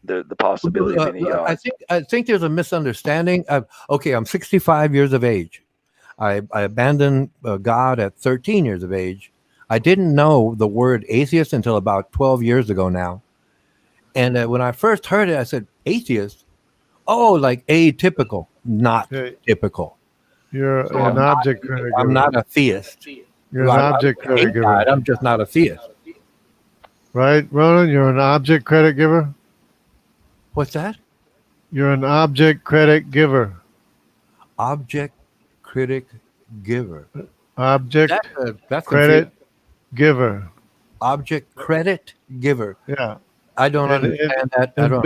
the possibility of any God. I think there's a misunderstanding. Okay, I'm 65 years of age. I abandoned God at 13 years of age. I didn't know the word atheist until about 12 years ago now. And when I first heard it, I said, atheist? Oh, like atypical, not Okay. typical. You're So an object critic. I'm not a theist. You're an object credit giver. God, I'm just not a theist. Right, Ronan? You're an object credit giver? What's that? You're an object credit giver. Object critic giver. Object That's credit confusing. giver. Object credit giver. Yeah. I don't And understand that. I In don't.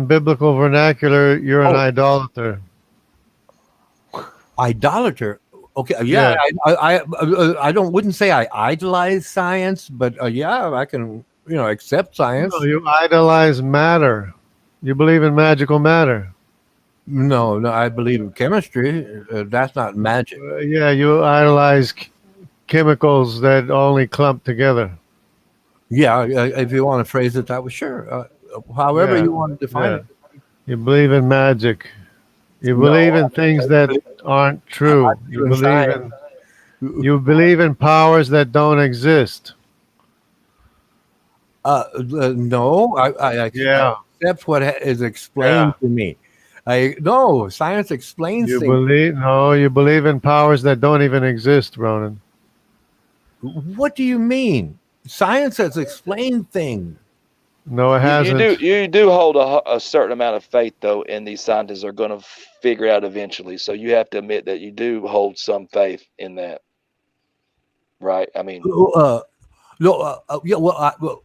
biblical vernacular, you're an idolater. Idolater. Okay, yeah. I wouldn't say I idolize science, but yeah, I can accept science. No, you idolize matter. You believe in magical matter. No, I believe in chemistry. That's not magic. Yeah, you idolize chemicals that only clump together. Yeah, if you want to phrase it that way, sure. However Yeah, you want to define yeah. it. You believe in magic. You No, believe in things that aren't true. You believe in powers that don't exist. No, I Yeah. accept what is explained to me. No, science explains You things. believe in powers that don't even exist, Ronan. What do you mean? Science has explained things. No, it hasn't. You do hold a certain amount of faith, though, in these scientists are going to figure out eventually. So you have to admit that you do hold some faith in that, right? I mean, Yeah. Well,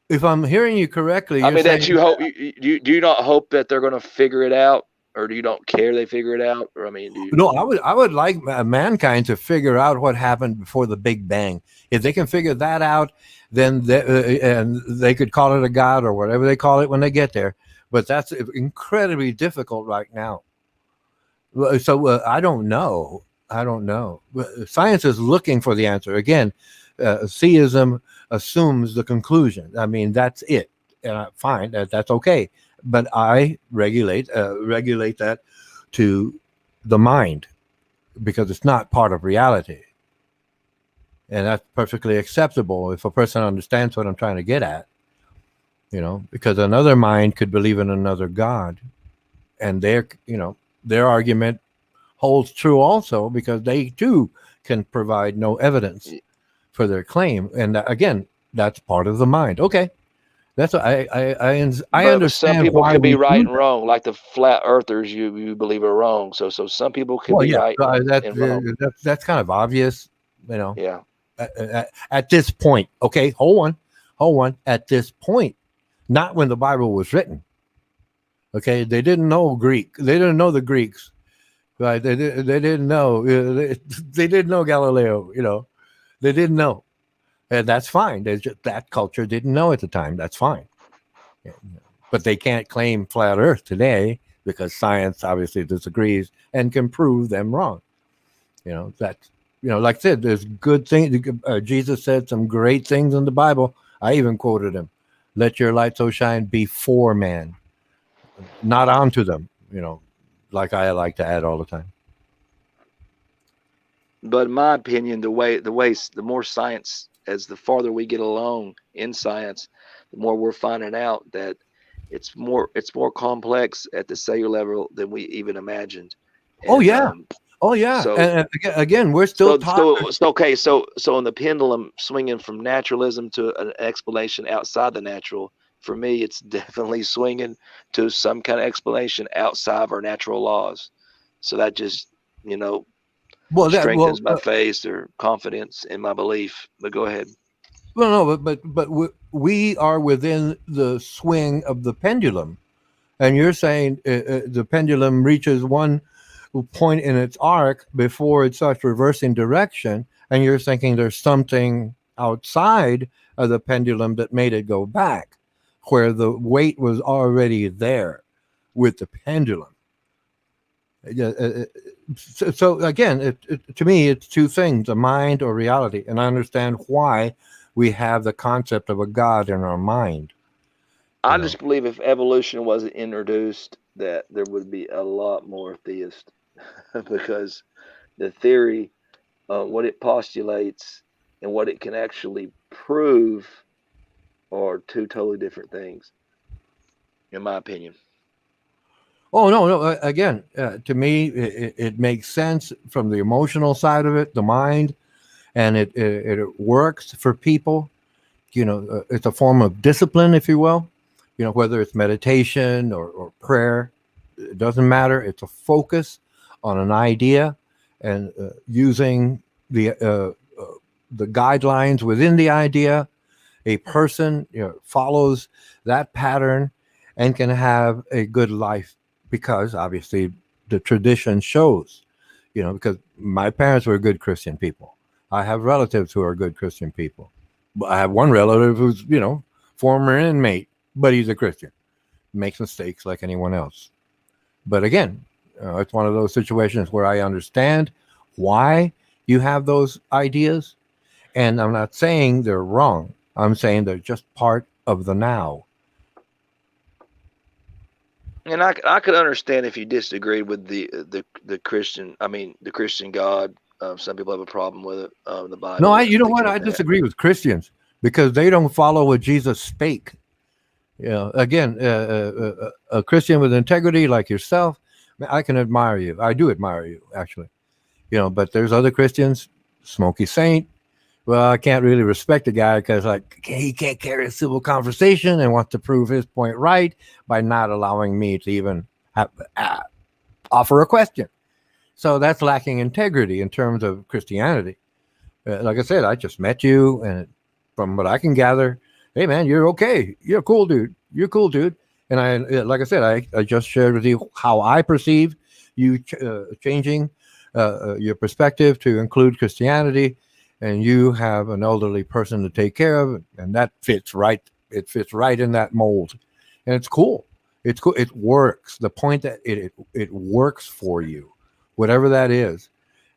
if I'm hearing you correctly, I you're mean that saying you hope. Do you not hope that they're going to figure it out, or do you don't care they figure it out? Or I mean, no. I would like mankind to figure out what happened before the Big Bang. If they can figure that out, then they could call it a god or whatever they call it when they get there. But that's incredibly difficult right now. So I don't know. Science is looking for the answer. Again, theism assumes the conclusion. I mean, that's it. Fine, that's okay. But I regulate that to the mind because it's not part of reality. And that's perfectly acceptable if a person understands what I'm trying to get at. Because another mind could believe in another God. And their argument holds true also because they too can provide no evidence for their claim. And again, that's part of the mind. Okay. That's what I understand. Some people why can be we right do and wrong, like the flat earthers you believe are wrong. So some people can be right and wrong. that's kind of obvious, Yeah. At this point. Okay, hold on. At this point, not when the Bible was written. Okay, they didn't know Greek. They didn't know the Greeks, right? They didn't know. They didn't know Galileo. They didn't know, and that's fine. That culture didn't know at the time. That's fine. Yeah. But they can't claim flat Earth today because science obviously disagrees and can prove them wrong. That's like I said, there's good things. Jesus said some great things in the Bible. I even quoted him: "Let your light so shine before man, not onto them." Like I like to add all the time. But in my opinion, the more science, as the farther we get along in science, the more we're finding out that it's more complex at the cellular level than we even imagined. Oh yeah. So, and again, we're still talking. So in the pendulum swinging from naturalism to an explanation outside the natural, for me, it's definitely swinging to some kind of explanation outside of our natural laws. So that just strengthens my faith or confidence in my belief. But go ahead. Well, no, but we are within the swing of the pendulum, and you're saying the pendulum reaches one point in its arc before it starts reversing direction, and you're thinking there's something outside of the pendulum that made it go back, where the weight was already there with the pendulum. So again, to me, it's two things: a mind or reality. And I understand why we have the concept of a God in our mind. I You know. just believe if evolution wasn't introduced, that there would be a lot more theists because the theory, what it postulates, and what it can actually prove are two totally different things, in my opinion. Oh no, no. Again, to me, it makes sense from the emotional side of it, the mind, and it works for people. It's a form of discipline, if you will. Whether it's meditation or prayer, it doesn't matter. It's a focus on an idea and using the guidelines within the idea. A person follows that pattern and can have a good life because obviously the tradition shows. Because my parents were good Christian people. I have relatives who are good Christian people. But I have one relative who's former inmate, but he's a Christian. Makes mistakes like anyone else. But again, it's one of those situations where I understand why you have those ideas. And I'm not saying they're wrong. I'm saying they're just part of the now. And I could understand if you disagreed with the Christian. I mean, the Christian God. Some people have a problem with it. The No, Bible and you know things what? like I that. disagree with Christians because they don't follow what Jesus spake. Again, a Christian with integrity like yourself, I can admire you. I do admire you, actually. But there's other Christians, Smoky Saint. Well, I can't really respect the guy because, he can't carry a civil conversation and wants to prove his point right by not allowing me to even offer a question. So that's lacking integrity in terms of Christianity. Like I said, I just met you, and from what I can gather, hey man, you're okay. You're cool, dude. You're cool, dude. And like I said, I just shared with you how I perceive you changing your perspective to include Christianity, and you have an elderly person to take care of, and that fits right. It fits right in that mold, and it's cool. It's cool. It works. The point that it works for you, whatever that is.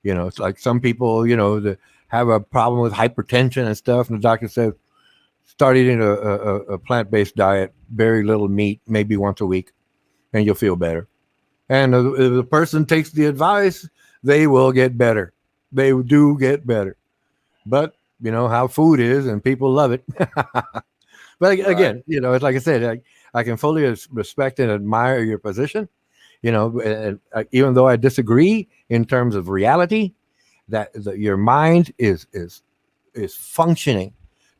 It's like some people, that have a problem with hypertension and stuff, and the doctor says, start eating a plant-based diet, very little meat, maybe once a week, and you'll feel better. And if the person takes the advice, they will get better. They do get better. But how food is, and people love it. But again, it's like I said, I can fully respect and admire your position. And even though I disagree in terms of reality, that your mind is functioning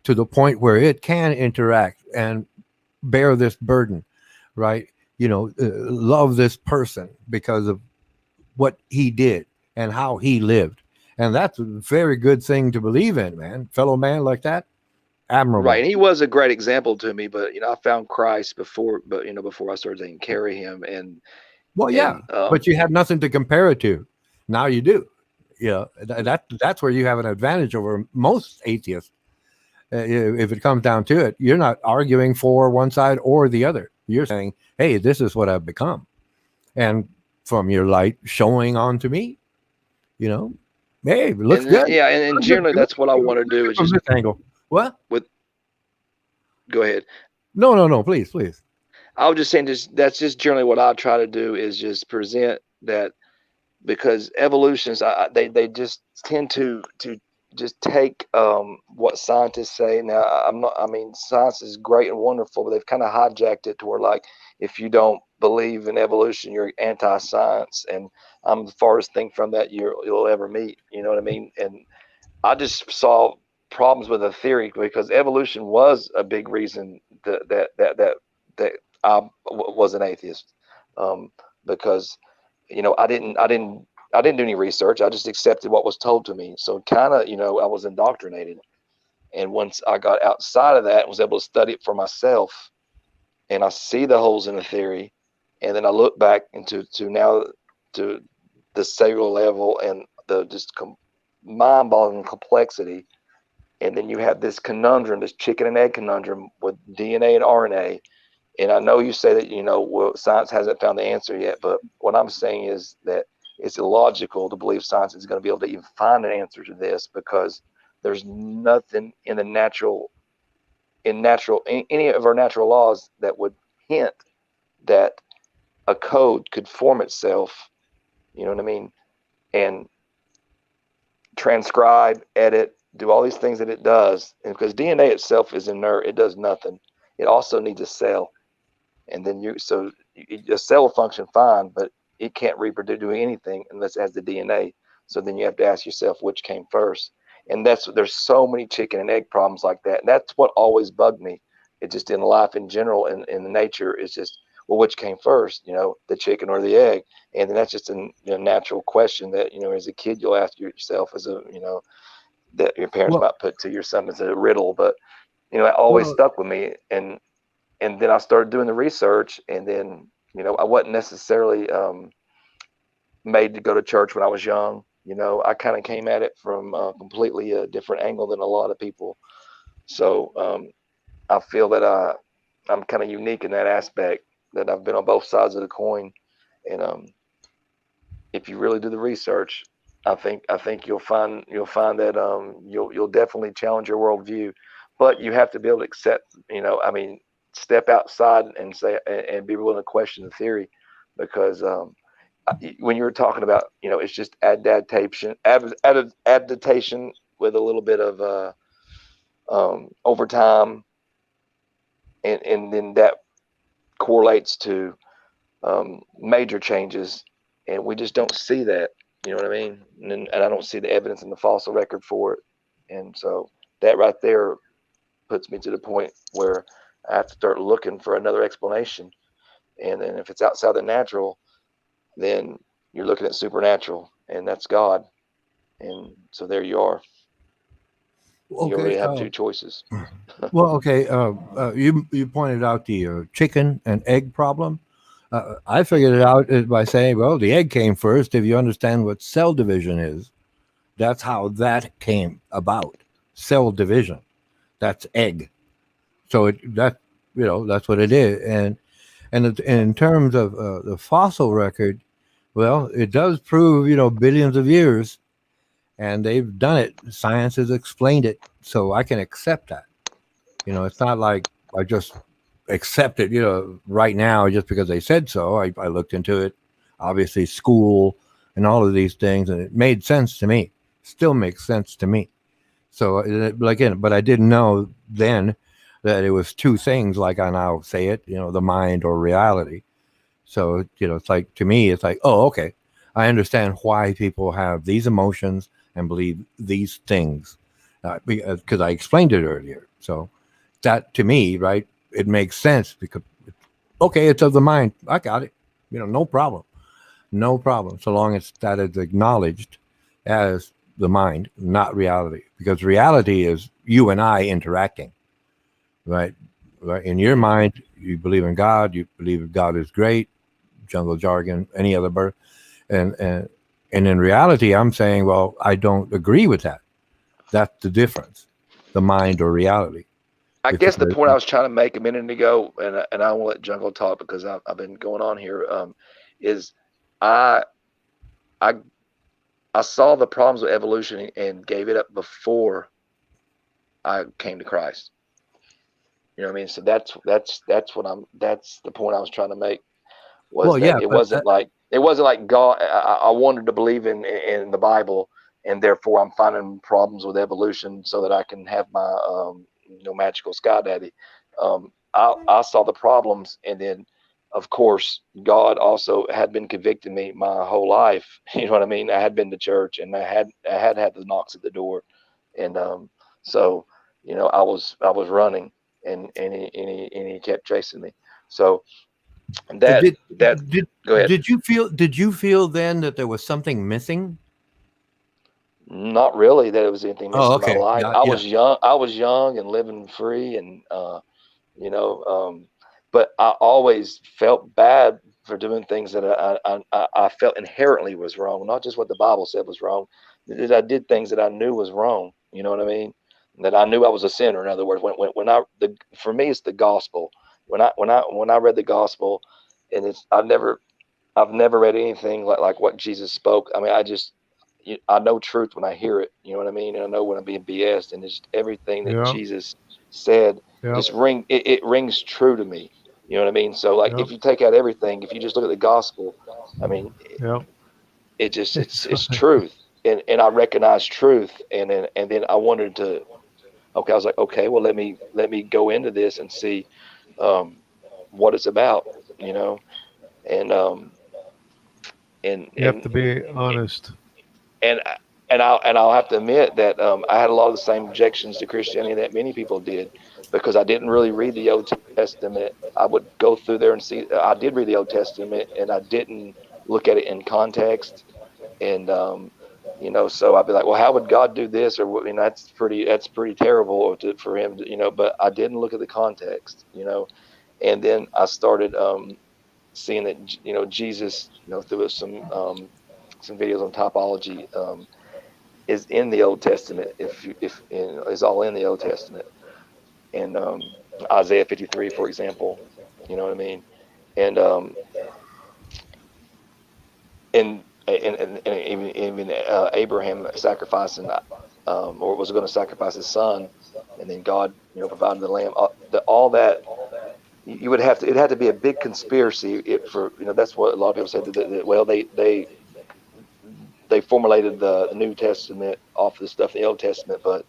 to the point where it can interact and bear this burden, right? Love this person because of what he did and how he lived. And that's a very good thing to believe in, man. Fellow man like that, admirable. Right, and he was a great example to me. But I found Christ before, before I started taking care of him. And Well, yeah, but you had nothing to compare it to. Now you do. That's where you have an advantage over most atheists. If it comes down to it, you're not arguing for one side or the other. You're saying, hey, this is what I've become. And from your light showing on to me, hey, it looks good. Yeah, and generally that's what I want to do is from just this angle. What? Go ahead. No, please. I was just saying that's just generally what I try to do is just present that, because evolutionists, they just tend to just take what scientists say. Now, I mean, science is great and wonderful, but they've kind of hijacked it to where, if you don't believe in evolution, you're anti-science, and I'm the farthest thing from that you'll ever meet. You know what I mean? And I just saw problems with the theory because evolution was a big reason that I was an atheist, because I didn't do any research. I just accepted what was told to me. So kind of I was indoctrinated. And once I got outside of that and was able to study it for myself, and I see the holes in the theory, and then I look back into now to the cellular level and the just mind-boggling complexity And then you have this conundrum, this chicken and egg conundrum with DNA and RNA. And I know you say that, well, science hasn't found the answer yet, but what I'm saying is that it's illogical to believe science is going to be able to even find an answer to this, because there's nothing in the any of our natural laws that would hint that a code could form itself, you know what I mean, and transcribe, edit, do all these things that it does. And because DNA itself is inert, it does nothing. It also needs a cell. And then a cell will function fine, but it can't reproduce, do anything unless it has the DNA. So then you have to ask yourself which came first. And there's so many chicken and egg problems like that. And that's what always bugged me. It just, in life in general, and in nature, is just, well, which came first, the chicken or the egg? And then that's just a natural question that, as a kid, you'll ask yourself that your parents Well, might put to your son as a riddle. But, it always well, stuck with me. And then I started doing the research, and then, I wasn't necessarily made to go to church when I was young. I kind of came at it from a completely different angle than a lot of people. So I feel that I'm kind of unique in that aspect, that I've been on both sides of the coin. And if you really do the research, I think you'll find that you'll definitely challenge your worldview, but you have to be able to accept, step outside and say, and be willing to question the theory, because when you were talking about, it's just adaptation with a little bit of over time, and then that correlates to major changes, and we just don't see that. You know what I mean? And I don't see the evidence in the fossil record for it, and so that right there puts me to the point where I have to start looking for another explanation. And then if it's outside the natural, then you're looking at supernatural, and that's God. And so there you are. You okay. already have two choices. Well, okay. You pointed out the chicken and egg problem. I figured it out by saying, well, the egg came first. If you understand what cell division is, that's how that came about. Cell division. That's egg. So that's what it is. And in terms of the fossil record, well, it does prove billions of years, and they've done it. Science has explained it, so I can accept that. It's not like I just accept it, right now just because they said so. I looked into it, obviously school and all of these things, and it made sense to me. Still makes sense to me. So again, but I didn't know then that it was two things, like I now say it, the mind or reality. So, it's like, to me, it's like, oh, okay, I understand why people have these emotions and believe these things, because I explained it earlier. So that, to me, right, it makes sense, because, okay, it's of the mind. I got it. No problem. No problem. So long as that is acknowledged as the mind, not reality. Because reality is you and I interacting, right? Right. In your mind, you believe in God. You believe God is great. Jungle jargon, any other bird, and in reality, I'm saying, well, I don't agree with that. That's the difference, the mind or reality. I It's guess the a, point I was trying to make a minute ago, and I won't let Jungle talk because I've been going on here, is I I I saw the problems with evolution and gave it up before I came to Christ. You know what I mean? So that's the point I was trying to make, was well, that yeah, it but wasn't like God. I wanted to believe in the Bible, and therefore I'm finding problems with evolution so that I can have my magical sky daddy. I saw the problems, and then of course God also had been convicting me my whole life. You know what I mean? I had been to church, and I had the knocks at the door, and so I was running, and he kept chasing me. So that did that did go ahead. did you feel then that there was something missing? Not really that it was anything Oh, missing in my okay, life. yeah, I yeah. was young. I was young and living free, and you know, but I always felt bad for doing things that I felt inherently was wrong, not just what the Bible said was wrong. That I did things that I knew was wrong. You know what I mean? that I knew I was a sinner. In other words, for me, it's the gospel. When I read the gospel, and I've never read anything like what Jesus spoke. I mean, I know truth when I hear it. You know what I mean? And I know when I'm being BS'd, and it's just everything that Yep. Jesus said Yep. just it rings true to me. You know what I mean? So like, Yep. if you take out everything, if you just look at the gospel, I mean, Yep. it's truth, and I recognize truth, and then I wanted to. Okay, I was like, okay, well, let me go into this and see um, what it's about, you know, and and You have and to be honest. and I'll have to admit that I had a lot of the same objections to Christianity that many people did, because I didn't really read the Old Testament. I would go through there and see. I did read the Old Testament, and I didn't look at it in context. And so I'd be like, well, how would God do this? Or that's pretty terrible for him to, but I didn't look at the context. And then I started seeing that, Jesus, through some videos on topology, is in the Old Testament. If is all in the Old Testament, and Isaiah 53, for example, you know what I mean? And and even Abraham sacrificing, or was going to sacrifice his son, and then God, provided the lamb. All that you would have to. It had to be a big conspiracy. That's what a lot of people said. Well, they formulated the New Testament off of the stuff in the Old Testament, but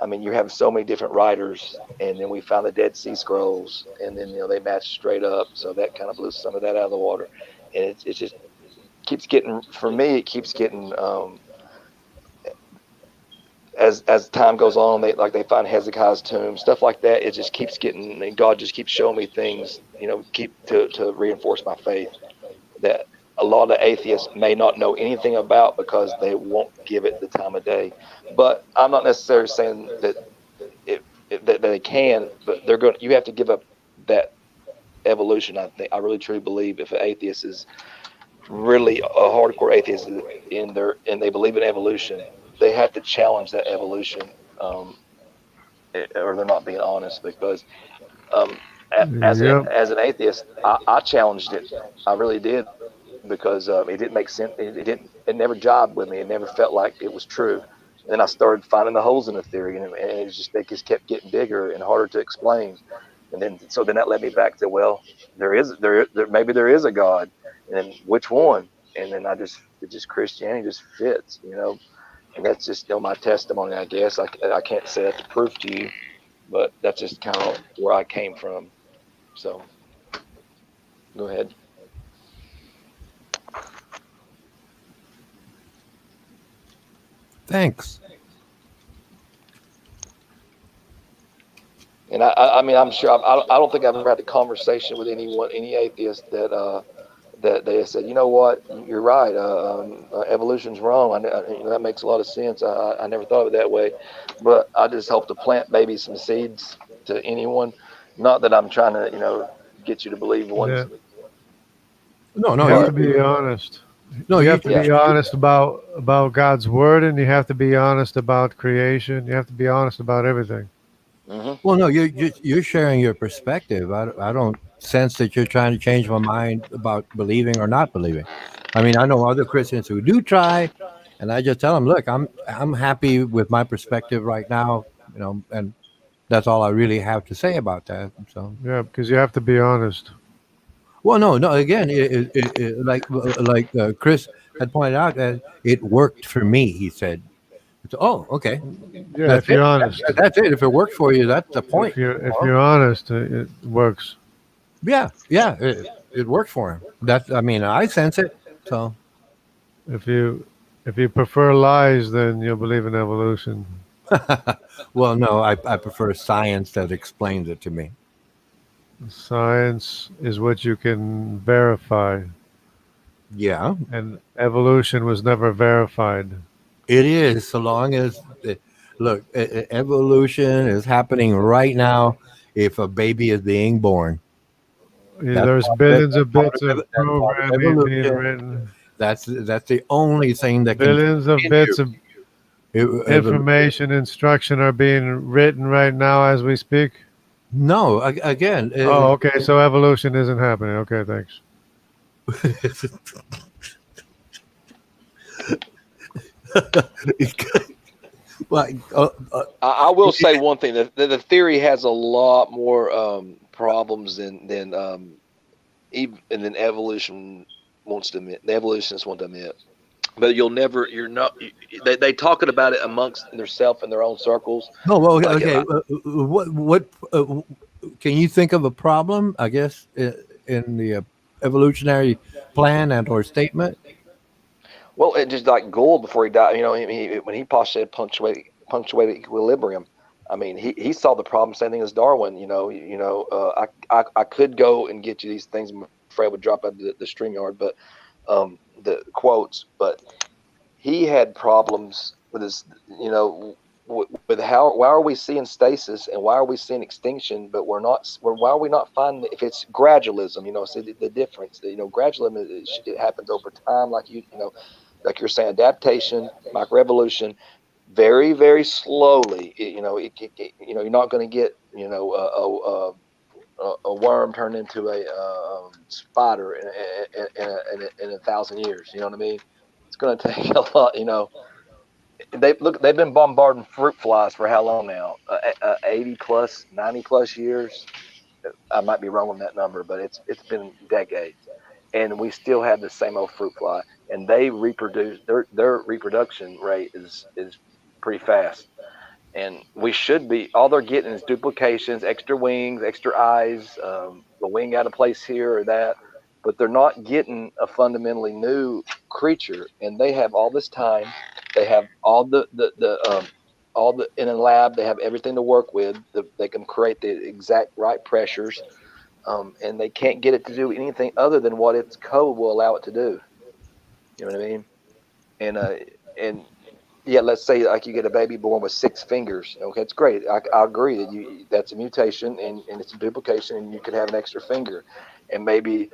I mean, you have so many different writers, and then we found the Dead Sea Scrolls, and then they match straight up, so that kind of blew some of that out of the water, and it just keeps getting, for me, it keeps getting as time goes on, they find Hezekiah's tomb, stuff like that. It just keeps getting, and God just keeps showing me things, keep to reinforce my faith, that a lot of atheists may not know anything about, because they won't give it the time of day. But I'm not necessarily saying that that they can, but you have to give up that evolution. I really truly believe if an atheist is really a hardcore atheist and they believe in evolution, they have to challenge that evolution, or they're not being honest. Because as Yep. an atheist, I challenged it. I really did, because it didn't make sense. It never jived with me. It never felt like it was true. And then I started finding the holes in the theory, and they just kept getting bigger and harder to explain. And then that led me back to, well, maybe there is a God, and then which one? And then Christianity just fits, and that's just my testimony, I guess. I can't say that's proof to you, but that's just kind of where I came from. So go ahead. Thanks. And I mean, I'm sure I don't think I've ever had a conversation with any atheist that they said, you know what, you're right, evolution's wrong. That makes a lot of sense. I never thought of it that way, but I just hope to plant maybe some seeds to anyone. Not that I'm trying to get you to believe one. Yeah. No, You no, have to be honest. no, You have to yeah. be honest about God's word, and you have to be honest about creation. You have to be honest about everything. Mm-hmm. Well, no, you're sharing your perspective. I don't sense that you're trying to change my mind about believing or not believing. I mean, I know other Christians who do try, and I just tell them, look, I'm happy with my perspective right now, and that's all I really have to say about that. So, Yeah, because you have to be honest. well, no, again, like Chris had pointed out, that it worked for me. He said, "Oh, okay, Yeah, that's if you're it. honest. That's it. If it worked for you, that's the point." If you're honest, it works. Yeah, it worked for him. I mean, I sense it. So, If you prefer lies, then you'll believe in evolution. well, no, I prefer science that explains it to me. Science is what you can verify, Yeah, and evolution was never verified. it is. So long as look, evolution is happening right now. If a baby is being born, that's There's part of it. billions of bits of That's part of programming being evolution. written. That's the only thing that can Billions of continue. bits of Information, instruction are being written right now as we speak. No, again. Oh, okay. So evolution isn't happening. Okay, thanks. Like, I will say one thing: the theory has a lot more problems than evolution wants to admit. The evolutionists want to admit. But they talking about it amongst themselves in their own circles. no, well, Like, okay. What can you think of a problem? I guess in the evolutionary plan and or statement. well, it just like Gould before he died. When he postulated punctuated equilibrium. I mean, he saw the problem. Same thing as Darwin. I could go and get you these things. I'm afraid I would drop out of the StreamYard, but the quotes. But he had problems with his, with why are we seeing stasis and why are we seeing extinction, but why are we not finding if it's gradualism? See the difference. Gradualism it happens over time, like like you're saying, adaptation, microevolution, very very slowly. You're not going to get a worm turned into a spider in 1,000 years. You know what I mean? It's going to take a lot. They've been bombarding fruit flies for how long now? 80 plus, 90 plus years. I might be wrong on that number, but it's been decades, and we still have the same old fruit fly, and they reproduce. Their reproduction rate is pretty fast, and we should be. All they're getting is duplications, extra wings, extra eyes, the wing out of place here or that, but they're not getting a fundamentally new creature, and they have all this time. They have all the in a lab. They have everything to work with. They can create the exact right pressures, and they can't get it to do anything other than what its code will allow it to do. You know what I mean? And yeah, let's say like you get a baby born with 6 fingers. Okay, it's great. I agree that that's a mutation and it's a duplication, and you could have an extra finger, and maybe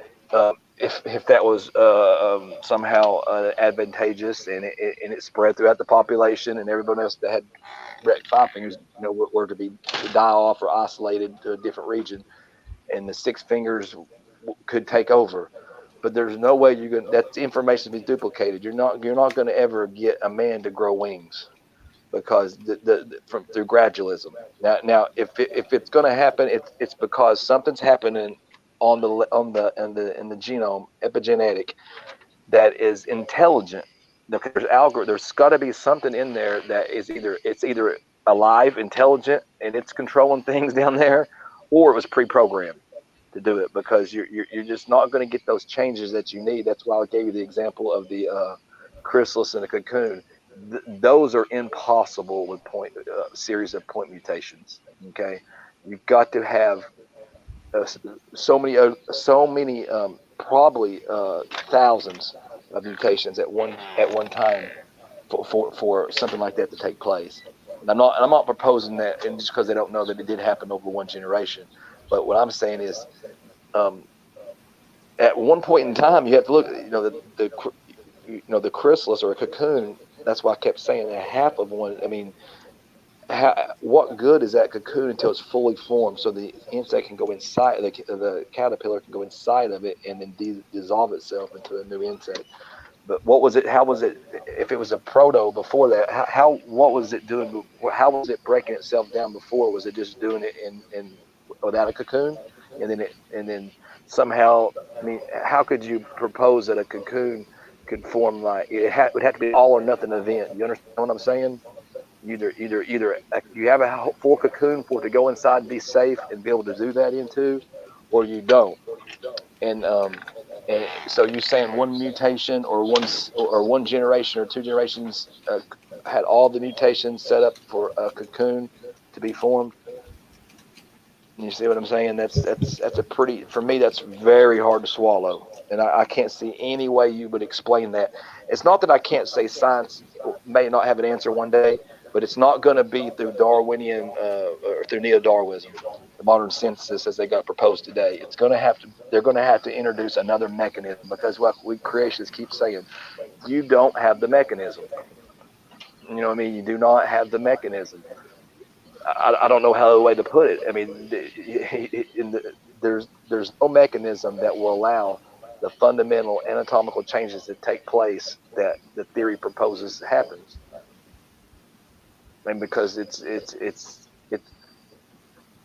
if that was somehow advantageous and it spread throughout the population, and everybody else that had 5 fingers, were to die off or isolated to a different region, and the 6 fingers could take over. But there's no way that information to be duplicated. You're not going to ever get a man to grow wings, because through gradualism. Now if it's going to happen, it's because something's happening in the genome, epigenetic, that is intelligent. There's got to be something in there that is either alive, intelligent, and it's controlling things down there, or it was pre-programmed to do it, because you're just not going to get those changes that you need. That's why I gave you the example of the chrysalis and the cocoon. Those are impossible with series of point mutations. Okay, you've got to have so many probably thousands of mutations at one time for something like that to take place. And I'm not proposing that, and just because they don't know that it did happen over one generation. But what I'm saying is, at one point in time, you have to look. The chrysalis or a cocoon. That's why I kept saying that half of one. I mean, what good is that cocoon until it's fully formed, so the insect can go inside, the caterpillar can go inside of it and then dissolve itself into a new insect. But what was it? How was it? If it was a proto before that, what was it doing? How was it breaking itself down before? Was it just doing it in without a cocoon, and then somehow? I mean, how could you propose that a cocoon could form like would have to be an all or nothing event? You understand what I'm saying? Either you have a full cocoon for it to go inside, be safe, and be able to do that into, or you don't. And so you're saying one mutation or one generation or 2 generations had all the mutations set up for a cocoon to be formed. You see what I'm saying? That's a pretty, for me, that's very hard to swallow, and I can't see any way you would explain that. It's not that I can't say science may not have an answer one day, but it's not going to be through Darwinian or through neo-Darwinism, the modern synthesis as they got proposed today. They're going to have to introduce another mechanism, because what we creationists keep saying, you don't have the mechanism. You know what I mean? You do not have the mechanism. I don't know how other way to put it. I mean, there's no mechanism that will allow the fundamental anatomical changes that take place that the theory proposes happens. And because it's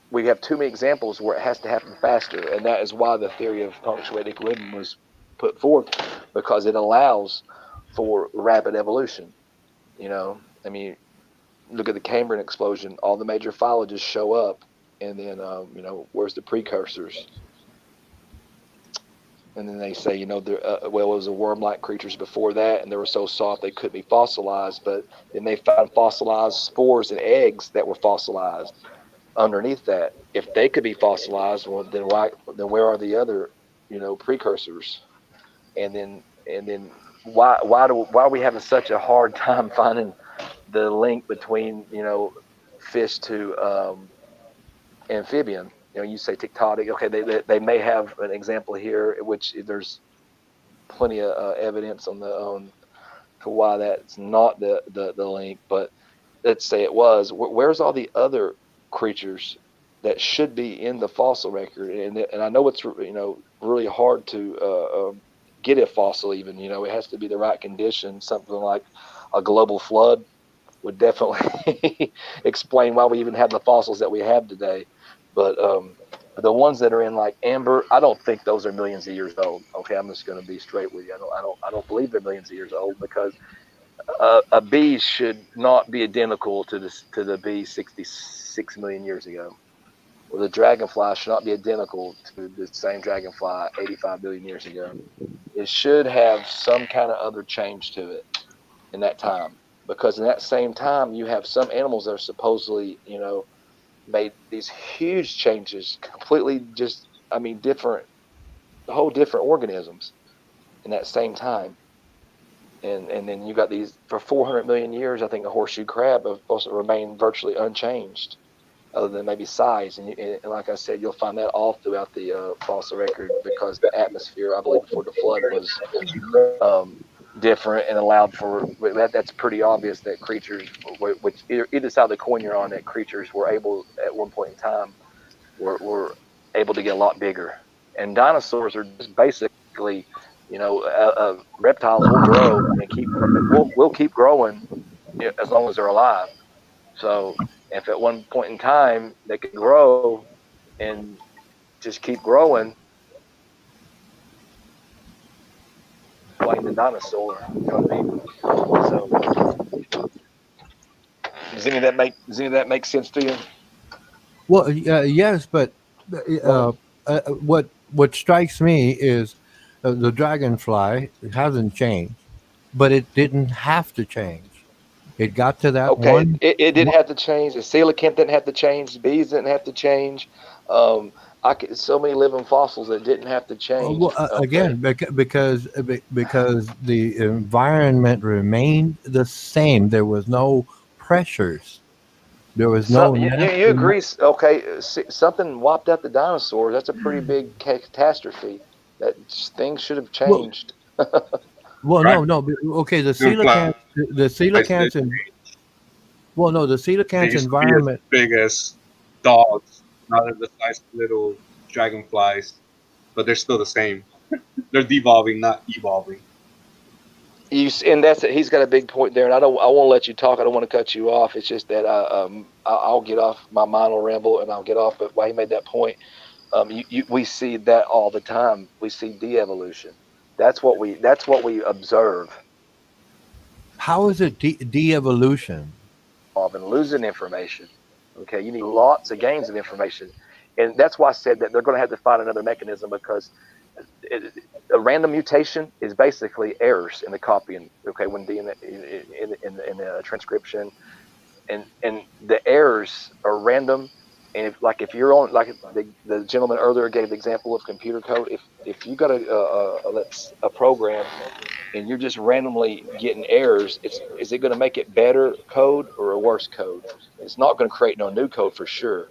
we have too many examples where it has to happen faster, and that is why the theory of punctuated equilibrium was put forth, because it allows for rapid evolution. You know, I mean, look at the Cambrian explosion. All the major phylogests show up, and then you know, where's the precursors? And then they say, you know, well, it was a worm-like creatures before that, and they were so soft they couldn't be fossilized. But then they found fossilized spores and eggs that were fossilized underneath that. If they could be fossilized, well, then why? Then where are the other, you know, precursors? And then why are we having such a hard time finding the link between, you know, fish to amphibian? You know, you say tectonic. Okay, they may have an example here, which there's plenty of evidence on the to why that's not the link. But let's say it was. Where's all the other creatures that should be in the fossil record? And I know it's, you know, really hard to get a fossil. Even, you know, it has to be the right condition. Something like a global flood would definitely explain why we even have the fossils that we have today. But the ones that are in like amber, I don't think those are millions of years old. Okay, I'm just going to be straight with you. I don't believe they're millions of years old, because a bee should not be identical to the bee 66 million years ago. Or the dragonfly should not be identical to the same dragonfly 85 billion years ago. It should have some kind of other change to it in that time, because in that same time you have some animals that are supposedly, you know, made these huge changes, completely just, I mean, different, whole different organisms in that same time. And then you got these for 400 million years. I think the horseshoe crab have also remained virtually unchanged, other than maybe size. And like I said, you'll find that all throughout the fossil record, because the atmosphere, I believe, before the flood was different and allowed for that. That's pretty obvious that creatures, which either side of the coin you're on, that creatures were able at one point in time were able to get a lot bigger. And dinosaurs are just basically, you know, reptiles will grow and we'll keep growing, you know, as long as they're alive. So if at one point in time they can grow and just keep growing, like the dinosaur, you know what I mean? So does any of that make sense to you? Well, yes, but what strikes me is the dragonfly hasn't changed, but it didn't have to change. It got to that Okay, one. it didn't have to change. The coelacanth didn't have to change. Bees didn't have to change. Um, so many living fossils that didn't have to change. Well, Okay, again, because the environment remained the same. There was no pressures. There was so no you natural. agree? Okay, something wiped out the dinosaurs. That's a pretty big catastrophe. That things should have Well, changed. well, Right? no. Okay, Implies the that coelacanths, and well, no, the they coelacanths used to be as environment. big as dogs, not at the size of little dragonflies, but they're still the same. They're devolving, not evolving. And that's it. He's got a big point there, and I want to let you talk. I don't want to cut you off. It's just that I'll get off. My mind will ramble, and I'll get off. But why he made that point, we see that all the time. We see de-evolution. That's what we observe How is it de-evolution? of, and losing information. Okay, you need lots of gains of information, and that's why I said that they're going to have to find another mechanism, because a random mutation is basically errors in the copying. Okay, when DNA in the transcription, and the errors are random. And if you're on, like the gentleman earlier gave the example of computer code, if you got a program and you're just randomly getting errors, is it going to make it better code or a worse code? It's not going to create no new code for sure.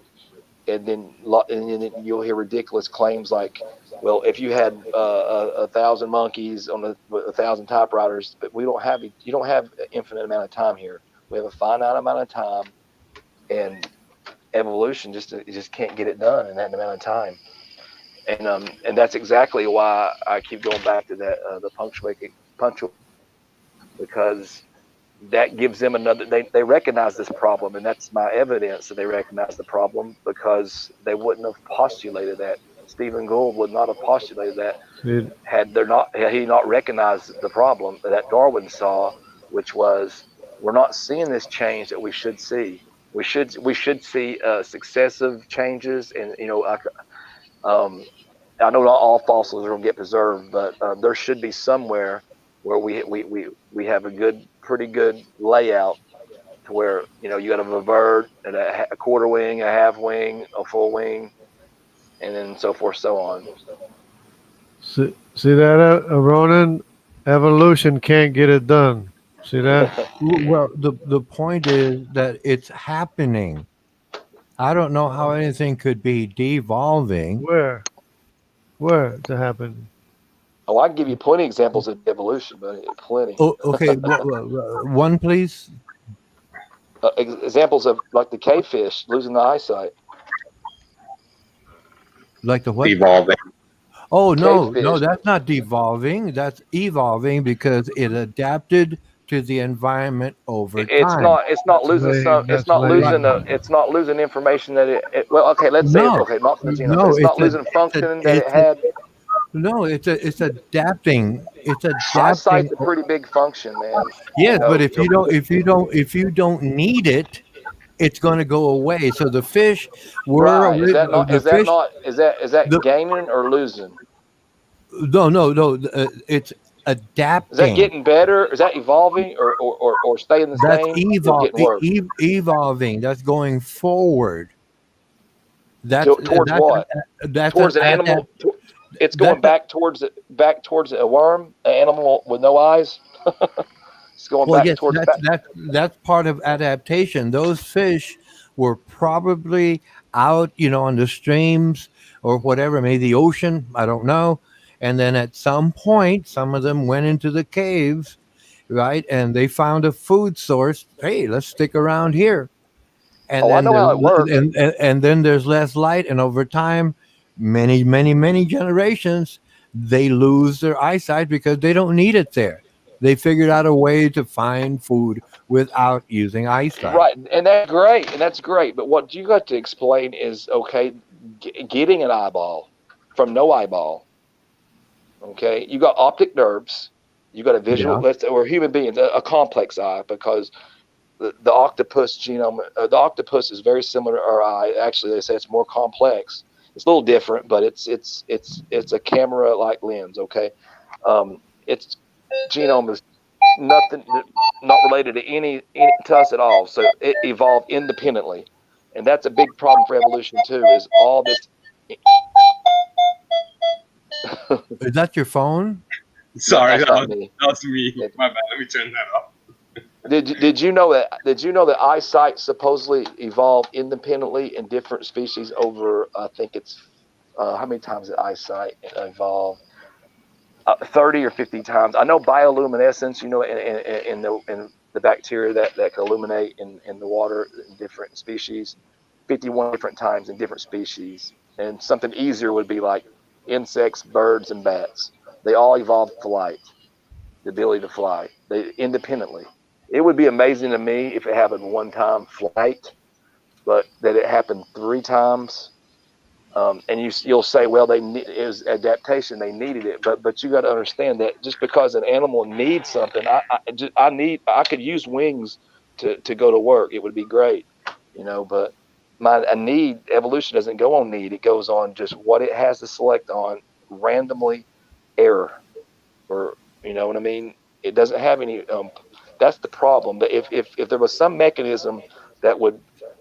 And then you'll hear ridiculous claims like, well, if you had 1,000 monkeys on 1,000 typewriters, but you don't have an infinite amount of time here. We have a finite amount of time, and evolution just can't get it done in that amount of time. And that's exactly why I keep going back to that the punctual, because that gives them another. They recognize this problem, and that's my evidence that they recognize the problem, because they wouldn't have postulated that. Stephen Gould would not have postulated that See, had he not recognized the problem that Darwin saw, which was, we're not seeing this change that we should see. We should see successive changes, and I know not all fossils are going to get preserved, but there should be somewhere where we have a pretty good layout to where you got a bird and a quarter wing, a half wing, a full wing, and then so forth, so on. see that, Ronan? Evolution can't get it done. See that? Well, the point is that it's happening. I don't know how anything could be devolving. Where? Where to happen? Oh, I can give you plenty of examples of evolution, but plenty. Oh, okay, one please. Examples of, like, the cave fish losing the eyesight. Like the what? Evolving. Oh no, Cavefish. that's not devolving. That's evolving because it adapted to the environment over time. It's not losing lame. some. That's It's not lame. losing information that well, okay, let's say No, okay, not from the genome, but no, it's not losing function that it had. No, it's adapting. It's Eyesight's adapting. a pretty big function, man. Yes, but if you don't need it, it's going to go away. So the fish were Right. Is that the- gaining or losing? no. It's Is that adapting. getting better? Is that evolving or staying the That's same? Or getting worse? evolving. That's going forward. That's Towards what? That's Towards an animal. It's going back towards a worm, an animal with no eyes. It's going Well, back yes, towards that's part of adaptation. Those fish were probably out, on the streams or whatever, maybe the ocean, I don't know. And then at some point, some of them went into the caves, right? And they found a food source. Hey, let's stick around here. And I then know how it works. and then there's less light, and over time, many generations, they lose their eyesight because they don't need it there. They figured out a way to find food without using eyesight. Right, and that's great. But what you got to explain is, okay, getting an eyeball from no eyeball. Okay, you got optic nerves, you got a visual. We're human beings, a complex eye, because the octopus genome, the octopus is very similar to our eye. Actually, they say it's more complex. It's a little different, but it's a camera-like lens. Okay, its genome is not related to us at all. So it evolved independently, and that's a big problem for evolution too. Is all this? Is that your phone? Sorry, That's not me. That's me. My bad. Let me turn that off. Did you know that? Did you know that eyesight supposedly evolved independently in different species over? I think it's how many times did eyesight evolve? 30 or 50 times. I know bioluminescence. In the bacteria that can illuminate in the water in different species, 51 different times in different species. And something easier would be like insects, birds, and bats. They all evolved flight, the ability to fly. They independently. It would be amazing to me if it happened one time, flight, but that it happened 3 times. And you'll say, well, it was adaptation. They needed it, but you got to understand that just because an animal needs something, I could use wings to go to work. It would be great, But evolution doesn't go on need. It goes on just what it has to select on randomly, error, or you know what I mean. It doesn't have any. That's the problem. But if there was some mechanism that would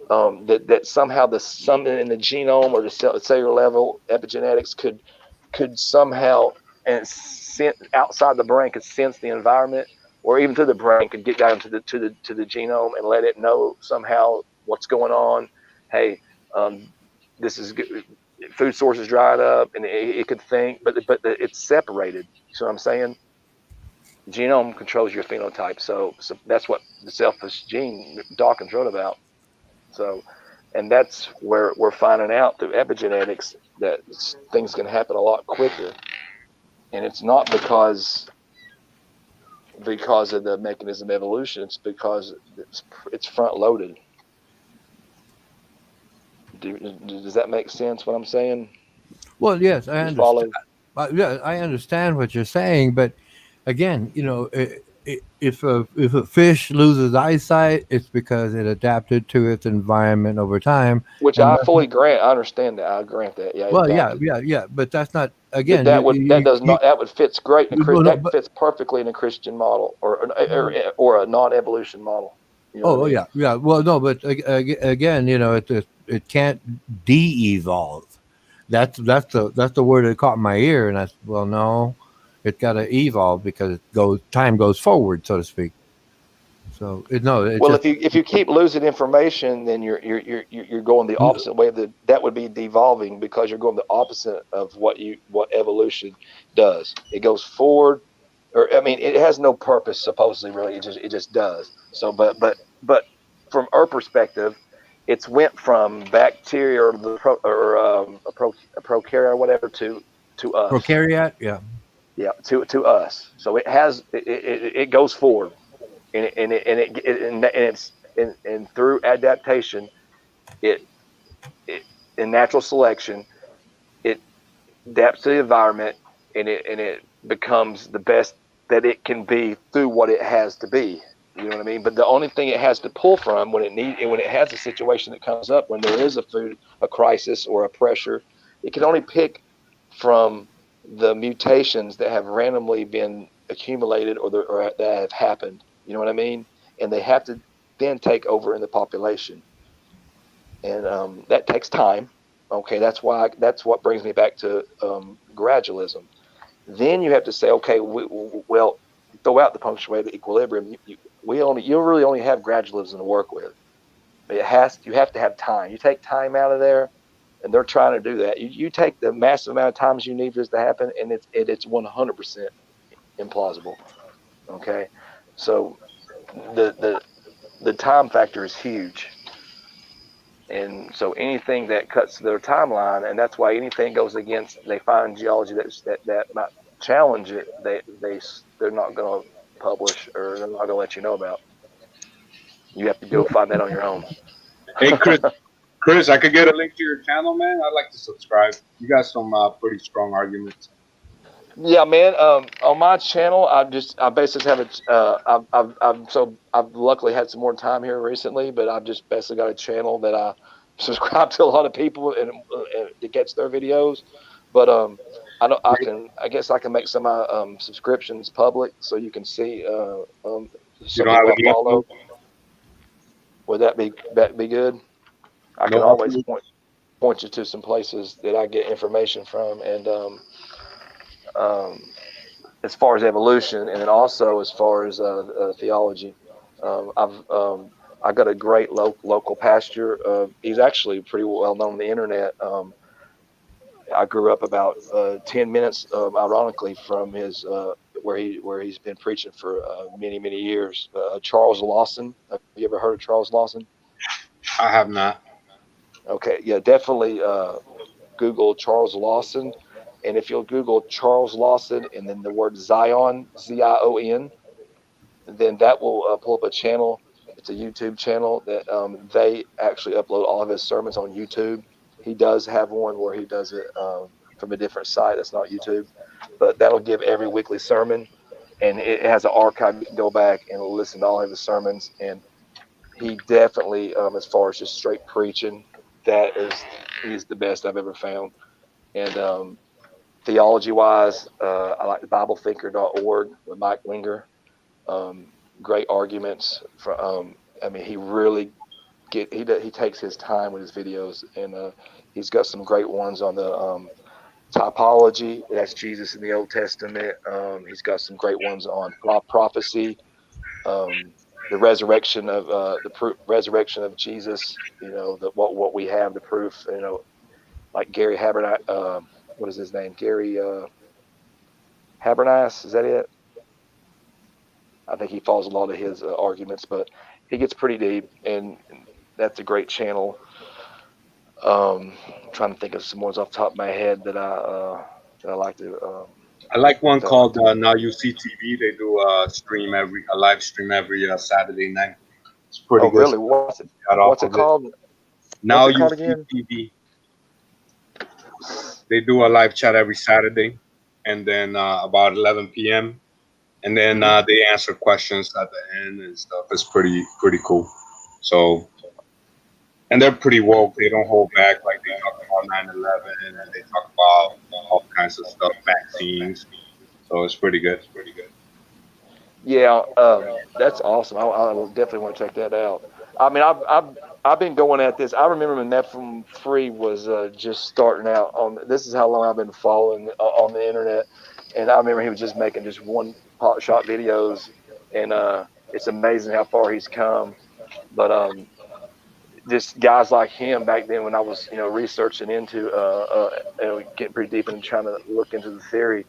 that somehow something in the genome or the cellular level epigenetics could somehow outside the brain could sense the environment, or even to the brain could get down to the genome and let it know somehow what's going on. Hey, this is good. Food source is dried up, and it could think, but it's separated. You see what I'm saying? genome controls your phenotype. So that's what the selfish gene Dawkins wrote about. So, and that's where we're finding out through epigenetics that things can happen a lot quicker, and it's not because of the mechanism of evolution. It's because it's front loaded. Does that make sense? What I'm saying? Well, yes, I You understand. follow? Yeah, I understand what you're saying, but again, if a fish loses eyesight, it's because it adapted to its environment over time, Which and I that's fully grant. I understand that. I grant that. Yeah, it well, yeah, adapted. yeah, yeah. But that's not But again. that does not that would fits great in a Well, no, that but fits perfectly in a Christian model or a non-evolution model. You know what I oh mean? yeah, yeah. Well, no, but again, it can't de-evolve. That's the word that caught my ear, and I said, well, no, it's got to evolve because time goes forward, so to speak. So it's Well, just if you keep losing information, then you're going the opposite way. That would be devolving because you're going the opposite of what evolution does. It goes forward, or I mean, it has no purpose supposedly. Really, it just does. So, but from our perspective, it's went from bacteria or a prokaryote or whatever to us. prokaryote. Yeah. Yeah, to us. So it goes forward and it's and through adaptation, it, it in natural selection, it adapts to the environment and it becomes the best that it can be through what it has to be. You know what I mean? But the only thing it has to pull from when it has a situation that comes up, when there is a crisis or a pressure, it can only pick from the mutations that have randomly been accumulated or that have happened. You know what I mean? And they have to then take over in the population, and that takes time. Okay, that's what brings me back to gradualism. Then you have to say, okay, well, throw out the punctuated equilibrium. You really only have gradualism to work with. You have to have time. You take time out of there, and they're trying to do that. You take the massive amount of times you need for this to happen, and it's 100% implausible. Okay, so the time factor is huge. And so anything that cuts their timeline, and that's why anything goes against, they find geology that might challenge it, they're not going to publish or they're not going to let you know about. You have to go find that on your own. Hey, Chris, I could get a link to your channel, man. I'd like to subscribe. You got some pretty strong arguments. Yeah, man. On my channel, I basically have it. I've luckily had some more time here recently, but I've just basically got a channel that I subscribe to a lot of people and to catch their videos. But I guess I can make some of my subscriptions public so you can see You some don't have people I an email? follow. Would that be good? I can No, always absolutely. point you to some places that I get information from, and um, as far as evolution, and then also as far as theology. I got a great local pastor. He's actually pretty well known on the internet. I grew up about 10 minutes, ironically, from his where he's been preaching for many years. Charles Lawson. Have you ever heard of Charles Lawson? I have not. Okay, yeah, definitely Google Charles Lawson, and if you'll Google Charles Lawson and then the word Zion, Zion, then that will pull up a channel. It's a YouTube channel that they actually upload all of his sermons on YouTube. He does have one where he does it from a different site that's not YouTube, but that'll give every weekly sermon, and it has an archive. You can go back and listen to all of his sermons, and he definitely, as far as just straight preaching, he's the best I've ever found. And theology wise, I like the BibleThinker.org with Mike Winger. Um, Great arguments. I mean, he really he takes his time with his videos, and he's got some great ones on the typology. That's Jesus in the Old Testament. He's got some great ones on prophecy, the resurrection of resurrection of Jesus. You know, what we have, the proof. You know, like Gary Habermas. What is his name? Gary Habermas. Is that it? I think he follows a lot of his arguments, but he gets pretty deep, and that's a great channel. I'm trying to think of some ones off the top of my head that I like to. I like one That I like called to. Now You See TV. They do a live stream every Saturday night. It's pretty Oh, good. really? Got off What's it of it. called? Now What's it You called See again? TV. They do a live chat every Saturday, and then about 11 p.m. And then they answer questions at the end and stuff. It's pretty cool. So, and they're pretty woke. They don't hold back. Like they talk about 9/11 and they talk about all kinds of stuff, vaccines. So it's pretty good. It's pretty good. Yeah, that's awesome. I definitely want to check that out. I mean, I've been going at this. I remember when Nephilim Free was just starting out on. This is how long I've been following on the internet, and I remember he was just making just one pot shot videos, and it's amazing how far he's come. But just guys like him back then, when I was researching into getting pretty deep and trying to look into the theory.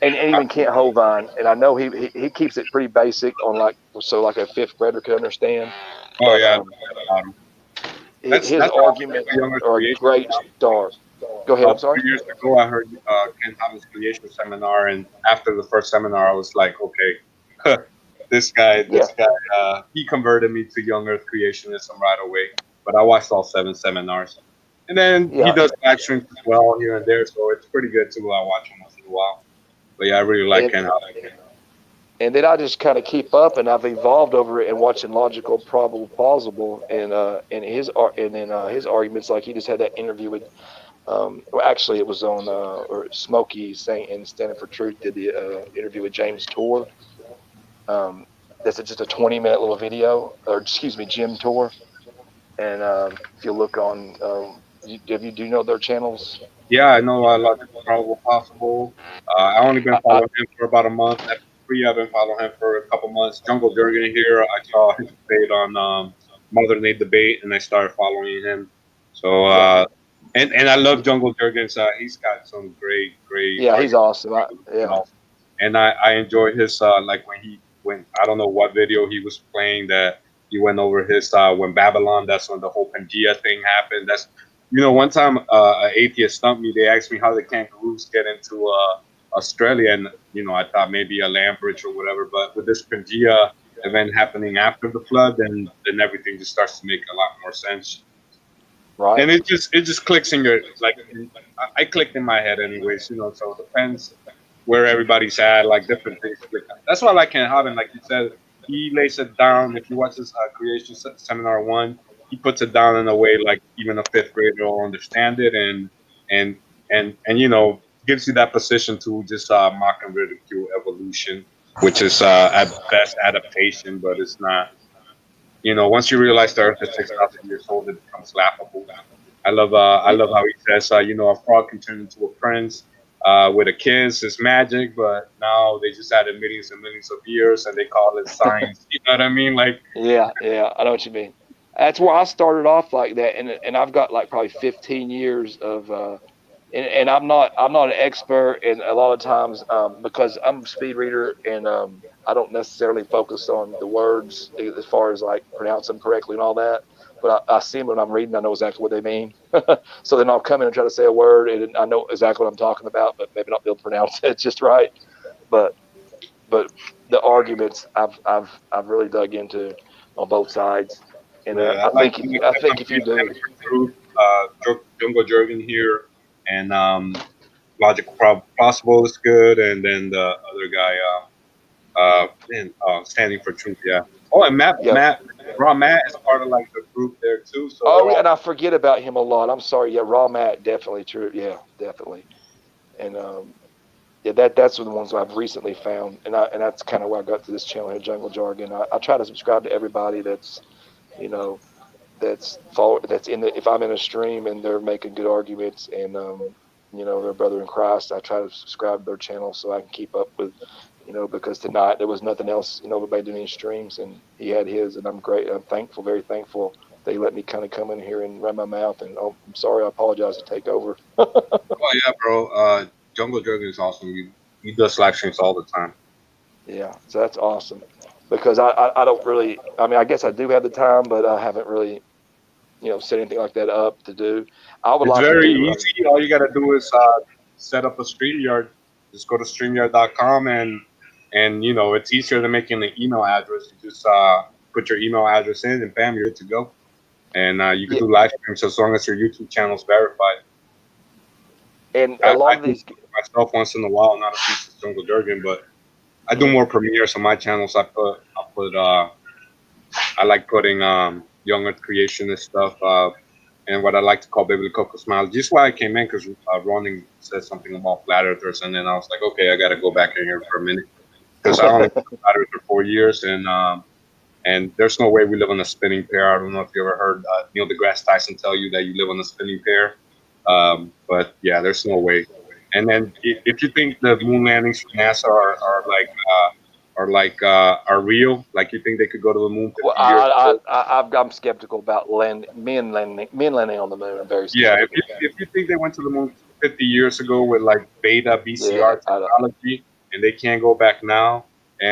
And even Kent Hovind, and I know he keeps it pretty basic on like a fifth grader could understand. Oh But yeah, his that's how arguments younger are a creation. great start. Go ahead. A I'm sorry. few years ago, I heard Ken Hamilton's creation seminar, and after the first seminar, I was like, okay, this guy, Yeah. he converted me to young Earth creationism right away. But I watched all 7 seminars, and then he Yeah. does live streams as well here and there, so it's pretty good to watch him once in a while. But yeah, I really like Ken Hamilton. And then I just kind of keep up, and I've evolved over it and watching logical, probable, plausible, and his his arguments. Like he just had that interview with, well, actually it was on or Smokey saying and Standing for Truth did the interview with James Tour. That's just a 20-minute little video, or excuse me, Jim Tour. And if you look on, do you know their channels? Yeah, I know a lot of probable possible. I only been following him for about a month. After free, I've been following him for a couple months. Jungle Jurgen here, I saw his debate on Mother Nate debate, and I started following him. So and I love Jungle Jurgens. He's got some great. Yeah, he's awesome. And I enjoy his like when I don't know what video he was playing that he went over his when Babylon. That's when the whole Pangea thing happened. That's one time an atheist stumped me. They asked me how the kangaroos get into Australia, and I thought maybe a land bridge or whatever. But with this Pangea event happening after the flood, then everything just starts to make a lot more sense. Right. And it just clicks in your I clicked in my head anyways. So it depends where everybody's at, like different things. That's why I like Ken Hovind. Like you said, he lays it down. If you watch his creation seminar 1, he puts it down in a way like even a 5th grader will understand it, and gives you that position to just mock and ridicule evolution, which is at best adaptation, but it's not. Once you realize the Earth is 6,000 years old, it becomes laughable. I love how he says, a frog can turn into a prince. With a kiss, it's magic, but now they just added millions and millions of years, and they call it science. You know what I mean? Like, yeah, I know what you mean. That's where I started off like that, and I've got like probably 15 years of, and I'm not an expert, and a lot of times because I'm a speed reader, and I don't necessarily focus on the words as far as like pronounce them correctly and all that. But I see them when I'm reading. I know exactly what they mean. So then I'll come in and try to say a word, and I know exactly what I'm talking about, but maybe not be able to pronounce it just right. But the arguments I've really dug into on both sides, and I think if you do, Jungle Jurgen here, and Logical Possible is good, and then the other guy, Standing for Truth, yeah. Oh, and Matt is part of like the group there too. So and I forget about him a lot. I'm sorry. Yeah, Raw Matt, definitely true. Yeah, definitely. And that's one of the ones I've recently found, and that's kind of where I got to this channel here, Jungle Jargon. I try to subscribe to everybody that's that's in the, if I'm in a stream and they're making good arguments and they're brother in Christ, I try to subscribe to their channel so I can keep up with, because tonight there was nothing else, nobody doing any streams, and he had his, and I'm thankful, very thankful they let me kind of come in here and run my mouth, and I'm sorry, I apologize to take over. Oh yeah, bro. Jungle Jurgen is awesome. He does live streams all the time. Yeah, so that's awesome. Because I don't really, I mean, I guess I do have the time, but I haven't really, set anything like that up to do. I would It's like to very do. easy. All you got to do is set up a StreamYard. Just go to StreamYard.com and it's easier than making an email address. You just put your email address in and bam, you're good to go. And you can Yeah, do live streams as long as your YouTube channel's verified. and a I lot of do these. myself once in a while, not a piece of Jungle Durgan, but I do more premieres on my channels. I like putting young earth creationist stuff and what I like to call biblical cosmology. This is why I came in, because Ronan said something about flat earthers, and then I was like, okay, I got to go back in here for a minute, because I only been flat earth for 4 years, and there's no way we live on a spinning pear. I don't know if you ever heard Neil deGrasse Tyson tell you that you live on a spinning pear, but yeah, there's no way. And then if you think the moon landings from NASA are real, like you think they could go to the moon Well, 50 years ago. I'm skeptical about men landing on the moon. I'm very Yeah, skeptical. if you think they went to the moon 50 years ago with like beta Yeah, BCR technology, and they can't go back now, I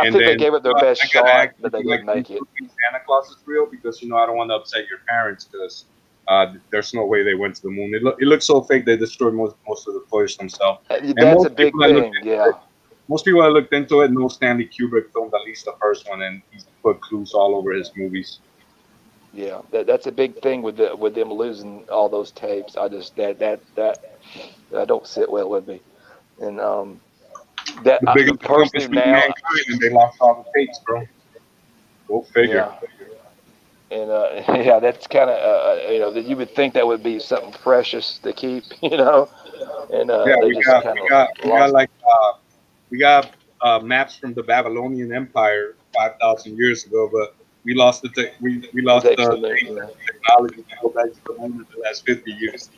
and think they then gave it their best I gotta shot, ask but they you, like, didn't do you make it. still think Santa Claus is real? Because I don't want to upset your parents, because there's no way they went to the moon. It looks so fake. They destroyed most of the footage themselves. And That's a big thing. Yeah, most people that looked into it know Stanley Kubrick filmed at least the first one, and he's put clues all over his movies. yeah. That's a big thing with them losing all those tapes. I just that don't sit well with me. And The biggest the person who accomplishment of now, mankind, and they lost all the tapes, bro. Go figure. yeah. And yeah, that's kind of that you would think that would be something precious to keep, and Yeah, they we just got kind we of got we got lost. like we got maps from the Babylonian Empire 5,000 years ago, but we lost we The lost text the to the moon, yeah. technology to go back to the moon in the last 50 years.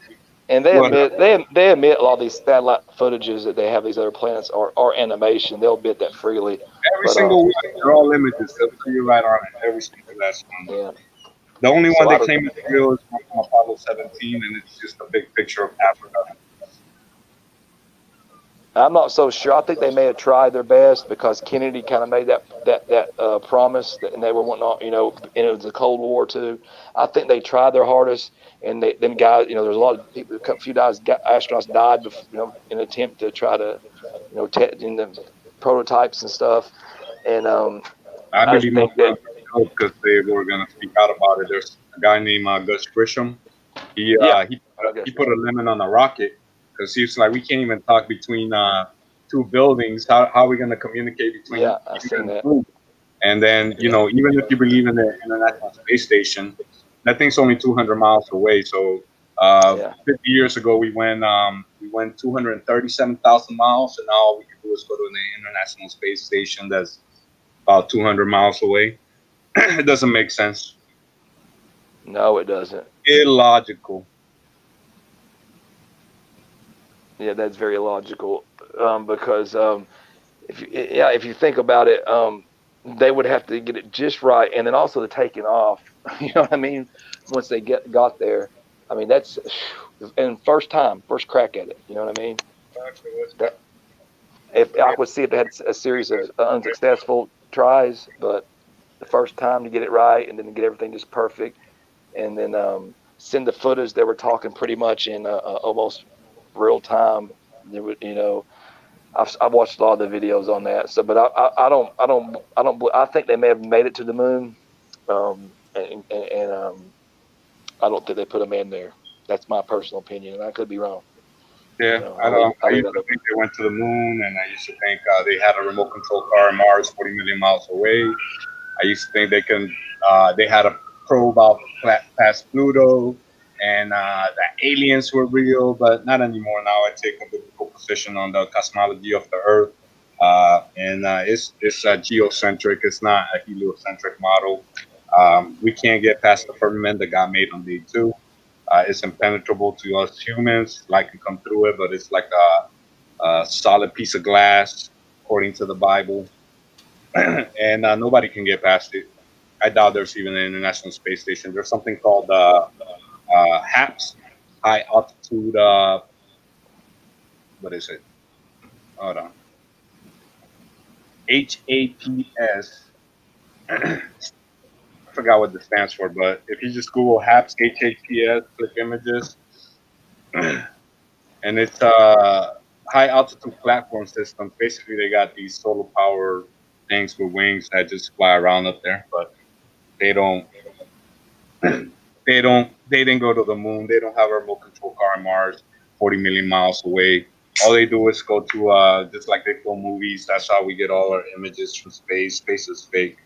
And they But admit they admit a lot of these satellite footages that they have these other planets are animation. They'll admit that freely, every but single one, they're all images. They'll put you right on it. Every single last one. yeah. The only So one I they don't. claim is real is one from Apollo 17, and it's just a big picture of Africa. I'm not so sure. I think they may have tried their best because Kennedy kind of made that promise, and they were wanting, and it was the Cold War too. I think they tried their hardest, and them guys, there's a lot of people, a few astronauts died, in an attempt to try to, in the prototypes and stuff, and I I just believe most think of that, them were because they were going to speak out about it. There's a guy named Gus Grisham. He yeah, uh, he he put a limit on the rocket, because he was like, we can't even talk between two buildings. How are we going to communicate between yeah, I you seen and the that, moon? And then even if you believe in the International Space Station, that thing's only 200 miles away. So yeah. 50 years ago we went 237,000 miles, and now all we can do is go to the International Space Station that's about 200 miles away. It doesn't make sense. No, it doesn't. Illogical. Yeah, that's very logical, because if you think about it, they would have to get it just right, and then also the taking off. You know what I mean? Once they got there, I mean that's and first crack at it. You know what I mean? That if I would see if they had a series of unsuccessful tries, but the first time to get it right and then to get everything just perfect, and then send the footage. They were talking pretty much in almost real time. They would, I've watched a lot of the videos on that. So, but I think they may have made it to the moon, and I don't think they put a man there. That's my personal opinion, and I could be wrong. Yeah, I I'll leave, don't. I I'll leave used that to open. think they went to the moon, and I used to think they had a remote control car on Mars, 40 million miles away. I used to think they had a probe out past Pluto, and that aliens were real, but not anymore. Now I take a biblical position on the cosmology of the Earth, and it's geocentric. It's not a heliocentric model. We can't get past the firmament that God made on day two. It's impenetrable to us humans. Light can come through it, but it's like a solid piece of glass, according to the Bible, and nobody can get past it. I doubt there's even an International Space Station. There's something called HAPS, high altitude. What is it? Hold on. HAPS. I forgot what this stands for, but if you just Google HAPS, HAPS, click images, and it's high altitude platform systems. Basically, they got these solar power things with wings that just fly around up there, but they don't they didn't go to the moon. They don't have a remote control car on Mars 40 million miles away. All they do is go to just like they film movies. That's how we get all our images from space. Space is fake.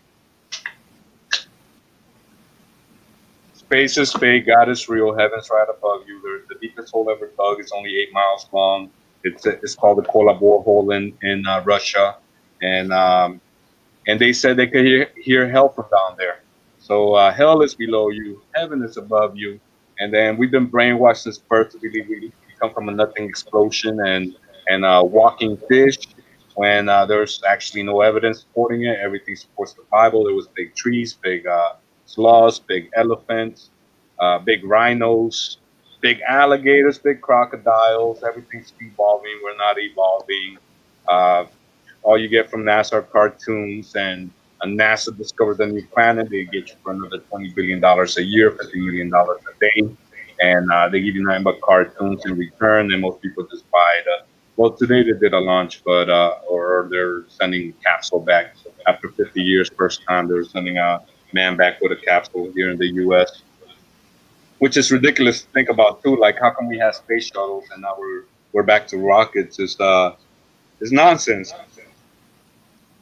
Space is fake. God is real. Heaven's right above you. The deepest hole ever dug is only 8 miles long. It's called the Kola borehole in Russia, and they said they could hear hell from down there. So hell is below you, heaven is above you, and then we've been brainwashed since birth to believe we come from a nothing explosion and walking fish. When there's actually no evidence supporting it, everything supports the Bible. There was big trees, big sloths, big elephants, big rhinos, big alligators, big crocodiles. Everything's evolving. We're not evolving. Uh, all you get from NASA are cartoons, and NASA discovers a new planet, they get you for another $20 billion a year, $50 million a day, and they give you nothing but cartoons in return, and most people just buy it. Well, today they did a launch, but or they're sending a capsule back after 50 years. First time they're sending a man back with a capsule here in the U.S., which is ridiculous to think about too. Like, how come we have space shuttles and now we're back to rockets? It's nonsense.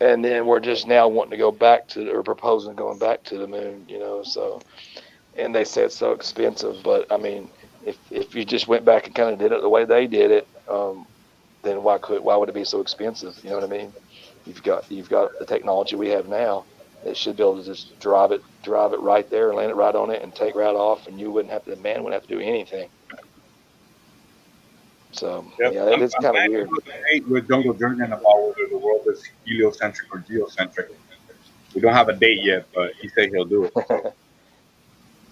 And then we're just now wanting to go back to, or proposing going back to the moon, so, and they say it's so expensive, but I mean, if you just went back and kind of did it the way they did it, then why would it be so expensive? You know what I mean? You've got the technology we have now that should be able to just drive it right there, land it right on it, and take right off, and the man wouldn't have to do anything. So yep. Yeah, it's kind of weird. With Jungle Jordan about whether the world is heliocentric or geocentric. We don't have a date yet, but he said he'll do it.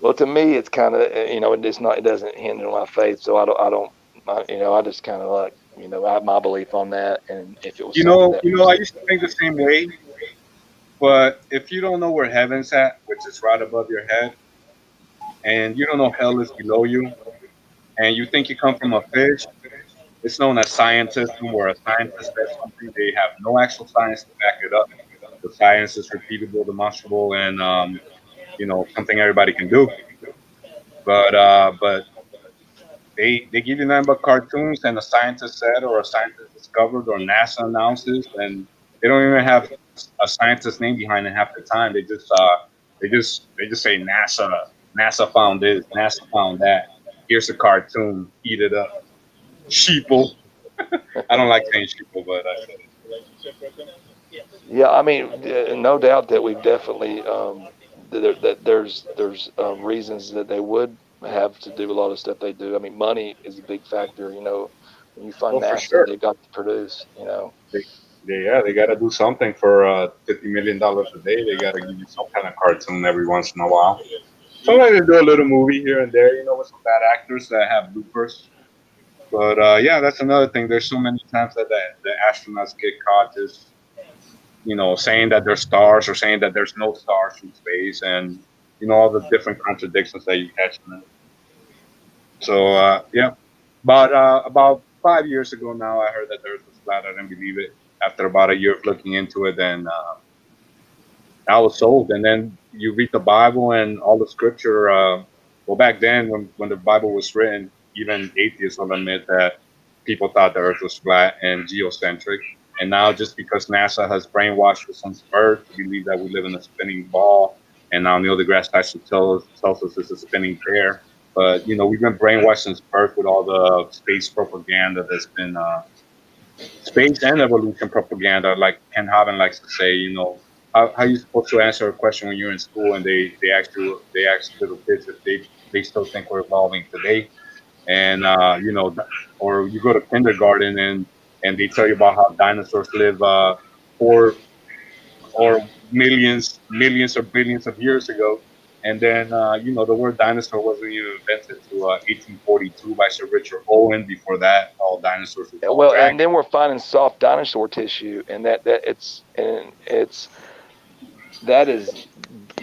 Well, to me, it's kind of it doesn't hinder my faith, so I just kind of like I have my belief on that, and if it was I used to think the same way, but if you don't know where heaven's at, which is right above your head, and you don't know hell is below you, and you think you come from a fish. It's known as scientism, where a scientist says something, they have no actual science to back it up. The science is repeatable, demonstrable, and something everybody can do. But they give you nothing but cartoons, and a scientist said, or a scientist discovered, or NASA announces, and they don't even have a scientist's name behind it half the time. They just say NASA found this, NASA found that. Here's a cartoon, eat it up. Sheeple. I don't like saying sheeple, but I said it. Yeah, I mean, no doubt that we've definitely that there's reasons that they would have to do a lot of stuff they do. I mean, money is a big factor. When you fund NASA, sure. they've got to produce. They got to do something for $50 million a day. They got to give you some kind of cartoon every once in a while. Sometimes they do a little movie here and there, with some bad actors that have bloopers. But that's another thing. There's so many times that the astronauts get caught just, saying that they're stars or saying that there's no stars from space, and all the different contradictions that you catch in it. So about 5 years ago now, I heard that the Earth was flat. I didn't believe it. After about a year of looking into it, then I was sold. And then you read the Bible and all the scripture. Well, back then when the Bible was written, even atheists will admit that people thought the Earth was flat and geocentric. And now, just because NASA has brainwashed us since birth to believe that we live in a spinning ball, and now Neil deGrasse Tyson tells us it's a spinning pear. But we've been brainwashed since birth with all the space propaganda that's been space and evolution propaganda. Like Ken Haben likes to say, how are you supposed to answer a question when you're in school and they ask little kids if they still think we're evolving today? And or you go to kindergarten and they tell you about how dinosaurs live or millions or billions of years ago, And then, the word dinosaur wasn't even invented until 1842 by Sir Richard Owen. Before that, all dinosaurs were called Well, dragons. and then we're finding soft dinosaur tissue, and that is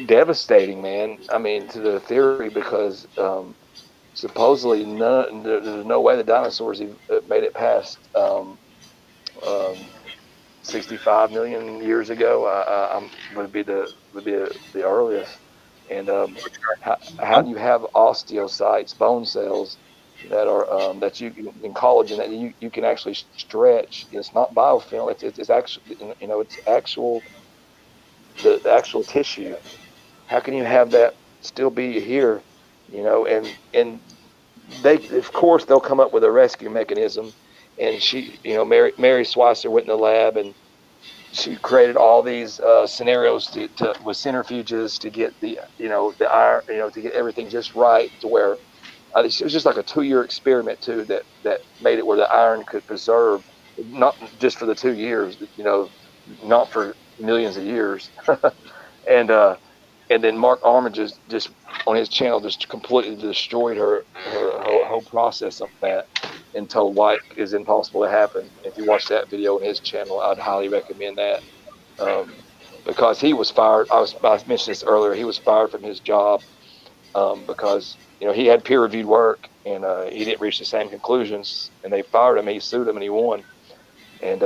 devastating, man. I mean, to the theory, because supposedly there's no way the dinosaurs made it past um, 65 million years ago. Would be the earliest. And how do you have osteocytes, bone cells that are that you can, in collagen, that you can actually stretch? It's not biofilm. It's actually, it's actual, the actual tissue. How can you have that still be here? And they, of course, they'll come up with a rescue mechanism. And Mary Swasser went in the lab, and she created all these scenarios with centrifuges to get the iron, to get everything just right, to where it was just like a 2-year experiment too, that made it where the iron could preserve, not just for the 2 years, not for millions of years. and then Mark Armitage just on his channel just completely destroyed her whole process on that, and told why it is impossible to happen. If you watch that video on his channel, I'd highly recommend that. Because he was fired. I mentioned this earlier. He was fired from his job because he had peer-reviewed work, and he didn't reach the same conclusions, and they fired him. He sued him, and he won. And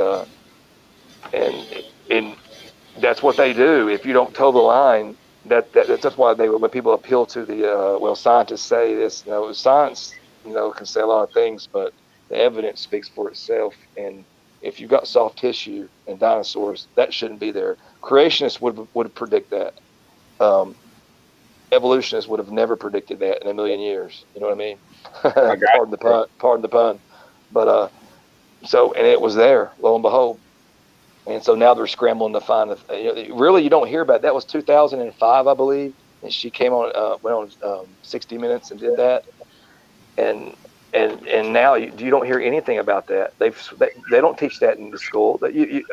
that's what they do. If you don't toe the line, that's why when people appeal to the scientists say this. Science can say a lot of things, but the evidence speaks for itself. And if you've got soft tissue and dinosaurs, that shouldn't be there. Creationists would predict that. Evolutionists would have never predicted that in a million years. You know what I mean? Pardon the pun. But and it was there, lo and behold. And so now they're scrambling to find really, you don't hear about it. That was 2005, I believe. And she went on 60 Minutes and did that. And now you don't hear anything about that. They don't teach that in the school. That you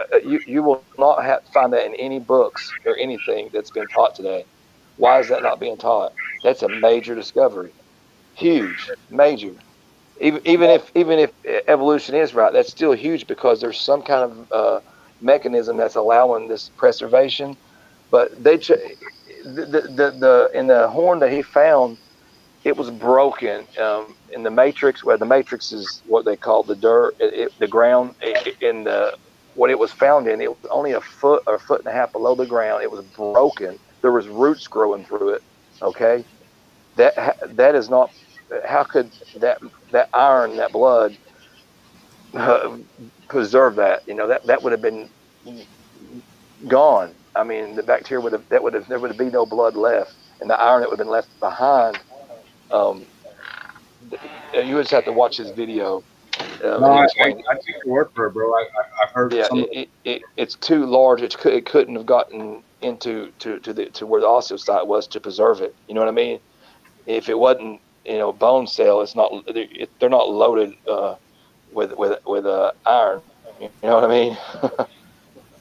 will not find that in any books or anything that's been taught today. Why is that not being taught? That's a major discovery, huge, major. Even if evolution is right, that's still huge, because there's some kind of mechanism that's allowing this preservation. But in the horn that he found, it was broken in the matrix, where the matrix is what they call the dirt, the ground. What it was found in, it was only a foot or a foot and a half below the ground. It was broken. There was roots growing through it. Okay, that is not. How could that iron, that blood, preserve that? That would have been gone. I mean, the bacteria there would be no blood left, and the iron that would have been left behind. You just have to watch his video. No, I take your word for it, bro. I've heard. Yeah, it's too large. It couldn't have gotten into to where the osteocyte was to preserve it. You know what I mean? If it wasn't, bone cell, it's not. They're not loaded with iron. You know what I mean?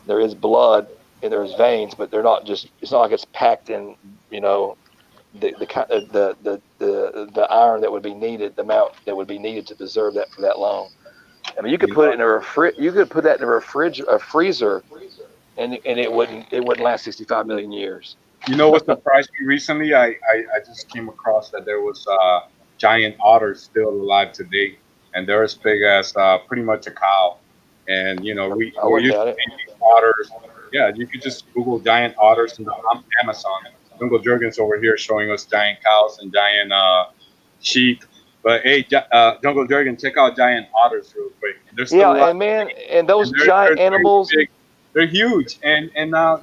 There is blood and there's veins, but they're not just. It's not like it's packed in. The iron that would be needed, the amount that would be needed to preserve that for that long. I mean, you could put it in a freezer, and it wouldn't last 65 million years. You know what surprised me recently? I just came across that there was giant otters still alive today, and they're as big as pretty much a cow. And we used to see these otters. Yeah, you could just Google giant otters in the Amazon. Jungle Jurgens over here showing us giant cows and giant sheep. But hey, Jungle Jurgen, check out giant otters real quick. And those giant animals, they're huge. And now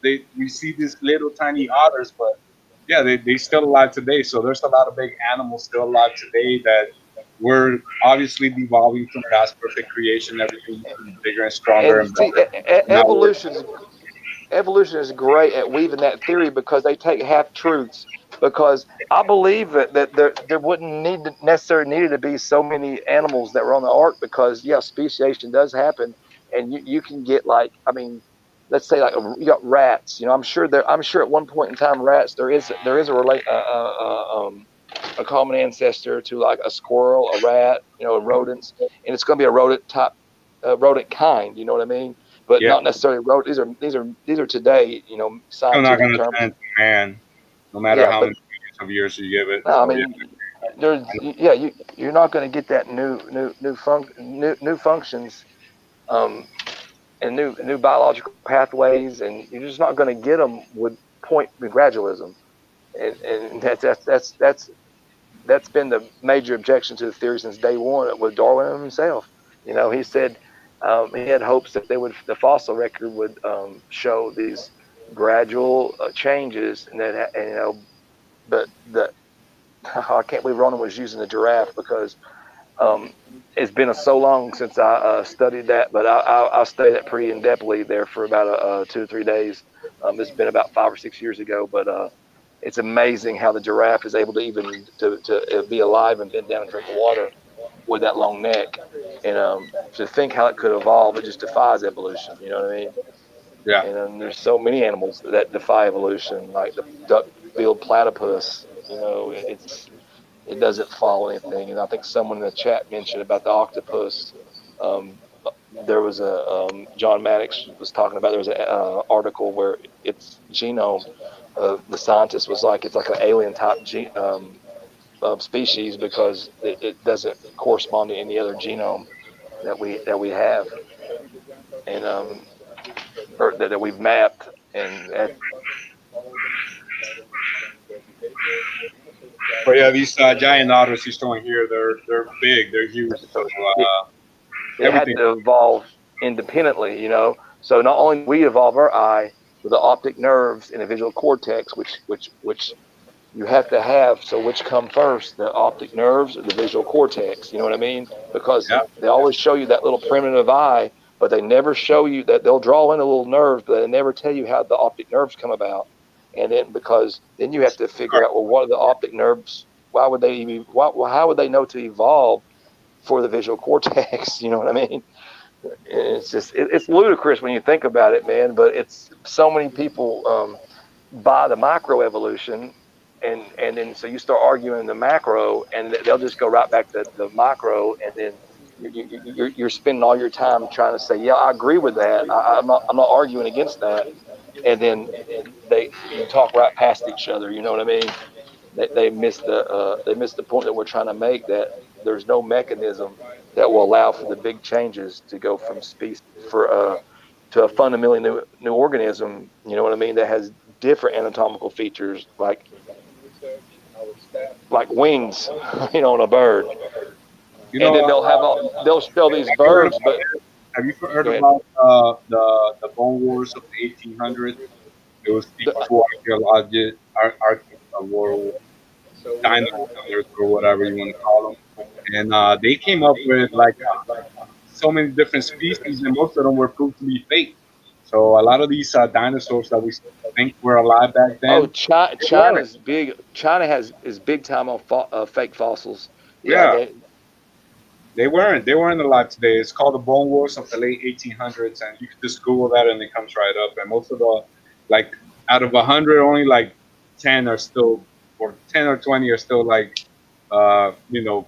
we see these little tiny otters, but yeah, they still alive today. So there's a lot of big animals still alive today that we're obviously evolving from past perfect creation, everything bigger and stronger. And evolution is great at weaving that theory, because they take half truths. Because I believe that there wouldn't necessarily to be so many animals that were on the ark, because speciation does happen, and you can get let's say like you got rats. I'm sure at one point in time there is a common ancestor to like a squirrel, a rat, rodents, and it's going to be a rodent type, rodent kind. You know what I mean? But Yeah. not necessarily rodent. These are today, Still not scientific going to terms. turn into man, no matter Yeah, how but many millions of years you give it. no, I So, yeah. mean, you're not going to get that new functions, and new biological pathways, and you're just not going to get them with gradualism, and that's been the major objection to the theory since day one with Darwin himself. He said he had hopes that the fossil record would show these gradual changes, but I can't believe Ronan was using the giraffe because it's been so long since I studied that, but I studied that pretty in-depthly there for about 2 or 3 days. It's been about 5 or 6 years ago, but it's amazing how the giraffe is able to even to be alive and bend down and drink water with that long neck. And to think how it could evolve, it just defies evolution. You know what I mean? Yeah. And there's so many animals that defy evolution, like the duck-billed platypus. It doesn't follow anything. And I think someone in the chat mentioned about the octopus. There was John Maddox was talking about, there was an article where its genome, the scientist was like, it's like an alien type species because it doesn't correspond to any other genome that we have, and or that we've mapped. But yeah, these giant otters he's showing here, they're big, they're huge. So it had to evolve independently, So not only do we evolve our eye with the optic nerves and the visual cortex, which you have to have. So which come first, the optic nerves or the visual cortex? You know what I mean? Because they always show you that little primitive eye, but they never show you that. They'll draw in a little nerve, but they never tell you how the optic nerves come about. And then you have to figure out, well, what are the optic nerves? Why would they even? How would they know to evolve for the visual cortex? You know what I mean? It's just it's ludicrous when you think about it, man. But it's so many people buy the microevolution, and then so you start arguing the macro, and they'll just go right back to the micro, and then you're spending all your time trying to say, yeah, I agree with that. I'm not arguing against that, and then you talk right past each other. You know what I mean? They miss the point that we're trying to make, that there's no mechanism that will allow for the big changes to go from species to a fundamentally new organism. You know what I mean? That has different anatomical features like wings, on a bird. And then they'll show these birds, but have you heard about the bone wars of the 1800s? It was the two archaeologists, war dino hunters or whatever you want to call them, and they came up with like so many different species, and most of them were proved to be fake. So a lot of these dinosaurs that we think were alive back then. Oh, China's big. China is big time on fake fossils. Yeah. They weren't alive today. It's called the Bone Wars of the late 1800s, and you can just Google that and it comes right up. And most of out of 100, only like 10 are still, or 10 or 20 are still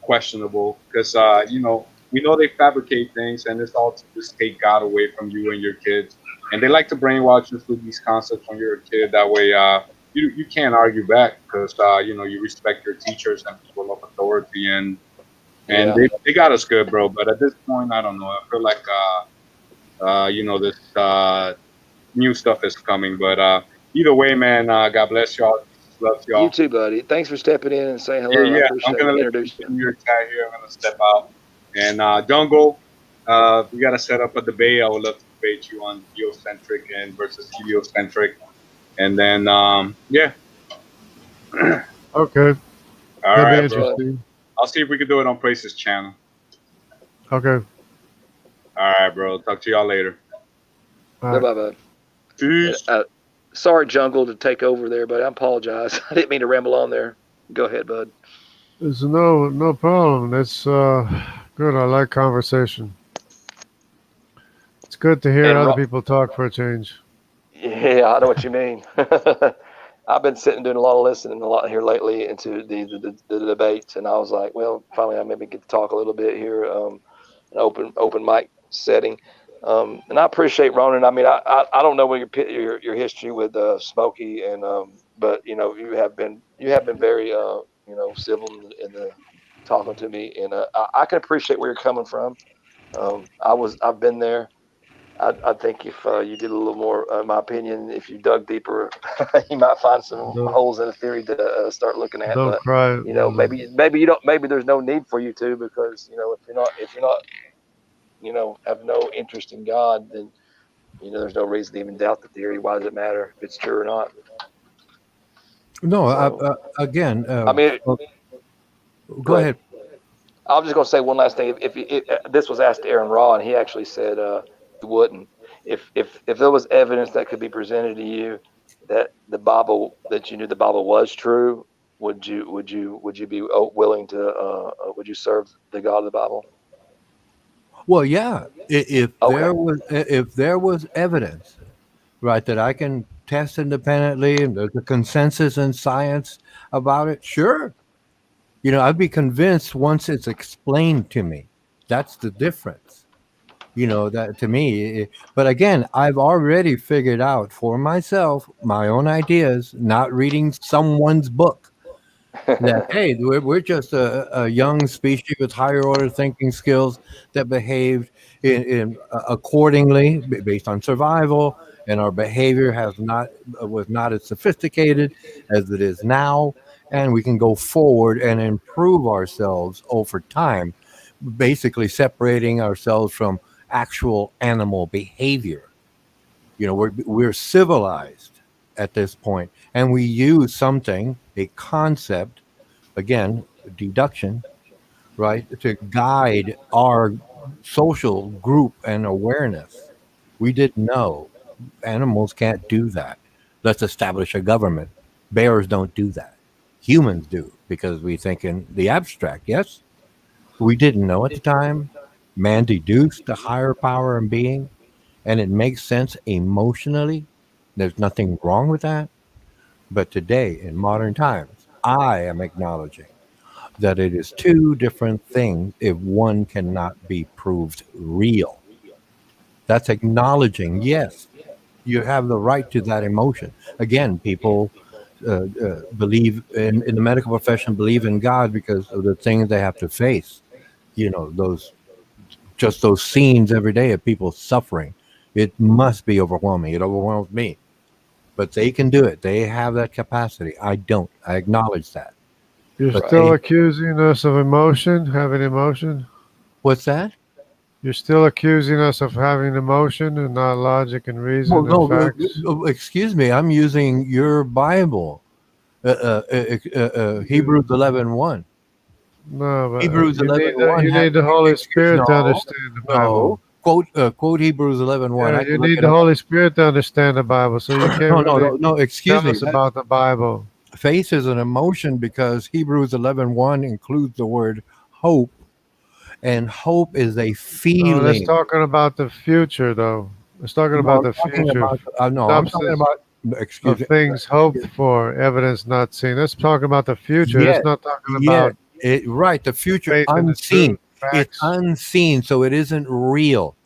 questionable, because we know they fabricate things, and it's all to just take God away from you and your kids. And they like to brainwash you through these concepts when you're a kid. That way, you can't argue back, because you respect your teachers and people of authority, and they got us good, bro. But at this point, I don't know. I feel like this new stuff is coming. But either way, man, God bless y'all. Love y'all. You too, buddy. Thanks for stepping in and saying hello. Yeah. I appreciate I'm gonna introduce you. Your chat here. I'm gonna step out. And Jungle, we gotta set up a debate. I would love to debate you on geocentric and versus heliocentric. And then Okay. All That'd right, be interesting. I'll see if we can do it on Place's channel. Okay. All right, bro. Talk to y'all later. All right. Bye, bud. Peace. Sorry, Jungle, to take over there, but I apologize. I didn't mean to ramble on there. Go ahead, bud. There's no problem. That's good. I like conversation. It's good to hear And other people talk for a change. Yeah, I know what you mean. I've been sitting doing a lot of listening a lot here lately into the debates, and I was like, well, finally I maybe get to talk a little bit here, an open mic setting, and I appreciate Ronan. I mean, I don't know what your history with Smokey, and but you have been very civil in the talking to me, and I can appreciate where you're coming from. I've been there. I think if you did a little more, in my opinion, if you dug deeper, you might find some Don't, holes in the theory to start looking at. don't But cry. maybe you don't. Maybe there's no need for you to, because if you're not have no interest in God, then there's no reason to even doubt the theory. Why does it matter if it's true or not? No, So again, I mean, go go ahead. ahead. I was just going to say one last thing. If this was asked to Aaron Raw, and he actually said he wouldn't. If there was evidence that could be presented to you that you knew the Bible was true, would you be willing to would you serve the God of the Bible? Well, yeah. Okay. If there was evidence, right, that I can test independently, and there's a consensus in science about it, sure. I'd be convinced once it's explained to me. That's the difference. That to me. But again, I've already figured out for myself my own ideas, not reading someone's book. That hey, we're just a young species with higher order thinking skills that behaved accordingly based on survival, and our behavior was not as sophisticated as it is now, and we can go forward and improve ourselves over time, basically separating ourselves from actual animal behavior. We're civilized at this point, and we use something, a concept, again, deduction, right, to guide our social group and awareness. We didn't know animals can't do that. Let's establish a government. Bears don't do that. Humans do, because we think in the abstract. Yes, we didn't know at the time. Man deduced a higher power and being, and it makes sense emotionally. There's nothing wrong with that. But today, in modern times, I am acknowledging that it is two different things if one cannot be proved real. That's acknowledging, yes, you have the right to that emotion. Again, people believe in the medical profession, believe in God because of the things they have to face. Those scenes every day of people suffering. It must be overwhelming. It overwhelms me. But they can do it. They have that capacity. I don't. I acknowledge that. You're But still Right. accusing us of emotion, having emotion. what's that? You're still accusing us of having emotion and not logic and Well, reason and no, facts. excuse me. I'm using your Bible, Hebrews 11:1. No, but Hebrews 11:1 you has need the Holy Spirit to no, understand the no. Bible. Quote Hebrews 11:1. Yeah, I you can look need it the up. Holy Spirit to understand the Bible, so you can't No, no, really no, no. Excuse tell me. us about the Bible. Faith is an emotion because Hebrews 11:1 includes the word hope, and hope is a No, that's feeling. talking about the future, though. It's talking No, about I'm the talking future, about. No, I'm talking substance about. Excuse of me. things hoped for, evidence not seen. That's talking about the future. That's Yes, not talking yes, about right. The future faith in the unseen. truth, It's facts. unseen, so it isn't real.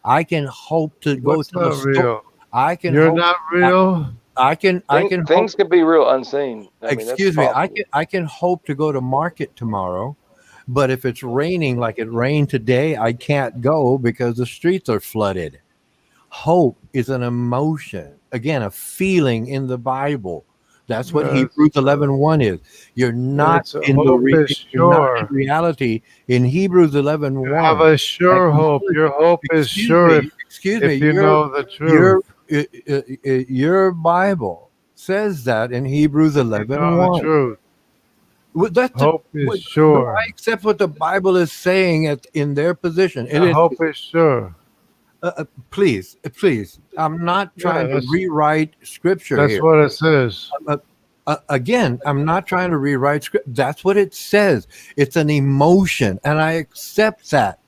I can hope to go What's to the not store. real? I can You're hope. not I, real. I can hope. Things could be real unseen. I mean, that's Excuse me. possible. I can hope to go to market tomorrow, but if it's raining like it rained today, I can't go because the streets are flooded. Hope is an emotion, again, a feeling in the Bible. That's what Yes, Hebrews 11:1 is. You're not it's in hope is you're not in sure. reality in Hebrews You have 11:1. a sure hope. Your hope is sure Excuse me. if you know the truth. Your your Bible says that in Hebrews If you eleven know the one. truth, That's hope is no, I sure. accept what the Bible is saying in their position. It The is. hope is sure. Please. I'm not Yeah, trying to rewrite scripture that's here. what it says. Again, I'm not trying to rewrite script. That's what it says. It's an emotion, and I accept that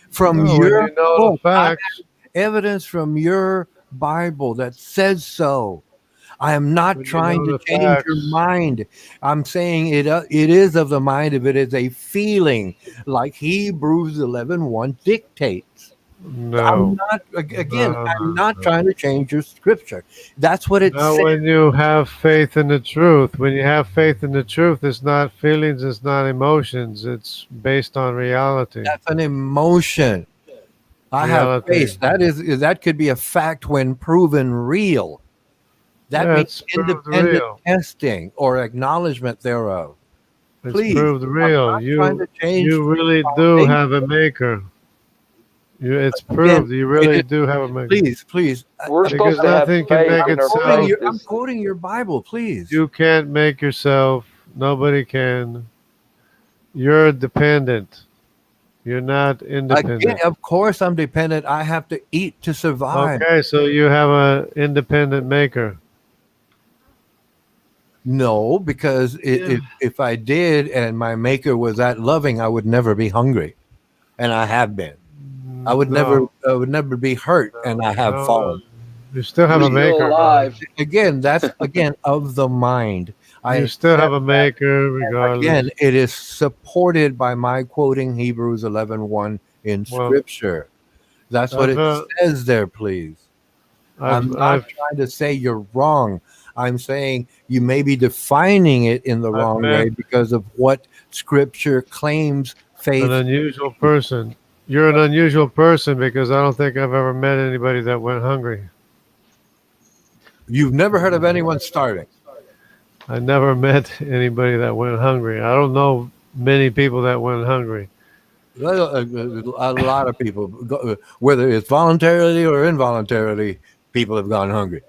from No, when your you know the book. I facts, have evidence from your Bible that says so. I am not When you trying know to the change your facts. mind. I'm saying it is of the mind if it is a feeling, like Hebrews 11:1 dictates. I'm No, not again. no, I'm no, not no. trying to change your scripture. That's what it Not says. when you have faith in the truth. When you have faith in the truth, it's not feelings, it's not emotions. It's based on reality. That's an emotion. I have Reality. faith. That could be a fact when proven real. That Yeah, means it's proved independent real. testing or acknowledgement thereof. It's Please, proved I'm real. not trying to change You the really do foundation. have a maker. It's Again, proved you it really is, do have a maker. please. We're Because supposed to have nothing can faith make in our itself. faith I'm is quoting your Bible, please. You can't make yourself. Nobody can. You're dependent. You're not Again, independent. of course, I'm dependent. I have to eat to survive. Okay, so you have a independent maker. No, because Yeah. if I did and my maker was that loving, I would never be hungry, and I have been. No, I would never be hurt, and I have no, no. fallen. You still have we're a Please, still maker, Ron. alive. again, that's again of the mind. I You still have accept a maker regardless. again. It is supported by my quoting Hebrews 11:1 in Well, Scripture. That's what I've, it says there. Please. I'm not I've trying to say you're wrong. I'm saying you may be defining it in the I've wrong met way because of what Scripture claims an faith. unusual person. You're an unusual person because I don't think I've ever met anybody that went hungry. You've never heard of anyone starving. I never met anybody that went hungry. I don't know many people that went hungry. A lot of people, whether it's voluntarily or involuntarily, people have gone hungry.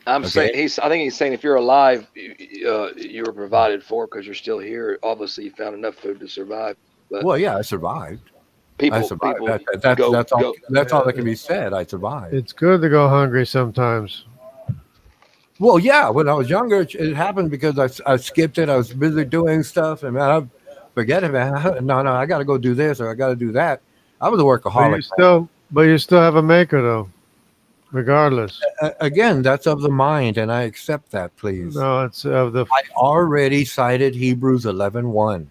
I'm saying Okay. I think he's saying if you're alive, you were provided for because you're still here. Obviously, you found enough food to survive. But Well, yeah, I survived. I survived. people go That's all. go. That's all that can It- be said. I survived. It's good to go hungry sometimes. Well, yeah. When I was younger, it happened because I skipped it. I was busy doing stuff, and man, I forget it, man. No, I got to go do this or I got to do that. I was a workaholic. But you still have a maker though, regardless. Again, that's of the mind, and I accept that. Please. No, it's of the. I already cited Hebrews 11:1.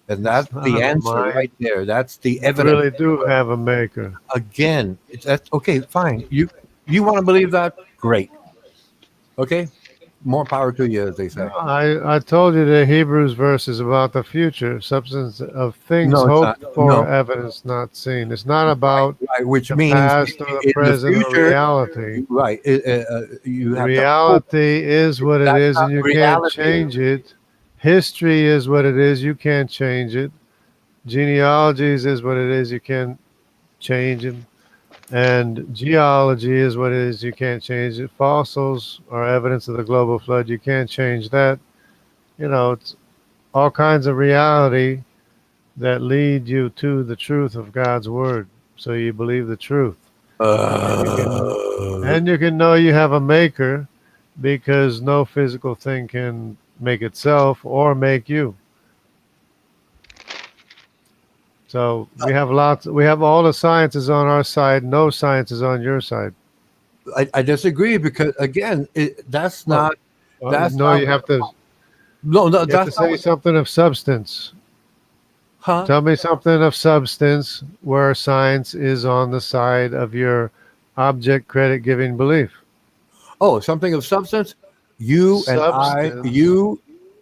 And It's that's not the of the answer mind. right there. That's the You evidence. really do have a maker. Again, that's okay. Fine. You want to believe that? Great. Okay. More power to you, as they say. I told you the Hebrews verse is about the future, substance of things No, it's not. hoped for, No. evidence not seen. It's not about Right. Which the means past or the in the present or future, reality. right? You have to hope. Reality is what it That's is, not and you can't reality. change it. History is what it is, you can't change it. Genealogies is what it is, you can't change it. And geology is what it is, you can't change it. Fossils are evidence of the global flood, you can't change that. It's all kinds of reality that lead you to the truth of God's word. So you believe the truth. And you can Uh, and you can know you have a maker because no physical thing can make itself or make you. So we have all the sciences on our side, no science is on your side. I disagree because again, that's Well, not. That's no, not. No, no, you have to that's not. say something of substance. Huh? Tell me something of substance where science is on the side of your object credit giving belief. Oh, something of substance. Substance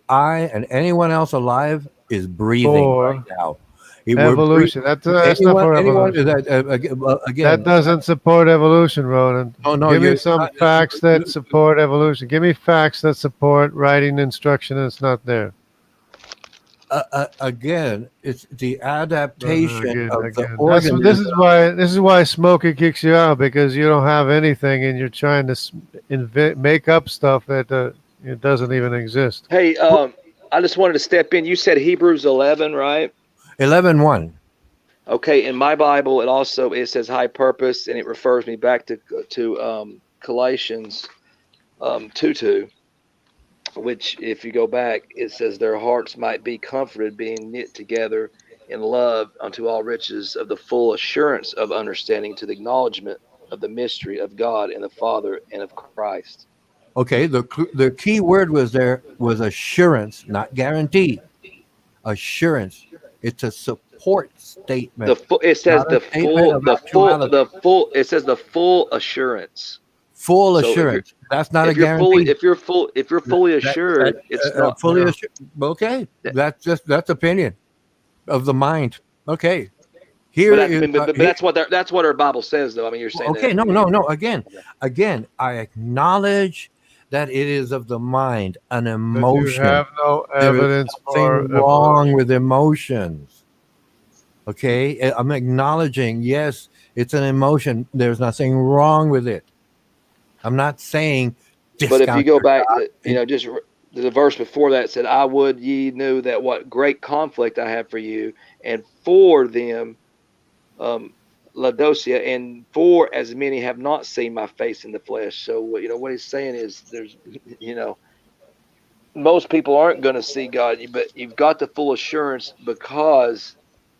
I, and anyone else alive is breathing right for now. We're breathing. evolution. That's not for Anyone is evolution. that That again? doesn't support evolution, Ronan. No. Give me You're some facts that support evolution. Give me facts that support writing instruction that's not there. again. It's the adaptation of the Again. organism. This is why Smokey kicks you out because you don't have anything and you're trying to make up stuff that it doesn't even exist. Hey, I just wanted to step in. You said Hebrews 11, right? 11:1. Okay, in my Bible, it says high purpose, and it refers me back to Galatians 2:2, which, if you go back, it says their hearts might be comforted, being knit together in love unto all riches of the full assurance of understanding to the acknowledgement of the mystery of God and the Father and of Christ. Okay, the key word was assurance, not guarantee. Assurance. It's a support statement, It says not a statement of actuality. It says the full assurance. Full So assurance. That's not a guarantee. if you're fully assured, it's not fully assured. Okay, that- that's opinion of the mind. Okay, but that's what our Bible says, though. I mean, you're saying okay, that. no. Again, I acknowledge that it is of the mind, an But you emotion. have no There is evidence for nothing wrong with emotions. Okay, I'm acknowledging, yes, it's an emotion. There's nothing wrong with it. I'm not saying But if you go back, God. just the verse before that said, "I would ye knew that what great conflict I have for you, and for them, Laodicea, and for as many have not seen my face in the flesh." So what he's saying is, there's most people aren't going to see God, but you've got the full assurance, because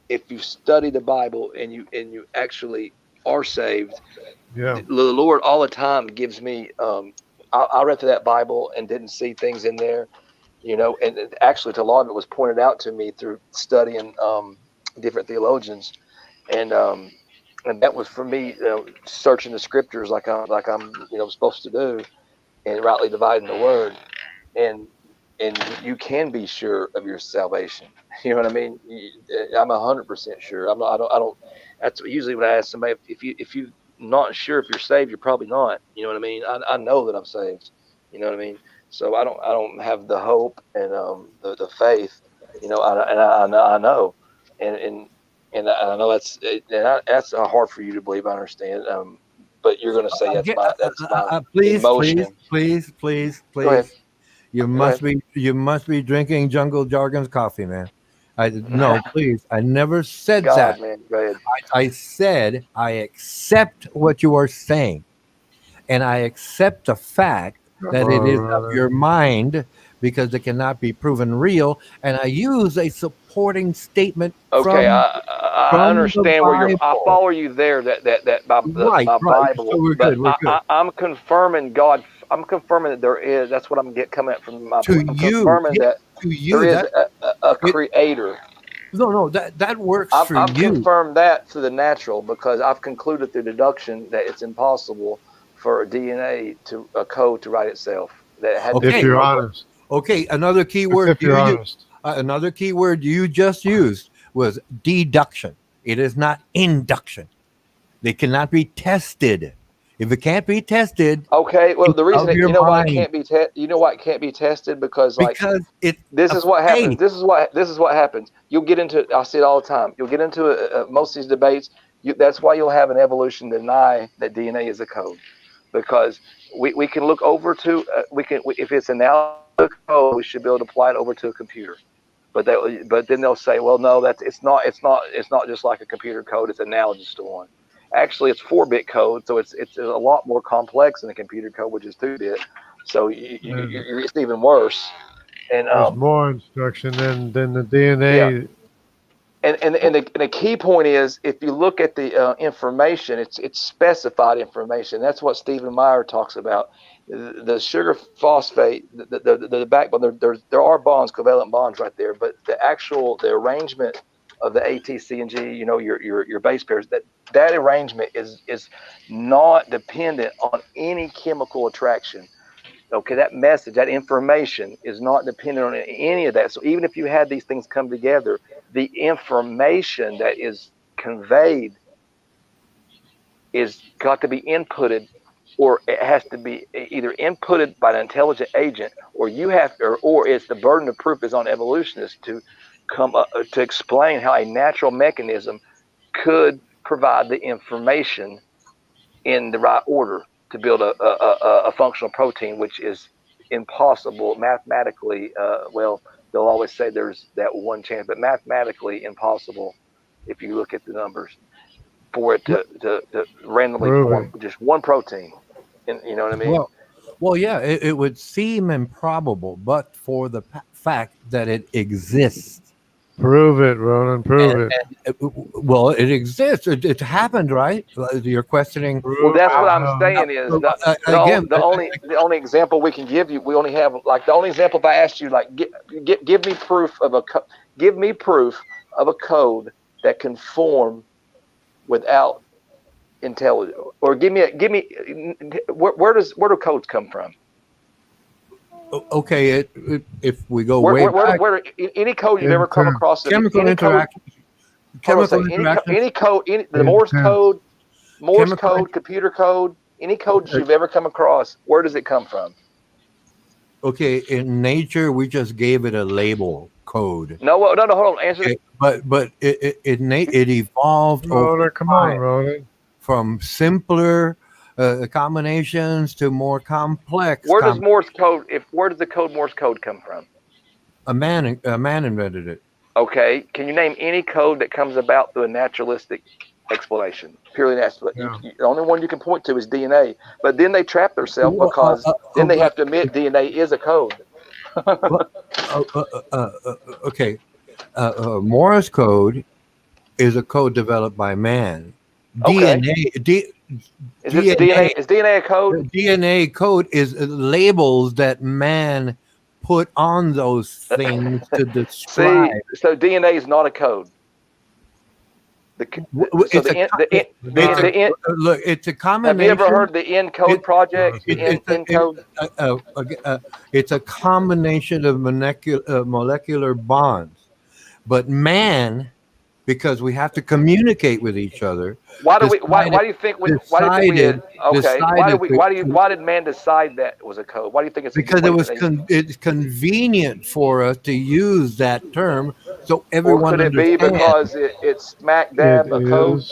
if you study the Bible and you actually are saved, Yeah. the Lord all the time gives me. I read through that Bible and didn't see things in there, and actually, a lot of it was pointed out to me through studying different theologians, and that was for me, searching the scriptures like I'm supposed to do, and rightly dividing the word, and you can be sure of your salvation. You know what I mean? I'm 100% sure. I'm not. I don't. That's usually what I ask somebody. If you not sure if you're saved, you're probably not. You know what I mean? I know that I'm saved. You know what I mean? So I don't have the hope and the faith. I know, and I know that's hard for you to believe. I understand. But you're going to say that's my emotion. Please. Go ahead. You must be drinking Jungle Jargon's coffee, man. No, please. I never said God, that. man, go ahead. I said I accept what you are saying, and I accept the fact that it is of your mind because it cannot be proven real. And I use a supporting statement. Okay, from I understand where you're. I follow you there. That right. Bible, So we're but good. We're good. I'm confirming God. I'm confirming that there is. That's what I'm coming at from my. To I'm you, confirming yeah, that to you, there is a creator. No, that works for I've you. confirmed that through the natural, because I've concluded through deduction that it's impossible for DNA a code to write itself. That had If you're honest. Okay, another key word. If you're honest. Another key word you just used was deduction. It is not induction. They cannot be tested. If it can't be tested, okay. Well, the reason why it mind. can't be why it can't be tested, because this is what happens. faith. This is what happens. You'll get into. I see it all the time. You'll get into most of these debates. That's why you'll have an evolution deny that DNA is a code, because we can look over to if it's analogous code, we should be able to apply it over to a computer. But then they'll say, well, no, it's not just like a computer code. It's analogous to one. Actually, it's 4-bit code, so it's a lot more complex than a computer code, which is 2-bit. So it's even worse. And there's more instruction than the DNA. Yeah. And the key point is, if you look at the information, it's specified information. That's what Stephen Meyer talks about. The sugar phosphate, the backbone. There are bonds, covalent bonds right there, but the arrangement of the A, T, C, and G, your base pairs, that arrangement is not dependent on any chemical attraction. Okay, that message, that information is not dependent on any of that. So even if you had these things come together, the information that is conveyed is got to be inputted, or it has to be either inputted by an intelligent agent, or it's the burden of proof is on evolutionists to come up to explain how a natural mechanism could provide the information in the right order to build a functional protein, which is impossible mathematically. Well, they'll always say there's that one chance, but mathematically impossible if you look at the numbers for it to randomly form just one protein. And you know what I mean? Well, yeah, it would seem improbable, but for the fact that it exists. Prove it, Ronan. Prove And, it. well, it exists. It happened, right? You're questioning. Well, Prove that's it. what I'm No. saying is Again, the only example we can give you. We only have like the only example. If I asked you like give me proof of give me proof of a code that can form without intelligence, or give me where do codes come from? Okay, if we go Where, way where, back, where any code you've ever come Inter- across, chemical any code, interaction, chemical any interactions, code, the Morse Intent. code, chemical. computer code, any codes you've ever come across, where does it come from? Okay, in nature, we just gave it a label code. No, hold on. Answer Okay, but it evolved over Ronan, come on, time Ronan. from simpler combinations to more complex. Where does Morse code? Where does the code Morse code come from? A man invented it. Okay, can you name any code that comes about through a naturalistic explanation, purely natural? Yeah. The only one you can point to is DNA. But then they trap themselves because then they have to admit DNA is a code. Okay, Morse code is a code developed by man. Okay. Is DNA a code? DNA code is labels that man put on those things to describe. See, so DNA is not a code. Look, it's a combination. Have you ever heard the ENCODE project? ENCODE? It's a combination of molecular bonds, but man, because we have to communicate with each other. Why do you think we did? Okay. Why did man decide that was a code? Why do you think it's because it's convenient for us to use that term, so everyone. Or could it be because it's smack dab a code?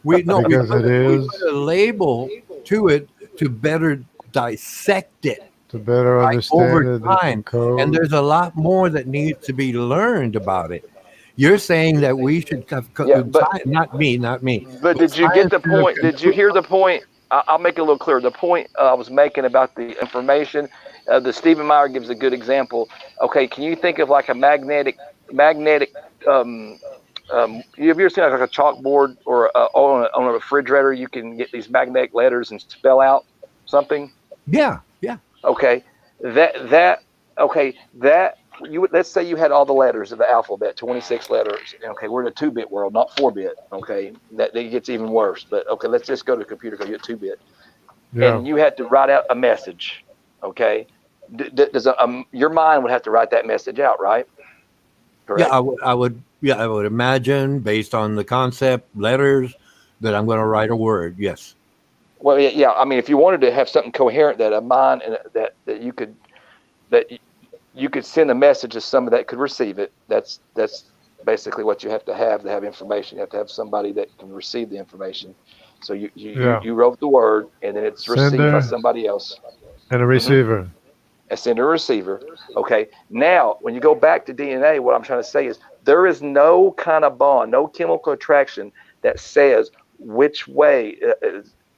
We because it is put a label to it to better dissect it. To better understand over time, code. And there's a lot more that needs to be learned about it. You're saying that we should have not me. But did you get the point? Did you hear the point? I'll make it a little clearer. The point I was making about the information, the Stephen Meyer gives a good example. Okay, can you think of like a magnetic? You ever seen like a chalkboard or on a refrigerator? You can get these magnetic letters and spell out something. Yeah. Okay, let's say you had all the letters of the alphabet, 26 letters. Okay, we're in a 2-bit world, not 4-bit. Okay, that gets even worse. But okay, let's just go to computer code. You're 2-bit, and you had to write out a message. Okay, your mind would have to write that message out, right? Correct? Yeah, I would imagine based on the concept letters that I'm going to write a word. Yes. Well, yeah. I mean, if you wanted to have something coherent, that a mind and that you could send a message to somebody that could receive it. That's basically what you have to have information. You have to have somebody that can receive the information. So you wrote the word, and then it's received by somebody else. And a receiver. A sender or receiver. Okay. Now, when you go back to DNA, what I'm trying to say is there is no kind of bond, no chemical attraction that says which way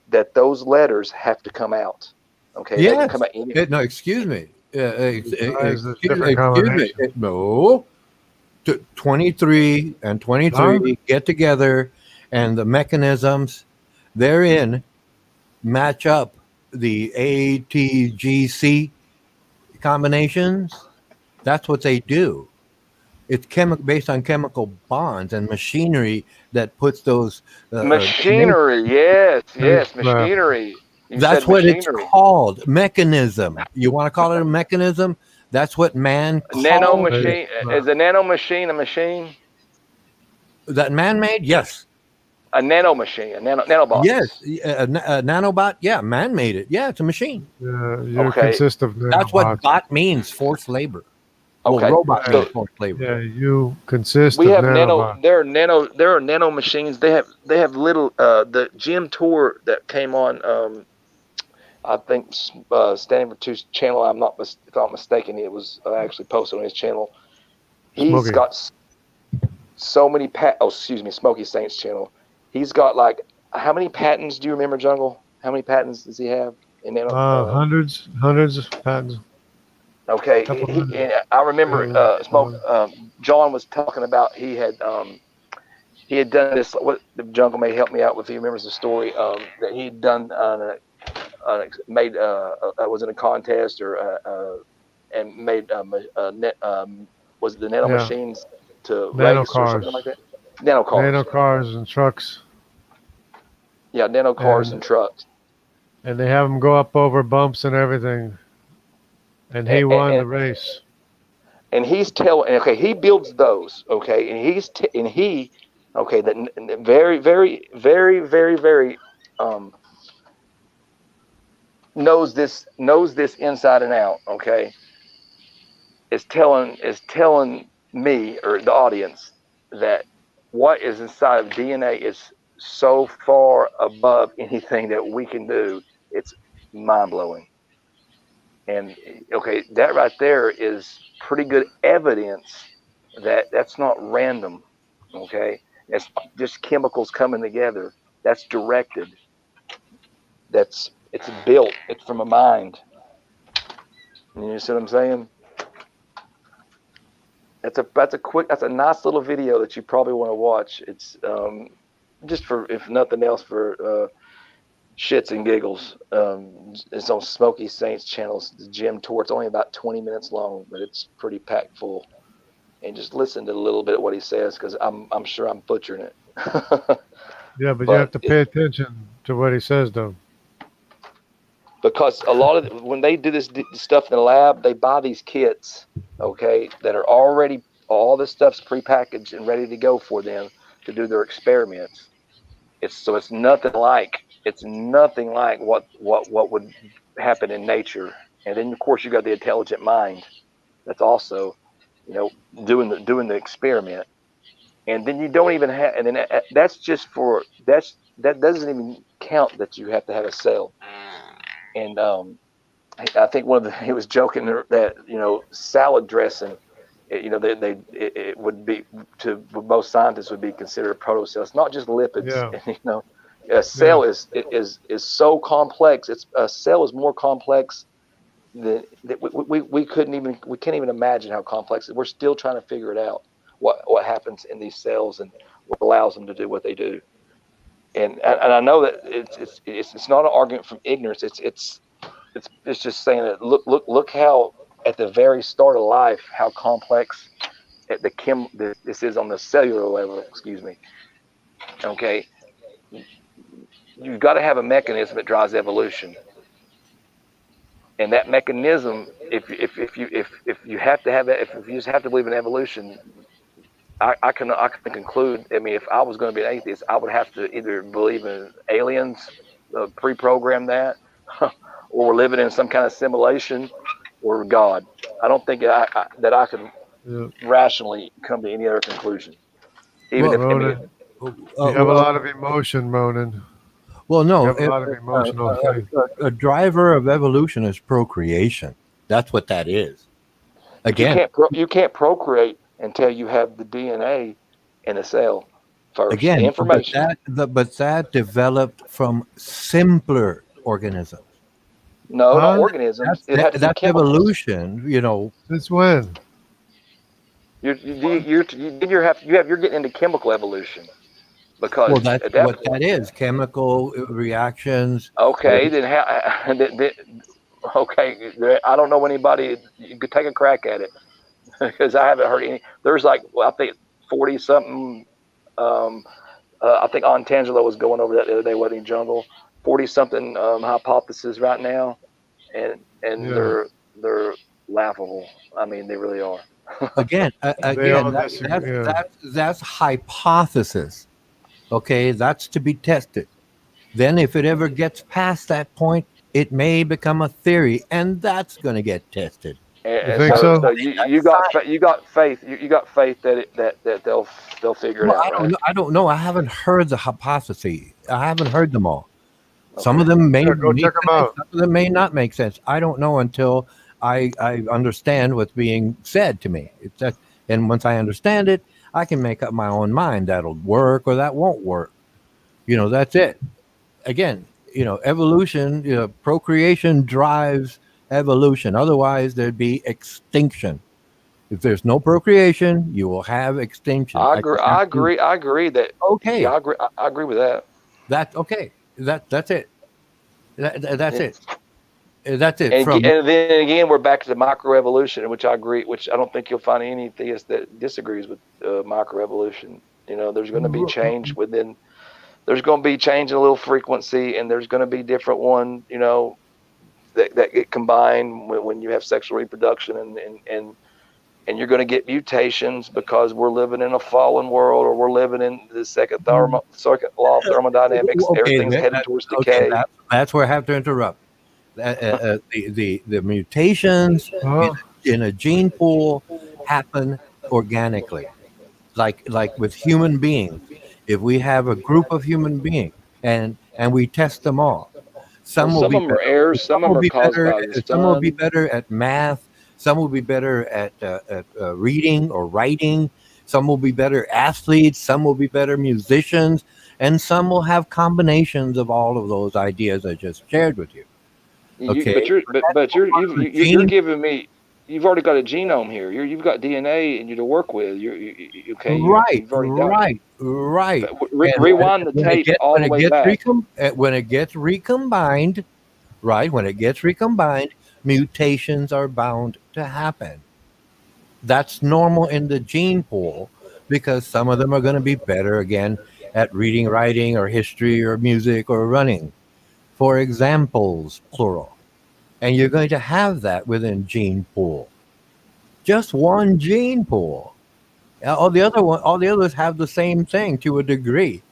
that those letters have to come out. Okay. Yes. They can come out No, excuse me. Excuse me. No. 23 and 23 get together, and the mechanisms therein match up the ATGC combinations. That's what they do. It's based on chemical bonds and machinery that puts those machinery. Yes, machinery. That's what it's called. Mechanism. You want to call it a mechanism? That's what man calls nano machine. Is a nano machine a machine? That man-made? Yes. A nano machine, a nanobot. Yes, a nanobot. Yeah, man made it. Yeah, it's a machine. You consist of nanobots. That's what bot means, forced labor. Okay. Well, robot means forced labor. Yeah, you consist we of have nanobots. There are nano machines. They have little the Jim Tour that came on I think Stanford 2's channel. If I'm not mistaken, it was actually posted on his channel. He's got so many Smokey Saint's channel. He's got like, how many patents do you remember, Jungle? How many patents does he have? Hundreds of patents. Okay, Couple and I remember Smoke. John was talking about he had done this. What the Jungle may help me out with. He remembers the story that he had done made was in a contest or and made was it the nano Yeah. machines to Nano race or cars. something like that? Nano cars. Nano cars and trucks. Yeah, nano cars and trucks. And they have them go up over bumps and everything. And he won the race. And he's telling, okay, he builds those, okay, and okay, that very, very, very, very, very, knows this inside and out, okay, is telling me or the audience that what is inside of DNA is so far above anything that we can do. It's mind blowing. And okay, that right there is pretty good evidence that that's not random. Okay, it's just chemicals coming together. That's directed. It's built. It's from a mind. You see what I'm saying? That's a nice little video that you probably want to watch. It's just for, if nothing else, for shits and giggles. It's on Smoky Saints channels, the gym tour. It's only about 20 minutes long, but it's pretty packed full. And just listen to a little bit of what he says, because I'm sure I'm butchering it. Yeah, but you have to pay attention to what he says, though. Because a lot of when they do this stuff in the lab, they buy these kits, okay, that are already, all this stuff's prepackaged and ready to go for them to do their experiments. It's nothing like what would happen in nature. And then of course you got the intelligent mind that's also, doing the experiment. And then you don't even have, and then that's just for, that doesn't even count that you have to have a cell. And I think he was joking that salad dressing, it would be, to most scientists, would be considered a protocell. It's not just lipids. Yeah. A cell is so complex. A cell is more complex than we can't even imagine how complex it is. We're still trying to figure it out, what happens in these cells and what allows them to do what they do. And I know that it's not an argument from ignorance. It's just saying that look how at the very start of life how complex this is on the cellular level. Excuse me. Okay, you've got to have a mechanism that drives evolution, and that mechanism, if you have to have it, if you just have to believe in evolution, I can conclude. I mean, if I was going to be an atheist, I would have to either believe in aliens, pre-program that, or we're living in some kind of simulation, or God. I don't think that I can rationally come to any other conclusion. Even if Ronan, you have a lot of emotion, Ronan. Well, no, you have a lot of emotional faith. A driver of evolution is procreation. That's what that is. Again, you can't procreate until you have the DNA in a cell first. Again, the information. But that developed from simpler organisms. No, not organisms. That's evolution. Since when? You're getting into chemical evolution, because that's what that is. Chemical reactions. Okay, then okay. I don't know anybody. You could take a crack at it, because I haven't heard any. There's I think 40 something. I think Angelo was going over that the other day, wasn't he, Jungle? 40 something hypotheses right now, and they're laughable. I mean, they really are. Again, that's hypothesis. Okay, that's to be tested. Then, if it ever gets past that point, it may become a theory, and that's going to get tested. You think so? So you got faith. You got faith that they'll figure it out. I don't know. I haven't heard the hypotheses. I haven't heard them all. Okay. Some of them may go check them out. Some of them may not make sense. I don't know until I understand what's being said to me. And once I understand it, I can make up my own mind. That'll work or that won't work. That's it. Again, evolution, procreation drives evolution. Otherwise, there'd be extinction. If there's no procreation, you will have extinction. I I agree. just have I to. agree. I agree that. Okay, Yeah, I agree. I agree with that. that's okay. That's it. That's And, it. That's it. From and then again, we're back to the microevolution, which I agree. Which I don't think you'll find any theist that disagrees with microevolution. You know, there's going to be change within. There's going to be change in a little frequency, and there's going to be different one. You know, that get combined when you have sexual reproduction, and you're going to get mutations because we're living in a fallen world, or we're living in the second law of thermodynamics. okay, Everything's heading towards decay. that's where I have to interrupt. The mutations in a gene pool happen organically, like with human beings. If we have a group of human beings and we test them all, some will Some be of them are better. errors. Some of them are caused better. by the Some will be sun. better at math. Some will be better at reading or writing. Some will be better athletes. Some will be better musicians, and some will have combinations of all of those ideas I just shared with you. Okay, You're giving me. You've already got a genome here. You've got DNA and you to work with. You've already done it. right. And Rewind the tape all the way back. when it gets recombined, right? When it gets recombined, mutations are bound to happen. That's normal in the gene pool because some of them are going to be better again at reading, writing, or history, or music, or running. For examples, plural. And you're going to have that within gene pool. Just one gene pool. All the others have the same thing to a degree,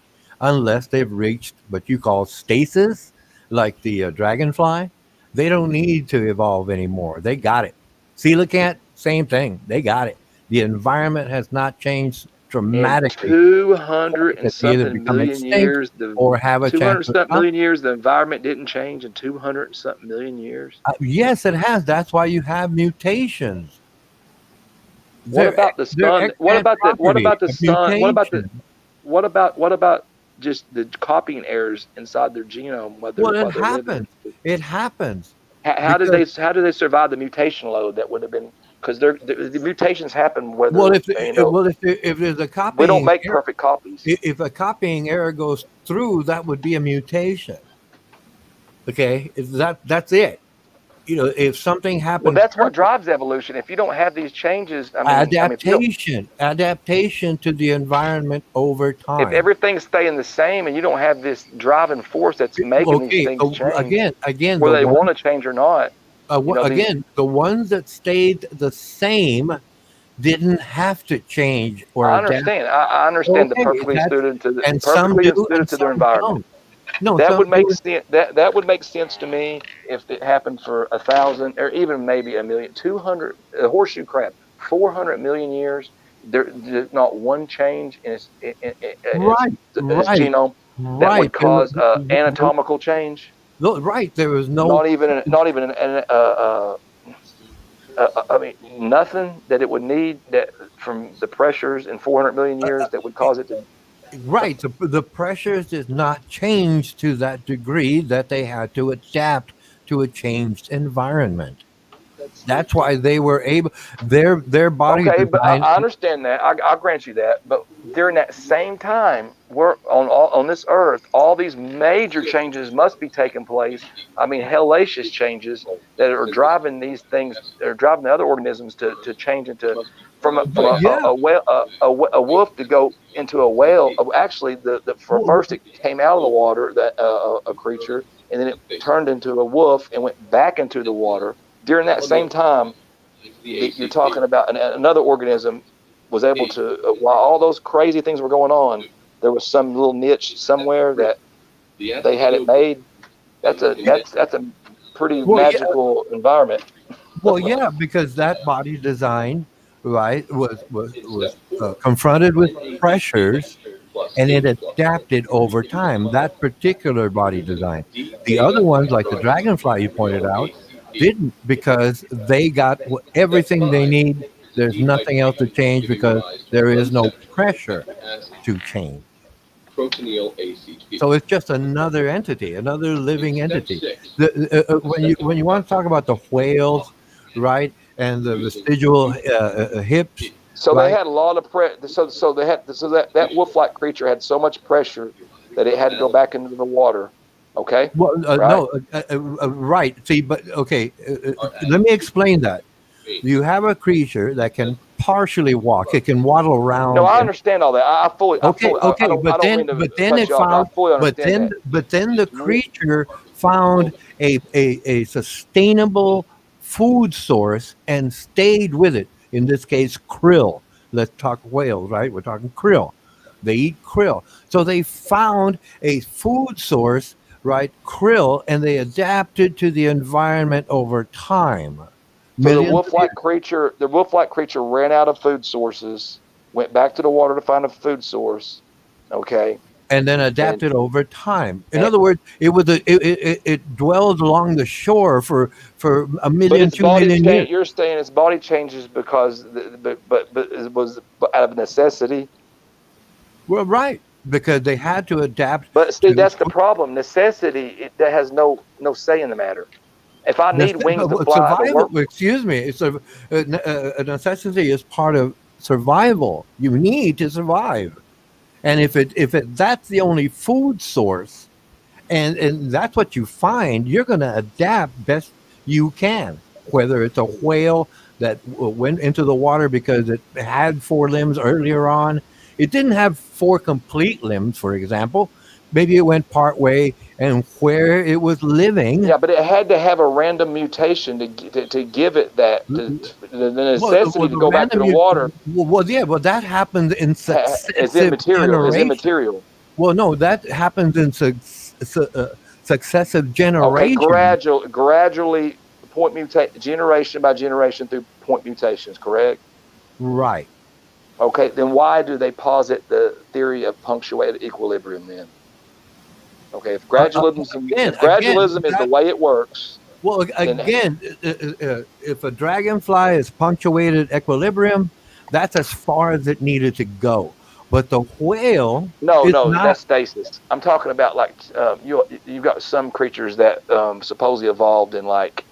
unless they've reached what you call stasis, like the dragonfly. They don't need to evolve anymore. They got it. Coelacanth, same thing. They got it. The environment has not changed In dramatically. 200 and They either something become million extinct years, or have a 200 chance. something million years, the environment didn't change in 200 and something million years. Yes, it has. That's why you have mutations. What about the sun? What about the sun? What about just the copying errors inside their genome? Well, it happens. It happens. How did they survive the mutation load that would have been? Because the mutations happen whether if there's a copying, we don't make perfect copies. If a copying error goes through, that would be a mutation. Okay, that's it. You know, if something happens, Well, that's what drives evolution. If you don't have these changes, adaptation to the environment over time. If everything's staying the same and you don't have this driving force that's making these things change, again, whether they want to change or not. The ones that stayed the same didn't have to change or I understand. I understand the perfectly suited to their environment. No, that would make sense. That would make sense to me if it happened for 1,000 or even maybe 1,000,000, 200. Horseshoe crab, 400 million years. There's not one change in its genome that would cause anatomical change. No, right. There was no. Not even I mean, nothing that it would need that from the pressures in 400 million years that would cause it to. Right. The pressures did not change to that degree that they had to adapt to a changed environment. That's why they were able. Their body. Okay, but I understand that. I'll grant you that. But during that same time, we're on this earth. All these major changes must be taking place. I mean, hellacious changes that are driving these things. They're driving the other organisms to change into from a wolf to go into a whale. Actually, first it came out of the water, that a creature, and then it turned into a wolf and went back into the water. During that same time, you're talking about another organism was able to, while all those crazy things were going on, there was some little niche somewhere that they had it made. That's a pretty magical environment. Well, yeah, because that body design, right, was confronted with pressures, and it adapted over time. That particular body design. The other ones, like the dragonfly you pointed out, didn't, because they got everything they need. There's nothing else to change because there is no pressure to change. So it's just another entity, another living entity. When you want to talk about the whales, right, and the vestigial hips, So right? they had a lot of that wolf-like creature had so much pressure that it had to go back into the water. Okay. Well, Right. no, right. See, but okay, let me explain that. You have a creature that can partially walk; it can waddle around. No, I understand all that. I fully. Okay, I okay, don't mean to but then cut it you off. found, I fully understand that. but then the creature found a sustainable food source and stayed with it. In this case, krill. Let's talk whales, right? We're talking krill. They eat krill, so they found a food source, right? Krill, and they adapted to the environment over time. So the Millions of wolf-like creature ran out of food sources, went back to the water to find a food source. Okay. and then adapted over time. In other words, it dwelled along the shore for a But million, its 2 body million years. You're saying its body changes because, but it was out of necessity. Well, right, because they had to adapt. But see, that's the problem. Necessity that has no say in the matter. If I need wings to fly, Survival. Excuse me, it's a necessity is part of survival. You need to survive, and if that's the only food source, and that's what you find, you're going to adapt best you can. Whether it's a whale that went into the water because it had 4 limbs earlier on, it didn't have 4 complete limbs, for example. Maybe it went part way, and where it was living. Yeah, but it had to have a random mutation to give it that the necessity to go back to the water. Well, yeah, well, that happens in successive Is immaterial. Is generations. immaterial. Well, no, that happens in successive generations. Okay, gradually point mutate generation by generation through point mutations. Correct. Right. Okay, then why do they posit the theory of punctuated equilibrium then? Okay, if gradualism is the way it works. Well, again, if a dragonfly is punctuated equilibrium, that's as far as it needed to go. But the whale, that's stasis. I'm talking about like you've got some creatures that supposedly evolved in like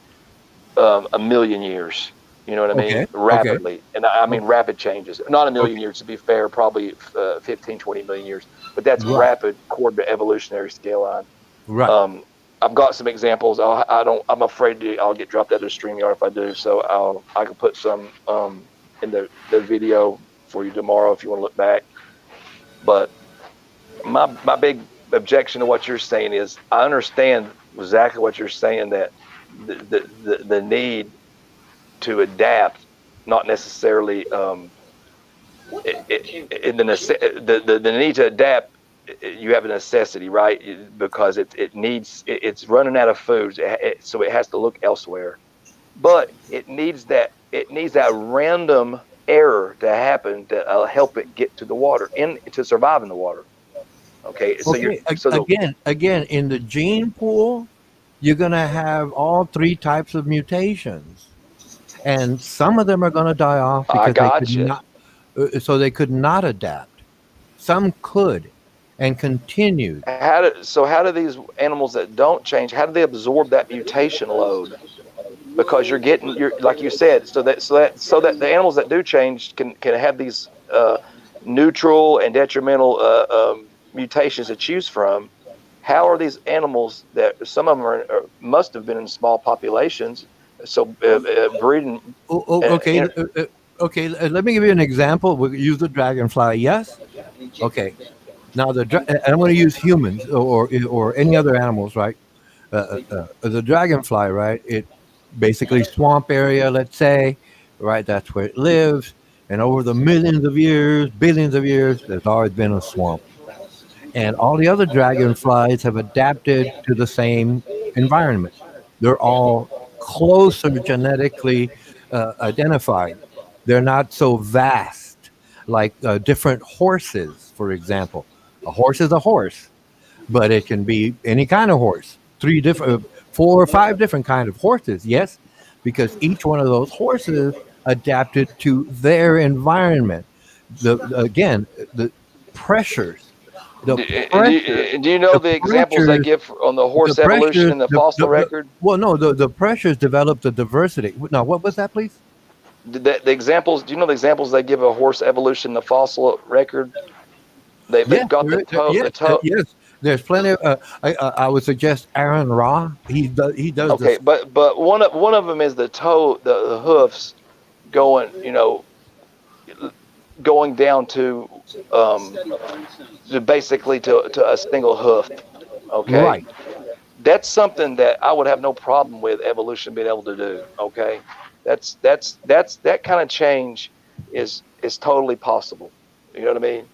a million years. You know what I mean? Rapidly. Okay. And I mean rapid changes. Not a million years, to be fair, probably 15, 20 million years. But that's rapid according to evolutionary scale line. Right. I've got some examples. I'm afraid I'll get dropped out of the StreamYard if I do. So I can put some in the video for you tomorrow if you want to look back. But my big objection to what you're saying is I understand exactly what you're saying, that the need to adapt, not necessarily the need to adapt. You have a necessity, right? Because it's running out of food, so it has to look elsewhere. But it needs that random error to happen to help it get to the water and to survive in the water. Okay. So again in the gene pool, you're going to have all 3 types of mutations. And some of them are going to die off because they could not adapt. Some could and continued. How do these animals that don't change, how do they absorb that mutation load? Because you're like you said, so that the animals that do change can have these neutral and detrimental mutations to choose from. How are these animals that some of them must have been in small populations? So breeding. Okay. Okay. Let me give you an example. We'll use the dragonfly. Yes. Okay. Now I'm going to use humans or any other animals, right? The dragonfly, right? It basically swamp area, let's say, right? That's where it lives. And over the millions of years, billions of years, there's always been a swamp. And all the other dragonflies have adapted to the same environment. They're all closer genetically identified. They're not so vast like different horses, for example. A horse is a horse, but it can be any kind of horse. 4 or 5 different kind of horses, yes, because each one of those horses adapted to their environment. The pressures The Do, pressure, do you know the examples they pressures, give on the horse the evolution pressures, in the fossil record? well, no, the pressures develop the diversity. Now, what was that, please? The examples. Do you know the examples they give of horse evolution in the fossil record? Yes, They've got the toe. The yes, toe. yes. There's plenty of. I would suggest Aaron Ra. He does Okay, this. but one of them is the toe, the hoofs going, going down um, to basically to a single hoof. Okay, Right. that's something that I would have no problem with evolution being able to do. Okay, that kind of change is totally possible. You know what I mean?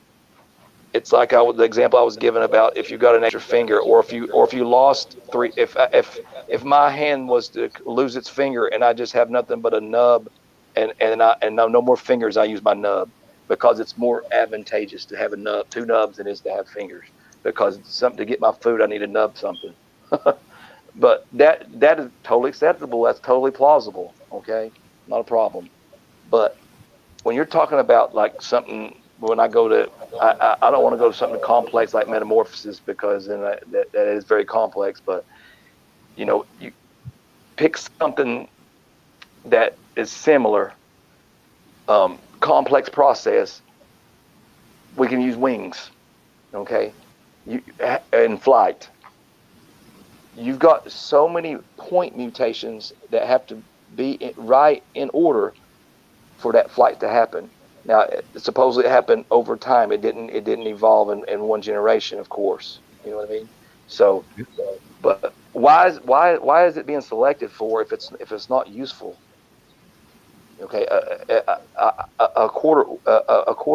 It's like the example I was given about if you got an extra finger, or if you lost three, if my hand was to lose its finger and I just have nothing but a nub, and no more fingers, I use my nub because it's more advantageous to have two nubs than it is to have fingers, because it's something to get my food, I need to nub something. But that is totally acceptable. That's totally plausible. Okay, not a problem. But when you're talking about like something, when I go to, I don't want to go to something complex like metamorphosis, because then that is very complex. But you pick something that is similar, complex process. We can use wings, okay? In flight, you've got so many point mutations that have to be right in order for that flight to happen. Now, supposedly it happened over time. It didn't evolve in one generation, of course. You know what I mean? So, but why is it being selected for if it's not useful? Okay, a quarter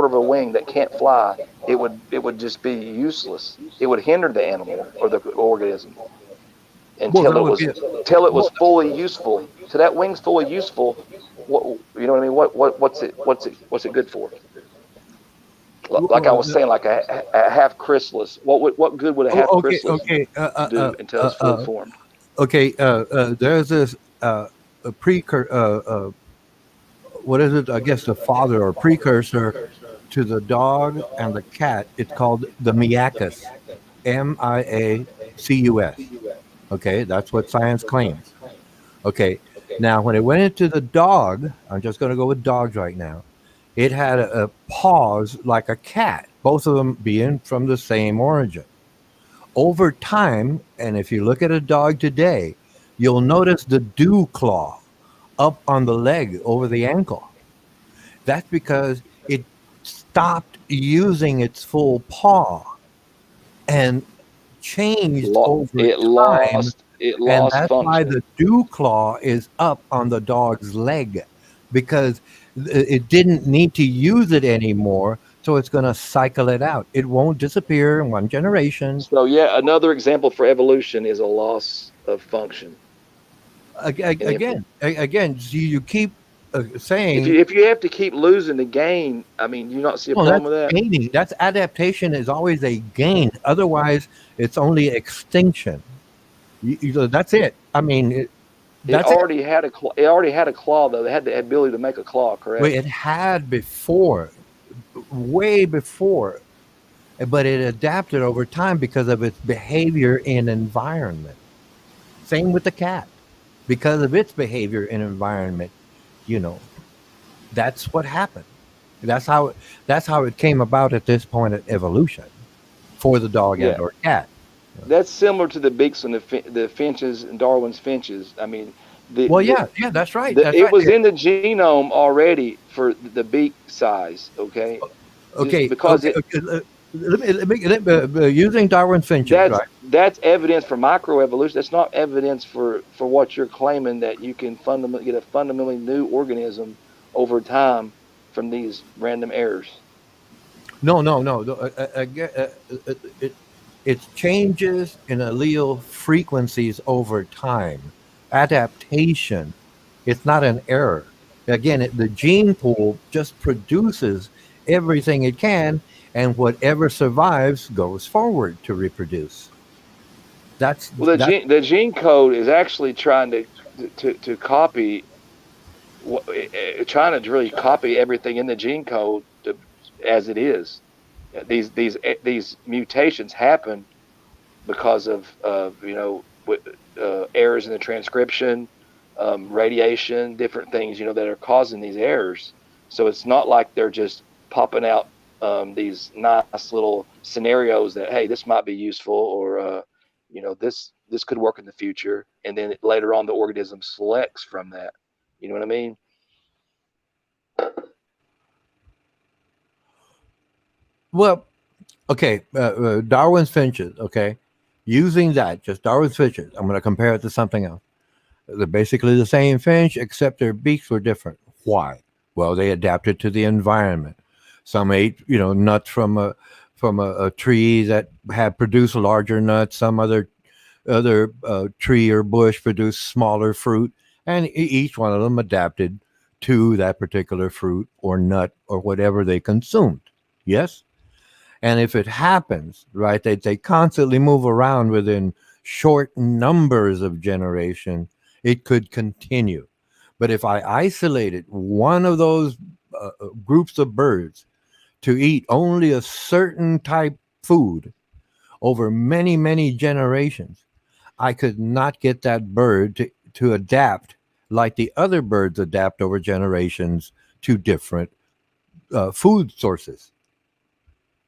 of a wing that can't fly, it would just be useless. It would hinder the animal or the organism Well, until that it would was be. fully useful. So that wing's fully useful. What, you know what I mean? What's it good for? Like I was saying, like a half chrysalis. What good would a half Okay, chrysalis okay, do until it's fully formed? okay. There's this a precursor. What is it? I guess the father or precursor to the dog and the cat. It's called the Miacus, Miacus. Okay, that's what science claims. Okay, now when it went into the dog, I'm just going to go with dogs right now. It had a paws like a cat, both of them being from the same origin. Over time, and if you look at a dog today, you'll notice the dew claw up on the leg over the ankle. That's because it stopped using its full paw and changed over It time. And lost that's why function. the dew claw is up on the dog's leg, because it didn't need to use it anymore. So it's going to cycle it out. It won't disappear in one generation. So yeah, another example for evolution is a loss of function. Again, you keep saying, If you have to keep losing to gain, I mean, you not see a well, problem that's with that? gaining. That's adaptation is always a gain. Otherwise, it's only extinction. That's it. I mean, that's it. It already had a claw though. They had the ability to make a claw, Well, correct? it had before, way before, but it adapted over time because of its behavior in environment. Same with the cat. Because of its behavior in environment, you know, that's what happened. That's how that's how it came about at this point in evolution for the dog Yeah, and or cat. that's similar to the beaks and the finches and Darwin's finches. I mean, Well, yeah, yeah, that's right. That's it right. was in the genome already for the beak size. Okay, just Okay, because okay, okay. Using Darwin's finches, right? that's evidence for microevolution. That's not evidence for what you're claiming, that you can fundamentally get a fundamentally new organism over time from these random errors. No, no, no. It, it changes in allele frequencies over time. Adaptation. It's not an error. Again, the gene pool just produces everything it can, and whatever survives goes forward to reproduce. That's Well, that. the gene code is actually trying to copy, trying to really copy everything in the gene code as it is. These mutations happen because of errors in the transcription, radiation, different things that are causing these errors. So it's not like they're just popping out these nice little scenarios that, hey, this might be useful, or this could work in the future, and then later on the organism selects from that. You know what I mean? Well, okay, Darwin's finches. Okay, using that, just Darwin's finches. I'm going to compare it to something else. They're basically the same finch, except their beaks were different. Why? Well, they adapted to the environment. Some ate, nuts from a tree that had produced larger nuts. Some other tree or bush produced smaller fruit, and each one of them adapted to that particular fruit or nut or whatever they consumed. Yes. And if it happens, right, they constantly move around within short numbers of generation, it could continue. But if I isolated one of those groups of birds to eat only a certain type food over many, many generations, I could not get that bird to adapt like the other birds adapt over generations to different food sources.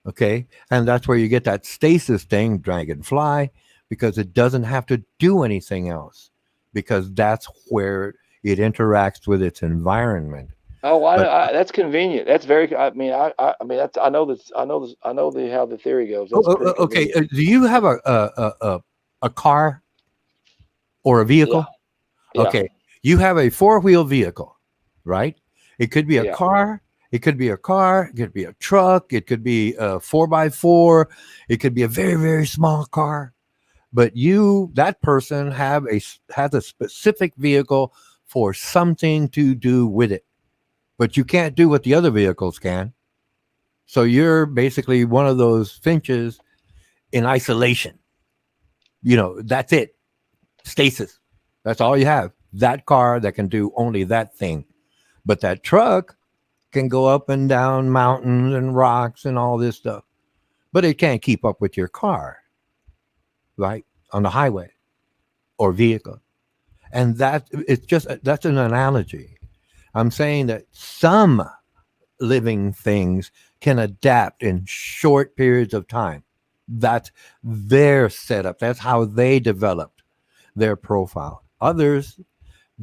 Okay. And that's where you get that stasis thing, dragonfly, because it doesn't have to do anything else, because that's where it interacts with its environment. Oh, But that's convenient. That's very. I mean, that's. I know this. I know how the theory goes. That's pretty okay, convenient. do you have a car or a Yeah, vehicle? yeah, Okay, you have a four-wheel vehicle, right? It could be a yeah. car. It could be a car. It could be a truck. It could be a 4x4. It could be a very, very small car. But that person has a specific vehicle for something to do with it. But you can't do what the other vehicles can. So you're basically one of those finches in isolation. That's it. Stasis. That's all you have. That car that can do only that thing. But that truck can go up and down mountains and rocks and all this stuff. But it can't keep up with your car, right? On the highway or vehicle. And that's an analogy. I'm saying that some living things can adapt in short periods of time. That's their setup. That's how they developed their profile. Others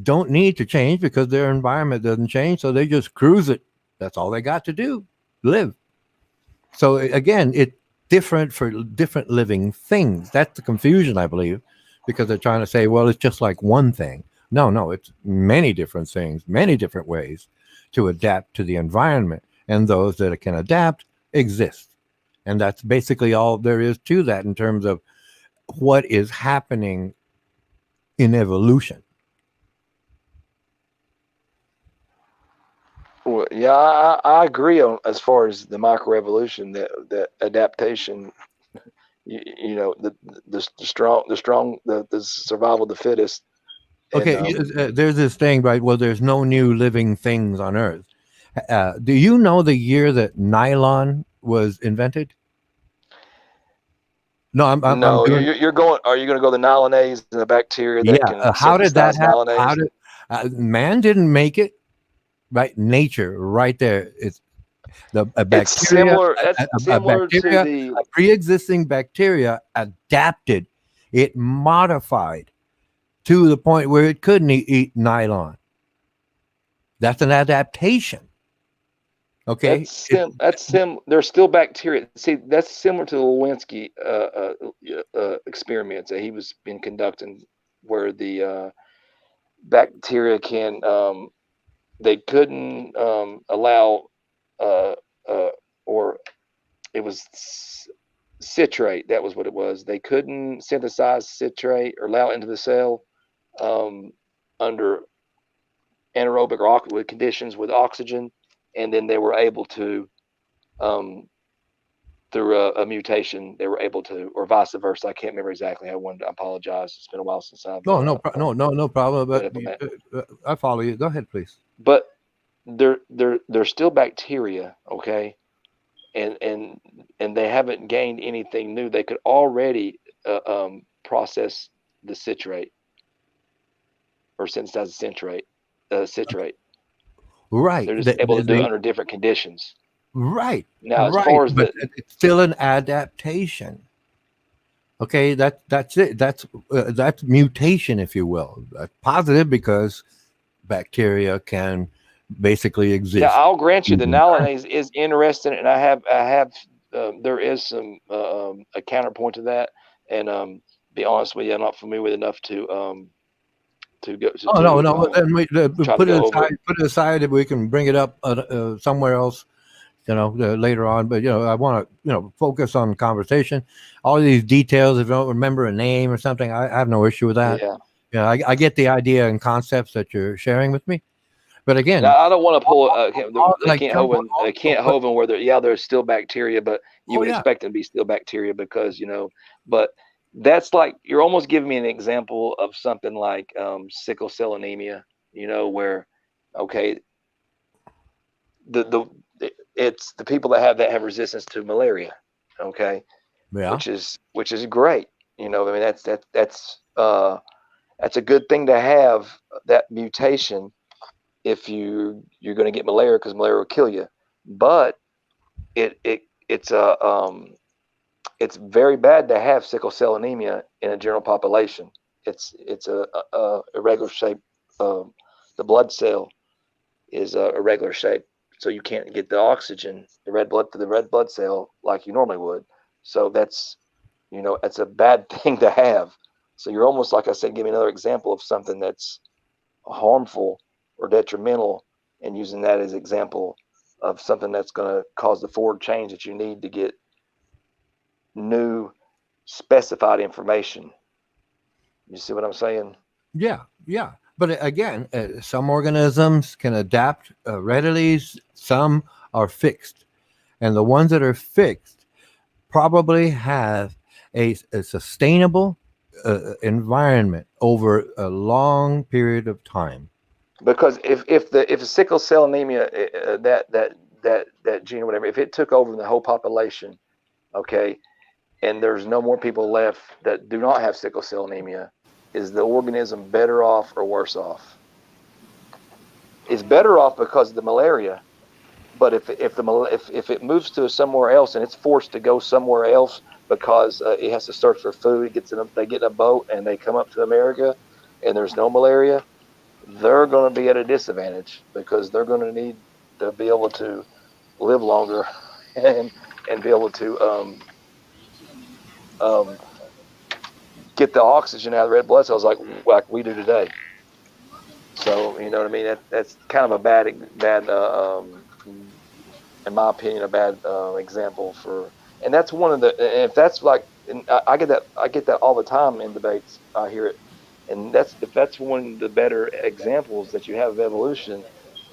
don't need to change because their environment doesn't change, so they just cruise it. That's all they got to do, live. So again, it's different for different living things. That's the confusion, I believe, because they're trying to say, well, it's just like one thing. No, it's many different things, many different ways to adapt to the environment. And those that can adapt exist. And that's basically all there is to that in terms of what is happening in evolution. Well, yeah, I agree on as far as the microevolution, that adaptation. The survival of the fittest. Okay, And there's this thing, right? Well, there's no new living things on Earth. Do you know the year that nylon was invented? No, I'm no, doing. you're going. Are you going to go the nylonase and the bacteria that Yeah. can How did that synthesize happen? How nylonase? did man didn't make it? Right, nature, right there. It's a It's bacteria, similar. That's similar to the. a pre-existing bacteria adapted. It modified to the point where it couldn't eat nylon. That's an adaptation. Okay. There's still bacteria. See, that's similar to the Lewinsky experiments that he was been conducting, where the bacteria can they couldn't allow or it was citrate. That was what it was. They couldn't synthesize citrate or allow it into the cell under anaerobic or conditions with oxygen, and then they were able to through a mutation they were able to, or vice versa. I can't remember exactly how one. I apologize, it's been a while since I've No problem. But I follow you. Go ahead, please. but they're still bacteria, okay, and they haven't gained anything new, they could already process the citrate or synthesize the citrate. Right. They're just able to do it under different conditions. Right. Now, as Right. far as But it's still an adaptation. Okay, that's it. That's mutation, if you will. That's positive because bacteria can basically exist. Yeah, I'll grant you the Mhm. nowadays is interesting, and I have there is some a counterpoint to that, and be honest with you, I'm not familiar with enough to go Oh no. Then we try to put it go over aside. it. Put it aside if we can bring it up somewhere else. Later on. But I want to focus on conversation. All these details. If you don't remember a name or something, I have no issue with that. Yeah. I get the idea and concepts that you're sharing with me. But again, Now, I don't want to pull they like can't jump Hoven on. they can't Hoven where there's still bacteria, but you Oh would yeah. expect them to be still bacteria because but that's like you're almost giving me an example of something like sickle cell anemia, where okay, the it's the people that have resistance to malaria, okay, Yeah. which is great. I mean that's a good thing to have that mutation if you're going to get malaria because malaria will kill you. But it's it's very bad to have sickle cell anemia in a general population. It's a irregular shape. The blood cell is a irregular shape, so you can't get the oxygen, the red blood to the red blood cell like you normally would. So that's it's a bad thing to have. So you're almost like I said, give me another example of something that's harmful or detrimental, and using that as example of something that's going to cause the forward change that you need to get new specified information. You see what I'm saying? Yeah. But again, some organisms can adapt readily. Some are fixed, and the ones that are fixed probably have a sustainable environment over a long period of time. Because if the sickle cell anemia that gene or whatever, if it took over the whole population, okay, and there's no more people left that do not have sickle cell anemia, is the organism better off or worse off? It's better off because of the malaria. But if it moves to somewhere else and it's forced to go somewhere else because it has to search for food, they get in a boat and they come up to America, and there's no malaria, they're going to be at a disadvantage because they're going to need to be able to live longer and be able to get the oxygen out of the red blood cells like we do today. So you know what I mean? That's kind of a bad in my opinion, a bad example for. And that's one of the. If that's like, and I get that all the time in debates. I hear it, and if that's one of the better examples that you have of evolution.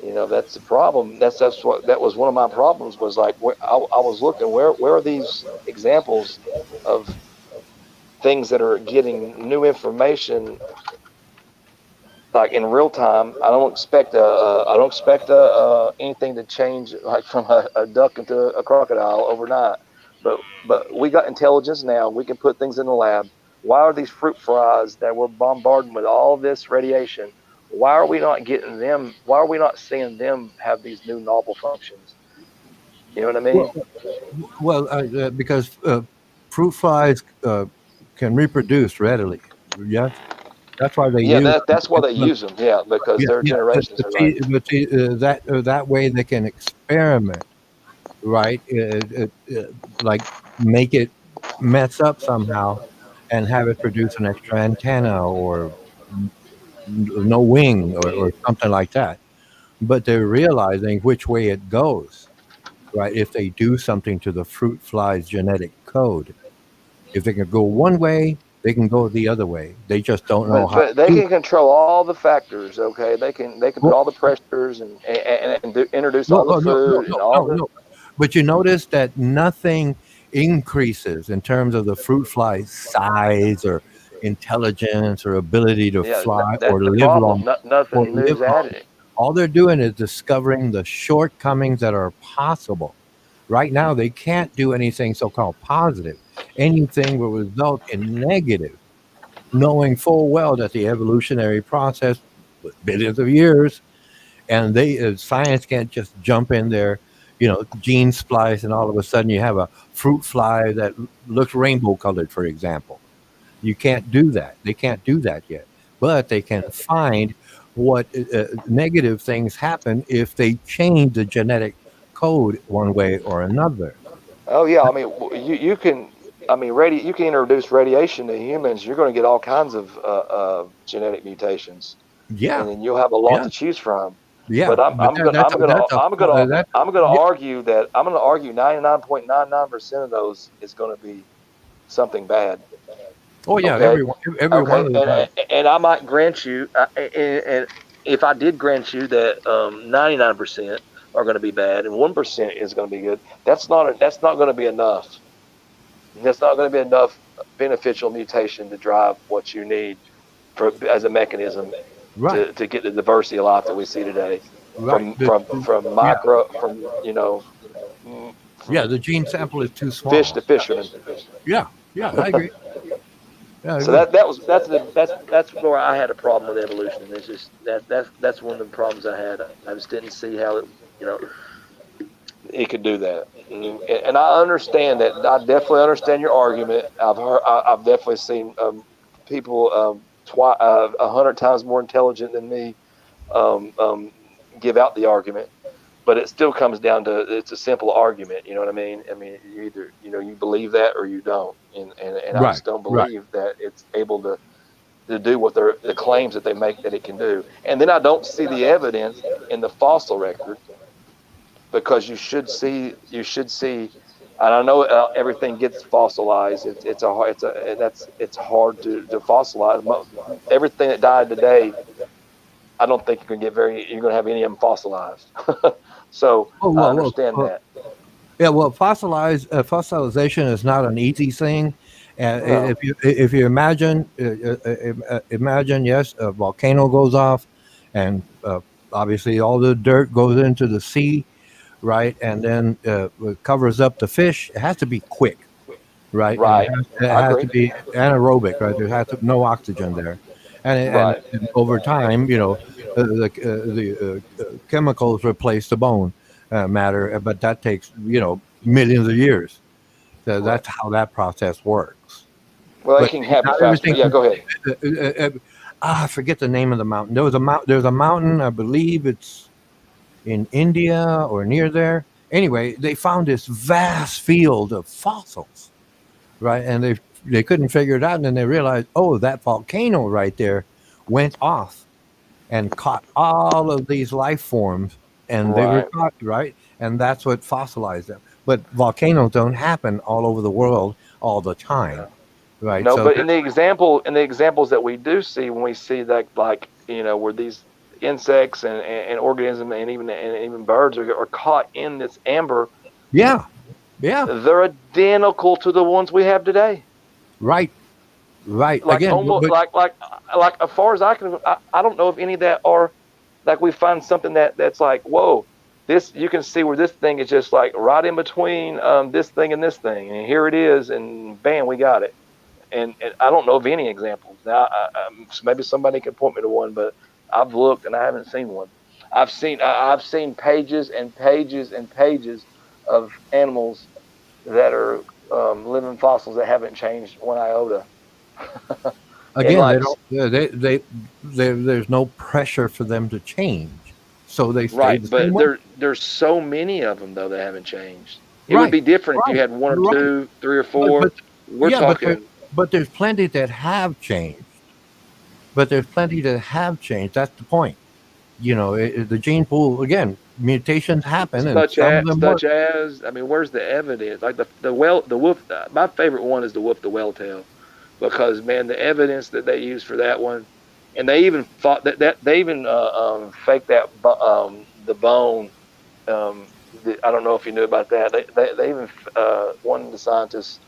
That's the problem. That was one of my problems. Was like I was looking where are these examples of things that are getting new information like in real time. I don't expect anything to change like from a duck into a crocodile overnight. But we got intelligence now. We can put things in the lab. Why are these fruit flies that we're bombarding with all this radiation? Why are we not getting them? Why are we not seeing them have these new novel functions? You know what I mean? Well, because fruit flies can reproduce readily. Yes, that's why they Yeah, use. that's why they use them. Yeah, because their generations are right. That way they can experiment, right? Like make it mess up somehow, and have it produce an extra antenna or no wing or something like that. But they're realizing which way it goes, right? If they do something to the fruit fly's genetic code, if they can go one way, they can go the other way. They just don't know how But to they do can control all the factors. Okay, they can put it. all the pressures and introduce all No, the no, no, no, food and no, all no, the. no. But you notice that nothing increases in terms of the fruit fly's size or intelligence or ability to Yeah, fly that's the problem. Nothing new's Long. added. All they're doing is discovering the shortcomings that are possible. Right now, they can't do anything so-called positive. Anything will result in negative, knowing full well that the evolutionary process was billions of years, and science can't just jump in there, gene splice, and all of a sudden you have a fruit fly that looks rainbow colored, for example. You can't do that. They can't do that yet, but they can find what negative things happen if they change the genetic code one way or another. Oh yeah, I mean you can. I mean, you can introduce radiation to humans. You're going to get all kinds of genetic mutations, Yeah, and then you'll have a lot yeah, to choose from. yeah. But But that's a that I'm gonna yeah. argue that 99.99% of those is going to be something bad. Oh yeah, Okay, every one okay, of them. and I might grant you, and if I did grant you that 99% are going to be bad and 1% is going to be good, that's not going to be enough. That's not going to be enough beneficial mutation to drive what you need as a mechanism Right, to get the diversity of life that we see today, right. from Yeah, micro from yeah. from The gene sample is too fish small. to fisherman. Yeah, yeah. I agree. Yeah, I So agree. that's where I had a problem with evolution. It's just that's one of the problems I had. I just didn't see how you know it could do that. And I understand that. I definitely understand your argument. I've definitely seen people 100 times more intelligent than me um, um, give out the argument, but it still comes down to it's a simple argument. You know what I mean? I mean, you either you believe that or you don't, and I Right, just don't right. believe that it's able to do what the claims that they make that it can do. And then I don't see the evidence in the fossil record because you should see. And I know everything gets fossilized. It's hard to fossilize. Everything that died today, I don't think you're going to have any of them fossilized. So Oh I well, understand that. yeah. Well, fossilization is not an easy thing. No, If you imagine, yes, a volcano goes off, and obviously all the dirt goes into the sea, right, and then it covers up the fish. It has to be quick, right, and right. it I has agree. to be anaerobic, right. There has to no oxygen there, Right. and over time, the chemicals replace the bone matter, but that takes millions of years. So Right. that's how that process works. Well, it But can happen not faster. everything. But yeah, go ahead. I forget the name of the mountain. There's a mountain. I believe it's in India or near there. Anyway, they found this vast field of fossils, right? And they couldn't figure it out, and then they realized, oh, that volcano right there went off and caught all of these life forms, and they were Right. caught, right, and that's what fossilized them. But volcanoes don't happen all over the world all the time, right? No, So but in the examples that we do see, when we see that, like, where these insects and organisms and even birds are caught in this amber, yeah, yeah, they're identical to the ones we have today. right, right. Like Again, almost like as far as I don't know if any of that are like we find something that's like, whoa, this you can see where this thing is just like right in between this thing and this thing, and here it is, and bam, we got it. And I don't know of any examples. Now, maybe somebody can point me to one, but I've looked and I haven't seen one. I've seen pages and pages and pages of animals that are living fossils that haven't changed one iota. And again, they like, don't. There's no pressure for them to change, so they stay right, the same but way. there's so many of them though that haven't changed. It would Right, be different if you right, had one or right. two, three or But four. We're yeah, talking but there's plenty that have changed. But there's plenty that have changed. That's the point. The gene pool again. Mutations happen, and such some of as them such work. as I mean, where's the evidence? Like the wolf. My favorite one is the wolf the whale tail, because man, the evidence that they use for that one, and they even thought that they even faked that the bone. I don't know if you knew about that. They even one of the scientists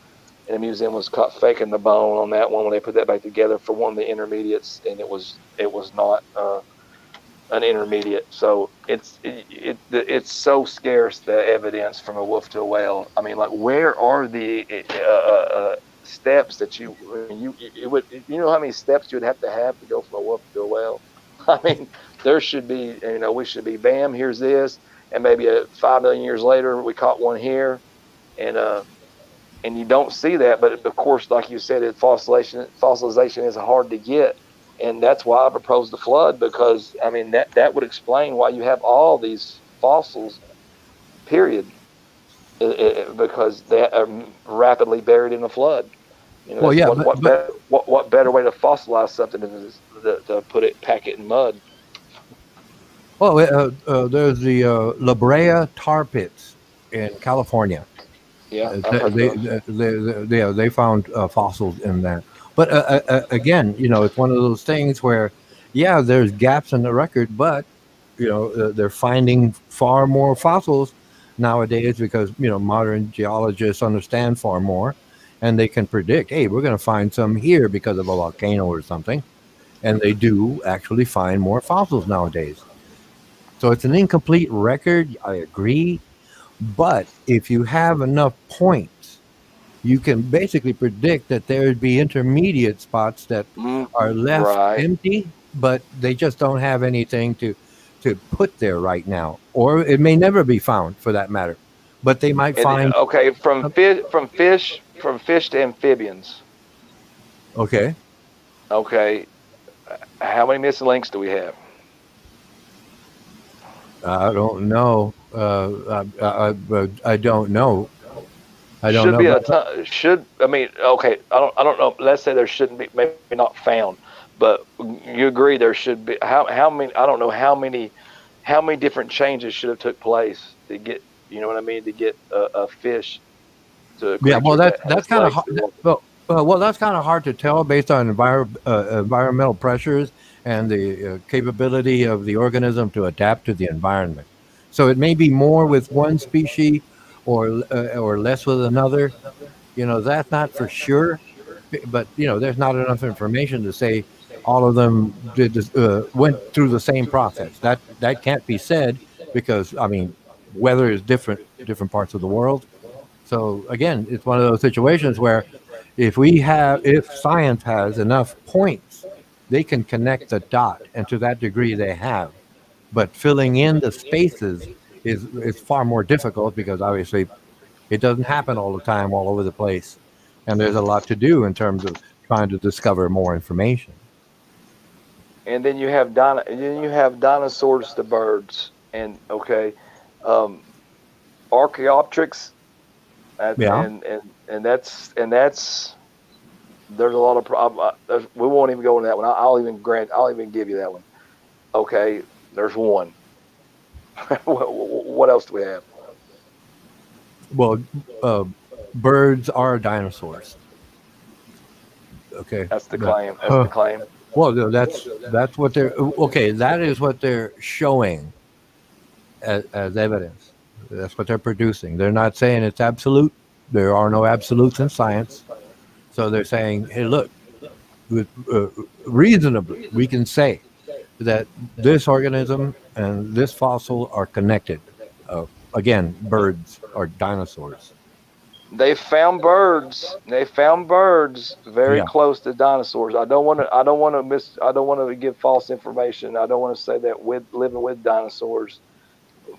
in the museum was caught faking the bone on that one when they put that back together for one of the intermediates, and it was not an intermediate. So it's so scarce, the evidence from a wolf to a whale. I mean, like, where are the steps that you would, you know how many steps you would have to go from a wolf to a whale? I mean, there should be, we should be, bam, here's this, and maybe 5 million years later we caught one here, and you don't see that. But of course, like you said, fossilization is hard to get. And that's why I proposed the flood, because I mean that would explain why you have all these fossils, period, because they are rapidly buried in the flood. Well, yeah, what better way to fossilize something than to pack it in mud? well, there's the La Brea tar pits in California. Yeah, I've heard those. They found fossils in that. But again, it's one of those things where, yeah, there's gaps in the record, but they're finding far more fossils nowadays because modern geologists understand far more, and they can predict, hey, we're going to find some here because of a volcano or something, and they do actually find more fossils nowadays. So it's an incomplete record. I agree. But if you have enough points, you can basically predict that there would be intermediate spots that are left empty, but they just don't have anything to put there right now, or it may never be found for that matter. But they might find from fish to amphibians. Okay. How many missing links do we have? I don't know. I don't know. I don't should know. Be a ton, should I mean? Okay, I don't know. Let's say there shouldn't be, maybe not found, but you agree there should be. How many? I don't know how many different changes should have took place to get, you know what I mean, to get a fish to. Yeah, well, that's kind of hard. Well, that's kind of hard to tell based on environmental pressures and the capability of the organism to adapt to the environment. So it may be more with one species or less with another. That's not for sure. But there's not enough information to say all of them went through the same process. That can't be said because weather is different parts of the world. So again, it's one of those situations where if science has enough points, they can connect the dot, and to that degree they have. But filling in the spaces is far more difficult because obviously it doesn't happen all the time all over the place. And there's a lot to do in terms of trying to discover more information. And then you have dinosaurs to birds, and Archaeopteryx, and that's there's a lot of we won't even go into that one. I'll even give you that one. Okay, there's one. What else do we have? Well, birds are dinosaurs. Okay, that's the claim. That's the claim. Well, that's what they're That is what they're showing as evidence. That's what they're producing. They're not saying it's absolute. There are no absolutes in science. So they're saying, hey, look, reasonably, we can say that this organism and this fossil are connected. Again, birds are dinosaurs. They found birds. Very close to dinosaurs. I don't want to give false information. I don't want to say that living with dinosaurs,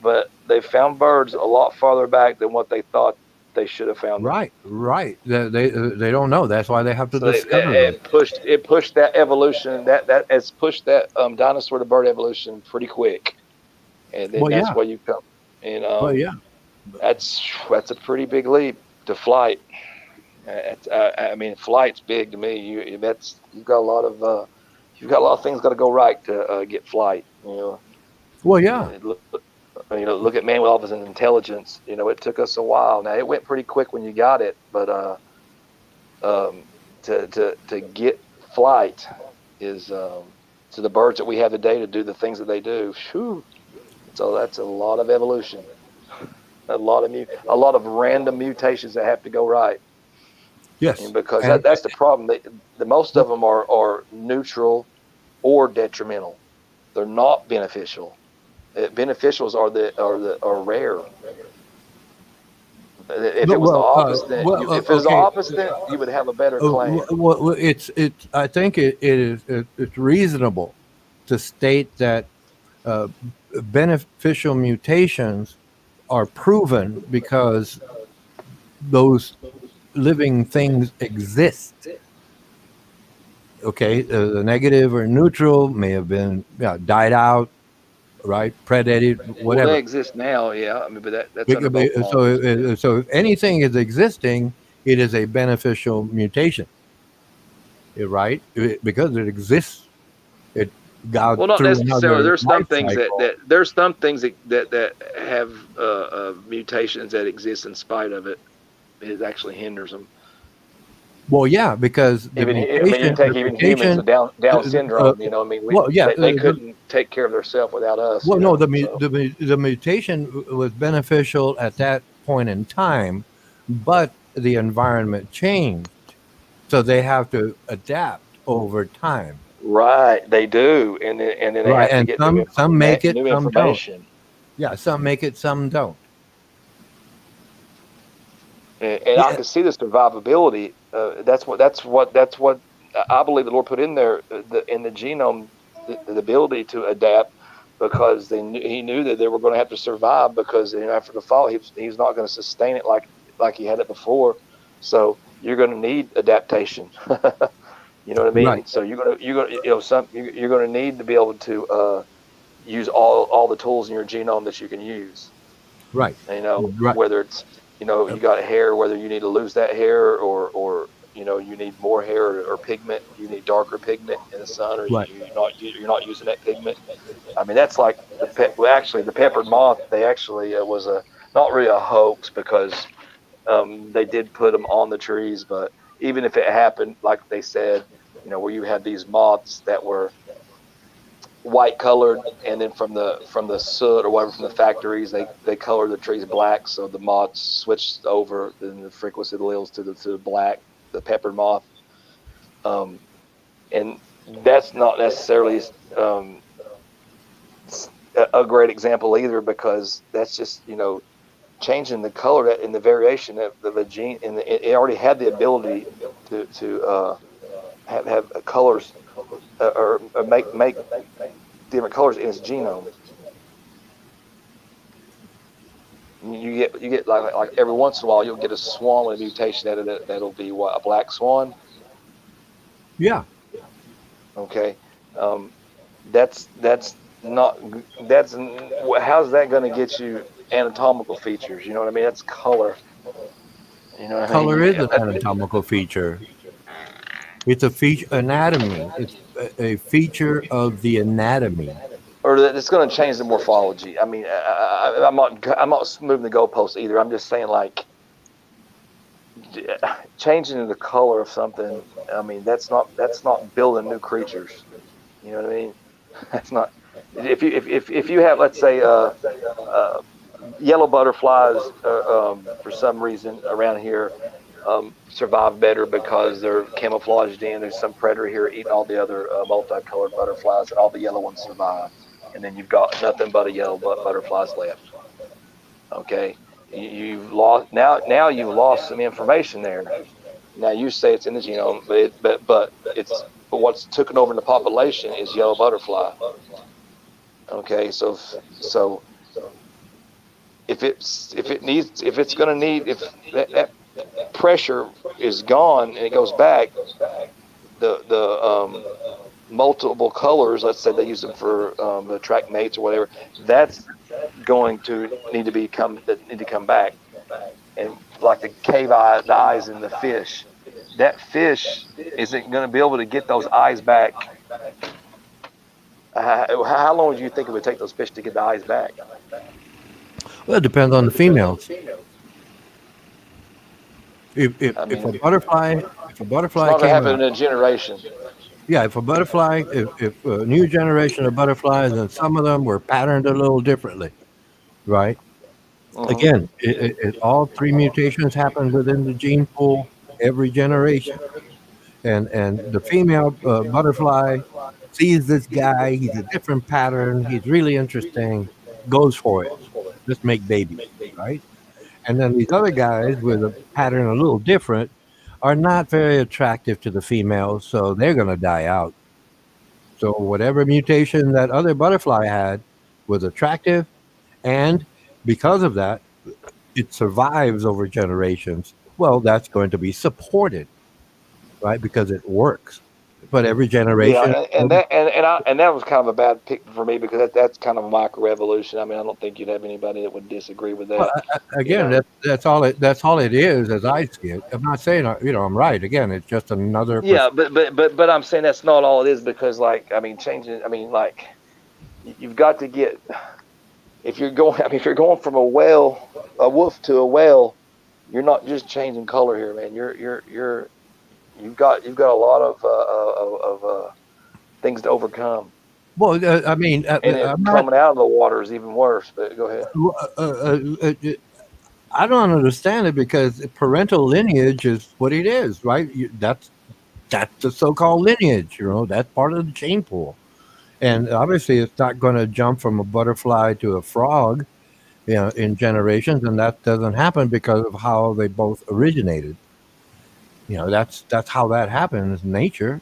but they found birds a lot farther back than what they thought they should have found. Right. They don't know. That's why they have to discover them. It pushed that evolution. That has pushed that dinosaur to bird evolution pretty quick, and then that's where you come. And that's a pretty big leap to flight. Flight's big to me. You've got a lot of things got to go right to get flight. Well, yeah. Look at man with all of his intelligence. It took us a while. Now it went pretty quick when you got it, but to get flight is to the birds that we have today to do the things that they do. Whew. So that's a lot of evolution, a lot of random mutations that have to go right. Yes, and because that's the problem. The most of them are neutral or detrimental. They're not beneficial. Beneficials are rare. If it was the opposite, if it was the okay. opposite, you would have a better claim. Well, it's I think it's reasonable to state that beneficial mutations are proven because those living things exist. Okay, the negative or neutral may have been died out, right? Predated, Well, whatever. they exist now, yeah. I mean, but that's under both models. So if anything is existing, it is a beneficial mutation, right? Because it exists. It got Well, not through necessarily. another There's some life things cycle. there's some things that have mutations that exist in spite of it. It actually hinders them. Well, yeah, because the Even I mean, you take even humans, the Down syndrome. You know, I mean, well, yeah, they couldn't take care of themselves without us. well, you no, know, the mutation was beneficial at that point in time, but the environment changed, so they have to adapt over time. right, they do, and then they Right, have to and get some make it, new some don't. information. Yeah, some make it, some don't. And I can see the survivability. That's what I believe the Lord put in there in the genome, the ability to adapt, because He knew that they were going to have to survive, because after the fall he's not going to sustain it like he had it before. So you're going to need adaptation. You know what I mean? Right. So you're going to need to be able to use all the tools in your genome that you can use. Right. Right. Whether it's you got hair, whether you need to lose that hair, or you need more hair or pigment, you need darker pigment in the sun, or Right. you're not using that pigment. I mean, that's like the peppered moth. They actually was not really a hoax, because they did put them on the trees, but even if it happened, like they said, where you had these moths that were white colored, and then from the soot or whatever from the factories, they colored the trees black, so the moths switched over, then the frequency alleles to the black, the peppered moth, and that's not necessarily a great example either, because that's just changing the color in the variation of the gene, and it already had the ability to have colors or make different colors in its genome. You get like every once in a while you'll get a swan with a mutation that'll be a black swan. Yeah. Okay. How's that going to get you anatomical features? You know what I mean? That's color. You know what I mean? Color is an anatomical feature. It's a feature anatomy. It's a feature of the anatomy. Or that it's going to change the morphology. I mean, I'm not moving the goalposts either. I'm just saying, like, changing the color of something. I mean, that's not building new creatures. You know what I mean? That's not. If you have, let's say, yellow butterflies for some reason around here survive better because they're camouflaged in. There's some predator here eating all the other multicolored butterflies, and all the yellow ones survive. And then you've got nothing but yellow butterflies left. Okay, you've lost now you've lost some information there. Now you say it's in the genome, but what's taken over in the population is yellow butterfly. Okay, so if that pressure is gone and it goes back, the multiple colors, let's say they use them for attract mates or whatever, that's going to need to come back. And like the eyes in the fish, that fish isn't going to be able to get those eyes back. How long do you think it would take those fish to get the eyes back? Well, it depends on the females. If a butterfly it's not going to happen in a generation. Yeah, if a new generation of butterflies, and some of them were patterned a little differently, right? Again, all three mutations happen within the gene pool every generation, and the female butterfly sees this guy, he's a different pattern, he's really interesting, goes for it. Let's make babies, right? And then these other guys with a pattern a little different are not very attractive to the females, so they're going to die out. So whatever mutation that other butterfly had was attractive, and because of that, it survives over generations. Well, that's going to be supported, right? Because it works. But every Yeah, generation, and that was kind of a bad pick for me because that's kind of a microevolution. I mean, I don't think you'd have anybody that would disagree with well, that. You again, know. that's all it is, as I see it. I'm not saying I'm right. Again, it's just another Yeah, perspective. but I'm saying that's not all it is because like I mean changing. I mean like you've got to get if you're going. I mean if you're going from a wolf to a whale, you're not just changing color here, man. You've got a lot of things to overcome. Well, I mean, And it I'm not. coming out of the water is even worse. But go ahead. I don't understand it because parental lineage is what it is, right? That's the so-called lineage. That's part of the gene pool, and obviously, it's not going to jump from a butterfly to a frog, in generations, and that doesn't happen because of how they both originated. That's how that happens in nature.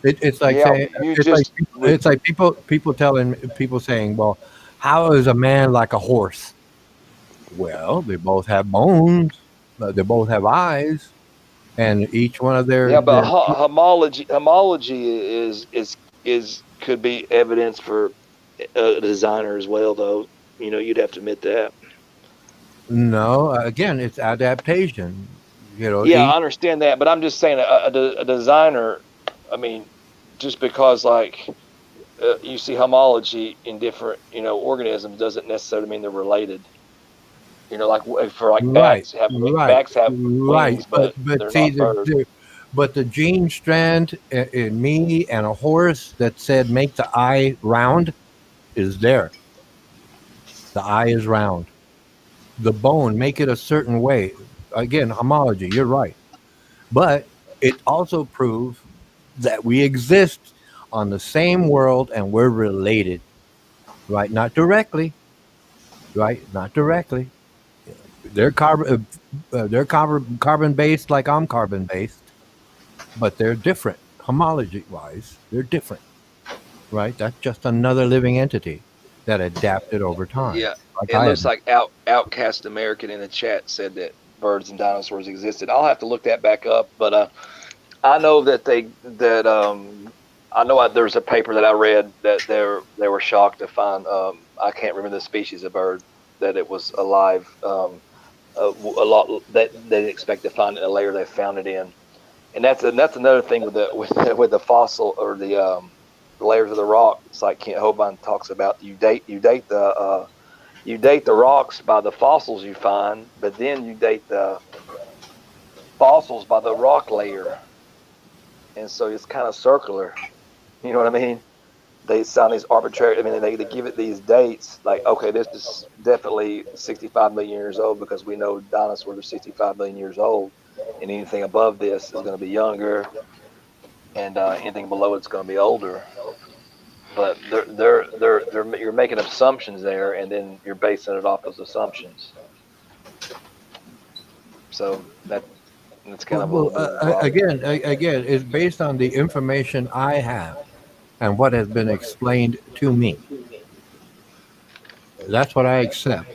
It's like Yeah, saying you just with it's like people telling people saying, well, how is a man like a horse? Well, they both have bones, they both have eyes, and each one of yeah, but their homology is could be evidence for a designer as well, though. You'd have to admit that. no, again, it's adaptation. Yeah, I Each understand that, but I'm just saying a designer. I mean, just because like you see homology in different organisms doesn't necessarily mean they're related. Like for like right, right, bats have right, wings, but but but they're see, not birds. but the gene strand in me and a horse that said make the eye round is there. The eye is round. The bone, make it a certain way. Again, homology, you're right. But it also proves that we exist on the same world and we're related, right? Not directly, right? Not directly. They're carbon based like I'm carbon based, but they're different. Homology wise, they're different, right? That's just another living entity that adapted over time, Yeah, like it I looks am. like Outcast American in the chat said that birds and dinosaurs existed. I'll have to look that back up, but I know that I know there's a paper that I read that they were shocked to find I can't remember the species of bird that it was alive a lot that they didn't expect to find in a layer they found it in, and that's another thing with the fossil or the layers of the rock. It's like Kent Hovind talks about you date the rocks by the fossils you find, but then you date the fossils by the rock layer, and so it's kind of circular. You know what I mean? They sign these arbitrary. I mean, they give it these dates. Like, okay, this is definitely 65 million years old because we know dinosaurs are 65 million years old, and anything above this is going to be younger, and anything below it's going to be older. But you're making assumptions there, and then you're basing it off those assumptions. So that's kind of a little bit of a problem. Again, it's based on the information I have and what has been explained to me. That's what I accept.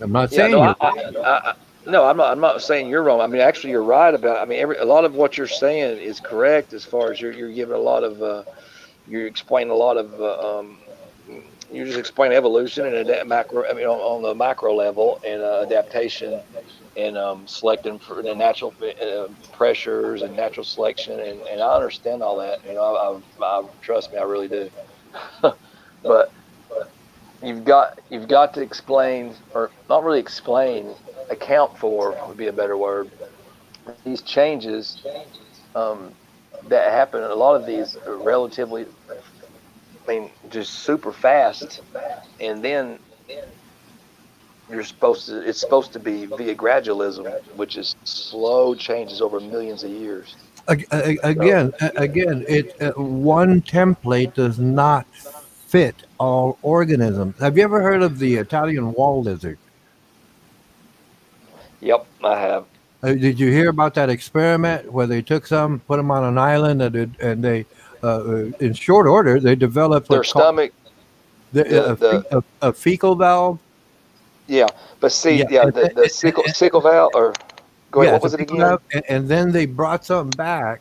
I'm not Yeah, saying no, you're no, I'm not saying you're wrong. I mean, actually, you're right about. I mean, a lot of what you're saying is correct as far as you're giving a lot of you're explaining a lot of you just explain evolution and macro. I mean, on the macro level and adaptation and selecting for the natural pressures and natural selection and I understand all that. I trust me, I really do. But you've got to explain or not really explain, account for would be a better word. These changes that happen. A lot of these are relatively, I mean, just super fast, and then it's supposed to be via gradualism, which is slow changes over millions of years. Again, one template does not fit all organisms. Have you ever heard of the Italian wall lizard? Yep, I have. Did you hear about that experiment where they took some, put them on an island, and they, in short order, they developed Their what's called stomach, the a fecal valve. yeah, but see, Yeah, yeah, the sickle valve, or go ahead. yeah, What it's a was it fecal again? valve, and then they brought something back,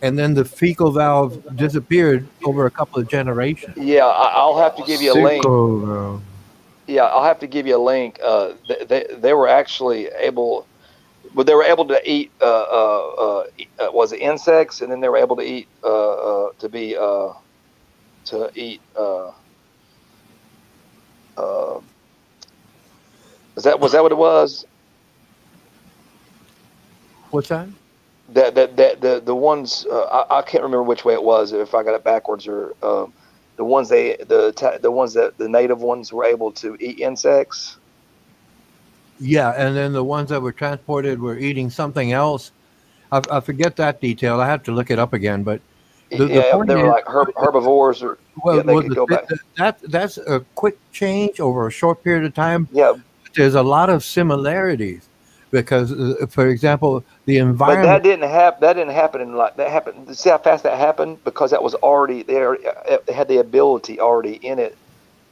and then the fecal valve disappeared over a couple of generations. Yeah, I'll have to give you a link. Sickle. Yeah, I'll have to give you a link. They were actually able, but they were able to eat. Was it insects, and then they were able to eat. To eat. Was that what it was? What's that? The ones I can't remember which way it was. If I got it backwards, or the ones the ones that the native ones were able to eat insects. Yeah, and then the ones that were transported were eating something else. I forget that detail. I have to look it up again. But the Yeah, point they were is, like herbivores, or yeah, they could go back. that's a quick change over a short period of time. Yeah, There's a lot of similarities because, for example, the but environment. That didn't happen in like that happened. See how fast that happened, because that was already there. It had the ability already in it.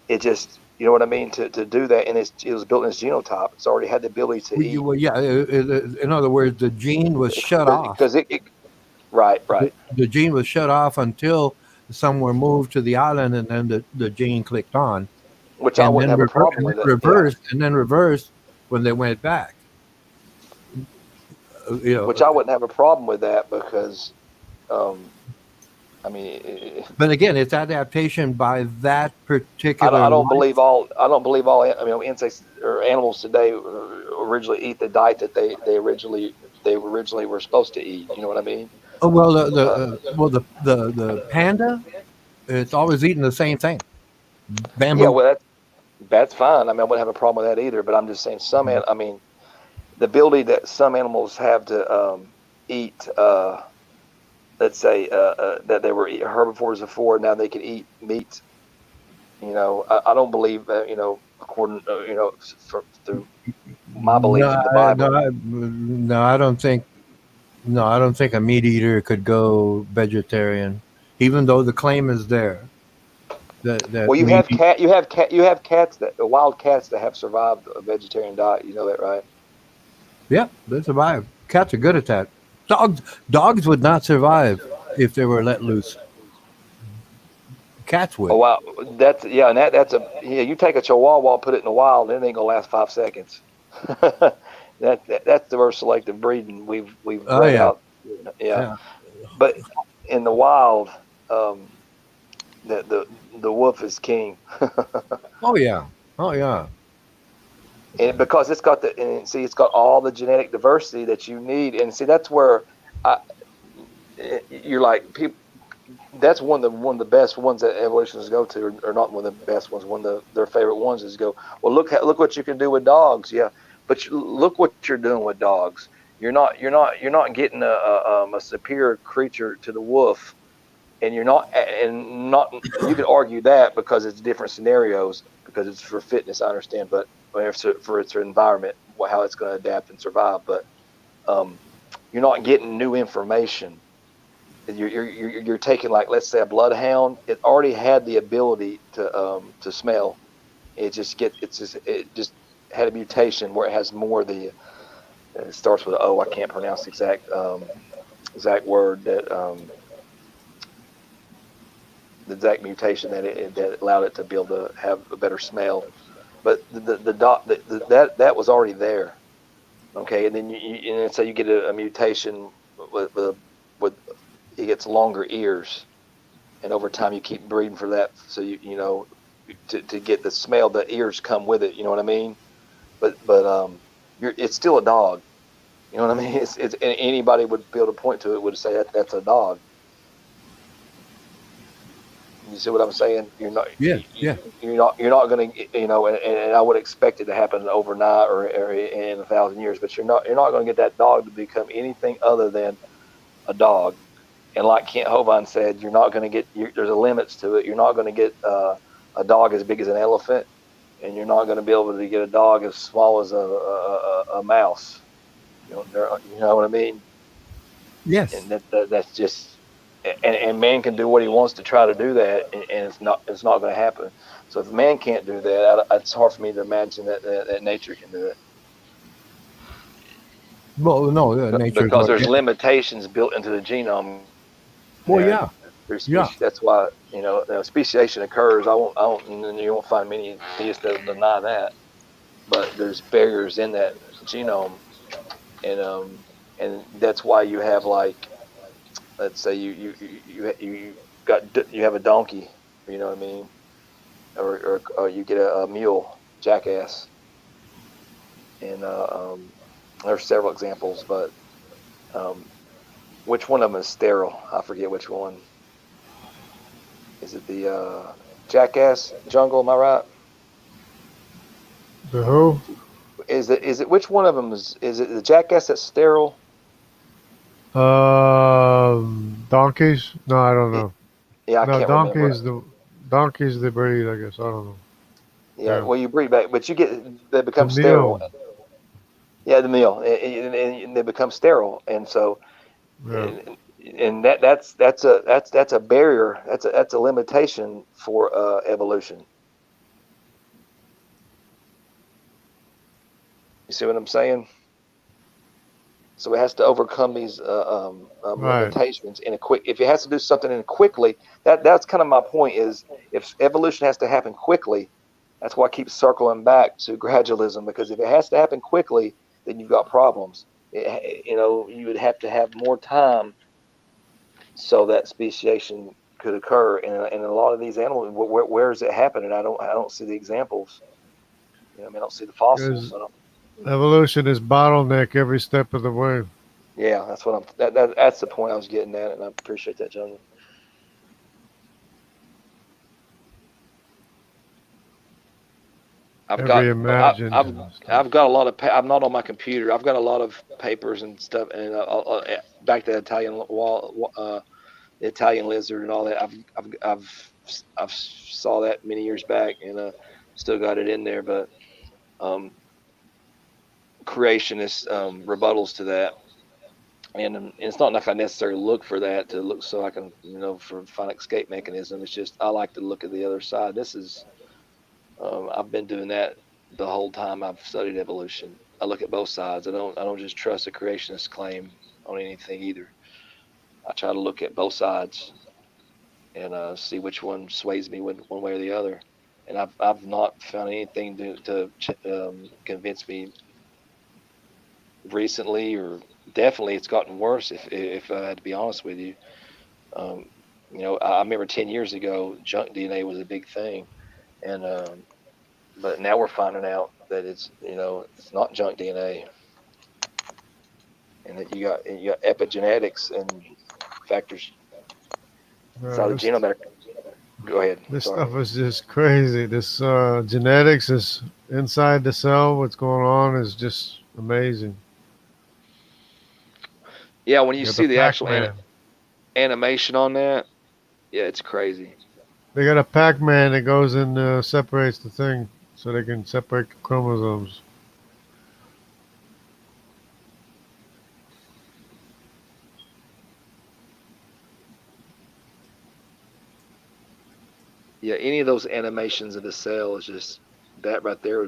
It just, you know what I mean, to do that, and it was built in its genotype. It's already had the ability to eat. Well, yeah. In other words, the gene was shut off. Because right. The gene was shut off until some were moved to the island, and then the gene clicked on, Which I wouldn't have a problem with it. and then reversed when they went back. Which I wouldn't have a problem with that, because, I mean, but again, it's adaptation by that particular. I don't believe all. I mean, insects or animals today originally eat the diet that they originally were supposed to eat. You know what I mean? Oh well, the panda, it's always eating the same thing. Bamboo. Yeah, well, that's fine. I mean, I wouldn't have a problem with that either. But I'm just saying, I mean, the ability that some animals have to eat. Let's say that they were herbivores before, now they can eat meat. You know, I don't believe that. You know, according through my belief in the Bible. No, I don't think. No, I don't think a meat eater could go vegetarian, even though the claim is there. Well, you have cats wild cats that have survived a vegetarian diet. You know that, right? Yeah, they survive. Cats are good at that. Dogs would not survive if they were let loose. Cats would. Oh wow, that's you take a Chihuahua, put it in the wild, and it ain't gonna last 5 seconds. That's the most selective breeding we've bred out. Yeah. But in the wild, the wolf is king. Oh yeah. And because it's got it's got all the genetic diversity that you need, and see that's where you're like people. That's one of the best ones that evolutionists go to, or not one of the best ones. One of their favorite ones is go, well, look what you can do with dogs. Yeah, but look what you're doing with dogs. You're not getting a superior creature to the wolf, and you could argue that because it's different scenarios, because it's for fitness, I understand, but for its environment, how it's going to adapt and survive. But you're not getting new information. You're taking, like, let's say a bloodhound. It already had the ability to smell. It just had a mutation where it has more of the. It starts with O. I can't pronounce the exact word that the exact mutation that allowed it to be able to have a better smell. But that was already there. Okay, and then and so you get a mutation with it gets longer ears, and over time you keep breeding for that. So to get the smell, the ears come with it. You know what I mean? But it's still a dog. You know what I mean? It's anybody would be able to point to it would say that's a dog. You see what I'm saying? You're not. Yeah, yeah. You're not going to. And I would expect it to happen overnight or in 1,000 years. But you're not going to get that dog to become anything other than a dog. And like Kent Hovind said, you're not going to get. There's a limits to it. You're not going to get a dog as big as an elephant, and you're not going to be able to get a dog as small as a mouse. You know what I mean? Yes. And that's just. And man can do what he wants to try to do that, and it's not going to happen. So if man can't do that, it's hard for me to imagine that nature can do it. Well, no, nature Because is there's organic. limitations built into the genome. Well, And yeah. there's Yeah. That's why speciation occurs. You won't find many theists that deny that. But there's barriers in that genome, and that's why you have, like, let's say you have a donkey, you know what I mean, or you get a mule, jackass, and there's several examples, but which one of them is sterile? I forget which one. Is it the jackass jungle? Am I right? The who? Is it which one of them is it the jackass that's sterile? Donkeys? No, I don't know. Yeah, I No, can't remember. donkeys the breed, I guess. I don't know. Yeah, Yeah. well, you breed back, but they The become sterile. meal. Yeah, the meal, and they become sterile, and so Yeah. and that's a barrier. That's a limitation for evolution. You see what I'm saying? So it has to overcome these Right. limitations in a quick. If it has to do something in quickly, that's kind of my point. Is if evolution has to happen quickly, that's why I keep circling back to gradualism, because if it has to happen quickly, then you've got problems. You would have to have more time so that speciation could occur. And a lot of these animals, where is it happening? I don't see the examples. I mean, I don't see the fossils. Because evolution is bottleneck every step of the way. Yeah, that's what that's the point I was getting at, and I appreciate that, gentlemen. I've got Every imagined. I've got a lot of I'm not on my computer. I've got a lot of papers and stuff, and back to the Italian the Italian lizard and all that. I've saw that many years back, and still got it in there. But creationist rebuttals to that, and it's not like I necessarily look for that to look so I can find escape mechanism. It's just I like to look at the other side. This is I've been doing that the whole time I've studied evolution. I look at both sides. I don't just trust a creationist claim on anything either. I try to look at both sides and see which one sways me one way or the other. And I've not found anything to convince me recently, or definitely it's gotten worse. If I had to be honest with you, I remember 10 years ago, junk DNA was a big thing, and but now we're finding out that it's not junk DNA, and that you got epigenetics and factors inside the This, genome that go ahead. this Sorry. stuff is just crazy. This genetics is inside the cell. What's going on is just amazing. Yeah, when you got see the actual Pac-Man. animation on that, yeah, it's crazy. They got a Pac-Man that goes and separates the thing so they can separate the chromosomes. Yeah, any of those animations of the cell is just that right there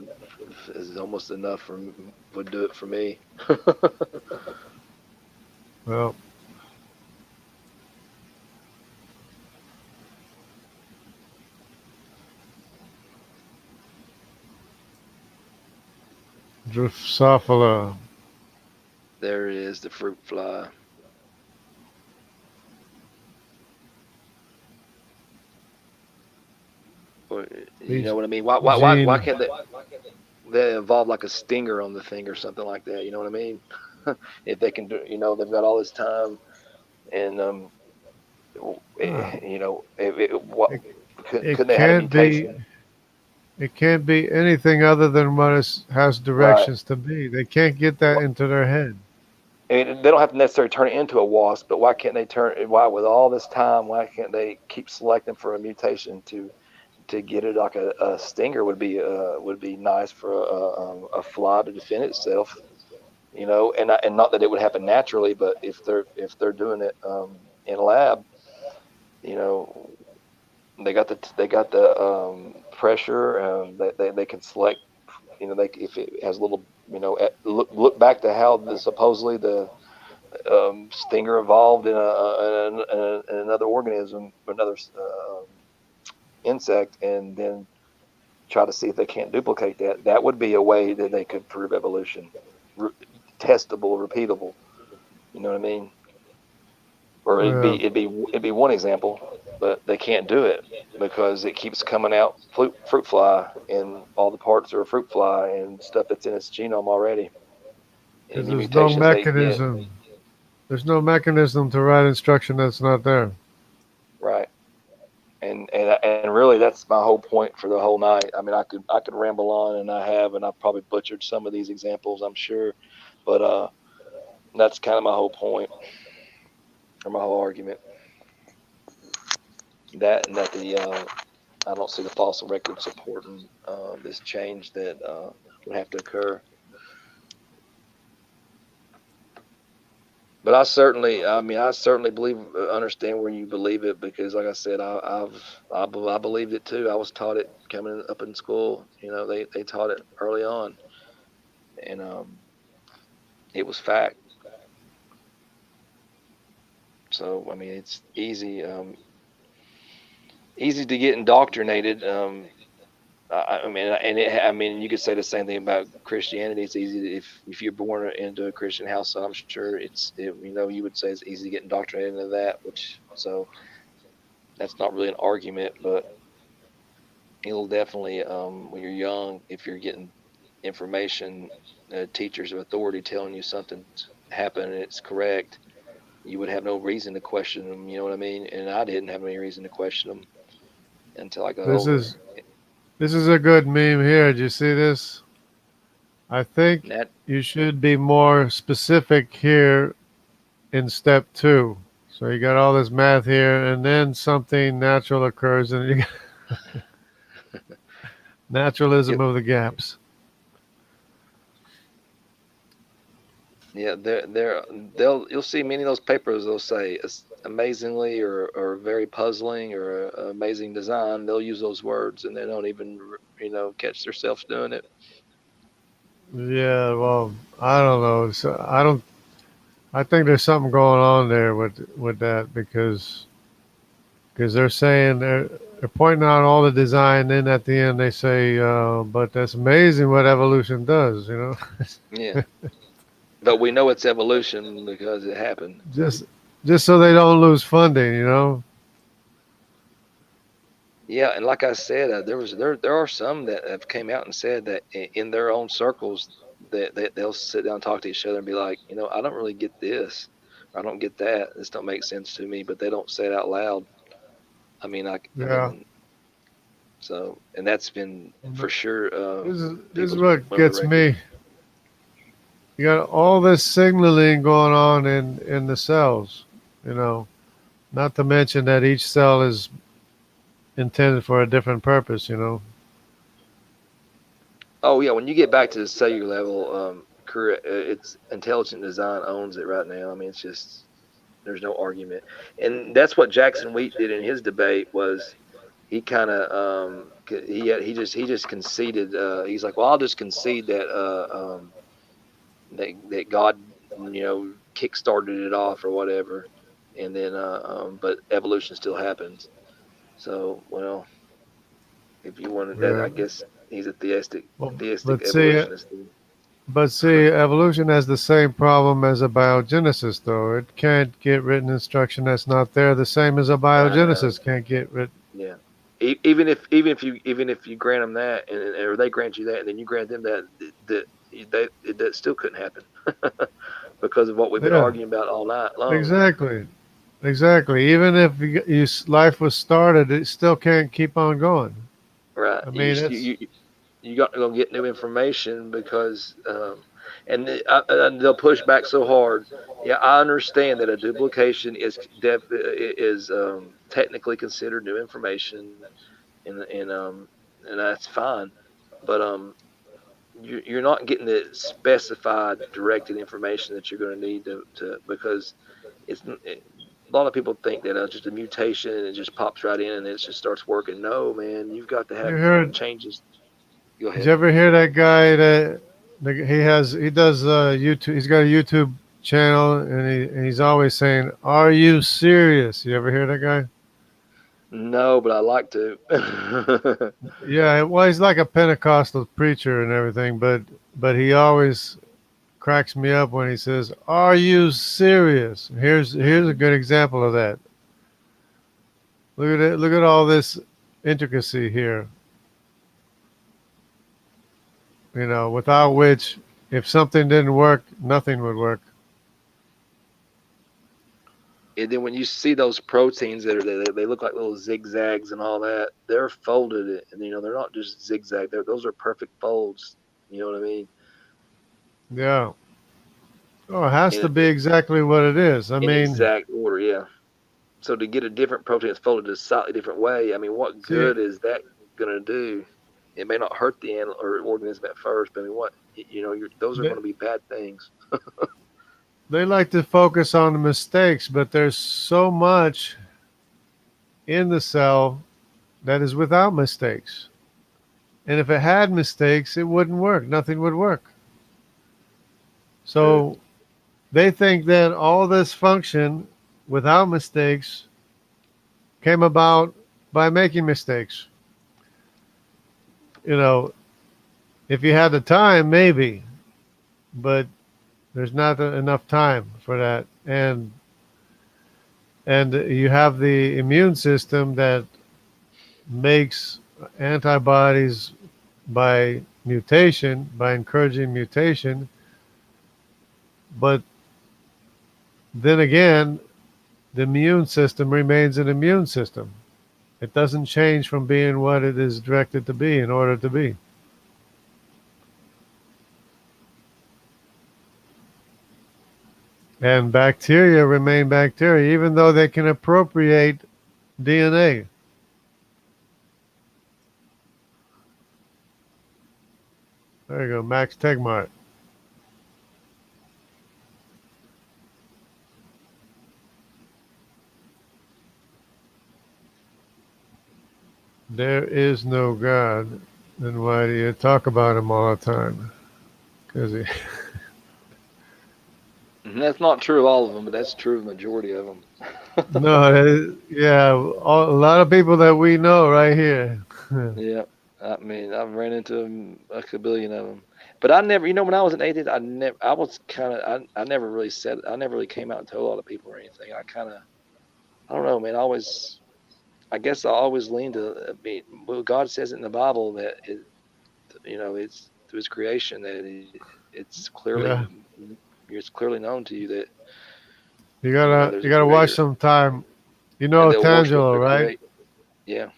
is almost enough would do it for me. Well, Drosophila. There it is, the fruit fly. Or, you know what I mean? Why can't they evolve like a stinger on the thing or something like that? You know what I mean? If they can do, they've got all this time, and Ah, You know, what it, it couldn't they have a can't be. mutation? It can't be anything other than what has Right. directions to be. They can't get that into their head. I mean, they don't have to necessarily turn it into a wasp, but why can't they turn? Why, with all this time, why can't they keep selecting for a mutation to get it? Like a stinger would be nice for a fly to defend itself, you know, and not that it would happen naturally, but if they're doing it in a lab, you know, they got the pressure, they can select, you know, they if it has a little, you know, look back to how supposedly the stinger evolved in another organism, another insect, and then try to see if they can't duplicate that. That would be a way that they could prove evolution, Re- testable, repeatable. You know what I mean? Or Yeah, it'd be one example, but they can't do it because it keeps coming out fruit fly, and all the parts are a fruit fly and stuff that's in its genome already. because Any mutations they get, there's no mechanism to write instruction that's not there. right? And really that's my whole point for the whole night. I mean, I could ramble on, and I have, and I've probably butchered some of these examples, I'm sure, but that's kind of my whole point, or my whole argument. That, and that the I don't see the fossil record supporting this change that would have to occur. But I certainly believe, understand where you believe it, because, like I said, I believed it too. I was taught it coming up in school. You know, they taught it early on, and it was fact. So I mean, it's easy to get indoctrinated. I mean, I mean, you could say the same thing about Christianity. It's easy if you're born into a Christian household. I'm sure you know, you would say it's easy to get indoctrinated into that. Which, so that's not really an argument, but it'll definitely, when you're young, if you're getting information, teachers of authority telling you something's happened and it's correct, you would have no reason to question them. You know what I mean? And I didn't have any reason to question them until I got This older. is this is a good meme here. Do you see this? I And think that, you should be more specific here in step two. So you got all this math here, and then something natural occurs, and you got naturalism of the gaps. yeah, you'll see many of those papers. They'll say amazingly, or very puzzling, or amazing design. They'll use those words, and they don't even, you know, catch themselves doing it. Yeah, well, I don't know. So I don't. I think there's something going on there with that because they're saying they're pointing out all the design. Then at the end they say, "But that's amazing what evolution does." You know, Yeah, but we know it's evolution because it happened. just just so they don't lose funding. You know. Yeah, and like I said, there are some that have came out and said that in their own circles that they'll sit down and talk to each other and be like, you know, I don't really get this, or I don't get that. This don't make sense to me, but they don't say it out loud. I Yeah. mean, so, and that's been for sure This is people's what went on the gets record. me. You got all this signaling going on in the cells. You know, not to mention that each cell is intended for a different purpose. You know. Oh yeah, when you get back to the cellular level, correct, it's intelligent design owns it right now. I mean, it's just, there's no argument, and that's what Jackson Wheat did in his debate. Was he kind of he just conceded. He's like, well, I'll just concede that that God, you know, kick started it off or whatever, and then but evolution still happens. So, well, if you wanted that, Yeah. I guess he's a Well, theistic but see, evolutionist. but see, evolution has the same problem as abiogenesis, though. It can't get written instruction that's not there. The same as I know. abiogenesis can't get written. Yeah. Even if you grant them that, or they grant you that, and then you grant them that still couldn't happen because of what we've been Yeah, arguing about all night long. exactly. Exactly. Even if life was started, it still can't keep on going. Right. I You mean, just it's you got to go get new information because and they'll push back so hard. Yeah, I understand that a duplication is technically considered new information, and that's fine, but you're not getting the specified directed information that you're going to need to because a lot of people think that it's just a mutation and it just pops right in and it just starts working. No, man, you've got to you have heard. changes. Go Did you ahead. ever hear that guy that he does YouTube? He's got a YouTube channel, and he's always saying, "Are you serious?" You ever hear that guy? No, but I like to. Yeah, well, he's like a Pentecostal preacher and everything, but he always cracks me up when he says, "Are you serious?" Here's a good example of that. Look at it. Look at all this intricacy here. Without which, if something didn't work, nothing would work. And then when you see those proteins that they look like little zigzags and all that, they're folded, and they're not just zigzag. Those are perfect folds. You know what I mean? Yeah. Oh, it has In to be exactly what it is. I in mean, exact order, yeah. So to get a different protein that's folded a slightly different way, I mean, what see, good is that gonna do? It may not hurt the animal or organism at first, but I mean, those are they, going to be bad things. they like to focus on the mistakes, but there's so much in the cell that is without mistakes. And if it had mistakes, it wouldn't work. Nothing would work. True. So they think that all this function without mistakes came about by making mistakes. You know, if you had the time, maybe, but there's not enough time for that. And you have the immune system that makes antibodies by mutation, by encouraging mutation. But then again, the immune system remains an immune system. It doesn't change from being what it is directed to be in order to be. And bacteria remain bacteria, even though they can appropriate DNA. There you go, Max Tegmart. There is no God. Then why do you talk about him all the time? Because he. And that's not true of all of them, but that's true of the majority of them. No, yeah, a lot of people that we know right here. Yeah, I mean, I've ran into them, like a billion of them. But I never, when I was an atheist, I was kind of, I never really I never really came out and told a lot of people or anything. I don't know, man. I guess I always leaned to, well, God says it in the Bible that it's through His creation that Yeah, it's clearly known to you that you gotta there's you a gotta watch creator some time. You and know they'll worship Otangelo, their right? creator. Yeah,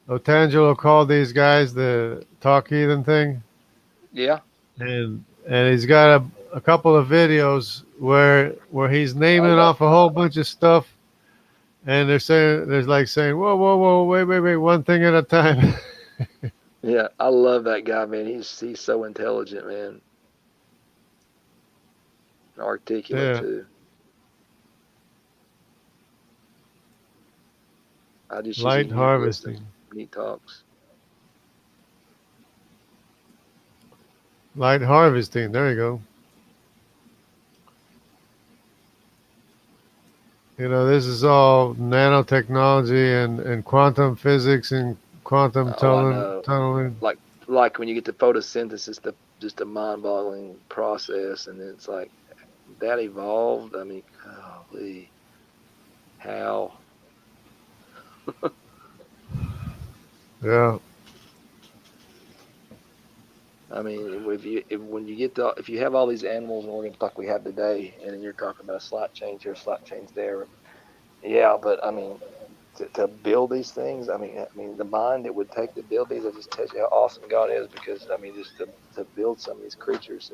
Otangelo called these guys the talk heathen thing, yeah. and he's got a couple of videos where he's I naming love. off a whole bunch of stuff, and there's like saying, whoa, whoa, whoa, wait, one thing at a time. Yeah, I love that guy, man. He's so intelligent, man. And articulate Yeah, too. I just use light him when he listens, harvesting, when he talks. light harvesting. There you go. This is all nanotechnology and quantum physics and quantum Oh, I know. tunneling. Like like when you get to photosynthesis, just a mind-boggling process, and it's like that evolved. I mean, golly, how? Yeah, I mean, when you get to if you have all these animals and organs like we have today, and then you're talking about a slight change here, a slight change there, Yeah, but I mean, to build these things, I mean, the mind it would take to build these, it just tells you how awesome God is. Because I mean, just to build some of these creatures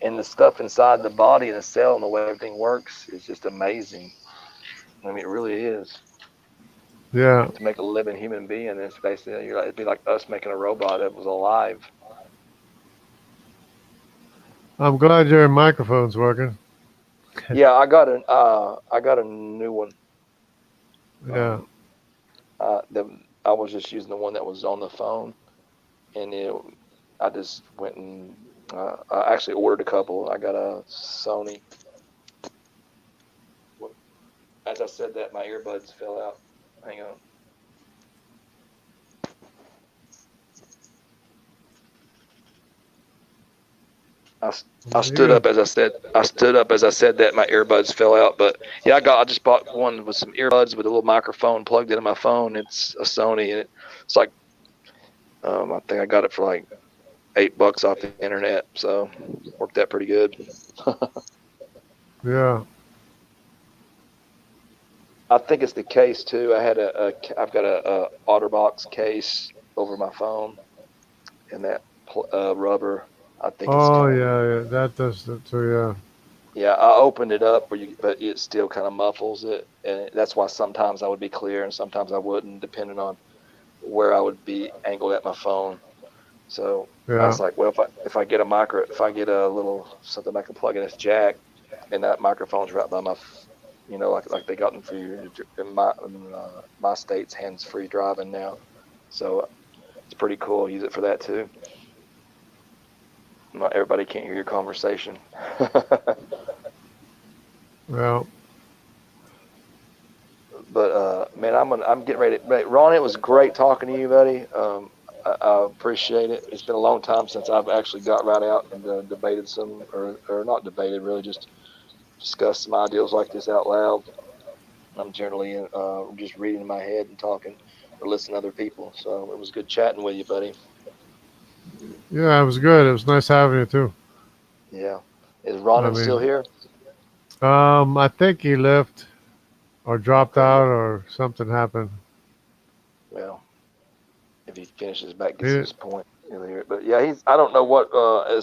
and the stuff inside the body and the cell and the way everything works is just amazing. I mean, it really is. Yeah. To make a living human being, it's basically it'd be like us making a robot that was alive. I'm glad your microphone's working. Yeah, I got a new one. Yeah. Um, I was just using the one that was on the phone, and I just went and I actually ordered a couple. I got a Sony. As I said that, my earbuds fell out. Hang on. I, I stood You up as I said. I stood up as I said that. My earbuds fell out, but yeah, I just bought one with some earbuds with a little microphone plugged into my phone. It's a Sony, and it's like I think I got it for like $8 off the internet, so worked out pretty good. yeah. I think it's the case too. I've got a OtterBox case over my phone, and that rubber. I think it's Oh kind of yeah, yeah. That does it too, yeah. yeah. I opened it up but it still kind of muffles it, and that's why sometimes I would be clear and sometimes I wouldn't, depending on where I would be angled at my phone. So I Yeah. was like, well, if I get a little something I can plug in this jack, and that microphone's right by like they got them for you in my state's hands-free driving now. So it's pretty cool. Use it for that too. Not everybody can't hear your conversation. Well, But man, I'm getting ready. Ron, it was great talking to you, buddy. I appreciate it. It's been a long time since I've actually got right out and debated some, or not debated, really just discussed some ideals like this out loud. I'm generally just reading in my head and talking or listening to other people. So it was good chatting with you, buddy. yeah, it was good. It was nice having you too. Yeah. Is I Ronan still mean, here? I think he left or dropped Okay. out or something happened. Well, if he finishes back, gets to He, this point, you'll hear it. But yeah, I don't know what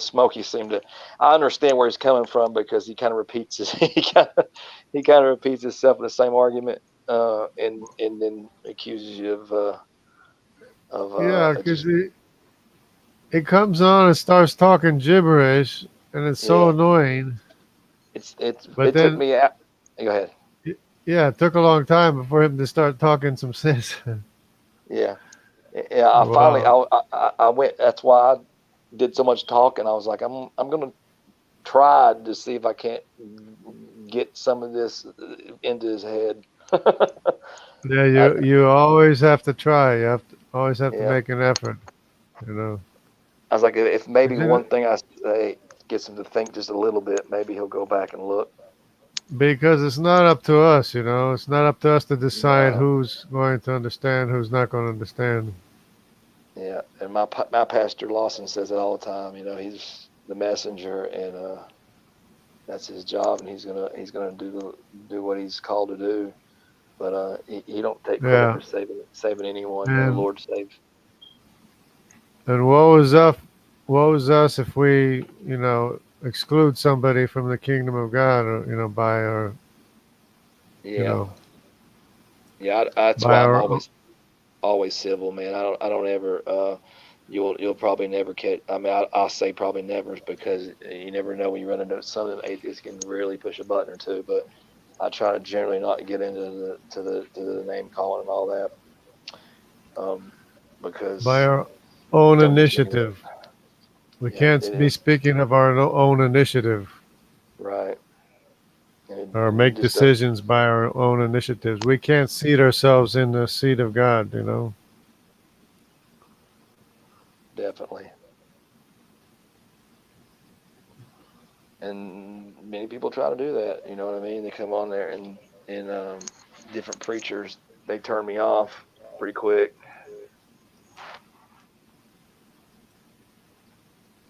Smokey seemed to. I understand where he's coming from because he kind of repeats his, he kind of repeats himself in the same argument, and then accuses you of yeah, because just he comes on and starts talking gibberish, and it's so yeah. annoying. But It took then, me out. Go ahead. yeah, it took a long time before him to start talking some sense. Yeah. Yeah, I finally, Wow. I went. That's why I did so much talking. I was like, I'm gonna try to see if I can't get some of this into his head. Yeah, I, you always have to try. You always have to yeah, make an effort. You know, I was like, if 'Cause, maybe one thing I say gets him to think just a little bit, maybe he'll go back and look. because it's not up to us. You know, it's not up to us to decide No, who's going to understand, who's not going to understand. yeah, and my pastor Lawson says it all the time. He's the messenger, and that's his job, and he's gonna do what he's called to do. But he don't take credit Yeah, for saving anyone. The and Lord saves. and woe is us if we, exclude somebody from the kingdom of God, or by our, you Yeah, know, yeah. That's by why I'm our. always civil, man. I don't ever. You'll probably never catch. I mean, I'll say probably never because you never know when you run into some of them atheists can really push a button or two. But I try to generally not get into the name calling and all that, um, By because our own don't get you anywhere. initiative. We Yeah, can't be speaking of our own initiative right. or It make just does decisions by our own initiatives. We can't seat ourselves in the seat of God, definitely. And many people try to do that. You know what I mean? They come on there and different preachers they turn me off pretty quick.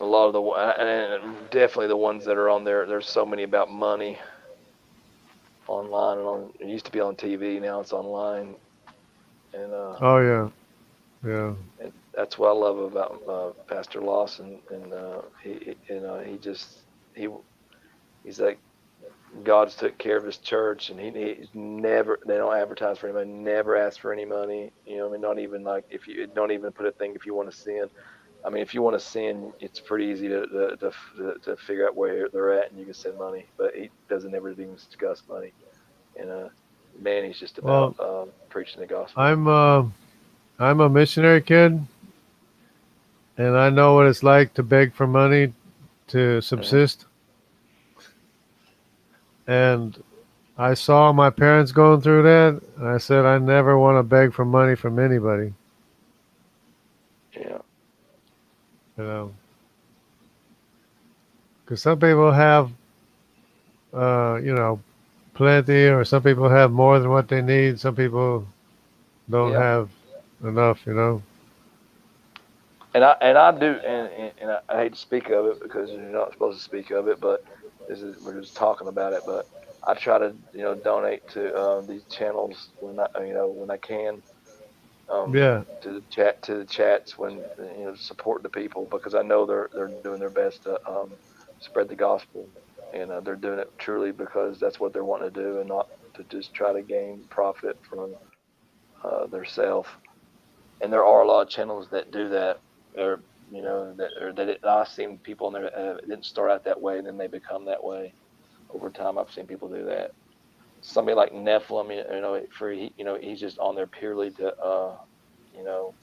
A lot of and definitely the ones that are on there. There's so many about money. online and on. It used to be on TV. Now it's online, and Oh yeah, yeah. and that's what I love about Pastor Lawson. And he he's like God's took care of his church, and he's never. They don't advertise for anybody. Never ask for any money. You know, I mean, not even like if you don't even put a thing if you want to sin. I mean, if you want to send, it's pretty easy to figure out where they're at, and you can send money. But he doesn't ever even discuss money. And man, he's just about Well, preaching the gospel. I'm a missionary kid, and I know what it's like to beg for money to Hmm. subsist. And I saw my parents going through that, and I said I never want to beg for money from anybody. Yeah, You know, because some people have, you know, plenty, or some people have more than what they need. Some people don't yeah. have enough. You know. And I do, and I hate to speak of it because you're not supposed to speak of it, but we're just talking about it. But I try to donate to these channels when when I can, Yeah. to the chats when support the people, because I know they're doing their best to spread the gospel, and they're doing it truly because that's what they're wanting to do, and not to just try to gain profit from their self. And there are a lot of channels that do that, or I've seen people in there it didn't start out that way, and then they become that way over time. I've seen people do that. Somebody like Nephilim, he's just on there purely to you know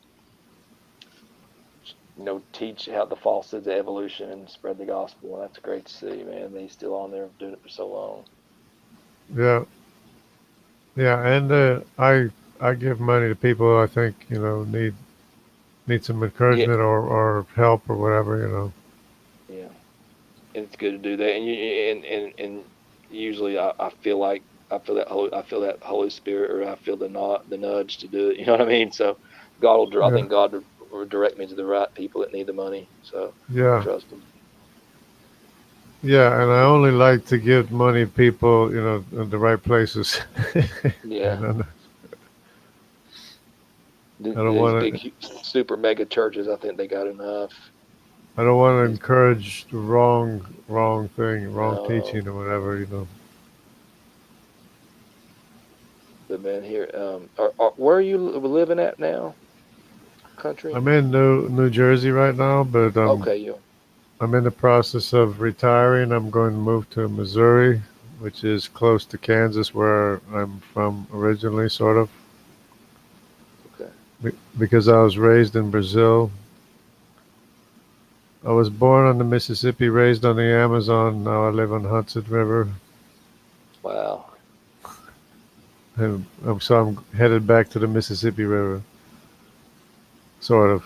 teach how the falsehoods of evolution and spread the gospel, and that's great to see, man. He's still on there doing it for so long. Yeah. Yeah. And I give money to people I think need some Yeah, encouragement or help or whatever. You know. yeah, and it's good to do that. And usually I feel like I feel that Holy Spirit, or I feel the nudge to do it. You know what I mean? So I Yeah. think God will direct me to the right people that need the money. So I Yeah. trust Him. Yeah, and I only like to give money to people, in the right places. Yeah, And I don't these want big to. super mega churches, I think they got enough. I don't want to These encourage the wrong thing, wrong no, teaching or whatever. but man, here, where are you living at now? Country? I'm in New Jersey right now, but Okay, you. I'm in the process of retiring. I'm going to move to Missouri, which is close to Kansas, where I'm from originally, sort of, Okay. because I was raised in Brazil. I was born on the Mississippi, raised on the Amazon. Now I live on Hudson River, Wow. and so I'm headed back to the Mississippi River, sort of,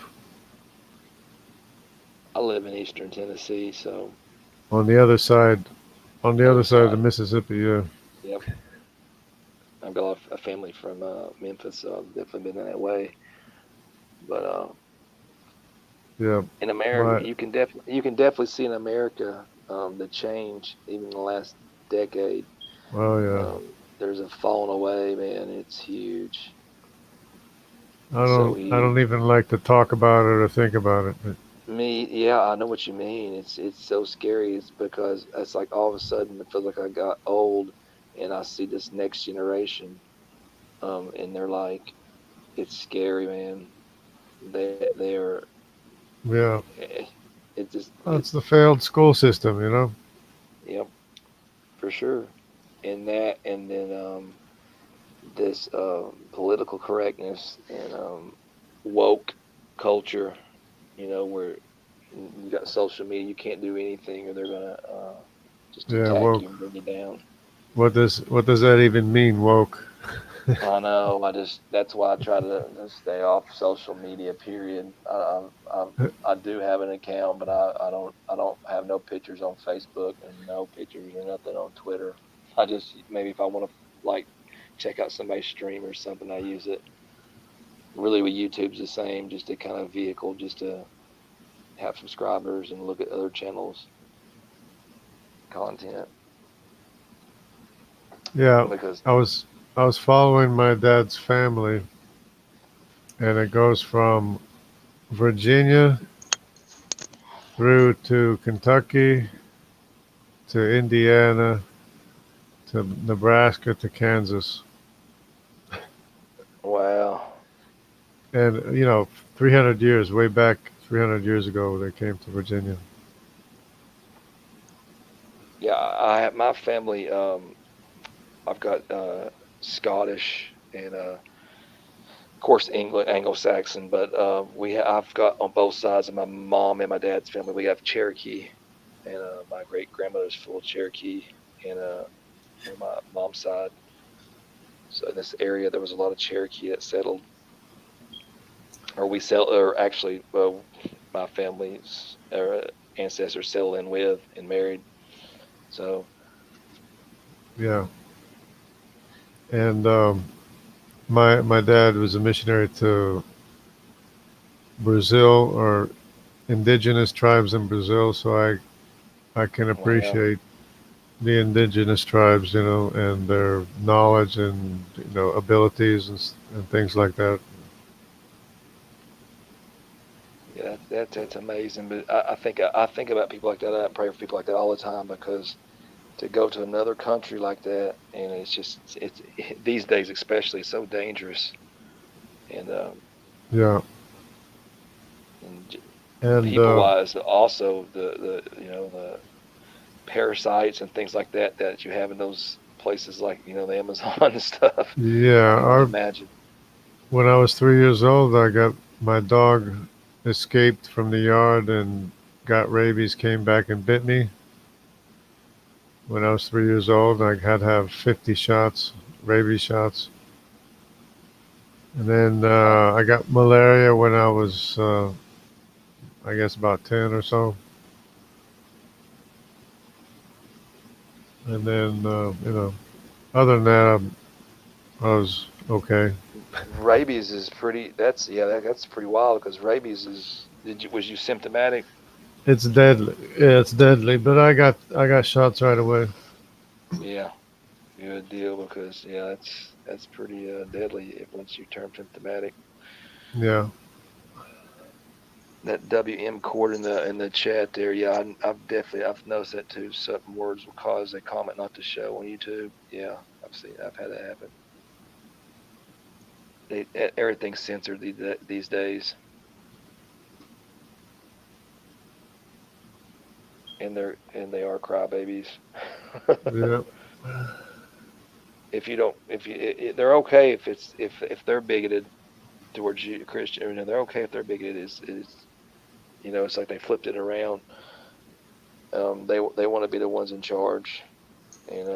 I live in Eastern Tennessee, so on the other side, other of the side. Mississippi. Yeah, Yep. I've got a family from Memphis, so I've definitely been that way. But yeah. in America, My, you can definitely see in America the change, even in the last decade. oh yeah. There's a falling away, man. It's huge. I It's so don't, I huge. don't even like to talk about it or think about it. Yeah, I know what you mean. It's so scary. It's because it's like all of a sudden it feels like I got old, and I see this next generation, and they're like, it's scary, man. They're Yeah, eh, it just that's the failed school system. yep, for sure. And that, and then this political correctness and woke culture, where you got social media, you can't do anything, or they're gonna just Yeah, attack you woke. and bring you down. What does that even mean, woke? I know. That's why I try to stay off social media. Period. I do have an account, but I don't have no pictures on Facebook and no pictures or nothing on Twitter. I just maybe if I want to like check out somebody's stream or something, I use it. Really, with YouTube's the same, just a kind of vehicle, just to have subscribers and look at other channels content. Yeah, Because I was following my dad's family, and it goes from Virginia through to Kentucky to Indiana to Nebraska to Kansas, wow, and 300 years way back, 300 years ago, they came to Virginia. yeah, I have my family. I've got Scottish and of course England Anglo-Saxon, but I've got on both sides of my mom and my dad's family. We have Cherokee, and my great grandmother's full Cherokee, and on my mom's side. So in this area, there was a lot of Cherokee that settled, or actually, my family's ancestors settled in with and married. So Yeah, and my dad was a missionary to Brazil, or indigenous tribes in Brazil, so I can wow, appreciate the indigenous tribes, and their knowledge and abilities and things like that. yeah, that's amazing. But I think about people like that. I pray for people like that all the time because to go to another country like that, and it's these days especially so dangerous, and Yeah, and and people wise also the parasites and things like that you have in those places like the Amazon and stuff. I yeah, can only imagine. when I was 3 years old, I got my dog escaped from the yard and got rabies, came back and bit me. When I was 3 years old, I had to have 50 shots, rabies shots. And then Wow. I got malaria when I was, I guess, about 10 or so. And then, other than that, I was okay. Rabies is pretty. That's pretty wild because rabies is. Was you symptomatic? It's deadly. Yeah, it's deadly. But I got shots right away. Yeah, good deal because that's pretty deadly if once you turn symptomatic. Yeah. That WM chord in the chat there, yeah, I've noticed that too. Certain words will cause a comment not to show on YouTube. Yeah, I've had that happen. Everything's censored these days, and they are crybabies. Yeah. If you don't, if you, it, they're okay if they're bigoted towards you, Christian. They're okay if they're bigoted. It's like they flipped it around. They want to be the ones in charge, and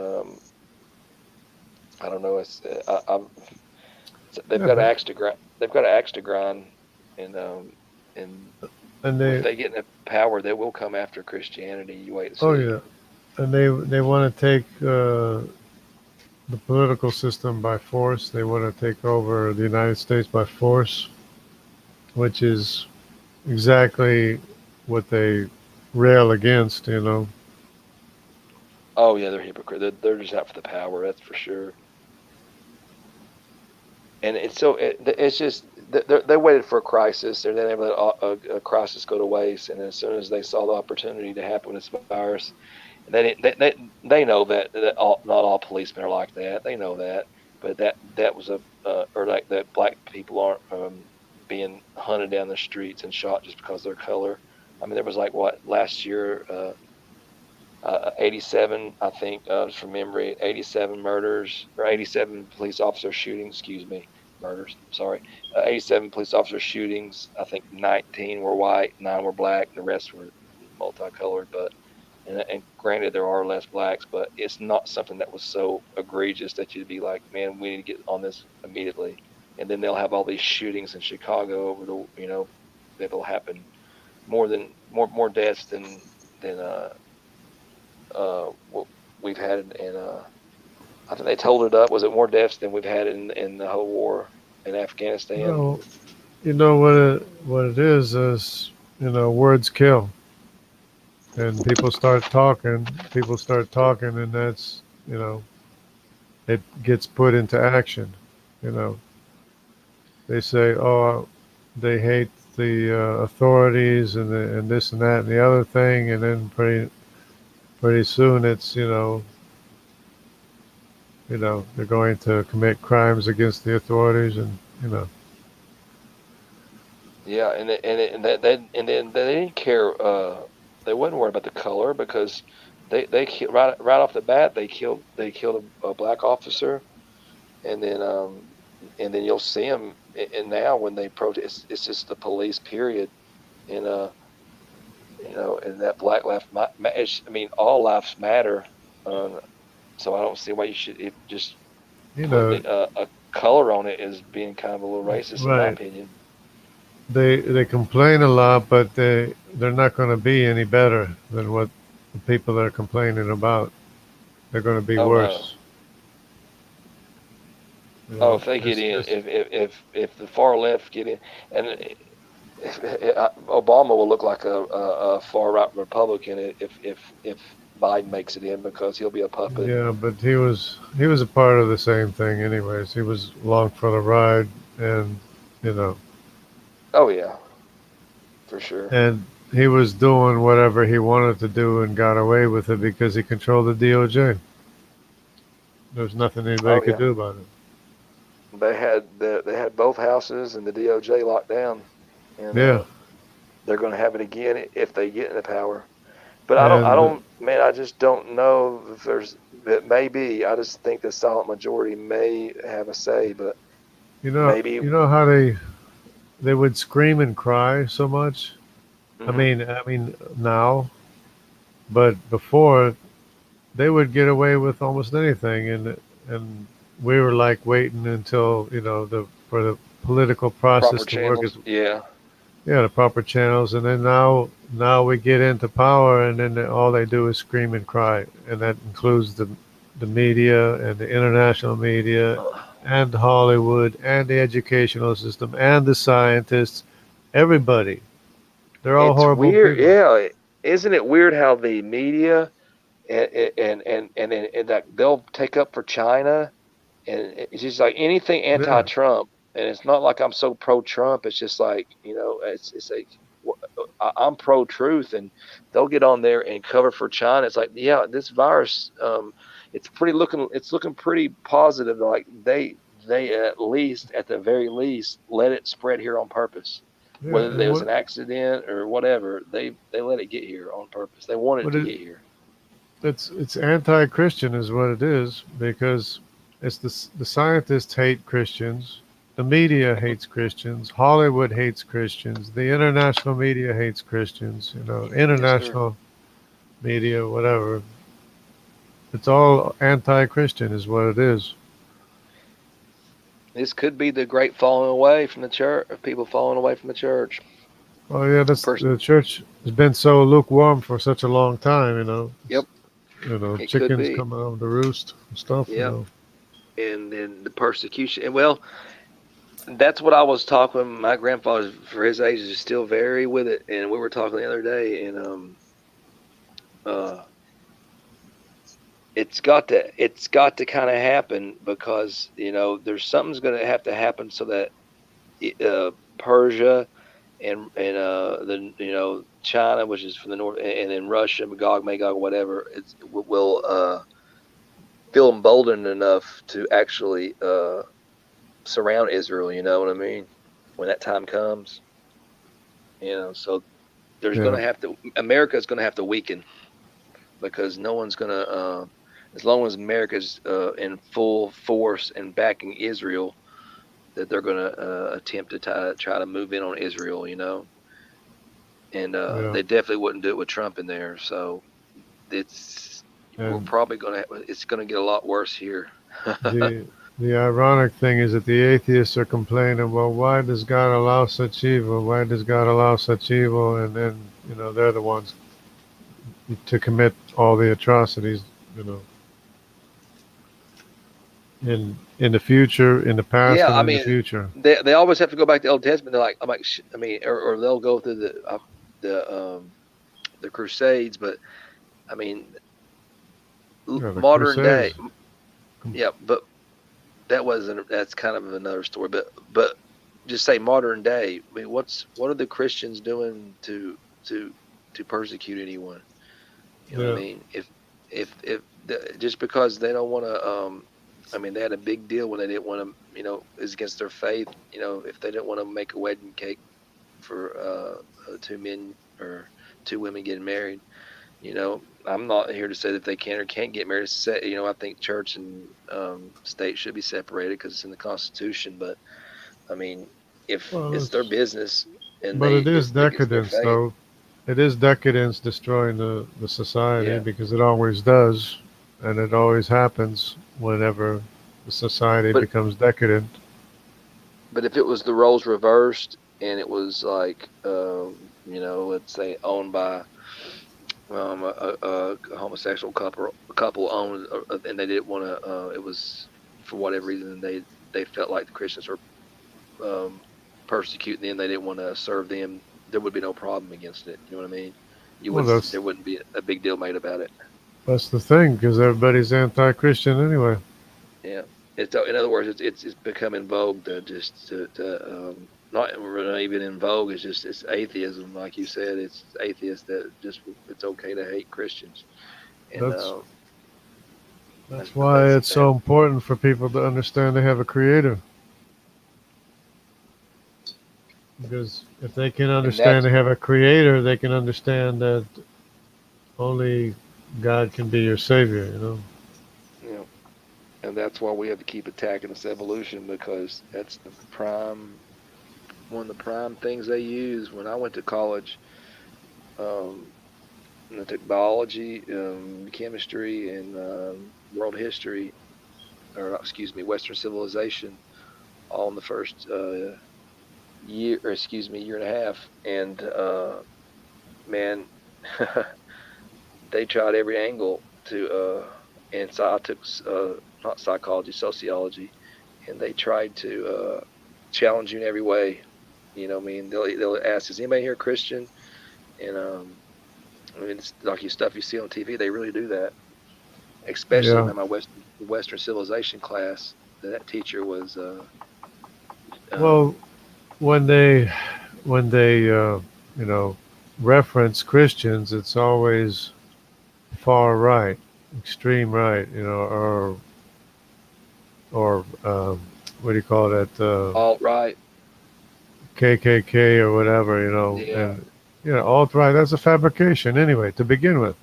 I don't know. They've Yeah. got an axe to grind. They've got an axe to grind, and And if they, they get in power, they will come after Christianity. You wait and oh see. yeah, and they want to take the political system by force. They want to take over the United States by force, which is exactly what they rail against. Oh yeah, they're hypocrite. They're just out for the power. That's for sure. And it's just they waited for a crisis, and then they let a crisis go to waste. And as soon as they saw the opportunity to happen with this virus, and they know that not all policemen are like that. They know that, but that was or like that black people aren't being hunted down the streets and shot just because of their color. I mean, there was like what last year, 87, I think, just from memory, 87 murders or 87 police officer shootings. Excuse me, murders. Sorry, 87 police officer shootings. I think 19 were white, 9 were black, and the rest were multicolored. But and granted, there are less blacks, but it's not something that was so egregious that you'd be like, man, we need to get on this immediately. And then they'll have all these shootings in Chicago over that'll happen more deaths than what we've had in I think they told it up. Was it more deaths than we've had in the whole war in Afghanistan? No, what it is words kill, and people start talking, and that's it gets put into action. You know, they say, oh, they hate the authorities and this and that and the other thing, and then pretty soon it's they're going to commit crimes against the authorities, and Yeah, and then they didn't care. They wasn't worried about the color because right off the bat they killed a black officer, and then you'll see them. And now when they protest, it's just the police, period. And and that Black Lives I mean, all lives matter. Uh, so I don't see why you should just you know, putting a color on it is being kind of a little racist, in my right? opinion. They complain a lot, but they're not going to be any better than what the people are complaining about. They're going to be Oh no. worse. Oh, if they get It's in, just if the far left get in, and Obama will look like a far right Republican if Biden makes it in, because he'll be a puppet. yeah, but he was a part of the same thing, anyways. He was along for the ride, and you know, Oh yeah, for sure. and he was doing whatever he wanted to do and got away with it because he controlled the DOJ. There's nothing anybody Oh could yeah, do about it. they had both houses and the DOJ locked down, and Yeah, they're going to have it again if they get into power. But and man, I just don't know if there's. It may be. I just think the silent majority may have a say, but you know, maybe. you know how they would scream and cry so much. Hmm. I mean now, but before they would get away with almost anything, and we were like waiting until the for the political process Proper to work as channels. Yeah. the proper channels, and then now we get into power, and then all they do is scream and cry, and that includes the media and the international media and Hollywood and the educational system and the scientists, everybody. They're all It's horrible weird. people. Yeah. Isn't it weird how the media and that they'll take up for China, and it's just like anything Yeah, anti-Trump, and it's not like I'm so pro-Trump. It's just like, it's like, I'm pro-truth, and they'll get on there and cover for China. It's like, yeah, this virus, it's looking pretty positive. Like they at the very least let it spread here on purpose. yeah, Whether and there was an accident or whatever, they let it get here on purpose. They wanted it what to it get here. it's anti-Christian is what it is, because it's the scientists hate Christians, the media hates Christians, Hollywood hates Christians, the international media hates Christians, Yes, sir. international media, whatever. It's all anti-Christian is what it is. This could be the great falling away from the church, of people falling away from the church. Oh yeah, that's Person, the church has been so lukewarm for such a long time. yep, it could Chickens be. coming home to roost and stuff. Yep, and then the persecution. And well, that's what I was talking. My grandfather, for his age, is still very with it. And we were talking the other day, and uh, it's got to kind of happen, because there's something's going to have to happen so that Persia and the China, which is from the north, and then Russia, Magog, whatever, will feel emboldened enough to actually surround Israel. You know what I mean? When that time comes, so there's going Yeah, to have to America's going to have to weaken, because no one's going to as long as America's in full force and backing Israel, that they're going to attempt to try to move in on Israel. And yeah, they definitely wouldn't do it with Trump in there. So we're and probably it's going to get a lot worse here. the the ironic thing is that the atheists are complaining, well, why does God allow such evil? Why does God allow such evil? And then, they're the ones to commit all the atrocities, you know, in the future, in the past, Yeah, and I in the mean, future. they always have to go back to the Old Testament. They're like, I'm like, I mean, or they'll go through the Crusades, but I mean, Yeah, the modern day, Crusades. Yeah, but that's kind of another story. But just say modern day. I mean, what are the Christians doing to persecute anyone? You know what I Yeah. mean? Just because they don't want to, I mean, they had a big deal when they didn't want to, it's against their faith. If they didn't want to make a wedding cake for two men or two women getting married. I'm not here to say that they can or can't get married. I think church and state should be separated because it's in the Constitution. But I mean, if Well, it's their business and but it is it's against their decadence, faith, though. It is decadence destroying the society yeah. because it always does, and it always happens whenever the society But becomes decadent. if it was the roles reversed and it was like, let's say owned by a homosexual couple owned, and they didn't want to. It was for whatever reason they felt like the Christians were persecuting them. They didn't want to serve them. There would be no problem against it. You know what I mean? Well, that's There wouldn't be a big deal made about it. that's the thing because everybody's anti-Christian anyway. Yeah. In other words, it's become in vogue to not really even in vogue. It's atheism, like you said. It's atheists that it's okay to hate Christians, and That's that's that's why basic it's so important for people to understand they have a creator. Because if they can and understand that's they have a creator, they can understand that only God can be your savior, you know? you know, and that's why we have to keep attacking this evolution because that's one of the prime things they use. When I went to college, and I took biology, chemistry, and world history, or excuse me, Western civilization, all in the first year, or excuse me, year and a half. And man, they tried every angle and so I took not psychology, sociology, and they tried to challenge you in every way. I mean, they'll ask, "Is anybody here Christian?" And I mean, it's like stuff you see on TV. They really do that, especially Yeah. in my Western civilization class. That teacher was, Well, um, when they you know, reference Christians, it's always far right, extreme right, or what do you call that? alt right. KKK or whatever, Yeah, and alt right. That's a fabrication anyway to begin with.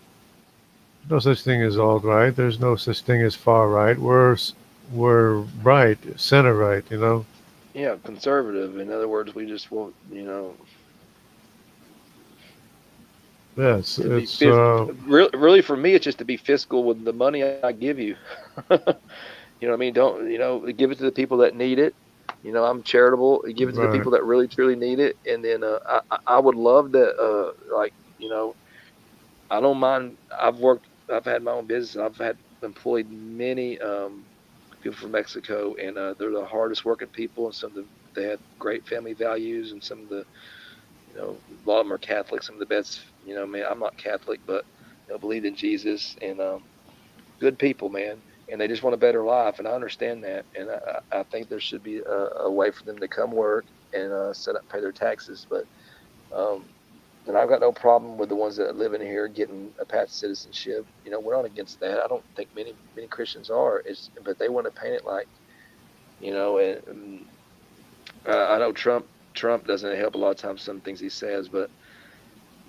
No such thing as alt right. There's no such thing as far right. We're right, center right. yeah, conservative. In other words, we just want, Yes, to be it's really for me, it's just to be fiscal with the money I give you. You know what I mean? Don't, give it to the people that need it. I'm charitable. Give it to the right. people that really truly need it. And then I would love to like, I don't mind. I've had my own business. I've had employed many people from Mexico, and they're the hardest working people, and they had great family values, and some of the, a lot of them are Catholic. Some of the best, man, I'm not Catholic, but believed in Jesus, and good people, man, and they just want a better life, and I understand that, and I think there should be a way for them to come work and pay their taxes, but um, and I've got no problem with the ones that live in here getting a path to citizenship. We're not against that. I don't think many Christians are. But they want to paint it like, and I know Trump doesn't help a lot of times some things he says, but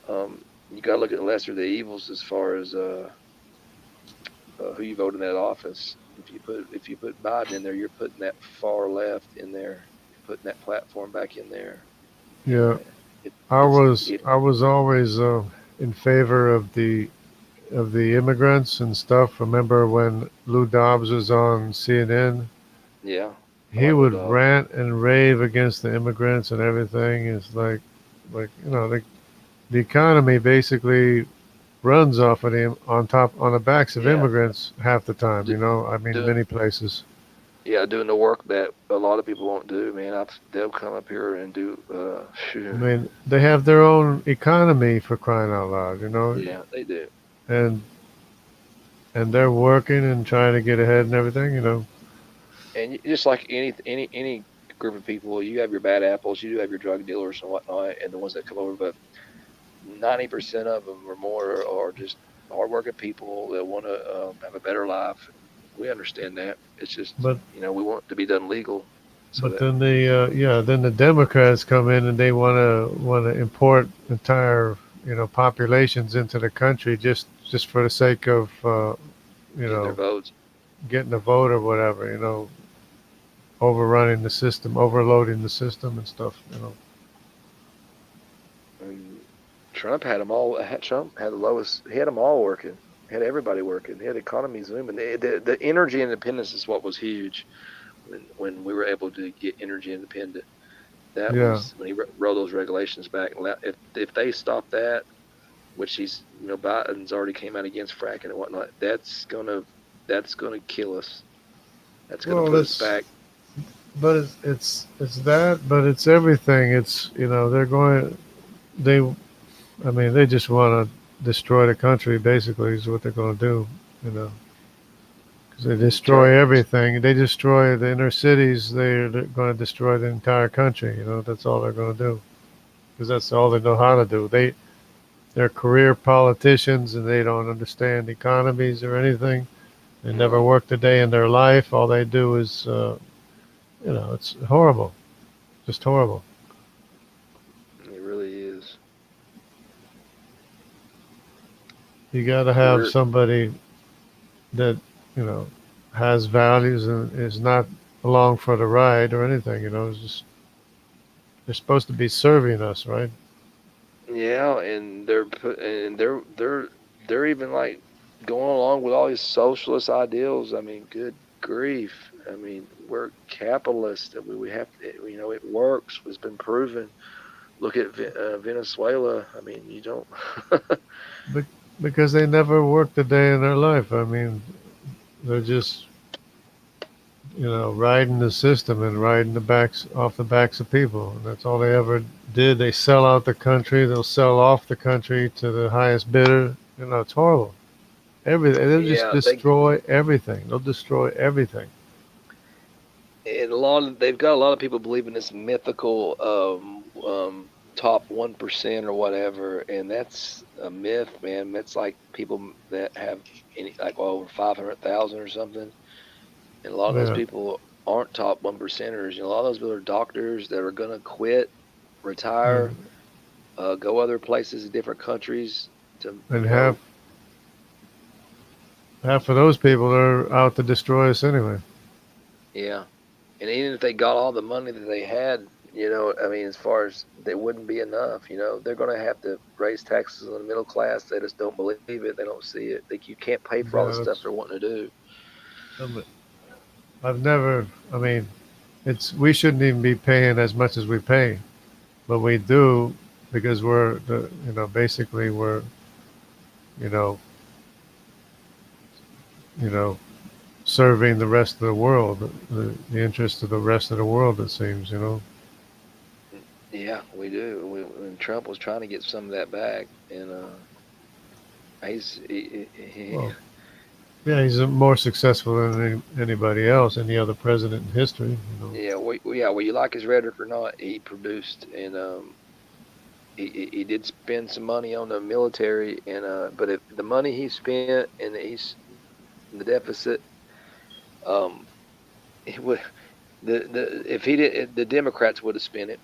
you got to look at the lesser of the evils as far as who you vote in that office. If you put Biden in there, you're putting that far left in there. You're putting that platform back in there, and Yeah, it I it's was it I was always in favor of the immigrants and stuff. Remember when Lou Dobbs was on CNN? yeah. I He like Lou would Dobbs. rant and rave against the immigrants and everything. It's like the economy basically runs off of on the backs of Yeah. immigrants half the time. Do, I mean, doing many places. Yeah, doing the work that a lot of people won't do, man. They'll come up here and do. I mean, they have their own economy for crying out loud. Yeah, they do. And and they're working and trying to get ahead and everything. And just like any group of people, you have your bad apples, you do have your drug dealers and whatnot, and the ones that come over, but 90% of them or more are just hardworking people that want to have a better life. We understand that. It's just, But we want it to be done legal. So but that, then then the Democrats come in and they want to import entire populations into the country just for the sake of you getting their know votes. getting a vote or whatever. Overrunning the system, overloading the system and stuff. And Trump had them all. Trump had the lowest. He had them all working. He had everybody working. He had economies zooming. The energy independence is what was huge when we were able to get energy independent. That Yeah. was when he rolled those regulations back. If they stop that, which Biden's already came out against fracking and whatnot, that's gonna kill us. That's gonna Well, put us it's back. but it's that, but it's everything. It's they're going they I mean they just want to destroy the country. Basically, is what they're going to do. You know, because they destroy Trump, everything. They destroy the inner cities. They're going to destroy the entire country. That's all they're going to do because that's all they know how to do. They're career politicians and they don't understand economies or anything. They never no, worked a day in their life. All they do is, it's horrible, just horrible. it really is. You got to have Career, somebody that, you know, has values and is not along for the ride or anything. It's just they're supposed to be serving us, right? yeah, and they're even like going along with all these socialist ideals. I mean, good grief. I mean, we're capitalists. I mean, we have to, it works. It's been proven. Look at Venezuela. I mean, you don't. Be- because they never worked a day in their life. I mean, they're just riding the system and riding the backs off the backs of people. And that's all they ever did. They sell out the country. They'll sell off the country to the highest bidder. It's horrible. Everything. They'll just Yeah, destroy everything. They'll destroy everything. and they've got a lot of people believing this mythical top 1% or whatever, and that's a myth, man. That's like people that have like over 500,000 or something, and a lot of those Yeah. people aren't top 1%ers. A lot of those people are doctors that are gonna quit, retire, And go other places in different countries to and half of those people are out to destroy us anyway. yeah. And even if they got all the money that they had, I mean, as far as they wouldn't be enough, they're going to have to raise taxes on the middle class. They just don't believe it. They don't see it. Like, you can't pay for all the Yeah, stuff that's. they're wanting to do. I've never. I mean, we shouldn't even be paying as much as we pay, but we do because basically we're you know you know serving the rest of the world, the interest of the rest of the world. It seems. Yeah, we do. When Trump was trying to get some of that back, and Well, yeah, he's more successful than anybody else, any other president in history. yeah, well, you like his rhetoric or not, he produced, and he did spend some money on the military, and but if the money he spent and he's in the deficit, um, he would the if he did, the Democrats would have spent it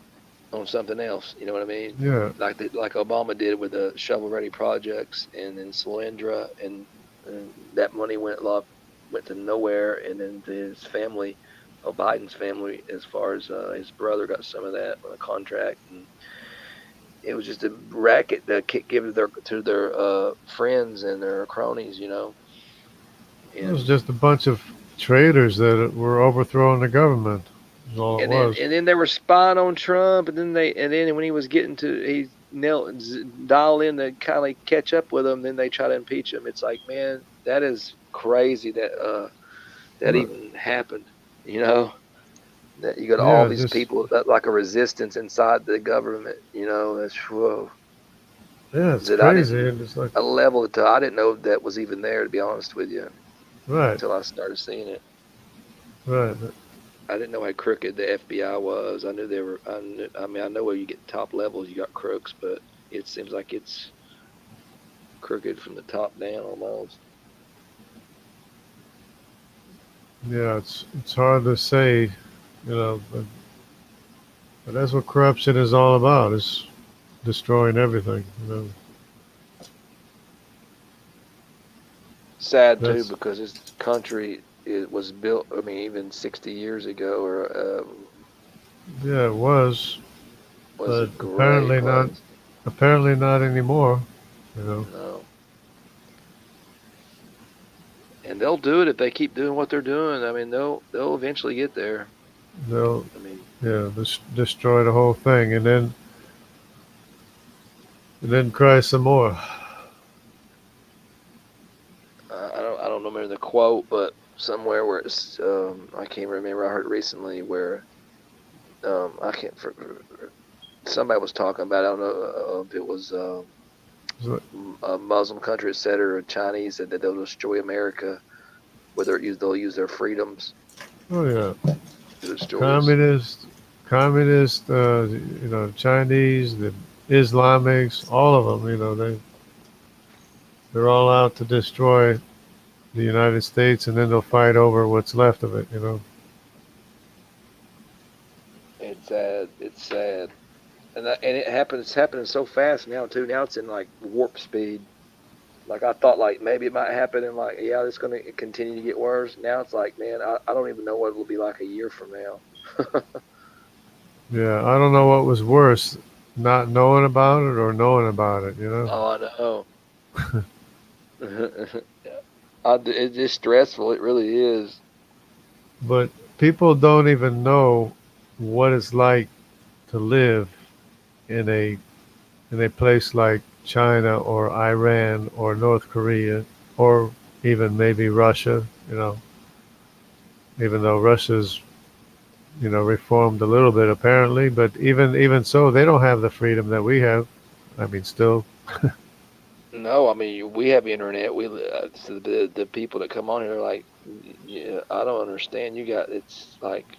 on something else. You know what I mean? Yeah, Like Obama did with the shovel-ready projects and then Solyndra, and that money went to nowhere, and then to his family, Biden's family, as far as his brother got some of that on a contract, and it was just a racket to give to their friends and their cronies. it was And just a bunch of traitors that were overthrowing the government. Is all it and then was. and then they were spying on Trump, and then when he was getting to he knelt dial in to kind of catch up with him, then they try to impeach him. It's like, man, that is crazy that Well, even happened. You know that you got all yeah, these just people that like a resistance inside the government. That's whoa. Yeah, it's That I crazy. didn't And it's like, a level that I didn't know that was even there. To be honest with you, right, until I started seeing it. right. I didn't know how crooked the FBI was. I knew they were. I mean, I know where you get top levels, you got crooks, but it seems like it's crooked from the top down almost. Yeah, it's hard to say, but that's what corruption is all about. Is destroying everything. Sad too, That's because this country it was built. I mean, even 60 years ago, or yeah, it was, was a but great place. apparently not anymore. You know, No, and they'll do it if they keep doing what they're doing. I mean, they'll eventually get there. they'll I mean, destroy the whole thing, and then cry some more. I don't remember the quote, but somewhere where it's I can't remember. I heard recently where I can't. Somebody was talking about. I don't know if it was So, a Muslim country, etc., or Chinese, that they'll destroy America, whether they'll use their freedoms oh yeah, to destroy us. communist, communist. Chinese, the Islamics, all of them. They're all out to destroy the United States, and then they'll fight over what's left of it. It's sad. It's sad, and it happens. It's happening so fast now too. Now it's in like warp speed. Like I thought, like maybe it might happen, and like yeah, it's going to continue to get worse. Now it's like, man, I don't even know what it'll be like a year from now. Yeah, I don't know what was worse, not knowing about it or knowing about it. Oh, I know. It's just stressful. It really is. But people don't even know what it's like to live in a place like China or Iran or North Korea or even maybe Russia. Even though Russia's reformed a little bit apparently, but even so, they don't have the freedom that we have. I mean, still. No, I mean we have internet. So the people that come on here are like, yeah, I don't understand. You got it's like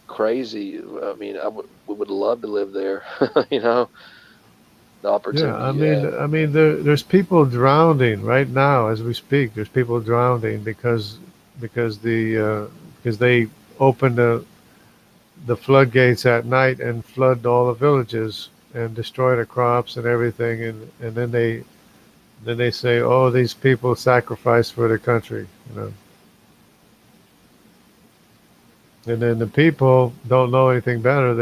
crazy. I mean, we would love to live there. You know, the Yeah, opportunity I you mean, have. there's people drowning right now as we speak. There's people drowning because because they open the floodgates at night and flood all the villages and destroy the crops and everything, and then they say, oh, these people sacrificed for the country. And then the people don't know anything better.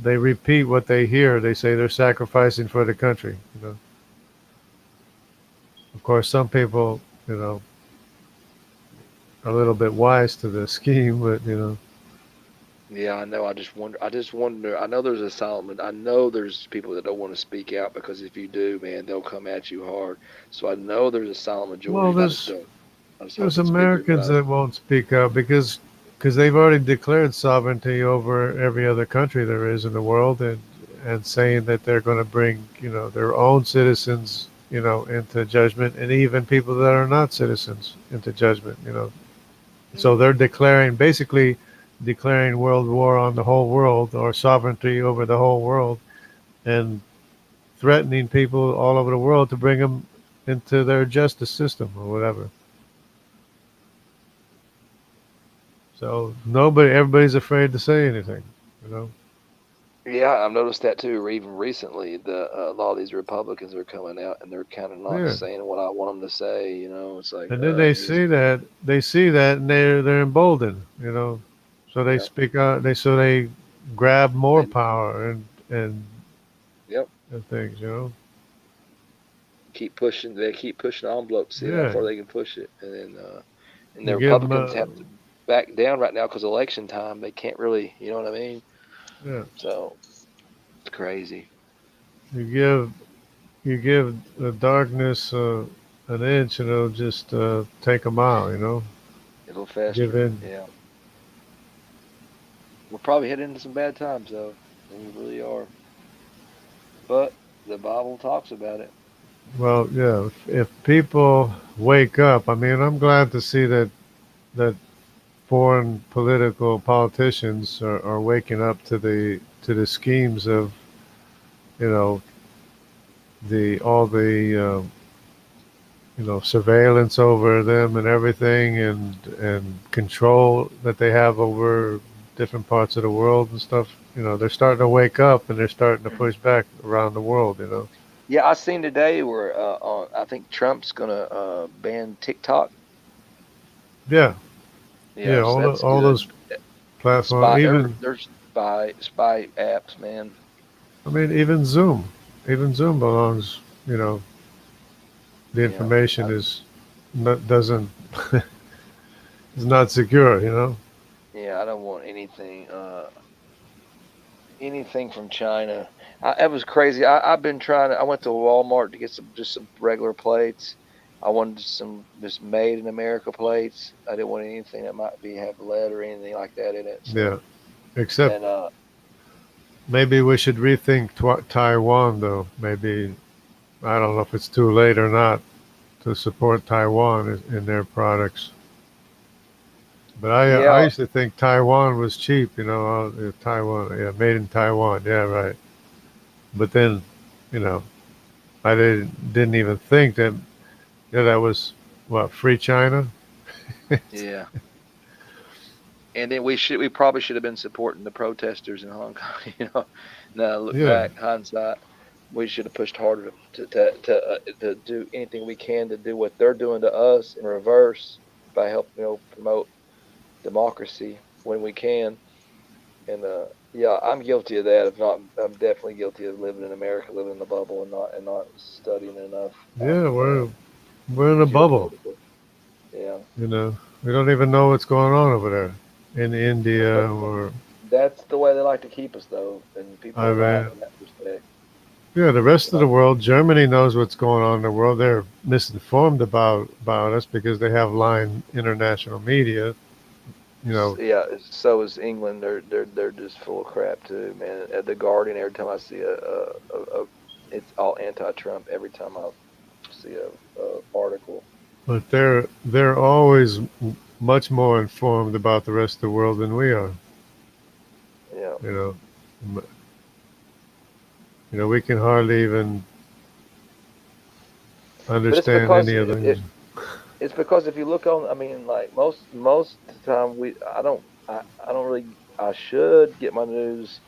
They repeat what they hear. They say they're sacrificing for the country. Of course, some people, a little bit wise to the scheme, but Yeah, I know. I just wonder. I just wonder. I know there's a silent. I know there's people that don't want to speak out because if you do, man, they'll come at you hard. So I know there's a silent well, majority, but I just don't. I just hope there's it's bigger. Americans that won't speak out because they've already declared sovereignty over every other country there is in the world, and saying that they're going to bring their own citizens into judgment, and even people that are not citizens into judgment. So they're basically declaring world war on the whole world or sovereignty over the whole world, and threatening people all over the world to bring them into their justice system or whatever. So everybody's afraid to say anything. You know. Yeah, I've noticed that too. Or even recently, a lot of these Republicans are coming out and they're kind of not Yeah. saying what I want them to say. It's like, And then they just see that, and they're emboldened. So they yeah, speak out. They grab more they, power and yep, and things. keep pushing. They keep pushing the envelope, see how Yeah. far they can push it, and then and the You give them Republicans have to back down right now because election time. They can't really, you know what I mean? yeah. So it's crazy. You give the darkness an inch, and it'll just take a mile. It'll Give fester. in. Yeah, we're probably heading into some bad times though. We really are. But The Bible talks about it. Well, yeah. If people wake up, I mean, I'm glad to see that foreign political politicians are waking up to the schemes of, you know, the all the surveillance over them and everything, and control that they have over different parts of the world and stuff. They're starting to wake up and they're starting to push back around the world. Yeah, I seen today where I think Trump's gonna ban TikTok. Yeah, yeah. Yeah, so that's All good. those platforms, Spy, even there's spy apps, man. I mean, even Zoom belongs. The Yeah, information is not doesn't is not secure. yeah, I don't want anything from China. That was crazy. I've been trying to. I went to Walmart to get some regular plates. I wanted some just made in America plates. I didn't want anything that might have lead or anything like that in it. So, Yeah. Except and maybe we should rethink Taiwan, though. Maybe I don't know if it's too late or not to support Taiwan in their products. But I yeah, used to think Taiwan was cheap. Taiwan, yeah, made in Taiwan. Yeah, right. But then, you know, I didn't even think that that was what, free China. yeah. And then we probably should have been supporting the protesters in Hong Kong. Now look Yeah, back, hindsight, we should have pushed harder to do anything we can to do what they're doing to us in reverse by helping promote democracy when we can. And yeah, I'm guilty of that. If not, I'm definitely guilty of living in America, living in the bubble, and not studying enough yeah, on we're in a bubble. geopolitical. Yeah, We don't even know what's going on over there in but India or that's the way they like to keep us, though, and people are right Iran. in that respect. Yeah, the rest of Like, the world, Germany knows what's going on in the world. They're misinformed about us because they have lying international media. You know, yeah, so is England. They're just full of crap too, man. At the Guardian, every time I see it's all anti-Trump. Every time I see a article. but they're always much more informed about the rest of the world than we are. Yeah, You know, M- we can hardly even but it's understand because any of them. it's because if you look on, I mean, like most of the time I don't really I should get my news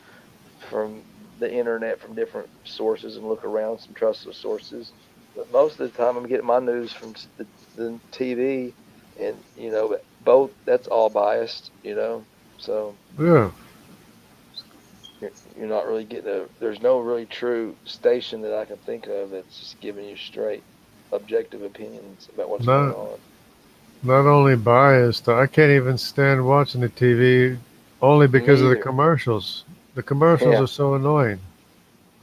from the internet from different sources and look around some trusted sources. But most of the time, I'm getting my news from the TV, and but both that's all biased. So Yeah, you're not really getting there's no really true station that I can think of that's just giving you straight objective opinions about what's going not on. not only biased. I can't even stand watching the TV only because Me of the either. commercials. The commercials Yeah. are so annoying.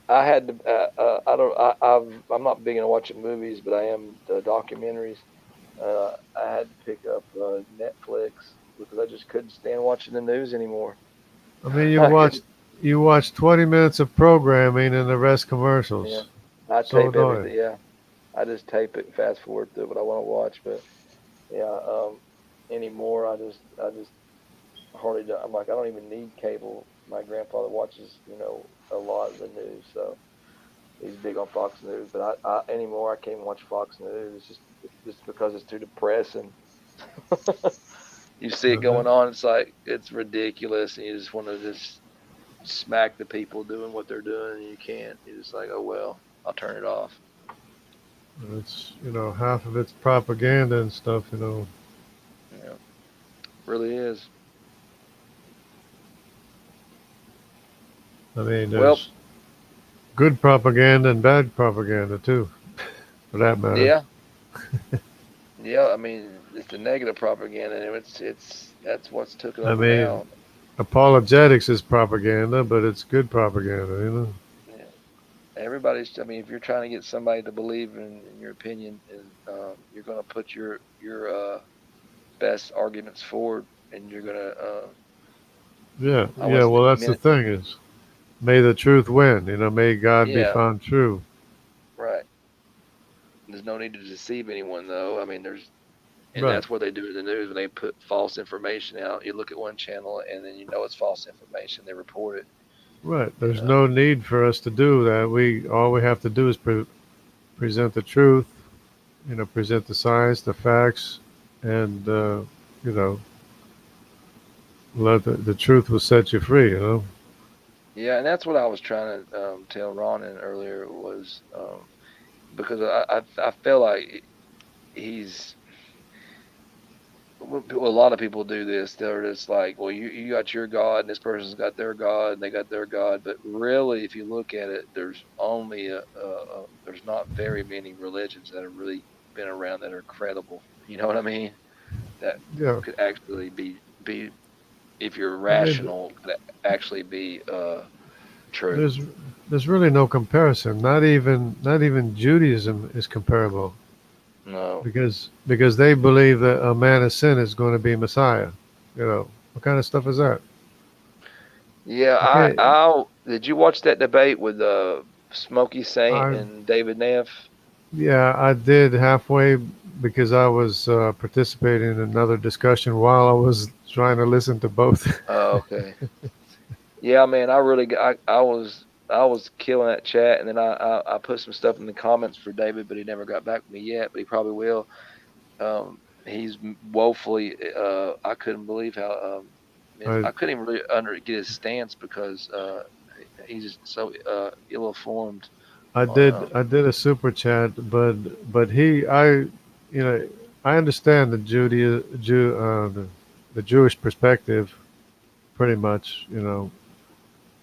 I had to. I don't. I'm not big into watching movies, but I am the documentaries. I had to pick up Netflix because I just couldn't stand watching the news anymore. I mean, I couldn't. you watch 20 minutes of programming and the rest Yeah, commercials. I So tape annoying. everything. Yeah, I just tape it and fast forward through what I want to watch. But yeah, anymore I just hardly do. I'm like I don't even need cable. My grandfather watches a lot of the news, so he's big on Fox News. But I anymore I can't even watch Fox News. It's just because it's too depressing. You see it Uh, going on, it's like it's ridiculous, and you just want to just smack the people doing what they're doing, and you can't. You're just like, oh well, I'll turn it off. It's, half of it's propaganda and stuff. Yeah, really is. I mean, Well, there's good propaganda and bad propaganda too, for that matter. yeah, yeah. I mean, it's the negative propaganda, and it's that's what's took it I over mean, now. apologetics is propaganda, but it's good propaganda. Yeah. Everybody's. I mean, if you're trying to get somebody to believe in your opinion, and you're going to put your best arguments forward, and you're going to. Yeah, I yeah. want to say Well, that's the minute. thing is, may the truth win. May God be Yeah, found true. There's no need to deceive anyone, though. I mean, and Right. that's what they do in the news when they put false information out. You look at one channel, and then you know it's false information. They report it. Right. There's no need for us to do that. All we have to do is present the truth, present the science, the facts, and you know, let the truth will set you free. Yeah, and that's what I was trying to tell Ronan earlier was because I feel like he's. Well, a lot of people do this. They're just like, well, you got your God, and this person's got their God, and they got their God. But really, if you look at it, there's only there's not very many religions that have really been around that are credible. You know what I mean? That Yeah. could actually be if you're I mean, rational, could actually be true. there's really no comparison. Not even Judaism is comparable No. because they believe that a man of sin is going to be Messiah. What kind of stuff is that? Yeah, Okay, did you watch that debate with Smokey Saint I and David Neff? yeah, I did halfway because I was participating in another discussion while I was trying to listen to both. Oh, okay. Yeah, man, I was killing that chat, and then I put some stuff in the comments for David, but he never got back with me yet, but he probably will. He's woefully. I couldn't believe how. I I couldn't even really get his stance because he's so ill-informed I on. did I did a super chat, but you know I understand the Jewish perspective pretty much,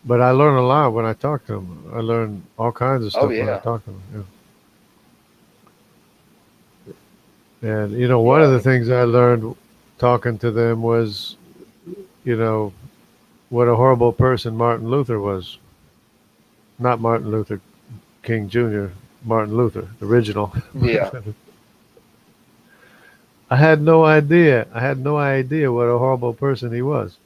but I learn a lot when I talk to him. I learn all kinds of Oh stuff when I yeah, talk to him. And one yeah, of the things I learned talking to them was, you know, what a horrible person Martin Luther was. Not Martin Luther King Jr., Martin Luther, the original. yeah, I had no idea. I had no idea what a horrible person he was.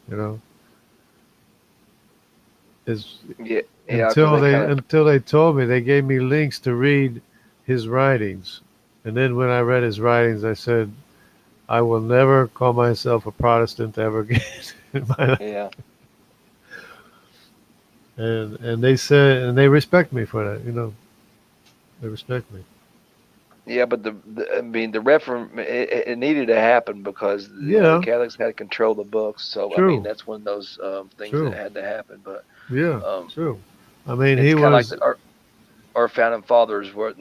Is yeah, yeah. Because they kind of. until they told me, they gave me links to read his writings, and then when I read his writings, I said, I will never call myself a Protestant ever again in my life. Yeah. And they said, and they respect me for that. They respect me. Yeah, but I mean, the referendum it needed to happen because the Yeah, Catholics had to control the books. So I mean, true, that's one of those things that true. had to happen. But Yeah, um, true. I mean, he it's kind of like was. our founding fathers weren't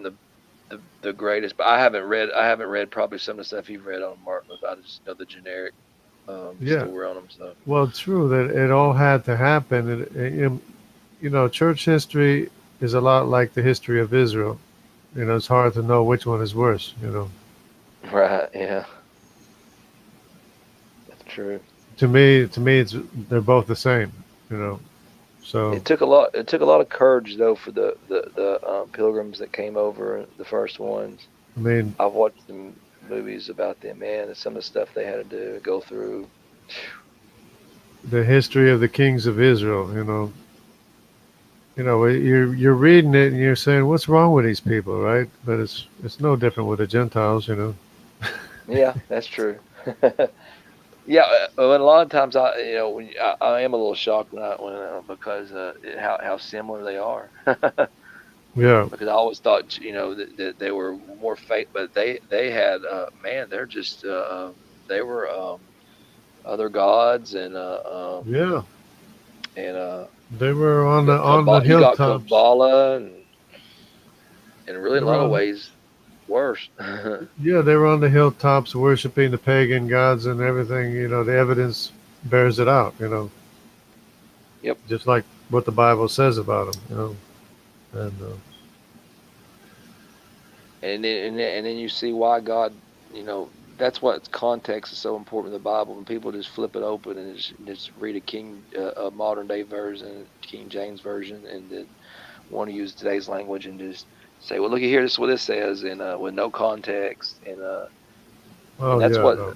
the greatest. But I haven't read probably some of the stuff you've read on Martin Luther. I just know the generic Yeah, story on him. So well, true that it all had to happen. Church history is a lot like the history of Israel. It's hard to know which one is worse. right, yeah, that's true. To me, they're both the same. So It took a lot. It took a lot of courage though for the pilgrims that came over, the first ones. I mean, I've watched some movies about them, man, and some of the stuff they had to do, go through. the history of the kings of Israel. You're reading it and you're saying, what's wrong with these people, right? But it's no different with the Gentiles. Yeah, that's true. Yeah, and a lot of times I am a little shocked because how similar they are. Yeah, Because I always thought that they were more fake, but they had man, they're just they were other gods yeah. and They were on you the got on the You got hilltops. Kabbalah and really They in a were lot of on, ways worse. yeah, they were on the hilltops worshiping the pagan gods and everything. The evidence bears it out. Yep. Just like what the Bible says about them. And And then you see why God, that's what context is so important in the Bible. When people just flip it open and just read a modern day version, King James version, and then want to use today's language and just say, well, look at here, this is what this says, and with no context, and oh that's yeah, what no.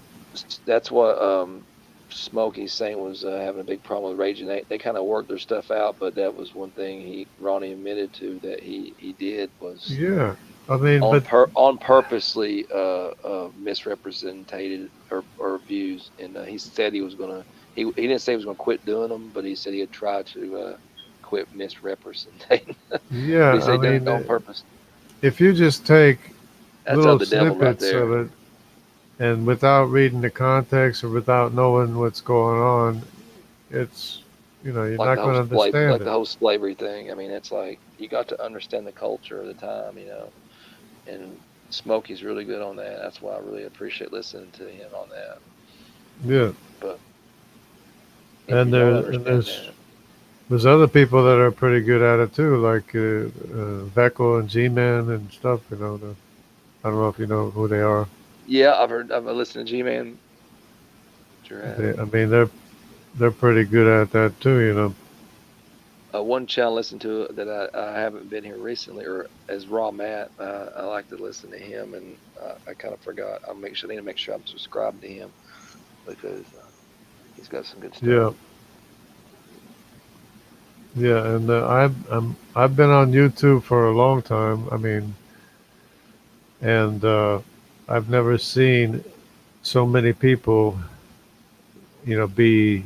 Smokey Saint was having a big problem with raging. They kind of worked their stuff out, but that was one thing Ronnie admitted to that he did was Yeah. I mean, but on purposely misrepresented or views, and he said he was gonna. He didn't say he was gonna quit doing them, but he said he'd try to quit misrepresenting. But yeah, he I said he done it mean, on purpose. if you just take That's of little the devil right snippets there. of it and without reading the context or without knowing what's going on, it's, you're Like not the going whole to understand the it. whole slavery thing. I mean, it's like you got to understand the culture of the time, And Smokey's really good on that. That's why I really appreciate listening to him on that. Yeah, But if you and don't there's and understand there's that, there's other people that are pretty good at it too, like Veckel and G-Man and stuff. I don't know if you know who they are. yeah, I've listened to G-Man. Sure have. I mean, they're pretty good at that too. One channel I listen to that I haven't been here recently, or as Raw Matt, I like to listen to him, and I kind of forgot. I need to make sure I'm subscribed to him because he's got some good Yeah, stuff. yeah, and I've been on YouTube for a long time. I mean, and I've never seen so many people, be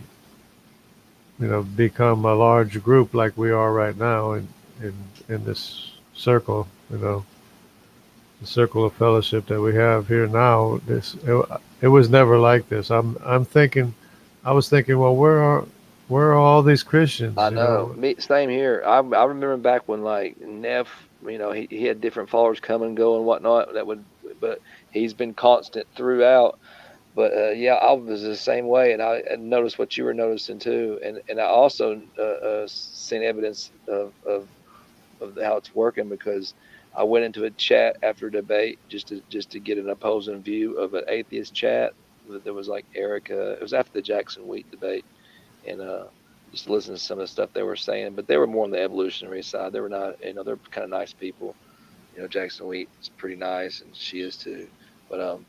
become a large group like we are right now in in this circle. The circle of fellowship that we have here now. It was never like this. I was thinking, well, where are all these I Christians? know. Me, same here. I remember back when like Neff, he had different followers come and go and whatnot. But he's been constant throughout. But yeah, I was the same way, and I noticed what you were noticing too, and I also seen evidence of how it's working because I went into a chat after a debate just to get an opposing view of an atheist chat. There was like Erica. It was after the Jackson Wheat debate, and just to listen to some of the stuff they were saying, but they were more on the evolutionary side. They were not, they're kind of nice people. Jackson Wheat is pretty nice, and she is too. But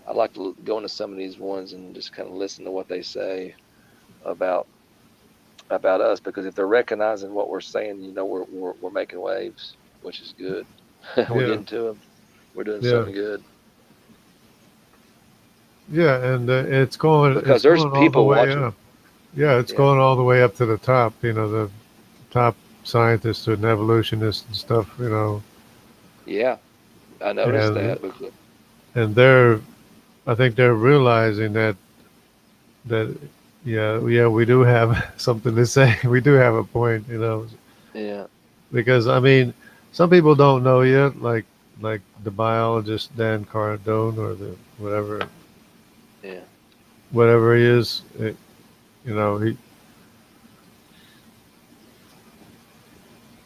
I like to go into some of these ones and just kind of listen to what they say about us, because if they're recognizing what we're saying, we're making waves, which is good. We're Yeah, getting to them. We're doing yeah, something good yeah, and because it's there's going all the people way watching. up. Yeah, it's Yeah, going all the way up to the top. The top scientists and evolutionists and stuff. yeah, I noticed And that because and I think they're realizing that yeah, we do have something to say. We do have a point. yeah, Because I mean, some people don't know yet, like the biologist Dan Cardone or the yeah, whatever he is. You know,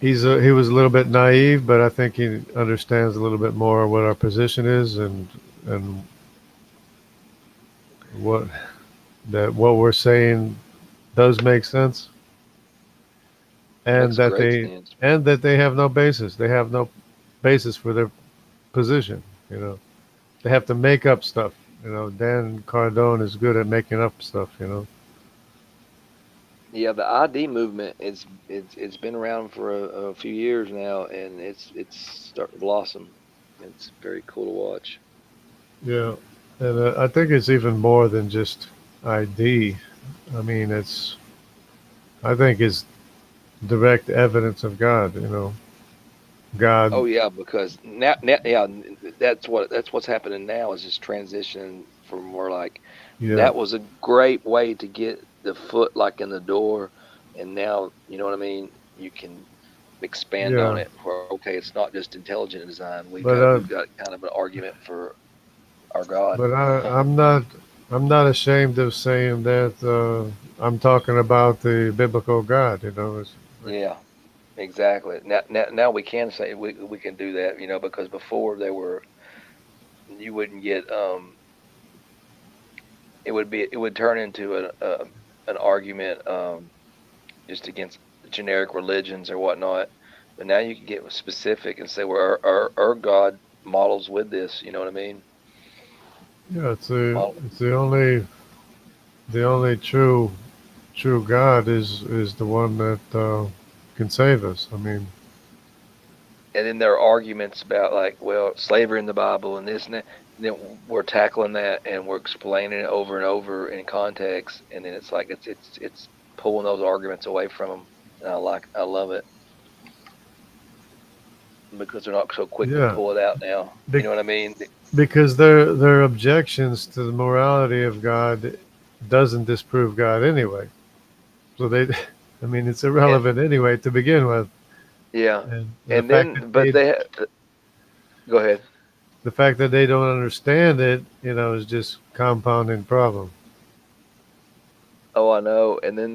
he was a little bit naive, but I think he understands a little bit more what our position is and what what we're saying does make sense, and makes that great they sense. have no basis. They have no basis for their position. You know, they have to make up stuff. Dan Cardone is good at making up stuff. Yeah, the ID movement it's been around for a few years now, and it's starting to blossom. It's very cool to watch. Yeah, and I think it's even more than just ID. I mean, I think it's direct evidence of God. God. Oh yeah, because yeah, that's what's happening now is this transition from more like Yeah, that was a great way to get the foot like in the door, and now you know what I mean. You can expand on yeah. it. For okay, it's not just intelligent design. But We've got kind of an argument for our God. but I'm not ashamed of saying that I'm talking about the biblical God. It's like, Yeah, exactly. Now we can say we can do that, because before they were you wouldn't get it would turn into an argument just against generic religions or whatnot. But now you can get specific and say, well, our God models with this. You know what I mean? yeah, Model. it's the only true God is the one that can save us. I mean, and then there are arguments about like, well, slavery in the Bible and this and that. And then we're tackling that and we're explaining it over and over in context, and then it's like it's pulling those arguments away from them. And I love it because they're not so quick to Yeah, pull it out now. be- You know what I mean? because their objections to the morality of God doesn't disprove God anyway. So they, I mean, it's And irrelevant anyway to begin with. yeah, And the and fact that then but go ahead. they don't understand it, is just compounding problem. Oh, I know. And then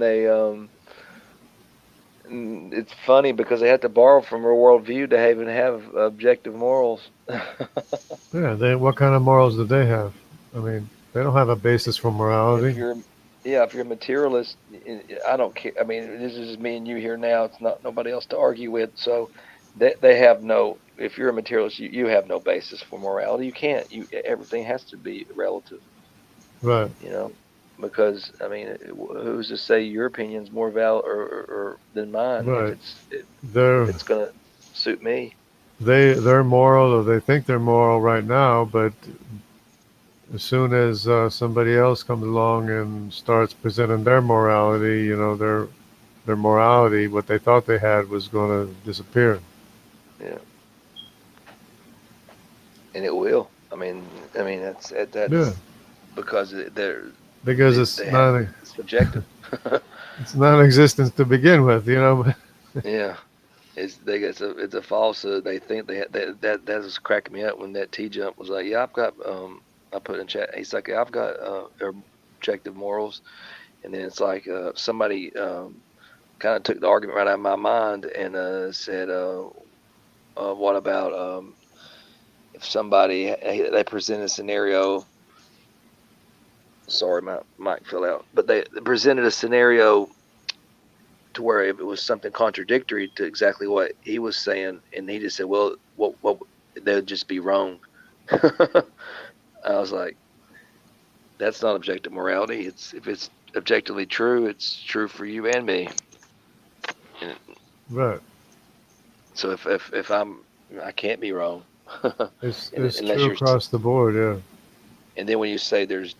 it's funny because they have to borrow from her worldview to even have objective morals. Yeah, what kind of morals do they have? I mean, they don't have a basis for If morality. you're, yeah, if you're a materialist, I don't care. I mean, this is me and you here now. It's not nobody else to argue with. So they have no. If you're a materialist, you have no basis for morality. You can't. Everything has to be relative. Right, You know, because I mean, who's to say your opinion's more valid or than mine if right. They're it's gonna suit me? they're moral, or they think they're moral right now, but as soon as somebody else comes along and starts presenting their morality, their morality, what they thought they had, was going to disappear. Yeah, and it will. I mean Yeah, that's because because it's they have not it's subjective. it's non-existence to begin with. Yeah, it's a falsehood. They think that was cracking me up when that T jump was like, yeah, I've got I put in chat. He's like, yeah, I've got objective morals, and then it's like somebody kind of took the argument right out of my mind and said, what about if somebody they present a scenario. Sorry, my mic fell out. But they presented a scenario to where if it was something contradictory to exactly what he was saying, and he just said, "Well, what they'd just be wrong." I was like, "That's not objective morality. It's if it's objectively true, it's true for you and me." And Right. so if I can't be wrong, It's unless true you're. across the board. Yeah. And then when you say there's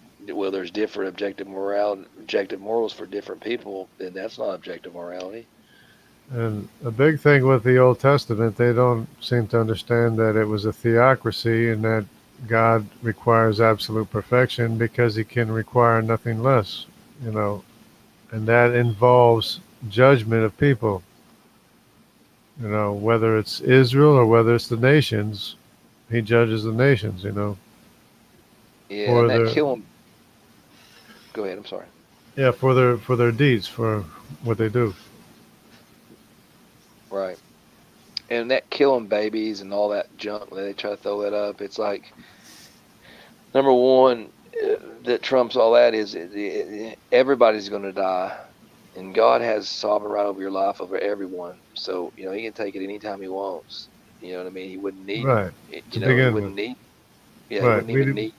different objective morals for different people, then that's not objective morality. And a big thing with the Old Testament, they don't seem to understand that it was a theocracy and that God requires absolute perfection because he can require nothing less, you know, and that involves judgment of people, whether it's Israel or whether it's the nations, he judges the nations, Yeah, for and that their killing. Go ahead. I'm sorry. yeah, for their deeds, for what they do. Right. And that killing babies and all that junk, they try to throw that up. It's like number one that trumps all that is everybody's going to die, and God has sovereign right over your life over everyone. So he can take it anytime he wants. You know what I mean? He wouldn't need. Right. To He begin with. wouldn't need. Yeah, he Right. wouldn't even need.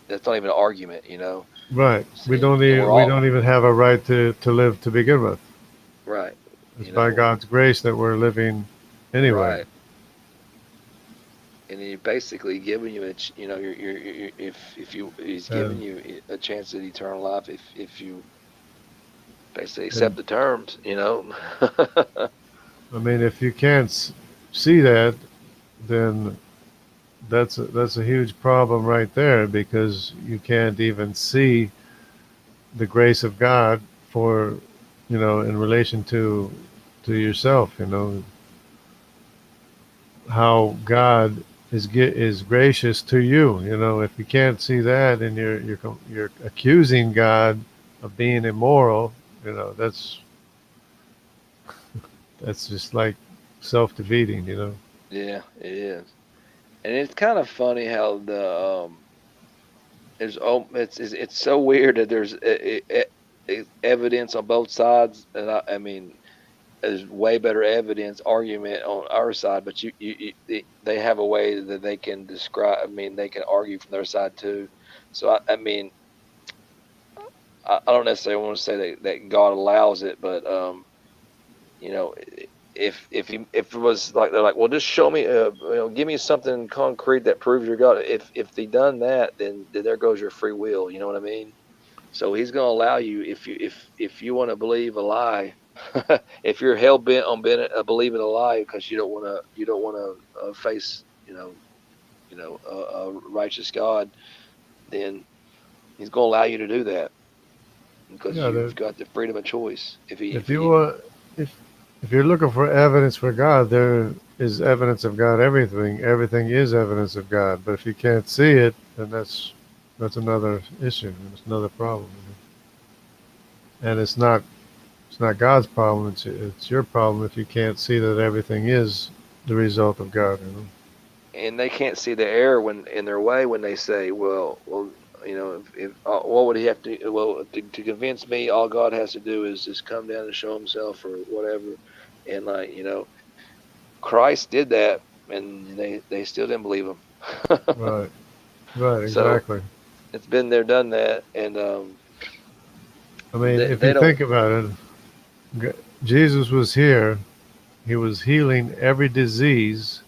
That's not even an argument. Right. We And, don't and even we're we all don't even have a right to live to begin with. right. It's by God's grace that we're living anyway. Right. And he's basically giving you you're he's giving And you a chance at eternal life if you basically accept and the terms. I mean, if you can't see that, then that's a huge problem right there, because you can't even see the grace of God for, in relation to yourself, how God is gracious to you. If you can't see that and you're accusing God of being immoral, that's just like self-defeating. Yeah, it is, and it's kind of funny how it's so weird that there's evidence on both sides, and I mean there's way better evidence argument on our side, but they have a way that they can describe. I mean, they can argue from their side too. So I mean, I don't necessarily want to say that God allows it, but you know, if it was like they're like, well, just show me, give me something concrete that proves you're God. If they done that, then there goes your free will. You know what I mean? So he's going to allow you if you want to believe a lie, if you're hell bent on believing a lie because you don't want to face a righteous God, then he's going to allow you to do that because Yeah, you've got the freedom of choice. if you if you're looking for evidence for God, there is evidence of God. Everything is evidence of God. But if you can't see it, then that's another issue. It's another problem. And it's not God's problem. It's your problem if you can't see that everything is the result of God. and they can't see the error when in their way when they say, well, if what would he have to? Well, to convince me, all God has to do is just come down and show himself or whatever, and Christ did that, and they still didn't believe him. Right. Right. So Exactly. it's been there, done that, and I mean, if they you don't. think about it, Jesus was here. He was healing every disease.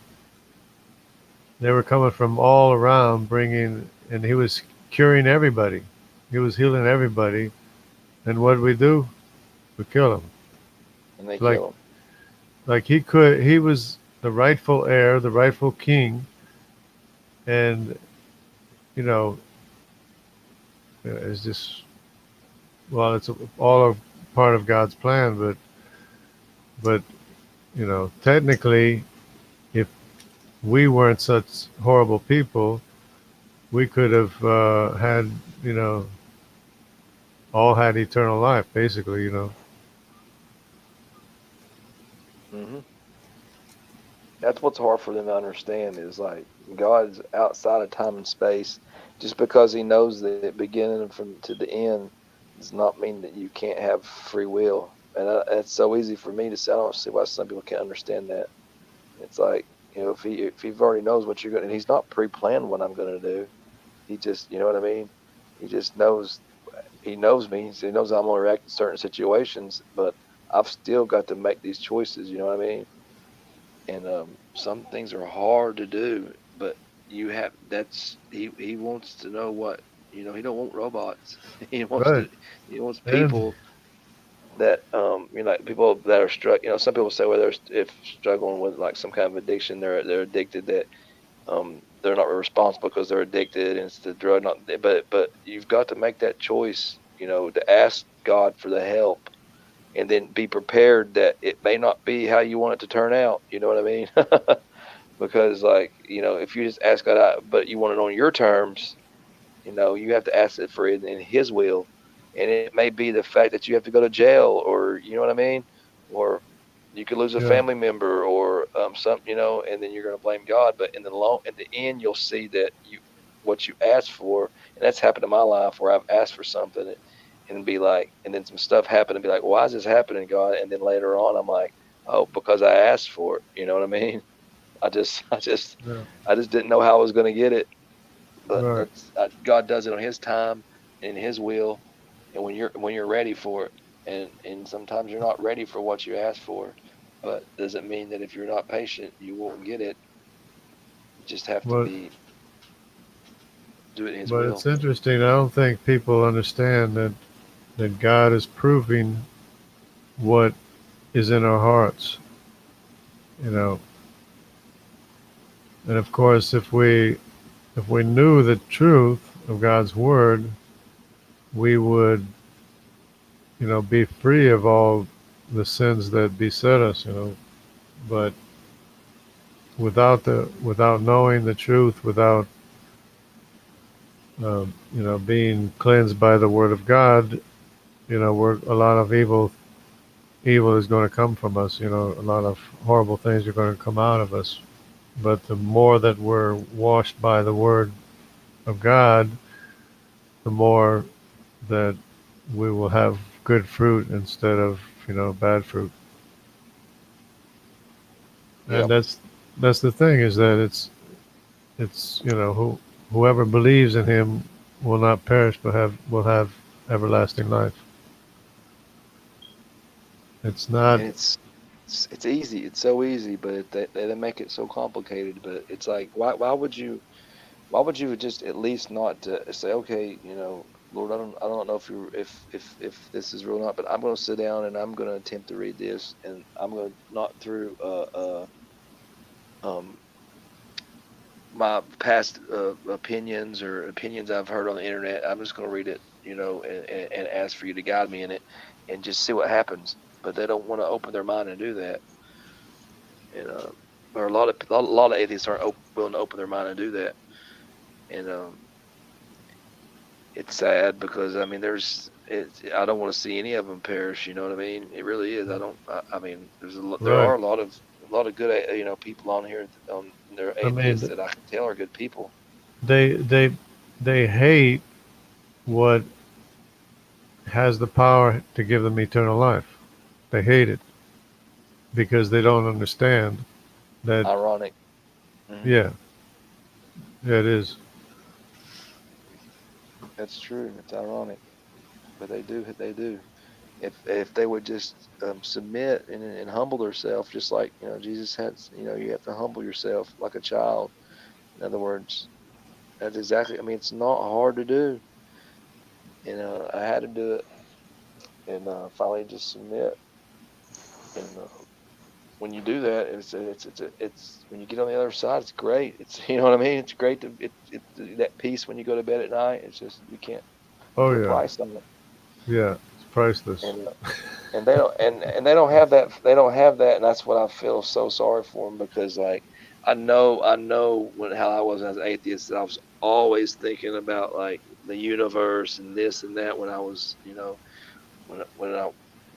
They were coming from all around, and he was curing everybody. He was healing everybody. And what did we do? We kill him. And they Like, kill him. like he was the rightful heir, the rightful king, and you know, it's just well, it's all a part of God's plan. But technically, if we weren't such horrible people, we could have had all had eternal life, basically. Hmm. That's what's hard for them to understand is like God's outside of time and space. Just because He knows the beginning from to the end does not mean that you can't have free will. And it's so easy for me to say. I don't see why some people can't understand that. It's like if He already knows what you're going, and He's not pre-planned what I'm going to do. He just, you know what I mean. He just knows. He knows me. He knows I'm going to react in certain situations, but I've still got to make these choices. You know what I mean. And some things are hard to do, but you have he wants to know what he don't want robots. he wants Right. to he wants And people that like people that are struck. Some people say whether if struggling with like some kind of addiction, they're addicted, that they're not responsible because they're addicted and it's the drug. Not but you've got to make that choice, to ask God for the help, and then be prepared that it may not be how you want it to turn out. You know what I mean? Because if you just ask God out, but you want it on your terms, you have to ask it for it in His will, and it may be the fact that you have to go to jail, or you know what I mean, or you could lose a yeah, family member, or and then you're going to blame God. But in the end, you'll see that what you asked for, and that's happened in my life where I've asked for something and be like, and then some stuff happened and be like, why is this happening, God? And then later on, I'm like, oh, because I asked for it. You know what I mean? I just, I just, yeah, I just didn't know how I was going to get it. But right. God does it on His time and His will, and when you're ready for it. And sometimes you're not ready for what you ask for, but doesn't mean that if you're not patient, you won't get it. You just have to But do it in His but will. it's interesting. I don't think people understand that God is proving what is in our hearts. You know, and of course, if we knew the truth of God's word, we would be free of all the sins that beset us. But without knowing the truth, without being cleansed by the word of God, we're a lot of evil is going to come from us. A lot of horrible things are going to come out of us. But the more that we're washed by the word of God, the more that we will have good fruit instead of bad fruit. And Yep. that's the thing, is that it's whoever believes in him will not perish but will have everlasting life. It's not And it's it's easy. It's so easy, but they make it so complicated. But it's like, why would you just at least not to say, okay, Lord, I don't know if this is real or not, but I'm going to sit down and I'm going to attempt to read this, and I'm going to not through um my past opinions or opinions I've heard on the internet. I'm just going to read it, and ask for you to guide me in it, and just see what happens. But they don't want to open their mind and do that. And or a lot of atheists aren't willing to open their mind and do that. And it's sad because I mean, I don't want to see any of them perish. You know what I mean? It really is. I mean, there are a lot of good people on here. They're atheists that I can tell are good people. They hate what has the power to give them eternal life. They hate it because they don't understand that. Ironic. Mm-hmm. Yeah, it is. That's true. It's ironic, but they do. If they would just submit and humble themselves, just like Jesus had. You have to humble yourself like a child. In other words, that's exactly. I mean, it's not hard to do. I had to do it, and finally just submit. And when you do that, it's when you get on the other side, it's great. It's what I mean. It's great to that peace when you go to bed at night. It's just you can't put a price on it. Yeah, it's priceless. And they don't and they don't have that. They don't have that, and that's what I feel so sorry for them, because like I know how I was as an atheist, that I was always thinking about like the universe and this and that when I was when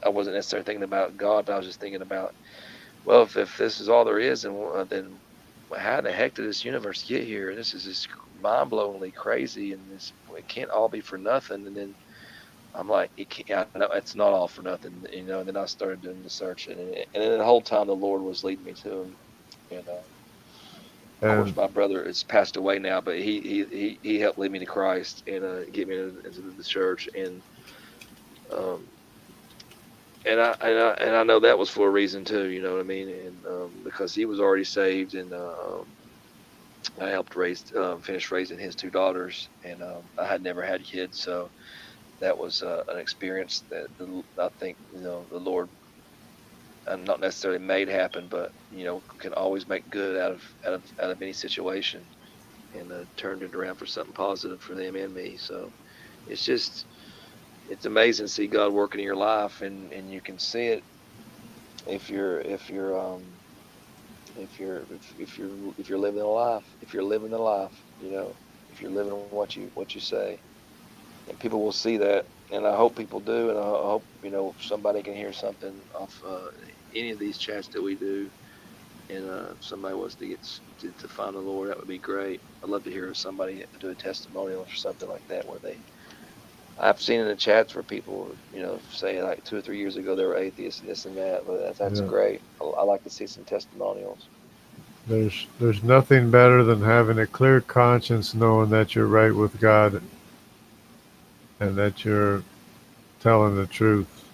I wasn't necessarily thinking about God, but I was just thinking about, well, if this is all there is, then how the heck did this universe get here? This is just mind-blowingly crazy, and it can't all be for nothing. And then I'm like, it's not all for nothing, And then I started doing the search, and then the whole time the Lord was leading me to Him. And of course, my brother has passed away now, but he helped lead me to Christ and get me into the church, and I know that was for a reason too. You know what I mean? And because he was already saved, and I helped finish raising his two daughters, and I had never had kids, so that was an experience that I think the Lord not necessarily made happen, but can always make good out of any situation, and turned it around for something positive for them and me. So it's amazing to see God working in your life, and you can see it if you're living a life, if you're living the life, if you're living what you say, and people will see that, and I hope people do, and I hope somebody can hear something off any of these chats that we do, and somebody was to get to find the Lord. That would be great. I'd love to hear somebody do a testimonial or something like that, where I've seen in the chats where people, say like 2 or 3 years ago they were atheists and this and that, but that's great. I like to see some testimonials. There's nothing better than having a clear conscience, knowing that you're right with God and that you're telling the truth,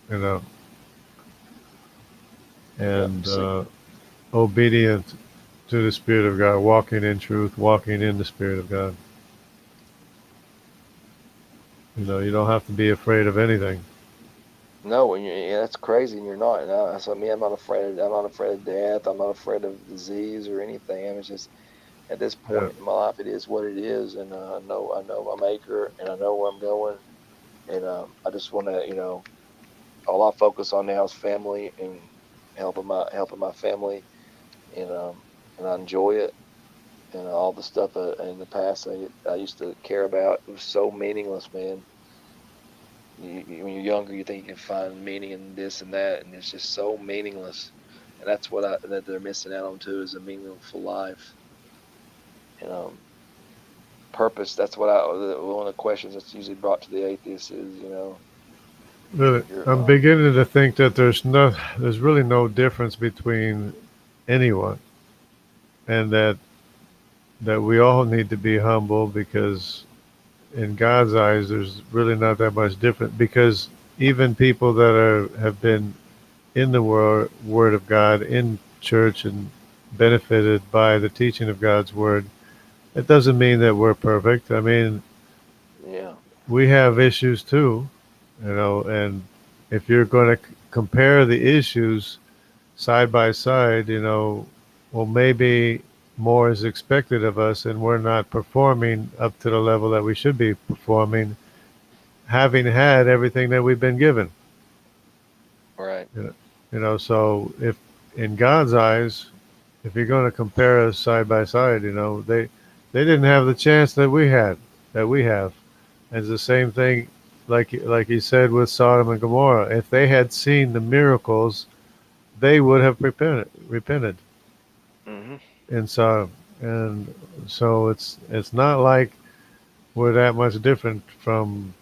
and obedient to the Spirit of God, walking in truth, walking in the Spirit of God. You don't have to be afraid of anything. No, that's crazy, and you're not. And that's what I mean. I'm not afraid of death. I'm not afraid of disease or anything. I'm just at this point in my life, it is what it is, and I know my Maker, and I know where I'm going, and I just want to, all I focus on now is family and helping my family, and I enjoy it, and all the stuff in the past I used to care about, it was so meaningless, man. When you're younger, you think you can find meaning in this and that, and it's just so meaningless. And that's what that they're missing out on too, is a meaningful life. And purpose. That's what one of the questions that's usually brought to the atheists is, Really, I'm beginning to think that there's really no difference between anyone, and that we all need to be humble, because in God's eyes, there's really not that much different, because even people that have been in the word of God, in church, and benefited by the teaching of God's word. It doesn't mean that we're perfect. I mean, Yeah. we have issues too, and if you're going to compare the issues side by side, well, maybe more is expected of us and we're not performing up to the level that we should be performing, having had everything that we've been given. Right. So if in God's eyes, if you're going to compare us side by side, they didn't have the chance that we have. And it's the same thing, like he said with Sodom and Gomorrah. If they had seen the miracles, they would have repented Hmm. in Sodom. And so it's not like we're that much different from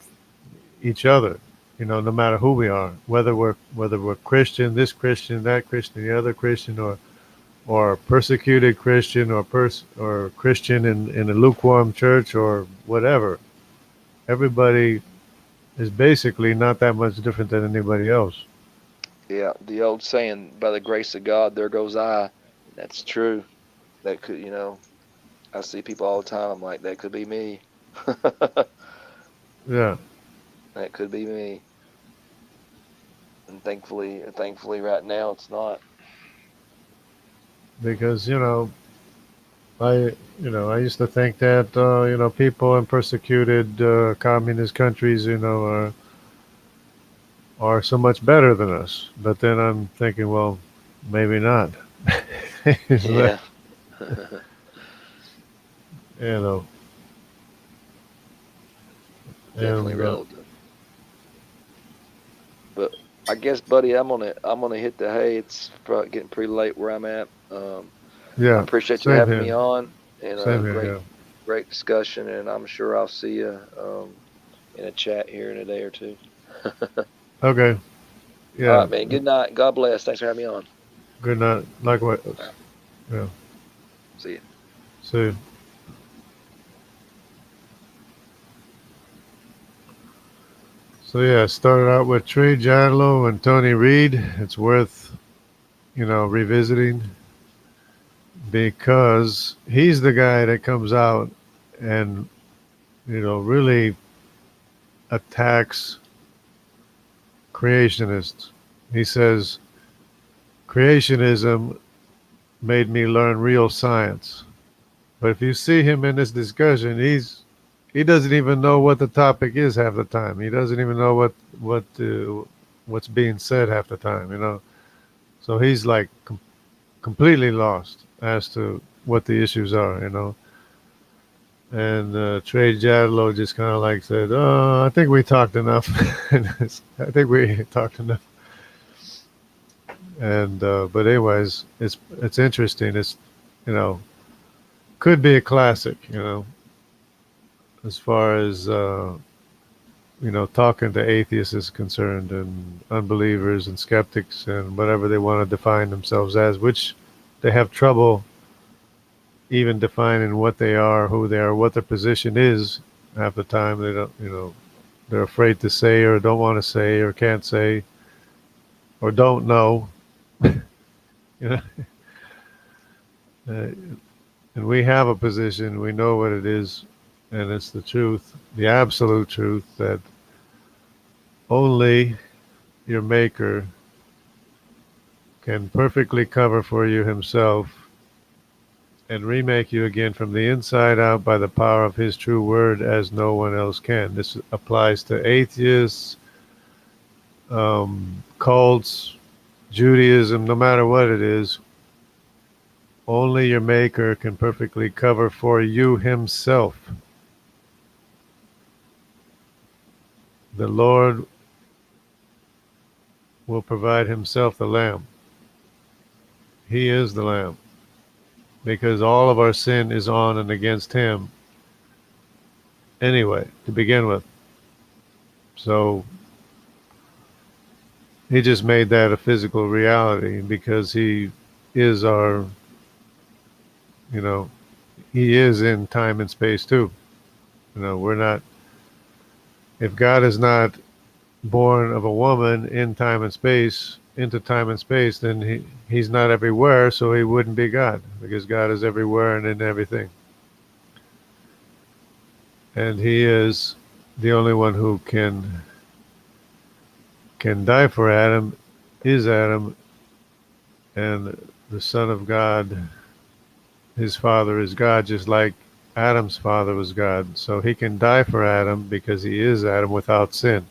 each other. No matter who we are, whether we're Christian, this Christian, that Christian, the other Christian, or persecuted Christian, or Christian in a lukewarm church, or whatever. Everybody is basically not that much different than anybody else. Yeah. The old saying, "By the grace of God, there goes I." That's true. That could, I see people all the time. I'm like, that could be me. Yeah, That could be me. And thankfully, right now it's not. because I used to think that people in persecuted communist countries are so much better than us. But then I'm thinking, well, maybe not. Isn't that, Yeah. you know, Definitely and relative. But I guess, buddy, I'm gonna hit the hay. It's getting pretty late where I'm at. I yeah, appreciate you same having here, me on, and same here. great Yeah. great discussion. And I'm sure I'll see you in a chat here in a day or two. Okay. All Yeah. right, man. Good night. God bless. Thanks for having me on. Good night. Likewise. All right, Yeah. see you. See you. So yeah, started out with Trey, Jadlow, and Tony Reed. It's worth revisiting because he's the guy that comes out and really attacks creationists. He says creationism made me learn real science. But if you see him in this discussion, he doesn't even know what the topic is half the time. He doesn't even know what's being said half the time. So he's like completely lost as to what the issues are. And Trey Jadlow just kind of like said, "Oh, I think we talked enough." I think we talked enough. And but anyways, it's interesting. It's you know could be a classic. As far as talking to atheists is concerned, and unbelievers and skeptics and whatever they want to define themselves as, which they have trouble even defining what they are, who they are, what their position is. Half the time they don't, they're afraid to say, or don't want to say, or can't say, or don't know. you know, uh, and we have a position. We know what it is, and it's the truth, the absolute truth, that only your Maker can perfectly cover for you Himself and remake you again from the inside out by the power of His true word, as no one else can. This applies to atheists, cults, Judaism, no matter what it is. Only your Maker can perfectly cover for you Himself. The Lord will provide Himself the Lamb. He is the Lamb, because all of our sin is on and against Him anyway, to begin with. So He just made that a physical reality because He is our, you know, He is in time and space too. We're not, if God is not born of a woman in time and space, into time and space, then he's not everywhere, so he wouldn't be God, because God is everywhere and in everything. And he is the only one who can die for Adam, is Adam, and the Son of God, his father is God, just like Adam's father was God. So he can die for Adam because he is Adam without sin.